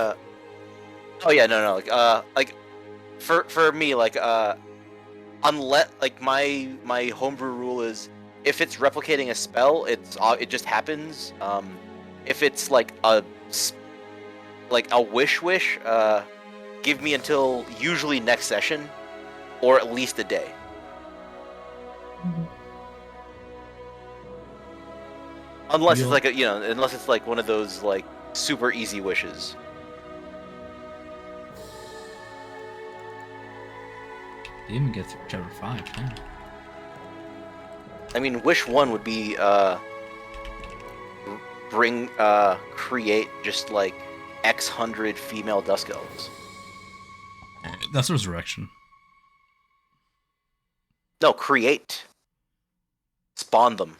[SPEAKER 5] Oh yeah, no, like for me, like unless like my homebrew rule is if it's replicating a spell, it just happens. If it's like a wish, give me until usually next session, or at least a day. Unless it's like unless it's like one of those like super easy wishes.
[SPEAKER 1] Didn't even get through chapter 5. Huh?
[SPEAKER 5] I mean, wish 1 would be create just like X hundred female Dusk Elves.
[SPEAKER 1] That's resurrection.
[SPEAKER 5] No, create. Spawn them.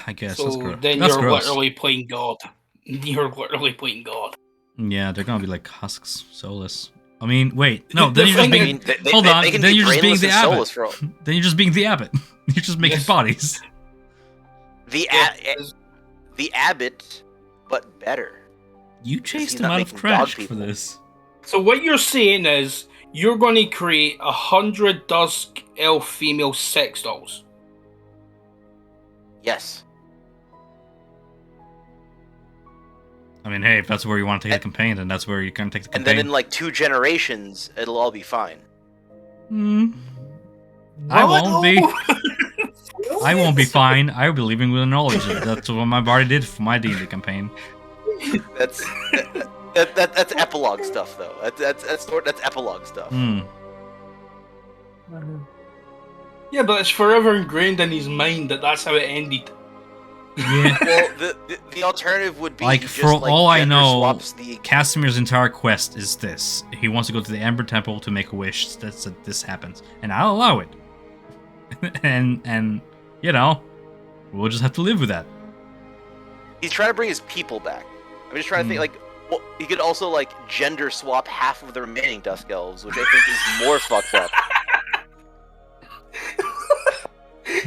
[SPEAKER 1] I guess
[SPEAKER 4] So
[SPEAKER 1] that's gross.
[SPEAKER 4] then
[SPEAKER 1] That's
[SPEAKER 4] you're
[SPEAKER 1] gross.
[SPEAKER 4] literally playing God. You're literally playing God.
[SPEAKER 1] Yeah, they're gonna be like husks, soulless. I mean, wait, no.
[SPEAKER 4] The
[SPEAKER 1] Then you're just
[SPEAKER 4] thing
[SPEAKER 1] being.
[SPEAKER 4] is-
[SPEAKER 1] Hold on.
[SPEAKER 5] They can
[SPEAKER 1] Then
[SPEAKER 5] be
[SPEAKER 1] you're just being
[SPEAKER 5] brainless
[SPEAKER 1] the
[SPEAKER 5] and
[SPEAKER 1] abbot.
[SPEAKER 5] soulless for all.
[SPEAKER 1] Then you're just being the abbot. You're just making
[SPEAKER 4] Yes.
[SPEAKER 1] bodies.
[SPEAKER 5] The abbot, but better.
[SPEAKER 1] You chased
[SPEAKER 5] he's
[SPEAKER 1] him
[SPEAKER 5] not
[SPEAKER 1] out of
[SPEAKER 5] making dog
[SPEAKER 1] Crash for
[SPEAKER 5] people.
[SPEAKER 1] this.
[SPEAKER 4] So what you're saying is you're going to create 100 Dusk Elf female sex dolls.
[SPEAKER 5] Yes.
[SPEAKER 1] I mean, hey, if that's where you want to take the campaign, then that's where you can take the
[SPEAKER 5] And
[SPEAKER 1] campaign.
[SPEAKER 5] then in like 2 generations, it'll all be fine.
[SPEAKER 1] I won't be. I won't be fine. I'll be leaving with the knowledge. That's what my body did for my D&D campaign.
[SPEAKER 5] That's that's epilogue stuff, though. That's epilogue stuff.
[SPEAKER 4] Yeah, but it's forever ingrained in his mind that that's how it ended.
[SPEAKER 1] Yeah.
[SPEAKER 5] Well, the alternative would be
[SPEAKER 1] Like,
[SPEAKER 5] he just,
[SPEAKER 1] for all I
[SPEAKER 5] gender
[SPEAKER 1] know,
[SPEAKER 5] swaps the
[SPEAKER 1] Casimir's entire quest is this. He wants to go to the Ember Temple to make a wish that this happens. And I'll allow it. and you know, we'll just have to live with that.
[SPEAKER 5] He's trying to bring his people back. I'm just trying to think, like, well, he could also, like, gender swap half of the remaining Dusk Elves, which I think is more fucked up.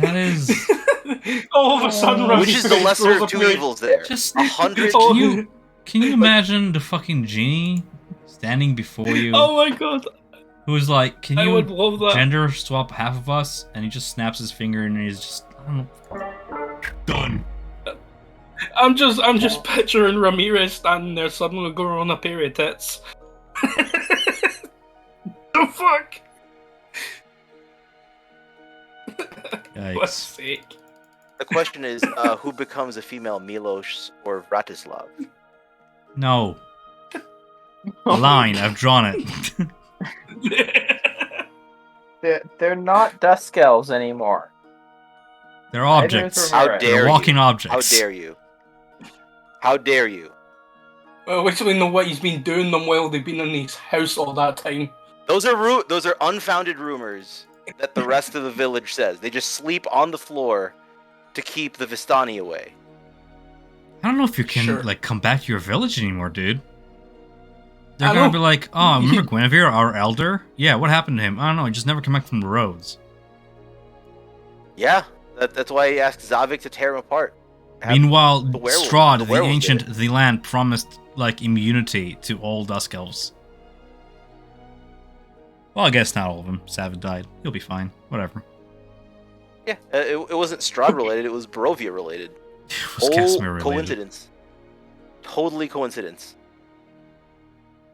[SPEAKER 1] That is...
[SPEAKER 4] All of a sudden,
[SPEAKER 5] Which is the lesser of two evils there.
[SPEAKER 1] Just
[SPEAKER 5] 100...
[SPEAKER 1] Can you imagine the fucking genie standing before you?
[SPEAKER 4] Oh my god.
[SPEAKER 1] Who's like, can
[SPEAKER 4] I
[SPEAKER 1] you
[SPEAKER 4] would love that.
[SPEAKER 1] gender swap half of us? And he just snaps his finger and he's just, I don't know. Done.
[SPEAKER 4] I'm just picturing Ramirez standing there suddenly going on a pair of tits. The fuck?
[SPEAKER 1] Yikes.
[SPEAKER 4] What's sake?
[SPEAKER 5] The question is, who becomes a female Milos or Vratislav?
[SPEAKER 1] No. A line, I've drawn it.
[SPEAKER 9] They're not Dusk Elves anymore.
[SPEAKER 1] They're objects.
[SPEAKER 5] How
[SPEAKER 1] They're
[SPEAKER 5] dare
[SPEAKER 1] walking
[SPEAKER 5] you?
[SPEAKER 1] objects.
[SPEAKER 5] How dare you? How dare you?
[SPEAKER 4] Well, wait till we know what he's been doing them while they've been in his house all that time.
[SPEAKER 5] Those are unfounded rumors that the rest of the village says. They just sleep on the floor to keep the Vistani away.
[SPEAKER 1] I don't know if you can,
[SPEAKER 4] Sure.
[SPEAKER 1] like, come back to your village anymore, dude. They're
[SPEAKER 4] I
[SPEAKER 1] gonna
[SPEAKER 4] know.
[SPEAKER 1] be like, oh, remember Guinevere, our elder? Yeah, what happened to him? I don't know, he just never came back from the roads.
[SPEAKER 5] Yeah, that's why he asked Zavik to tear him apart.
[SPEAKER 1] Meanwhile,
[SPEAKER 5] the werewolf-
[SPEAKER 1] Strahd,
[SPEAKER 5] the
[SPEAKER 1] the
[SPEAKER 5] werewolf
[SPEAKER 1] ancient,
[SPEAKER 5] did
[SPEAKER 1] the land promised, like, immunity to all Dusk Elves. Well, I guess not all of them. Savage died. He'll be fine. Whatever.
[SPEAKER 5] Yeah, it wasn't Strahd related, it was Barovia related.
[SPEAKER 1] It was Casimir related.
[SPEAKER 5] Coincidence. Totally coincidence.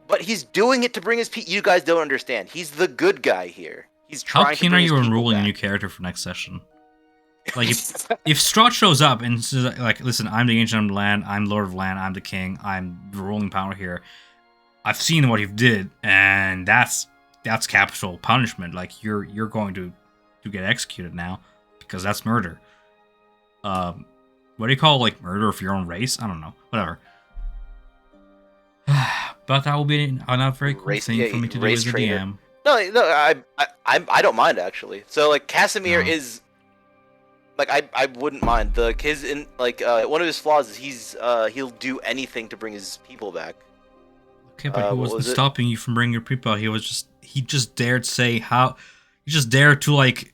[SPEAKER 5] But he's doing it to bring his people. You guys don't understand. He's the good guy here. He's trying
[SPEAKER 1] How
[SPEAKER 5] to
[SPEAKER 1] keen are
[SPEAKER 5] bring
[SPEAKER 1] you
[SPEAKER 5] his
[SPEAKER 1] on
[SPEAKER 5] people
[SPEAKER 1] enrolling a
[SPEAKER 5] back.
[SPEAKER 1] new character for next session? Like, if Strahd shows up and says, like, listen, I'm the Ancient of the Land, I'm Lord of Land, I'm the King, I'm the ruling power here. I've seen what you did, and that's capital punishment. Like, you're going to get executed now, because that's murder. What do you call, like, murder of your own race? I don't know. Whatever. But that will be a not very cool
[SPEAKER 5] Race-
[SPEAKER 1] thing
[SPEAKER 5] yeah,
[SPEAKER 1] for me to do
[SPEAKER 5] race
[SPEAKER 1] as a
[SPEAKER 5] traitor.
[SPEAKER 1] DM.
[SPEAKER 5] No, I don't mind actually. So like Casimir
[SPEAKER 1] No.
[SPEAKER 5] is like I wouldn't mind. One of his flaws is he'll do anything to bring his people back.
[SPEAKER 1] Okay, but he
[SPEAKER 5] what
[SPEAKER 1] wasn't
[SPEAKER 5] was it?
[SPEAKER 1] stopping you from bringing your people out. He just dared say how, he just dared to like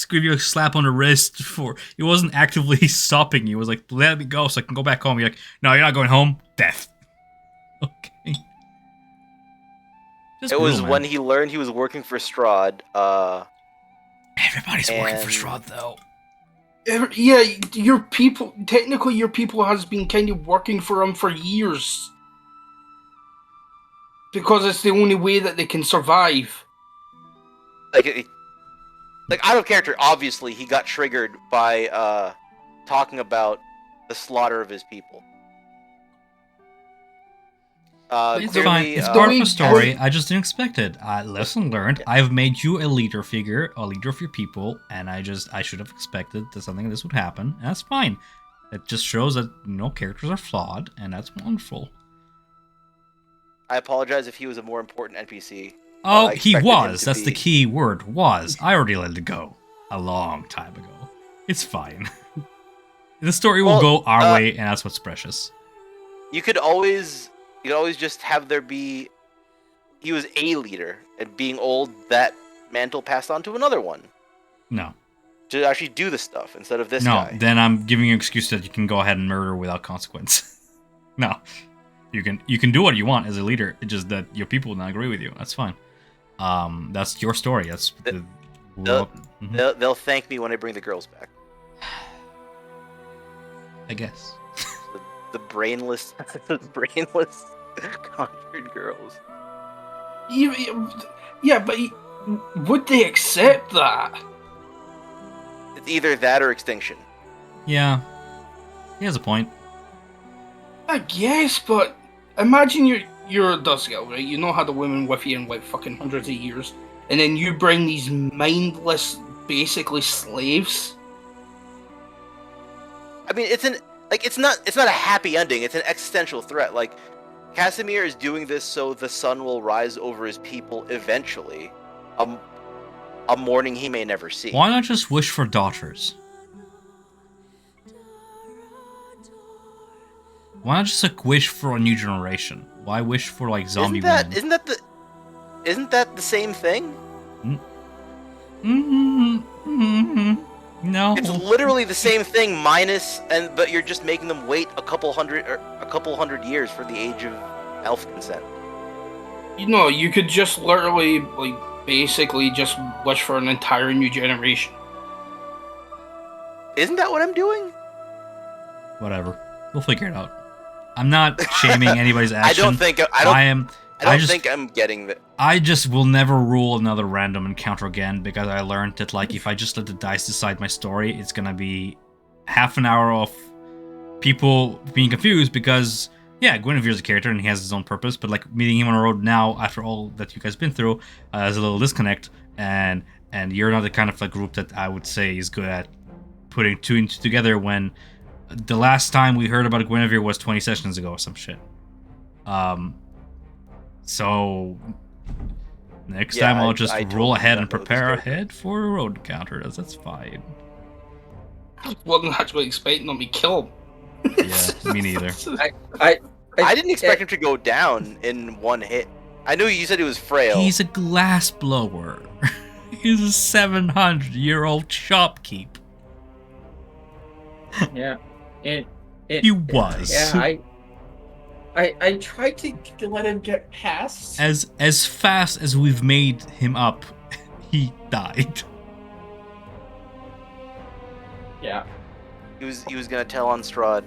[SPEAKER 1] give you a slap on the wrist for. He wasn't actively stopping you. He was like, let me go so I can go back home. You're like, no, you're not going home. Death. Okay. Just
[SPEAKER 5] It was
[SPEAKER 1] brutal,
[SPEAKER 5] when
[SPEAKER 1] man.
[SPEAKER 5] he learned he was working for Strahd.
[SPEAKER 1] Everybody's working for
[SPEAKER 5] and-
[SPEAKER 1] Strahd though.
[SPEAKER 4] Yeah, your people has been kind of working for him for years. Because it's the only way that they can survive.
[SPEAKER 5] Like out of character, obviously he got triggered by talking about the slaughter of his people.
[SPEAKER 1] It's
[SPEAKER 5] Clearly,
[SPEAKER 1] fine. It's part of
[SPEAKER 4] we-
[SPEAKER 1] the story. I just didn't expect it. Lesson learned. I've made you a leader figure, a leader of your people, and I should have expected that something like this would happen. And that's fine. It just shows that characters are flawed, and that's wonderful.
[SPEAKER 5] I apologize if he was a more important NPC.
[SPEAKER 1] Oh,
[SPEAKER 5] I
[SPEAKER 1] he
[SPEAKER 5] expected him
[SPEAKER 1] was.
[SPEAKER 5] to
[SPEAKER 1] That's the
[SPEAKER 5] be-
[SPEAKER 1] key word. Was. I already let it go a long time ago. It's fine. The story will go our way, and that's what's precious.
[SPEAKER 5] You could always just have there be. He was a leader, and being old, that mantle passed on to another one
[SPEAKER 1] No.
[SPEAKER 5] to actually do the stuff instead of this guy.
[SPEAKER 1] No, then I'm giving you an excuse that you can go ahead and murder without consequence. No. You can do what you want as a leader. It's just that your people will not agree with you. That's fine. That's your story. That's
[SPEAKER 5] They'll thank me when I bring the girls back.
[SPEAKER 1] I guess.
[SPEAKER 5] The brainless conjured girls.
[SPEAKER 4] Yeah, but would they accept that?
[SPEAKER 5] It's either that or extinction.
[SPEAKER 1] Yeah. He has a point.
[SPEAKER 4] I guess, but imagine you're a Dusk Elf, right? You know how the women with you in like fucking hundreds of years, and then you bring these mindless, basically slaves.
[SPEAKER 5] I mean, it's not a happy ending. It's an existential threat. Like, Casimir is doing this so the sun will rise over his people eventually, a morning he may never see.
[SPEAKER 1] Why not just wish for daughters? Why not just like wish for a new generation? Why wish for like zombie women?
[SPEAKER 5] Isn't that the same thing?
[SPEAKER 1] No.
[SPEAKER 5] It's literally the same thing but you're just making them wait a couple hundred years for the age of elf consent.
[SPEAKER 4] You could just literally basically just wish for an entire new generation.
[SPEAKER 5] Isn't that what I'm doing?
[SPEAKER 1] Whatever. We'll figure it out. I'm not shaming anybody's action.
[SPEAKER 5] I don't think I'm getting that.
[SPEAKER 1] I just will never rule another random encounter again because I learned that if I just let the dice decide my story, it's gonna be half an hour of people being confused because Guinevere's a character and he has his own purpose, but meeting him on a road now after all that you guys been through is a little disconnect, and you're not the kind of group that I would say is good at putting two and two together when the last time we heard about Guinevere was 20 sessions ago or some shit. So next time I'll just roll ahead and prepare ahead for a road encounter. That's fine.
[SPEAKER 4] I wasn't actually expecting them to kill him.
[SPEAKER 1] Yeah, me neither.
[SPEAKER 5] I didn't expect him to go down in one hit. I knew you said he was frail.
[SPEAKER 1] He's a glass blower. He's a 700-year-old shopkeep.
[SPEAKER 9] Yeah.
[SPEAKER 1] He was.
[SPEAKER 9] Yeah, I tried to let him get past.
[SPEAKER 1] As fast as we've made him up, he died.
[SPEAKER 9] Yeah.
[SPEAKER 5] He was gonna tell on Strahd.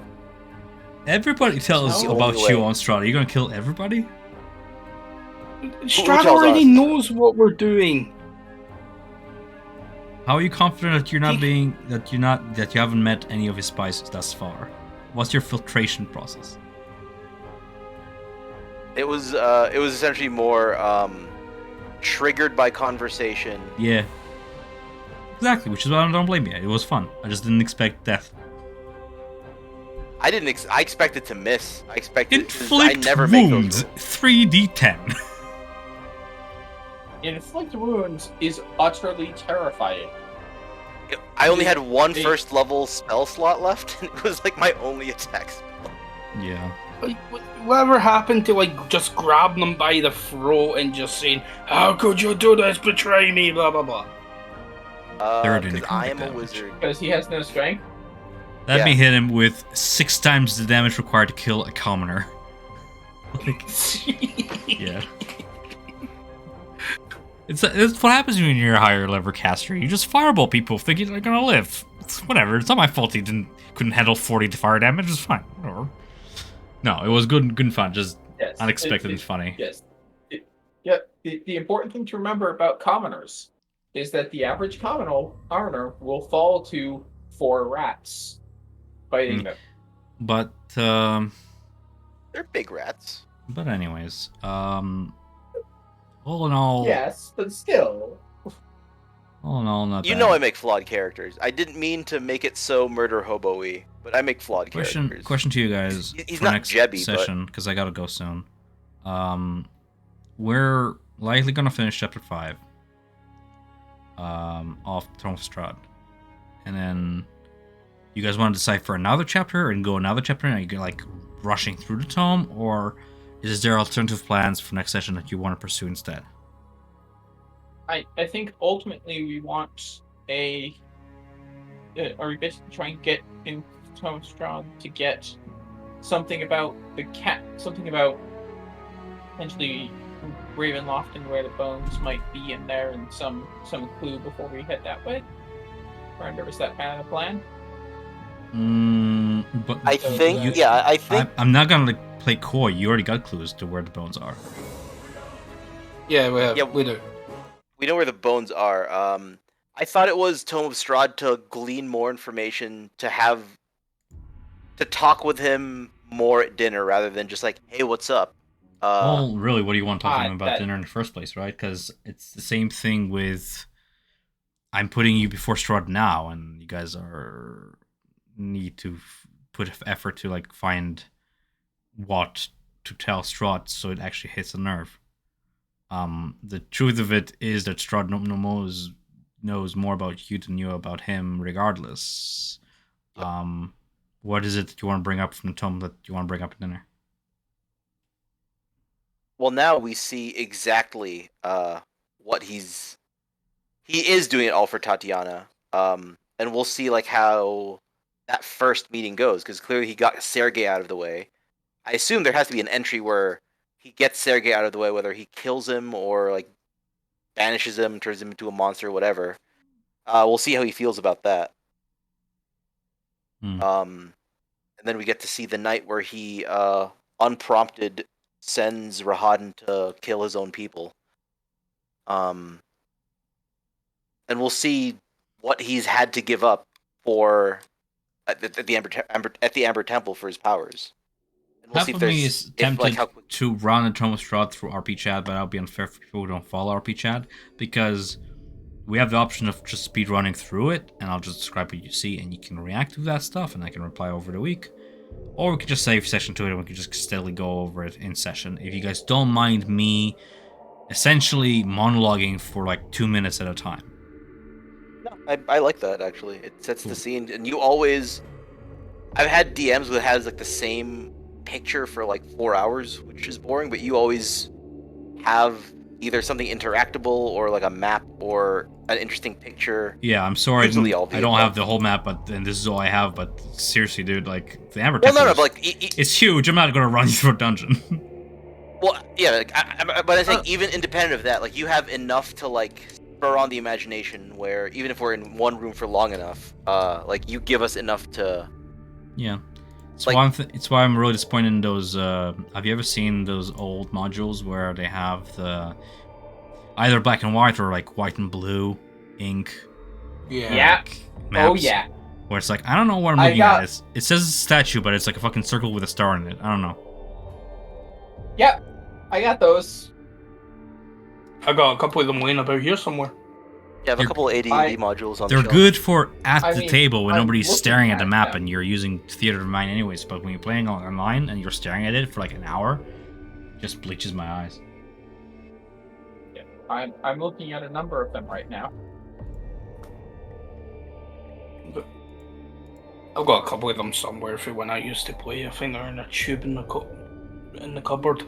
[SPEAKER 1] Everybody tells about you on Strahd. Are you gonna kill everybody?
[SPEAKER 4] Strahd already knows what we're doing.
[SPEAKER 1] How are you confident that you haven't met any of his spies thus far? What's your filtration process?
[SPEAKER 5] It was essentially more triggered by conversation.
[SPEAKER 1] Yeah. Exactly, which is why I don't blame you. It was fun. I just didn't expect death.
[SPEAKER 5] I expected to miss. I expected
[SPEAKER 1] Inflict
[SPEAKER 5] I never
[SPEAKER 1] wounds.
[SPEAKER 5] make those
[SPEAKER 1] 3d10.
[SPEAKER 9] Inflict wounds is utterly terrifying.
[SPEAKER 5] I only had one first level spell slot left, and it was my only attack spell.
[SPEAKER 1] Yeah.
[SPEAKER 4] Whatever happened to just grabbing them by the throat and just saying, "How could you do this? Betray me!" Blah blah blah.
[SPEAKER 5] Because I am a wizard.
[SPEAKER 9] Because he has no strength.
[SPEAKER 1] Let me hit him with 6 times the damage required to kill a commoner. Yeah. It's what happens when you're a higher level caster. You just fireball people thinking they're gonna live. It's whatever. It's not my fault he couldn't handle 40 fire damage. It's fine. Whatever. No, it was good and fun. Just unexpected and funny.
[SPEAKER 9] Yes. The important thing to remember about commoners is that the average commoner will fall to 4 rats fighting them.
[SPEAKER 1] But
[SPEAKER 5] they're big rats.
[SPEAKER 1] But anyways, all in all,
[SPEAKER 9] yes, but still.
[SPEAKER 1] All in all, not
[SPEAKER 5] You
[SPEAKER 1] bad.
[SPEAKER 5] know I make flawed characters. I didn't mean to make it so murder hobo-y. but I make flawed characters.
[SPEAKER 1] Question to you guys
[SPEAKER 5] He's
[SPEAKER 1] for
[SPEAKER 5] not
[SPEAKER 1] next
[SPEAKER 5] Jebby,
[SPEAKER 1] session, because I gotta go soon. We're likely gonna finish chapter 5 off Throne of Strahd. And then you guys want to decide for another chapter and go another chapter, and are you like rushing through the tome, or is there alternative plans for next session that you want to pursue instead?
[SPEAKER 9] I think ultimately we want or we basically try and get in Tome Strong to get something about the cat, something about potentially Ravenloft and where the bones might be in there, and some clue before we head that way. Or is that kind of the plan?
[SPEAKER 1] But
[SPEAKER 5] I think.
[SPEAKER 1] I'm not gonna like play coy. You already got clues to where the bones are.
[SPEAKER 4] Yeah, we do.
[SPEAKER 5] We know where the bones are. I thought it was Tome of Strahd to glean more information, to talk with him more at dinner rather than just like, hey, what's up?
[SPEAKER 1] Well, really, what do you want to talk to him about dinner in the first place, right? Because it's the same thing with I'm putting you before Strahd now, and you guys need to put effort to like find what to tell Strahd so it actually hits a nerve. The truth of it is that Strahd knows more about you than you about him, regardless. Yep. What is it that you want to bring up from the tome that you want to bring up at dinner?
[SPEAKER 5] Well, now we see exactly what he is doing it all for Tatiana. And we'll see like how that first meeting goes, because clearly he got Sergei out of the way. I assume there has to be an entry where he gets Sergei out of the way, whether he kills him or like banishes him, turns him into a monster, or whatever. We'll see how he feels about that. And then we get to see the night where he unprompted sends Rahadin to kill his own people. And we'll see what he's had to give up for at the Amber Temple for his powers. And we'll
[SPEAKER 1] Half
[SPEAKER 5] see
[SPEAKER 1] of me is tempted to run a Tome of Strahd through RP Chat, but that'll be unfair for people who don't follow RP Chat, because we have the option of just speed running through it, and I'll just describe what you see, and you can react to that stuff, and I can reply over the week. Or we could just save session to it, and we could just steadily go over it in session. If you guys don't mind me essentially monologuing for like 2 minutes at a time.
[SPEAKER 5] No, I like that, actually. It sets the scene, and you always... I've had DMs that has like the same picture for like 4 hours, which is boring, but you always have either something interactable or like a map or an interesting picture.
[SPEAKER 1] Yeah, I'm sorry I don't have the whole map, and this is all I have, but seriously, dude, like, the Amber Temple
[SPEAKER 5] but like...
[SPEAKER 1] it's huge. I'm not gonna run you through a dungeon.
[SPEAKER 5] Well, yeah, like, but I think even independent of that, like, you have enough to, like, spur on the imagination where even if we're in one room for long enough, like, you give us enough to...
[SPEAKER 1] Yeah. It's why I'm really disappointed in those, have you ever seen those old modules where they have the either black and white or, like, white and blue ink?
[SPEAKER 3] Yeah.
[SPEAKER 1] Maps,
[SPEAKER 3] oh, yeah.
[SPEAKER 1] Where it's like, I don't know what I'm looking at. It says a statue, but it's like a fucking circle with a star in it. I don't know.
[SPEAKER 3] Yep. I got those.
[SPEAKER 4] I got a couple of them laying about here somewhere.
[SPEAKER 5] Yeah, I have a couple of AD&D modules on the
[SPEAKER 1] They're
[SPEAKER 5] shelf.
[SPEAKER 1] good for the table when
[SPEAKER 3] I'm
[SPEAKER 1] nobody's staring at the map
[SPEAKER 3] them.
[SPEAKER 1] and you're using theater of mind anyways, but when you're playing online and you're staring at it for like an hour, it just bleaches my eyes.
[SPEAKER 3] Yeah, I'm looking at a number of them right now.
[SPEAKER 4] I've got a couple of them somewhere for when I used to play. I think they're in a tube in the cupboard.